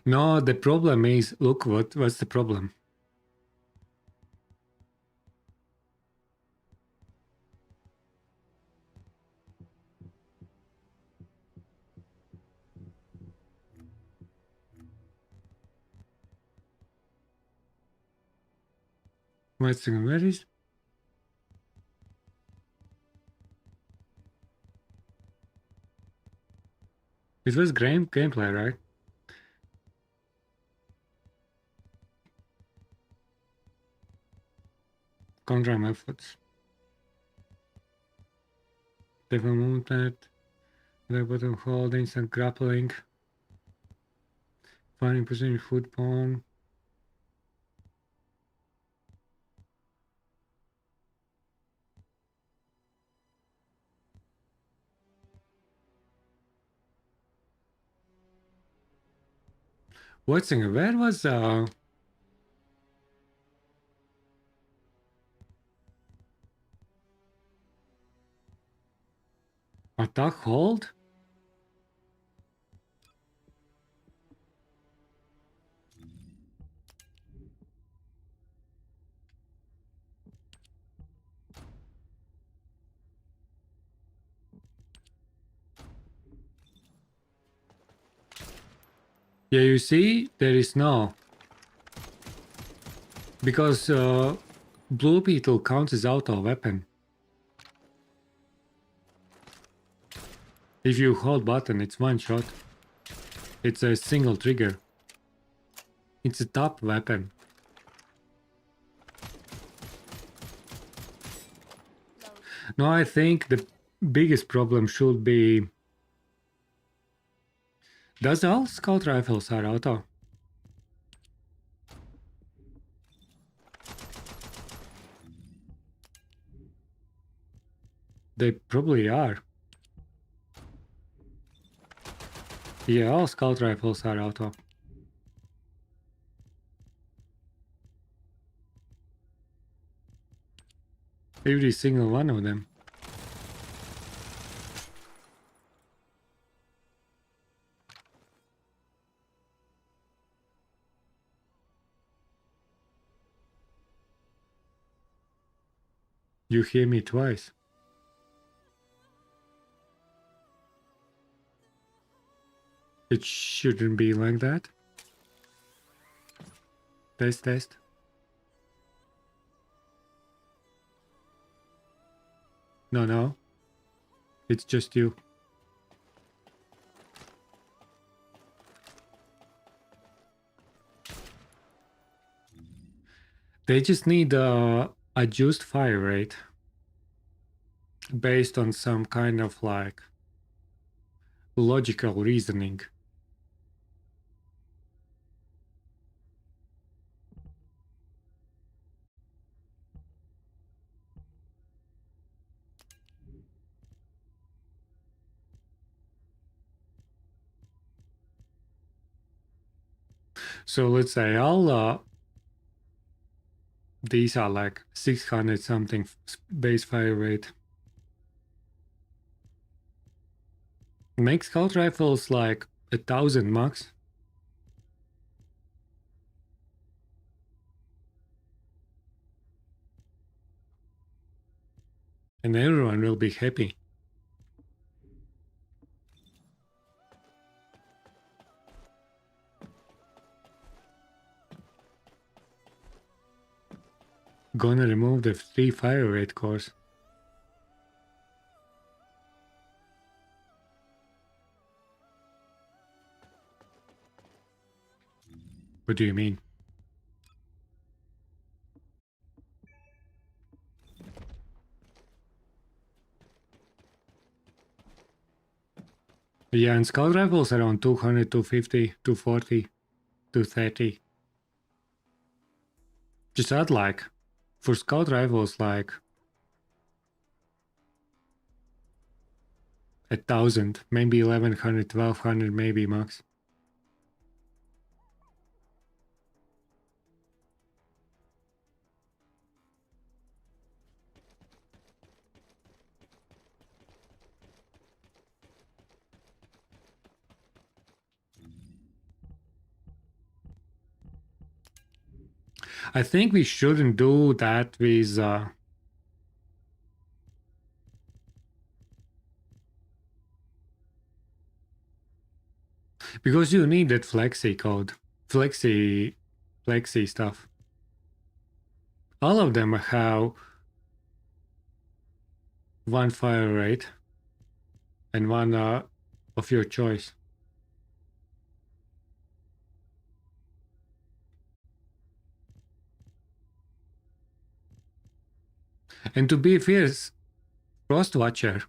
No, the problem is, look, what's the problem? Wait a second, where is... It was gameplay, right? Contra methods. Level movement, the button hold, instant grappling, finding position, foot pawn. Wait a second, where was attack hold? Yeah, you see, there is no. Because Blue Beetle counts as auto weapon. If you hold button, it's one shot. It's a single trigger. It's a top weapon. No, I think the biggest problem should be... Does all scout rifles are auto? They probably are. Yeah, all scout rifles are auto. Every single one of them. You hear me twice. It shouldn't be like that. Test, test. No, no. It's just you. They just need adjust fire rate based on some kind of like logical reasoning. So let's say all these are like 600 something base fire rate. Make scout rifles like 1000 max. And everyone will be happy. Gonna remove the 3 fire rate cores. What do you mean? Yeah, and scout rifles around 200, 250, 240, 230. Just add like, for scout rifles like 1000, maybe 1100, 1200 maybe max. I think we shouldn't do that with because you need that flexi code. Flexi stuff. All of them have one fire rate and one of your choice. And to be fair, Frostwatcher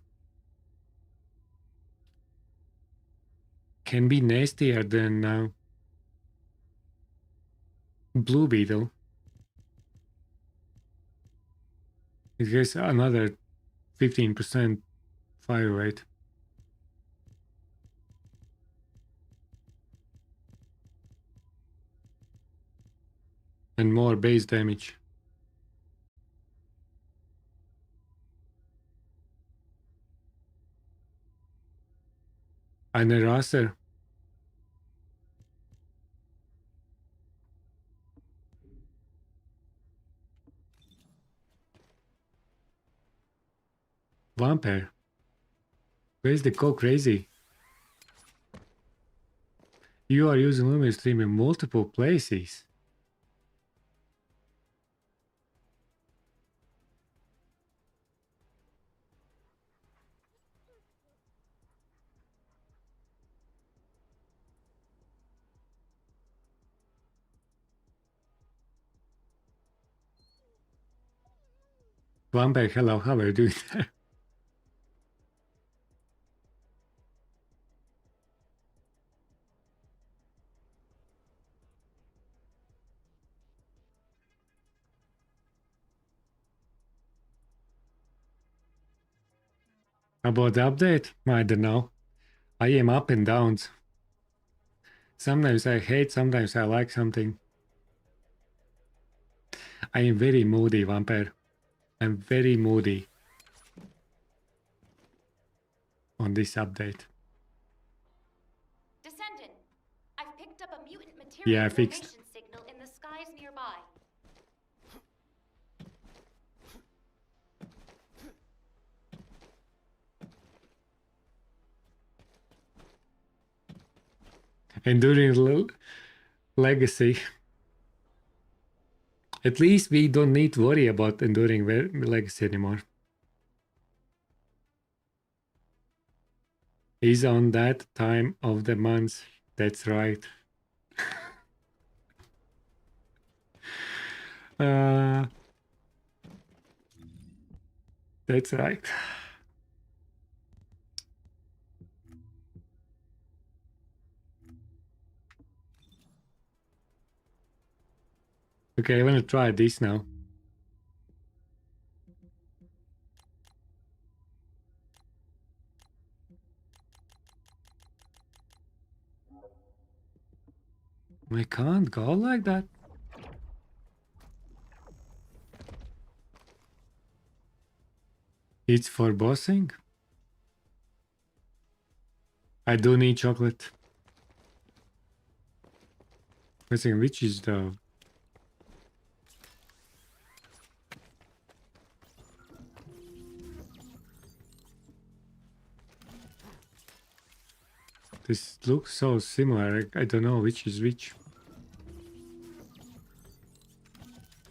can be nastier than Blue Beetle. It has another 15% fire rate. And more base damage. And a raster. Vampire. Where's the go crazy? You are using Luminous Stream in multiple places. Vampire, hello, how are you doing there? About the update? I don't know. I am up and downs. Sometimes I hate, sometimes I like something. I am very moody, Vampire. I'm very moody on this update. Descendant, I've picked up a mutant material Yeah, I fixed. formation signal in the skies nearby. Enduring legacy. At least we don't need to worry about enduring legacy anymore. Is on that time of the month. That's right. That's right. Okay, I want to try this now. I can't go like that. It's for bossing. I do need chocolate. I think which is the... This looks so similar. I don't know which is which.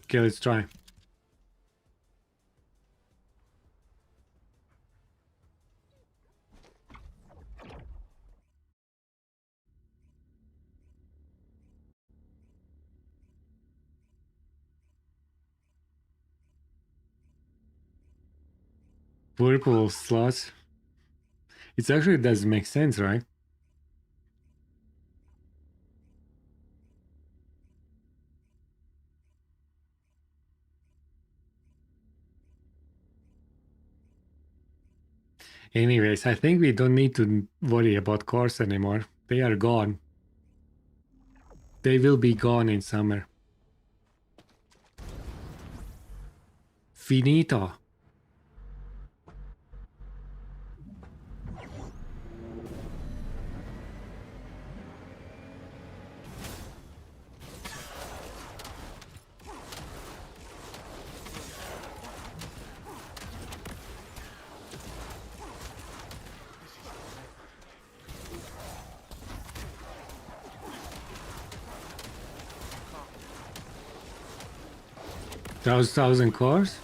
Okay, let's try. Purple slots. It actually does make sense, right? Anyways, I think we don't need to worry about cores anymore. They are gone. They will be gone in summer. Finito. Those 1,000 cores?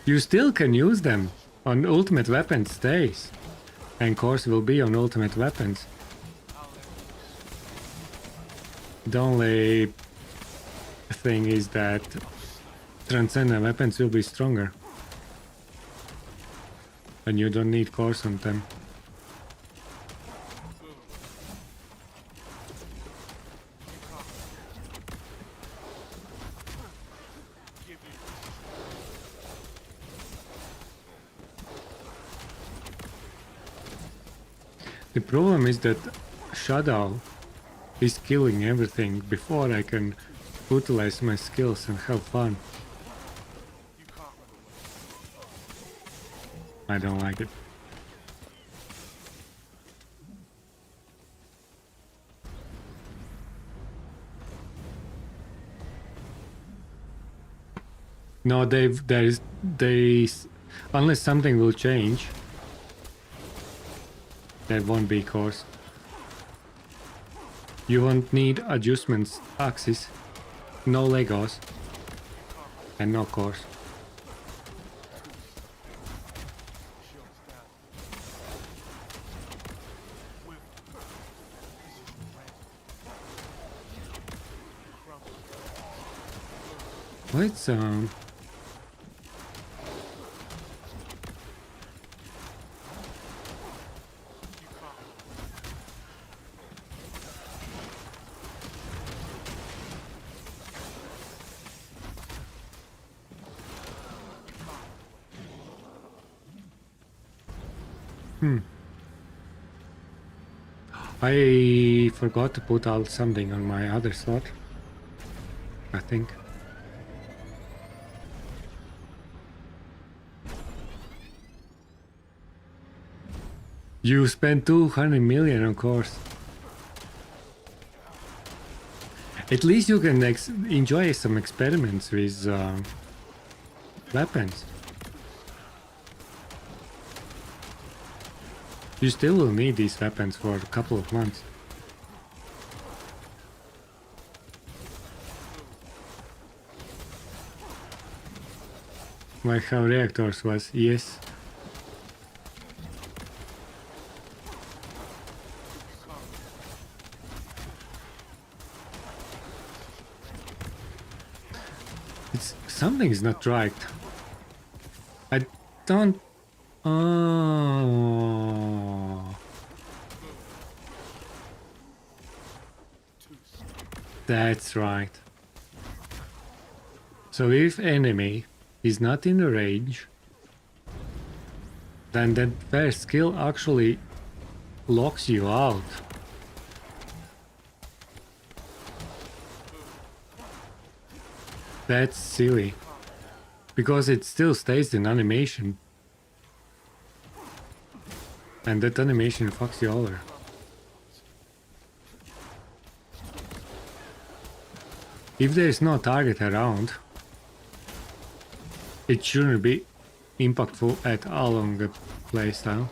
You still can use them on ultimate weapons stays. And cores will be on ultimate weapons. The only thing is that transcendent weapons will be stronger. And you don't need cores on them. The problem is that Shadow is killing everything before I can utilize my skills and have fun. I don't like it. No, unless something will change, there won't be cores. You won't need adjustments axis, no Legos, and no cores. Let's I forgot to put out something on my other slot, I think. You spent 200 million on course. At least you can enjoy some experiments with weapons. You still will need these weapons for a couple of months. Like how reactors was, yes. Something's not right. I don't... Oh. That's right. So if enemy is not in the range, then that first skill actually locks you out. That's silly. Because it still stays in animation. And that animation fucks you over. If there is no target around, it shouldn't be impactful at all on the playstyle.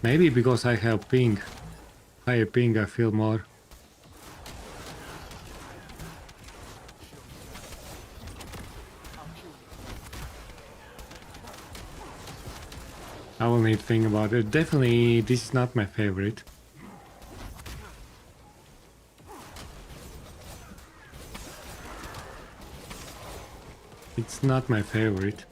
Maybe because I have ping. Higher ping, I feel more. I will need to think about it. Definitely, this is not my favorite. It's not my favorite.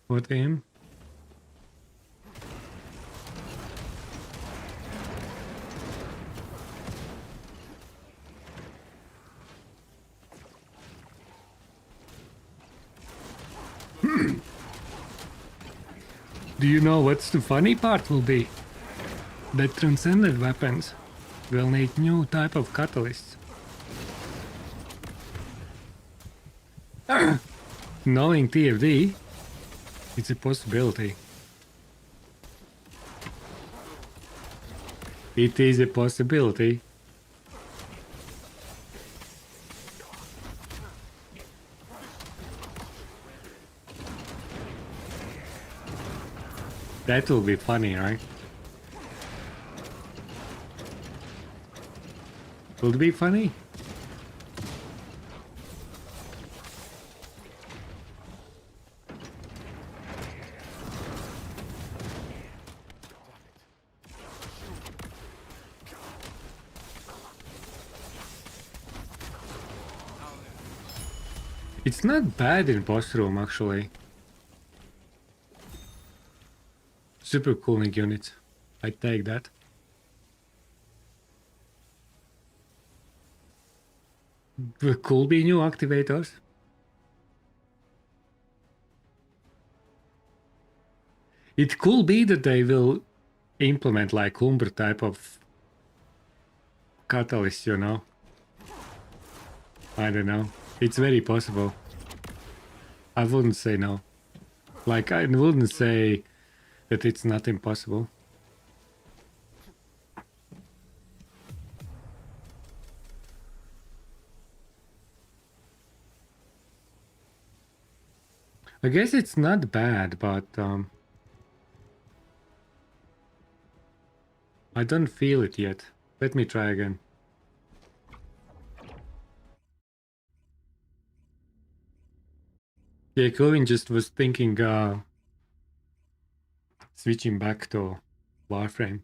What aim? Do you know what's the funny part will be? That transcendent weapons will need new type of catalysts. Knowing TFD, it's a possibility. It is a possibility. That will be funny, right? Will it be funny? It's not bad in boss room, actually. Super cooling units. I take that. Could be new activators. It could be that they will implement like Umber type of catalyst, you know? I don't know. It's very possible. I wouldn't say no. Like, I wouldn't say that it's not impossible. I guess it's not bad, but I don't feel it yet. Let me try again. Yeah, Colin just was thinking switching back to Warframe.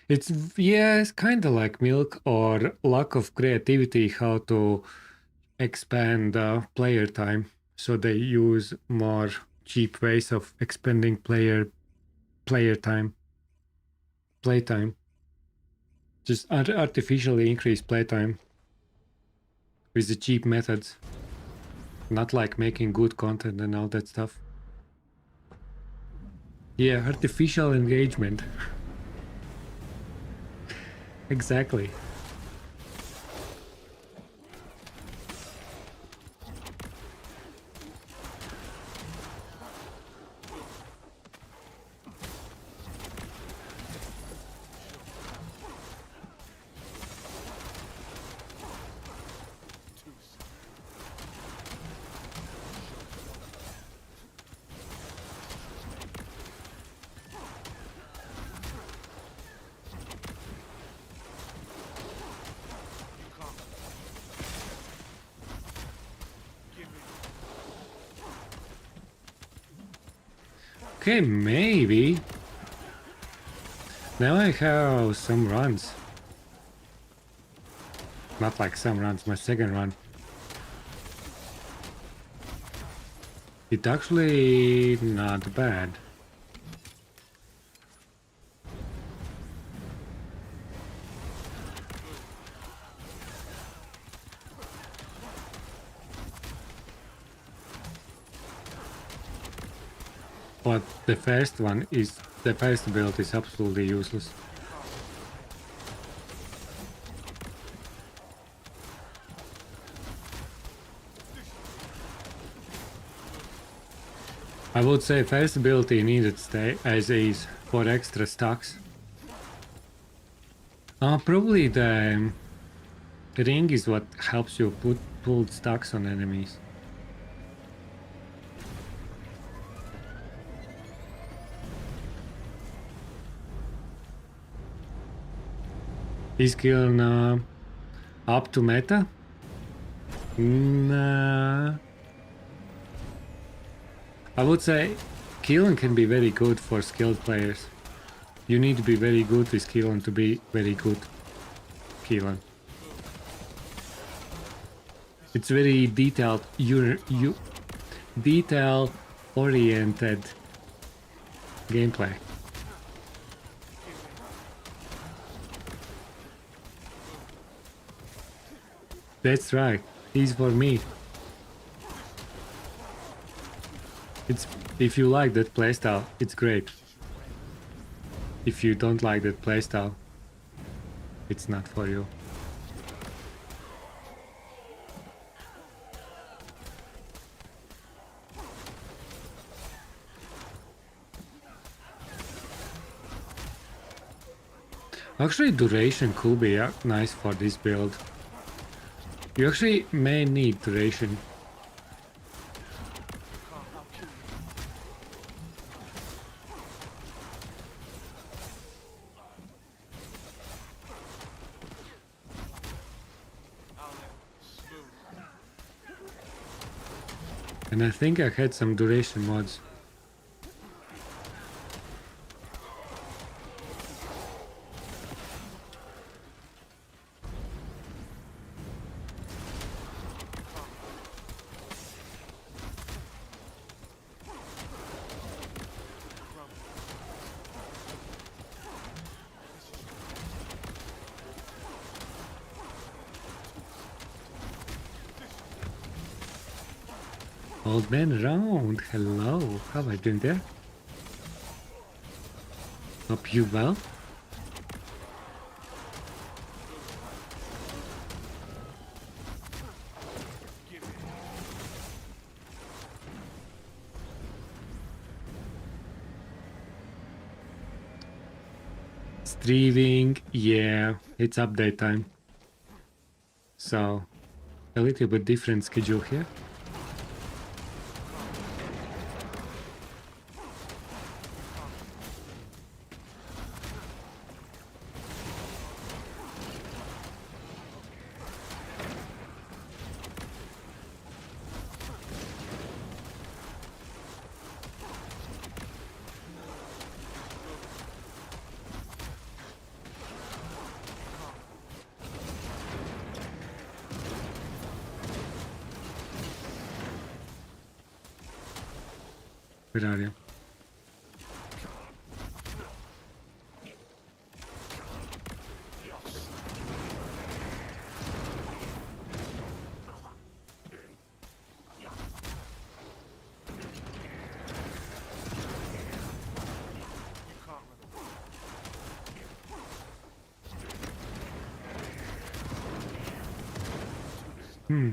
It's, yeah, it's kind of like Milk or lack of creativity how to expand player time. So they use more cheap ways of expanding playtime. Just artificially increase playtime with the cheap methods. Not like making good content and all that stuff. Yeah, artificial engagement. Exactly. Okay, maybe. Now I have some runs. Not like some runs, my second run. It's actually not bad. But the first build is absolutely useless. I would say first build you needed stay as is for extra stacks. Probably the ring is what helps you pull stacks on enemies. Is Kiln up to meta? Nah. I would say Kiln can be very good for skilled players. You need to be very good with Kiln to be very good Kiln. It's very detailed, detail-oriented gameplay. That's right. He's for me. If you like that playstyle, it's great. If you don't like that playstyle, it's not for you. Actually, duration could be nice for this build. You actually may need duration. And I think I had some duration mods. Old man round, hello, how are you doing there? Hope you well? Streaming, yeah, it's update time. So, a little bit different schedule here. Where are you? Hmm.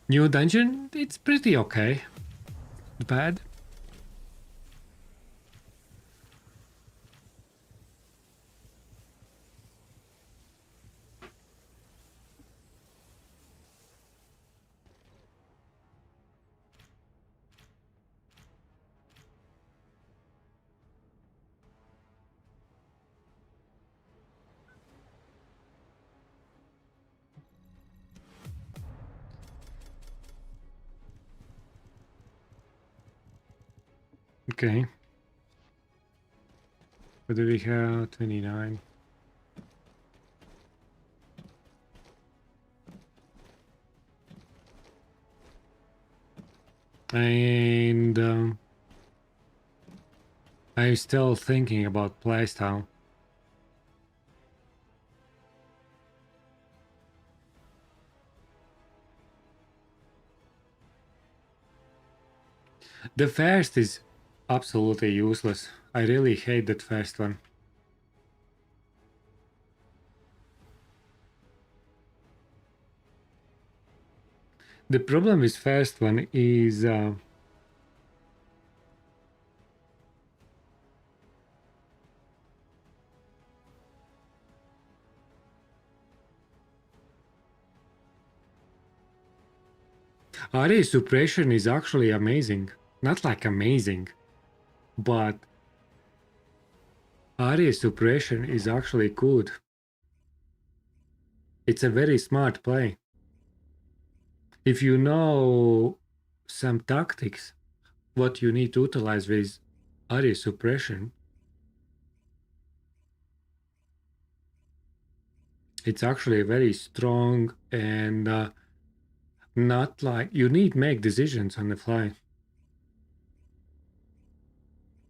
New dungeon? It's pretty okay. Bad? Okay. What do we have? 29. And I'm still thinking about playstyle. The first is absolutely useless. I really hate that first one. The problem with first one is RA suppression is actually amazing. Not like amazing, but RA suppression is actually good. It's a very smart play. If you know some tactics, what you need to utilize with RA suppression, it's actually very strong and not like you need to make decisions on the fly.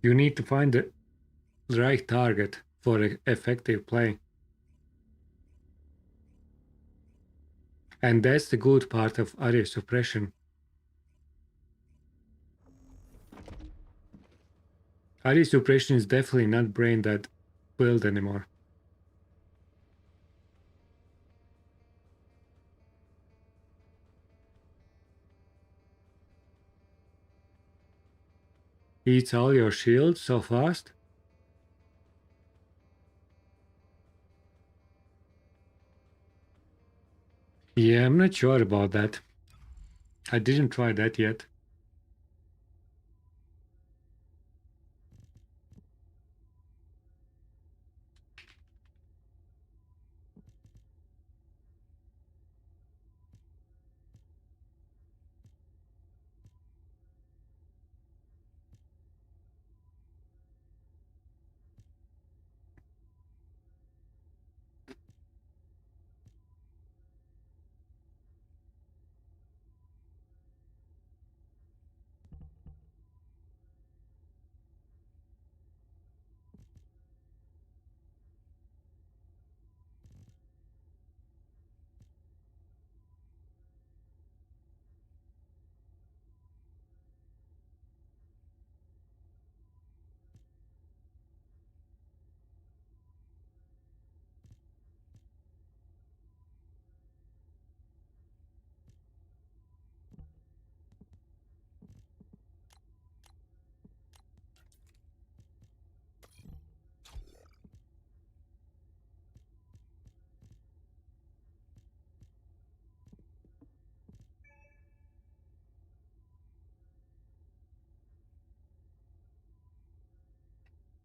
You need to find the right target for effective play. And that's the good part of area suppression. Area suppression is definitely not brain dead build anymore. Eats all your shields so fast? Yeah, I'm not sure about that. I didn't try that yet.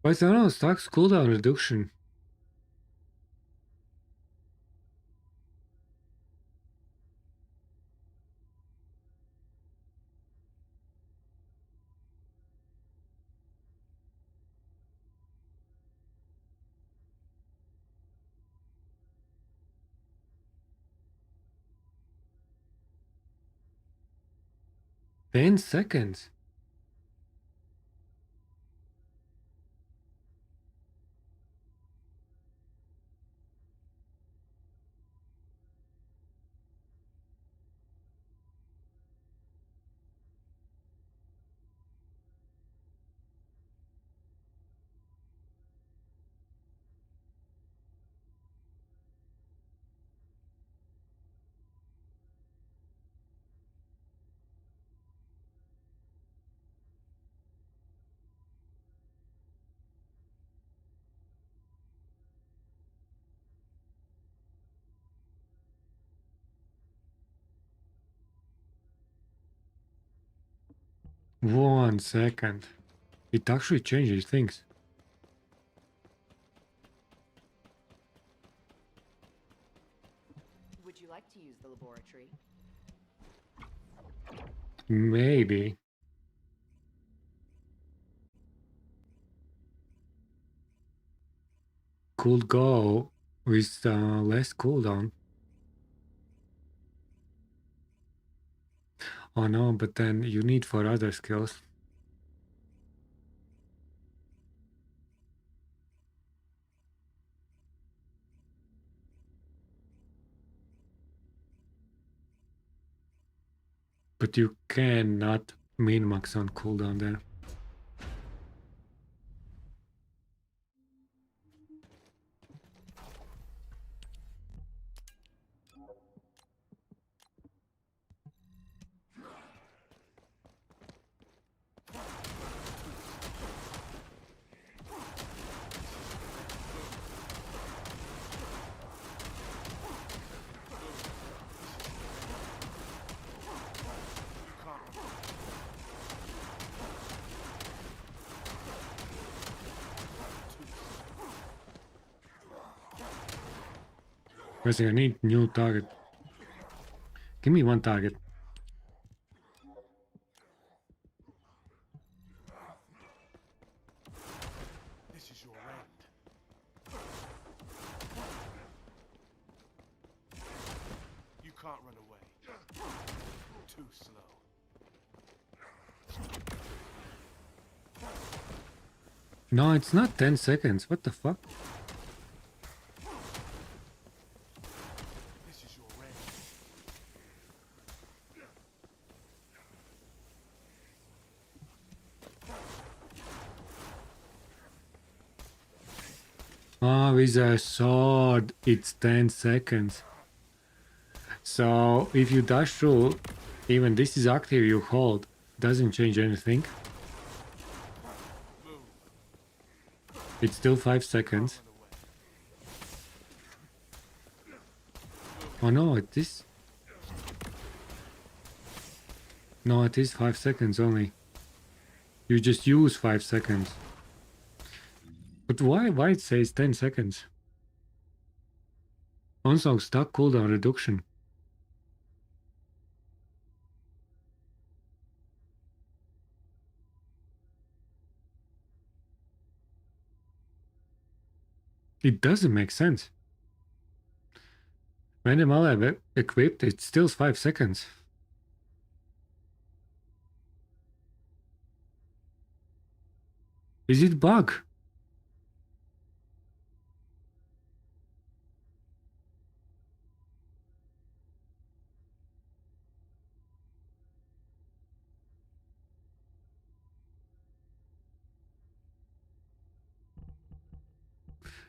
But I don't know, stocks cooldown reduction. Ten seconds. One second. It actually changes things. Would you like to use the laboratory? Maybe. Could go with less cooldown. Oh no, but then you need for other skills. But you cannot min-max on cooldown there. First, I need new target. Give me one target. This is your end. You can't run away. Too slow. No, it's not 10 seconds. What the fuck? This is your end. Oh, with a sword, it's 10 seconds. So if you dash through, even this is active, you hold. Doesn't change anything. It's still 5 seconds. Run away. Oh no, this No, it is 5 seconds only. You just use 5 seconds. But why it says 10 seconds? On-song stock cooldown reduction. It doesn't make sense. Random ally equipped, it's still 5 seconds. Is it bug?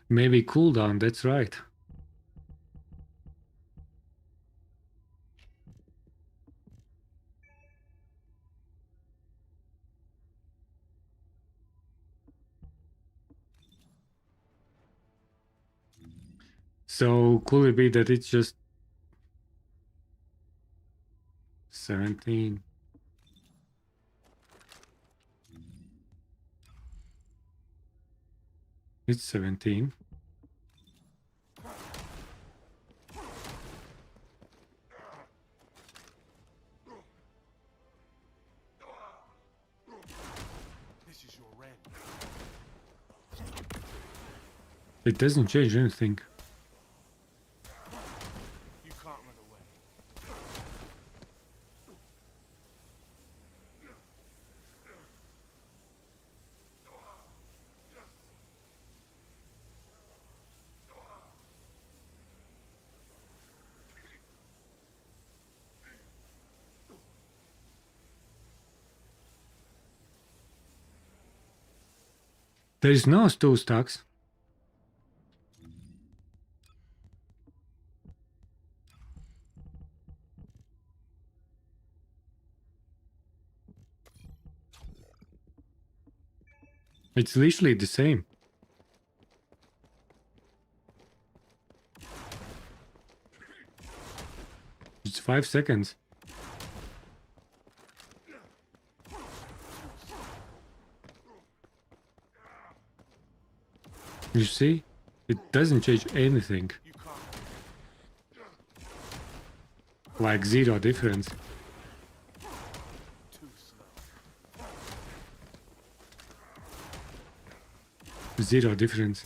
Maybe cooldown, that's right. So could it be that it's just 17? It's 17. This is your end. It doesn't change anything. You can't run away. There's no 2 stacks. It's literally the same. It's 5 seconds. You see? It doesn't change anything. You can't. Like 0 difference. Too slow. 0 difference.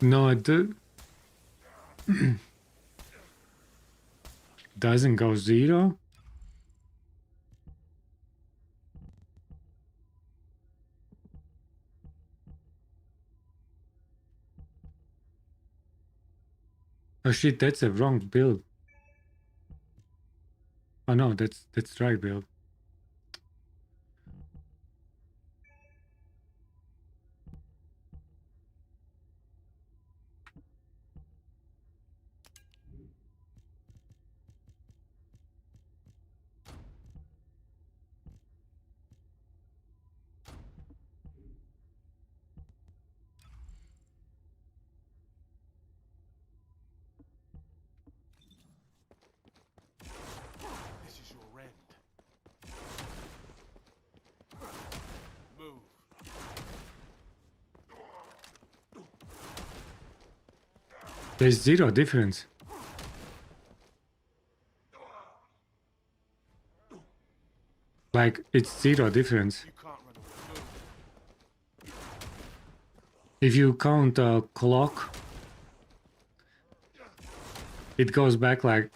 No, it doesn't go 0. Oh shit, that's a wrong build. Oh no, that's the right build. This is your end. Move. There's 0 difference. Like, it's 0 difference. You can't run away. Move. If you count a clock, it goes back like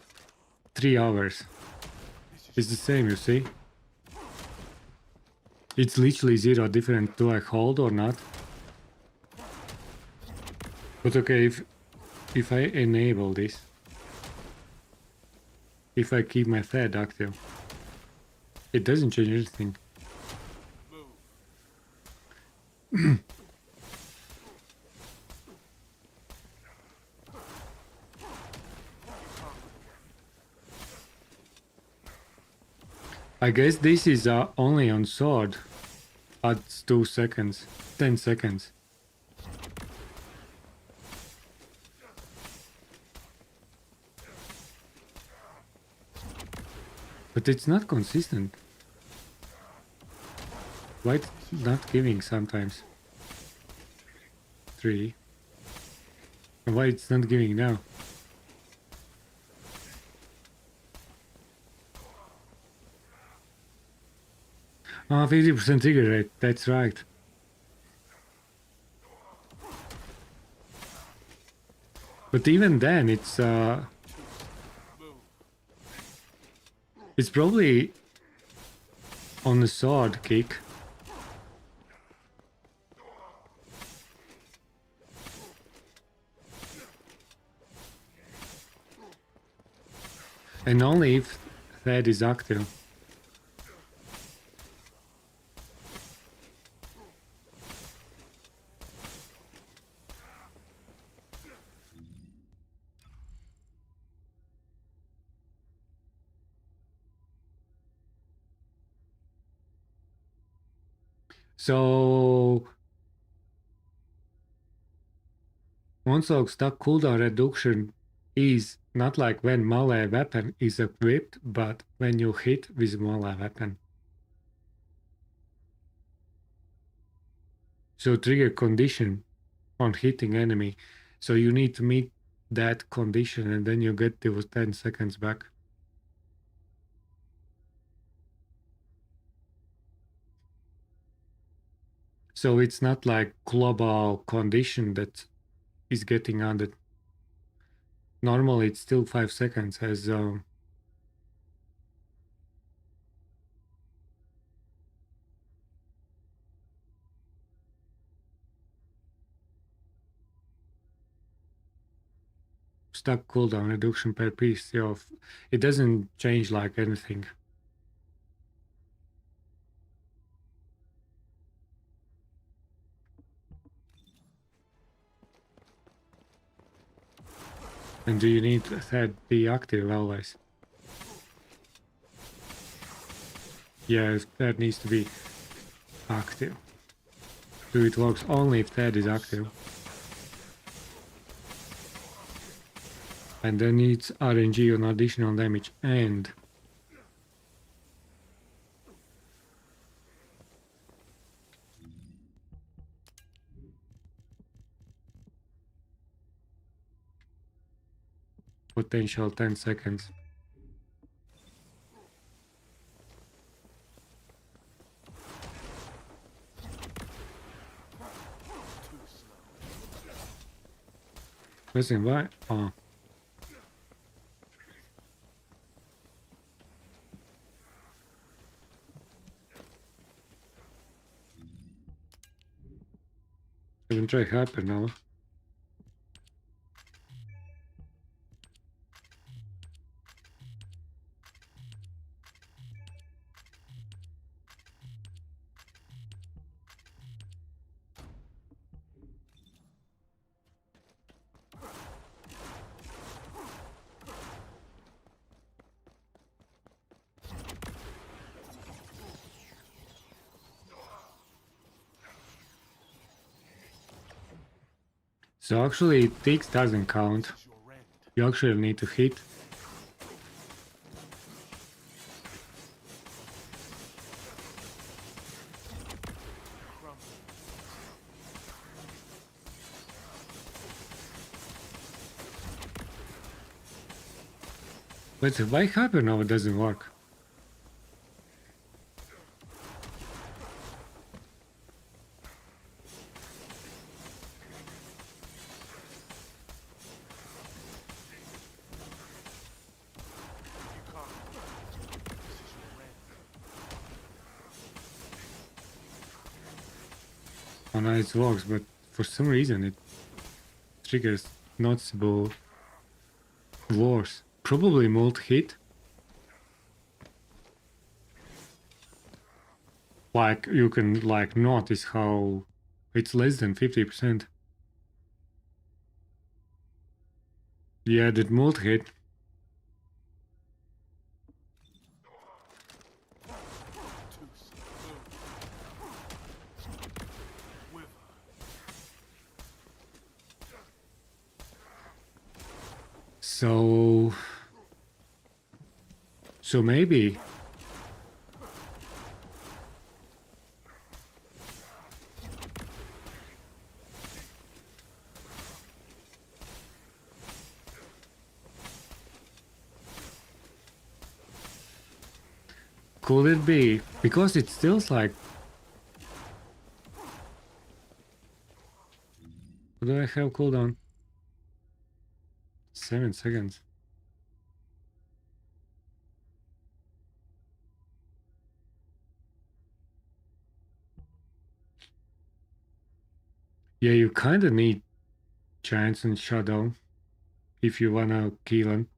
3 hours. It's the same, you see? It's literally 0 different. Do I hold or not? But okay, if I enable this, if I keep my thread active, it doesn't change anything. Move. I guess this is only on sword. Adds 2 seconds, 10 seconds. But it's not consistent. Why it's not giving sometimes? 3. And why it's not giving now? Oh, 50% trigger rate, that's right. But even then, it's probably on the sword kick. And only if that is active. So Onslaught stack cooldown reduction is not like when melee weapon is equipped, but when you hit with melee weapon. So trigger condition on hitting enemy. So you need to meet that condition and then you get those 10 seconds back. So it's not like global condition that is getting added. Normally it's still 5 seconds as stack cooldown reduction per piece. It doesn't change like anything. And do you need that be active always? Yes, that needs to be active. So it works only if that is active. And then it's RNG on additional damage and potential 10 seconds. Listen, why? Oh. I can try hyper now. So actually, ticks doesn't count. You actually need to hit. But why hyper now doesn't work? Oh no, it works, but for some reason it triggers noticeable wars. Probably multi-hit. Like you can like notice how it's less than 50%. Yeah, that multi-hit. So maybe. Could it be? Because it feels like... What do I have cooldown? 7 seconds. Yeah, you kinda need Giants and Shadow if you wanna kill him.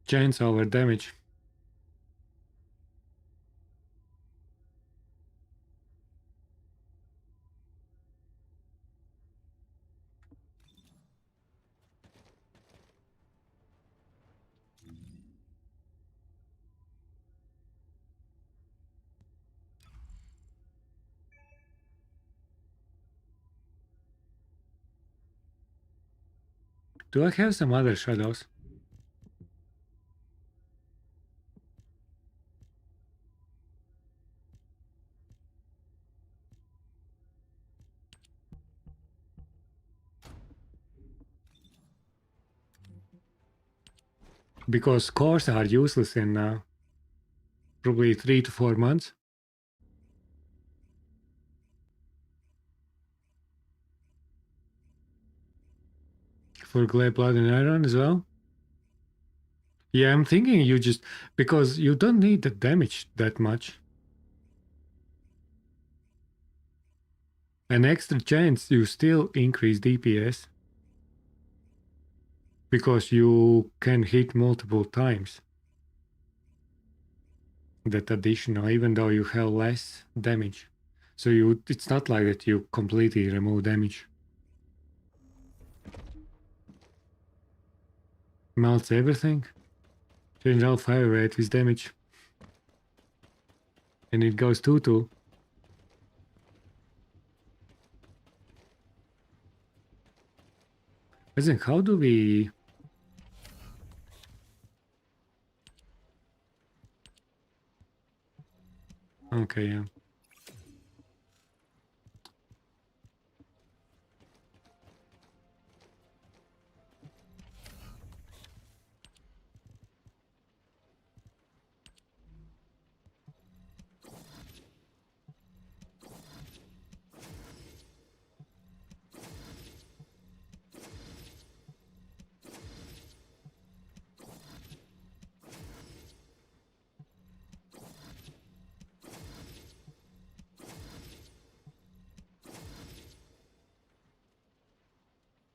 Giants over damage. Do I have some other shadows? Because cores are useless in probably 3 to 4 months. For clay, blood, and iron as well. Yeah, I'm thinking you just... Because you don't need the damage that much. An extra chance you still increase DPS. Because you can hit multiple times. That additional, even though you have less damage. So it's not like that you completely remove damage. Melts everything. Change all fire rate with damage. And it goes 2-2. I think, how do we... Okay, yeah.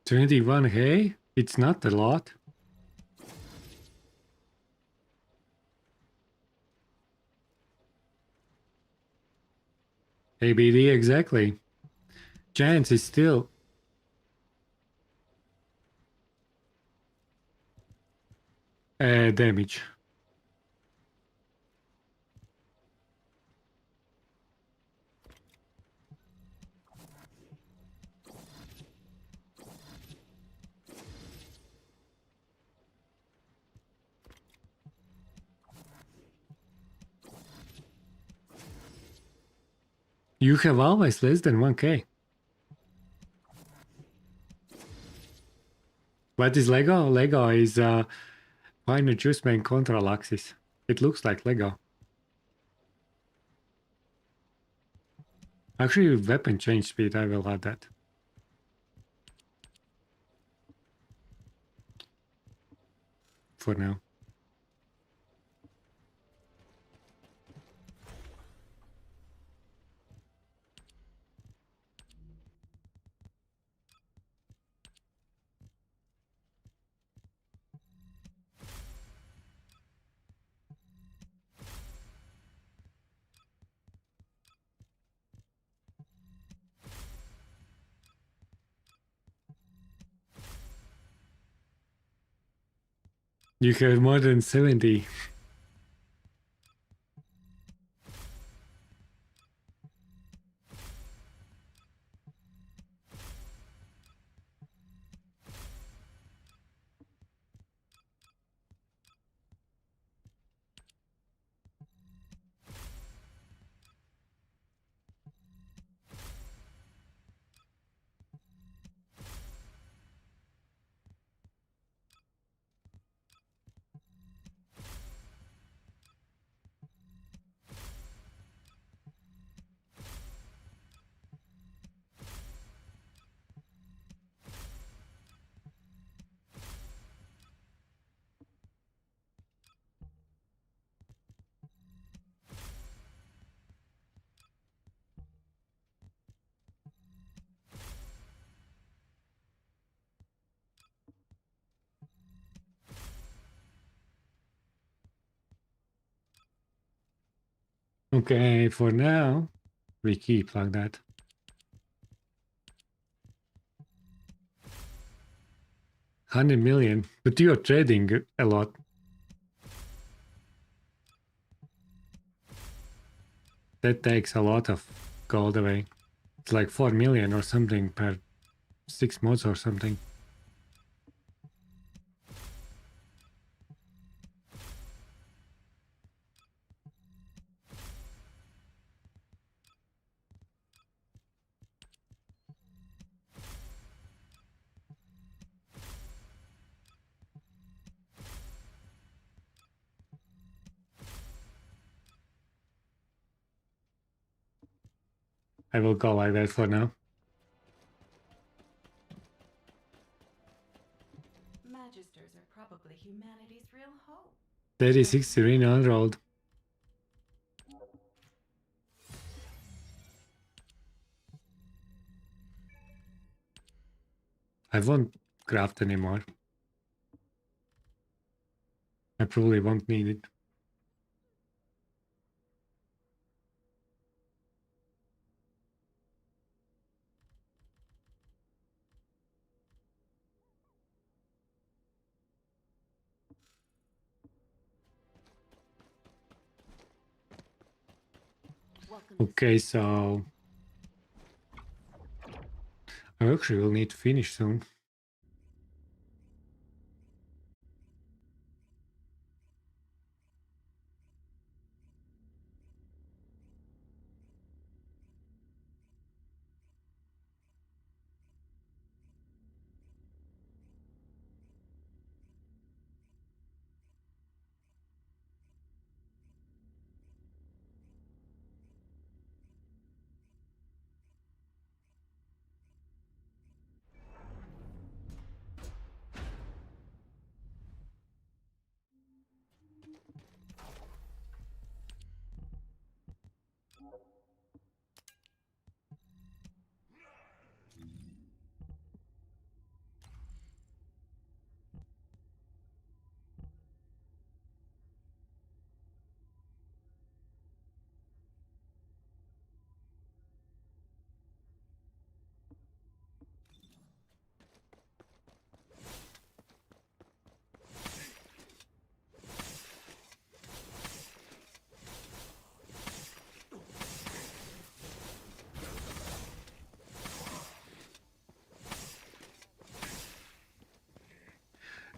$21, hey? It's not a lot. ABD, exactly. Chance is still... damage. You have always less than 1k. What is Lego? Lego is fine adjustment control axis. It looks like Lego. Actually, weapon change speed, I will add that. For now. You have more than 70. Okay, for now, we keep like that. $100 million, but you're trading a lot. That takes a lot of gold away. It's like 4 million or something per 6 months or something. I will go like that for now. Magisters are probably humanity's real hope. 36 Serena unrolled. I won't craft anymore. I probably won't need it. Welcome to Okay, so I actually will need to finish soon.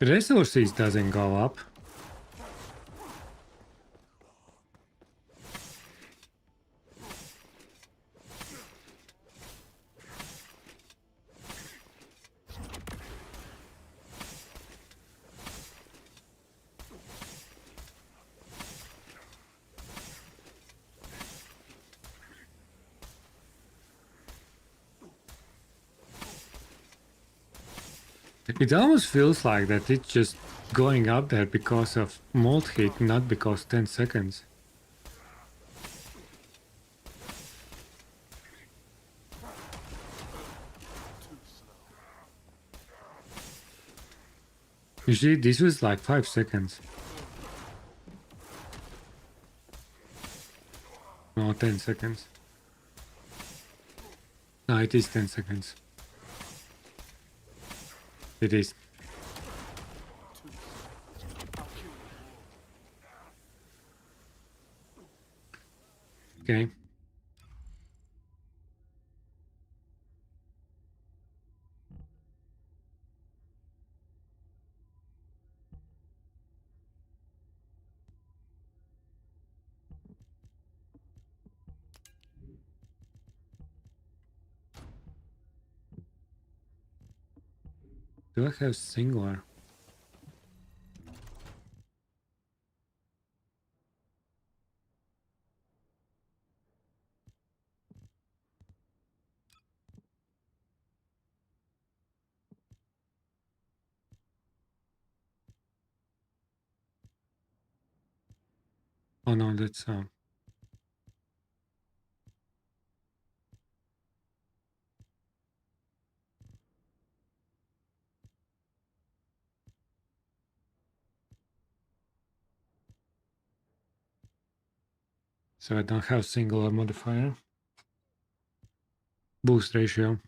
Resources doesn't go up. It almost feels like that it's just going up there because of mold hit, not because 10 seconds. Usually this was like 5 seconds. No, 10 seconds. No, it is 10 seconds. It is. Okay. Do I have singular? Oh no, that's So I don't have singular modifier. Boost ratio.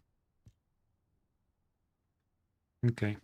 Okay.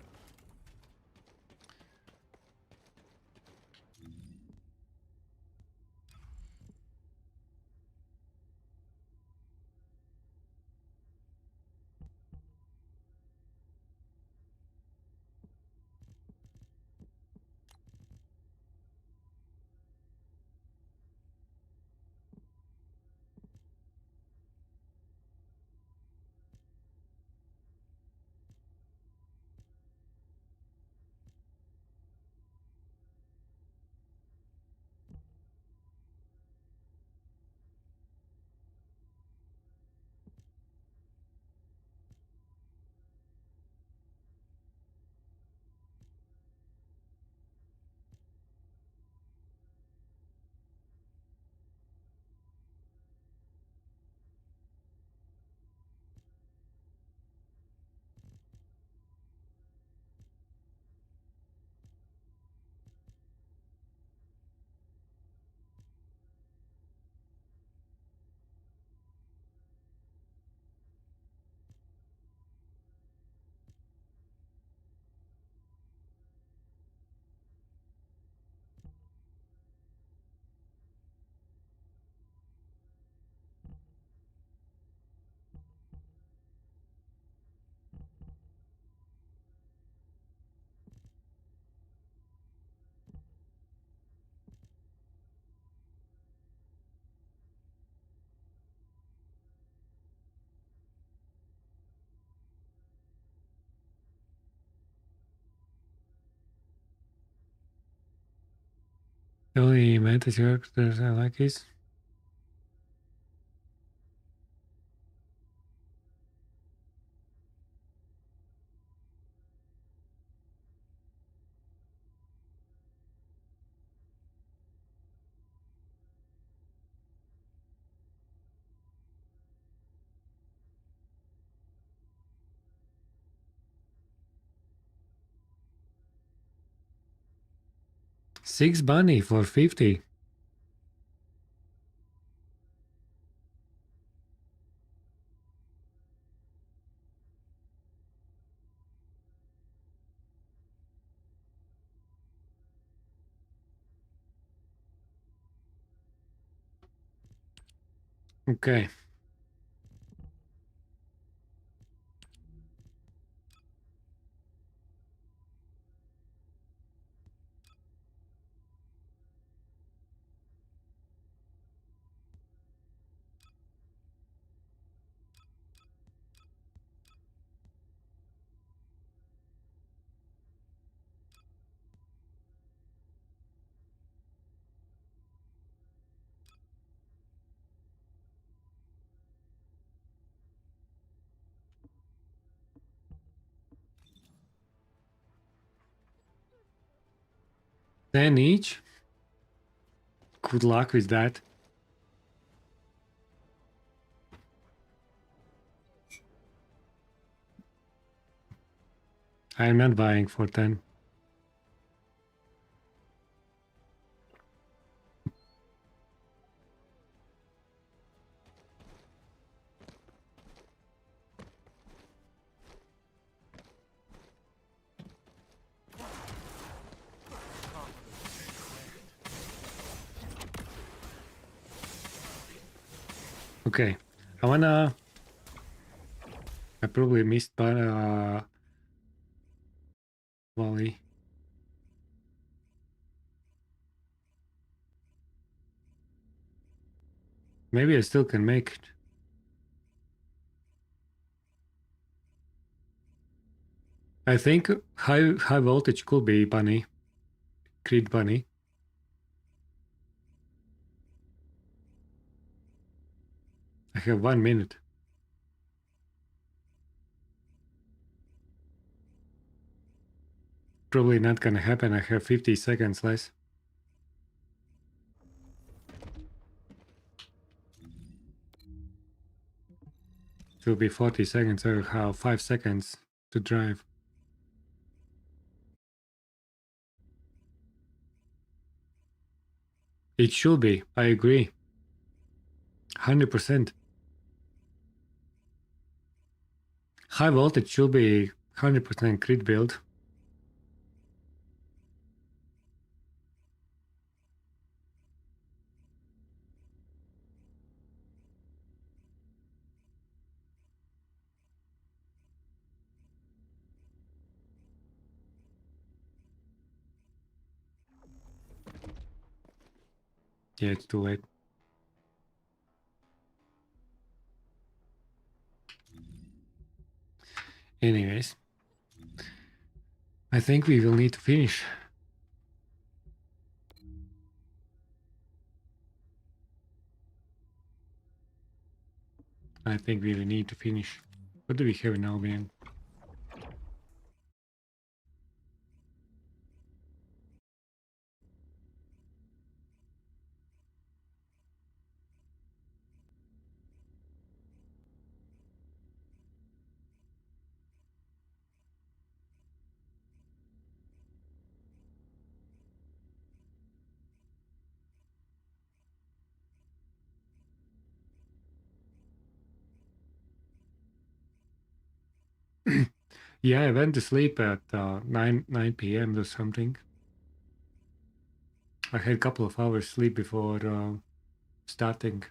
The only meta characters I like is six bunny for 50. Okay. Ten each. Good luck with that. I'm not buying for 10. Okay. I probably missed volley. Maybe I still can make it. I think high voltage could be bunny. Crit bunny. I have 1 minute. Probably not gonna happen. I have 50 seconds less. It will be 40 seconds. I have 5 seconds to drive. It should be. I agree. 100%. High voltage should be 100% crit build. Yeah, it's too late. Anyways, I think we will need to finish. I think we will need to finish. What do we have now, man? Yeah, I went to sleep at 9 p.m. or something. I had a couple of hours sleep before starting.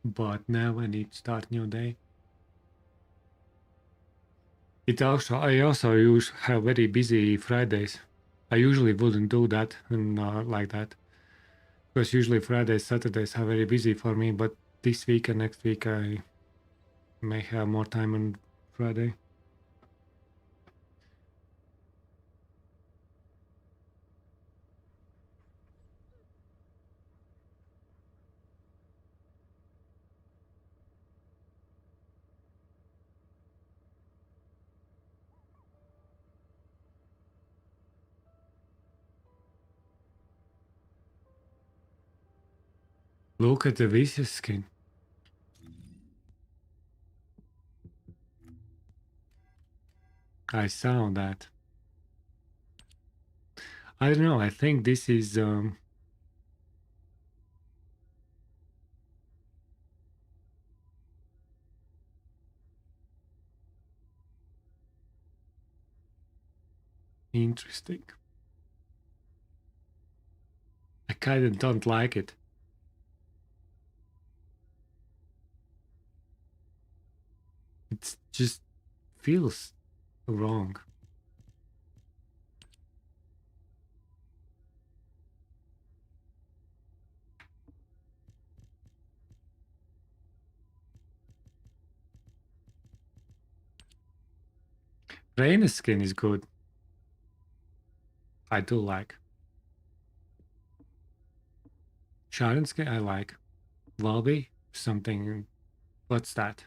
But now I need to start new day. I also have very busy Fridays. I usually wouldn't do that and like that, because usually Fridays, Saturdays are very busy for me. But this week and next week I may have more time on Friday. Look at the vicious skin. I saw that. I don't know. I think this is interesting. I kind of don't like it. It just feels wrong. Raina's skin is good. I do like. Sharon's skin I like. Valby, something. What's that?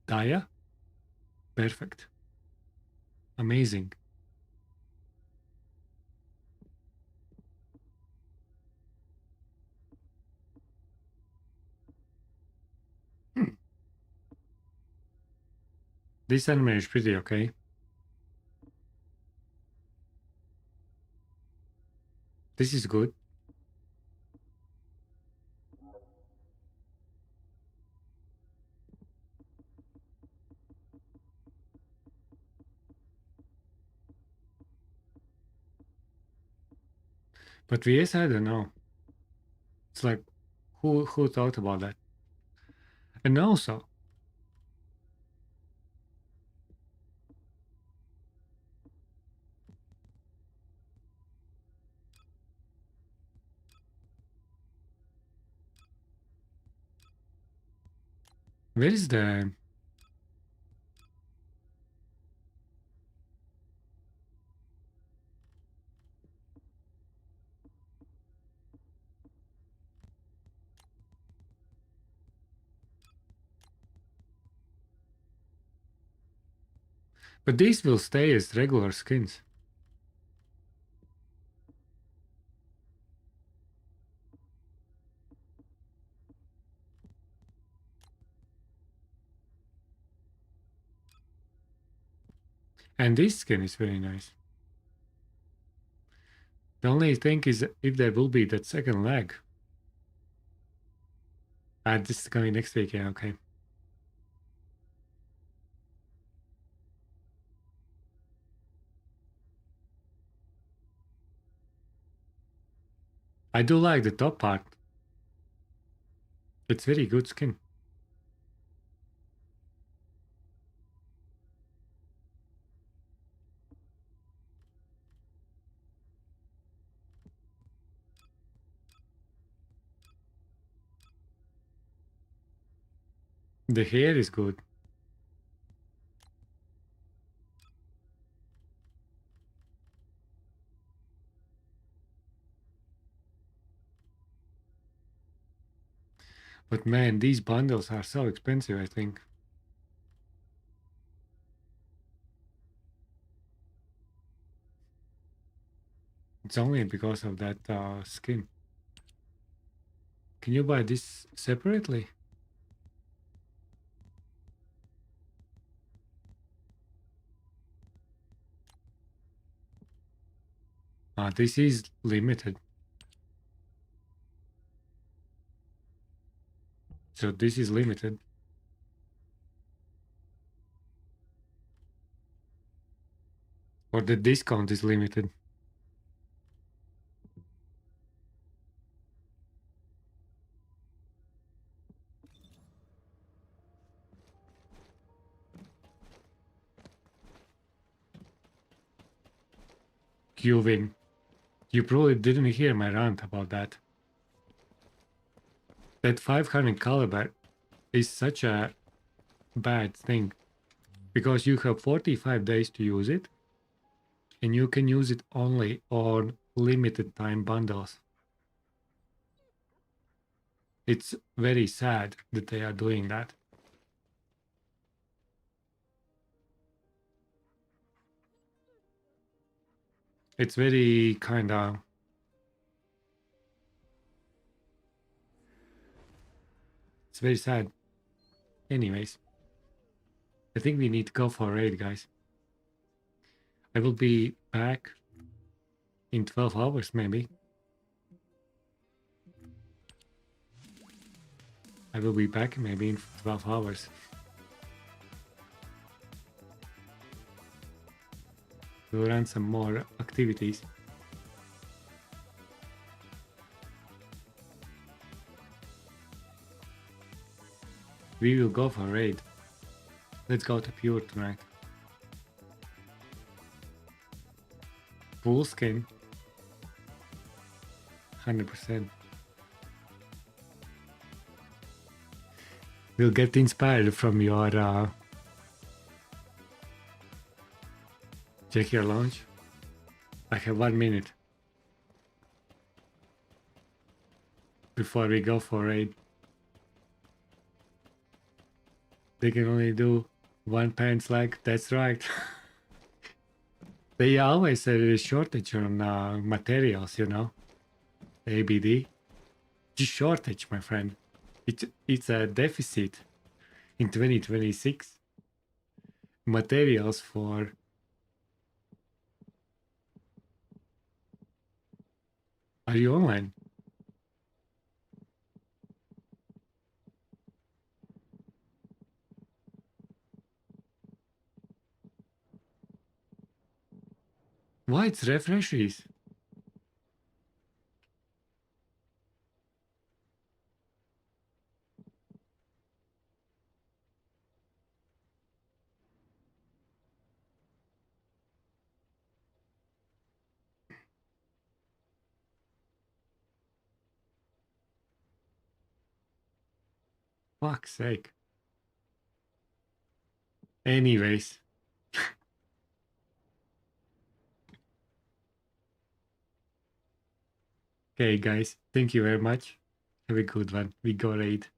Daya? Perfect. Amazing. Hmm. This anime is pretty okay. This is good. But VS, I don't know. It's like, who thought about that? And also, where is the... But these will stay as regular skins. And this skin is very nice. The only thing is if there will be that second leg. This is coming next week, yeah, okay. I do like the top part. It's very good skin. The hair is good. But man, these bundles are so expensive, I think. It's only because of that skin. Can you buy this separately? This is limited. So this is limited. Or the discount is limited. You win. You probably didn't hear my rant about that. That 500 caliber is such a bad thing. Because you have 45 days to use it. And you can use it only on limited time bundles. It's very sad that they are doing that. It's very kinda... It's very sad. Anyways. I think we need to go for a raid, guys. I will be back in 12 hours, maybe. I will be back maybe in 12 hours. We'll run some more activities. We will go for a raid. Let's go to Pure tonight. Full skin. 100%. We'll get inspired from your check your launch. I have 1 minute before we go for raid. They can only do one pants leg. That's right. They always say there is shortage on materials, you know. ABD. Just shortage, my friend. It's a deficit in 2026. Materials for... Are you online? Why it's refreshes? Fuck's sake. Anyways. Okay, guys. Thank you very much. Have a good one. We go raid.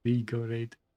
We go raid.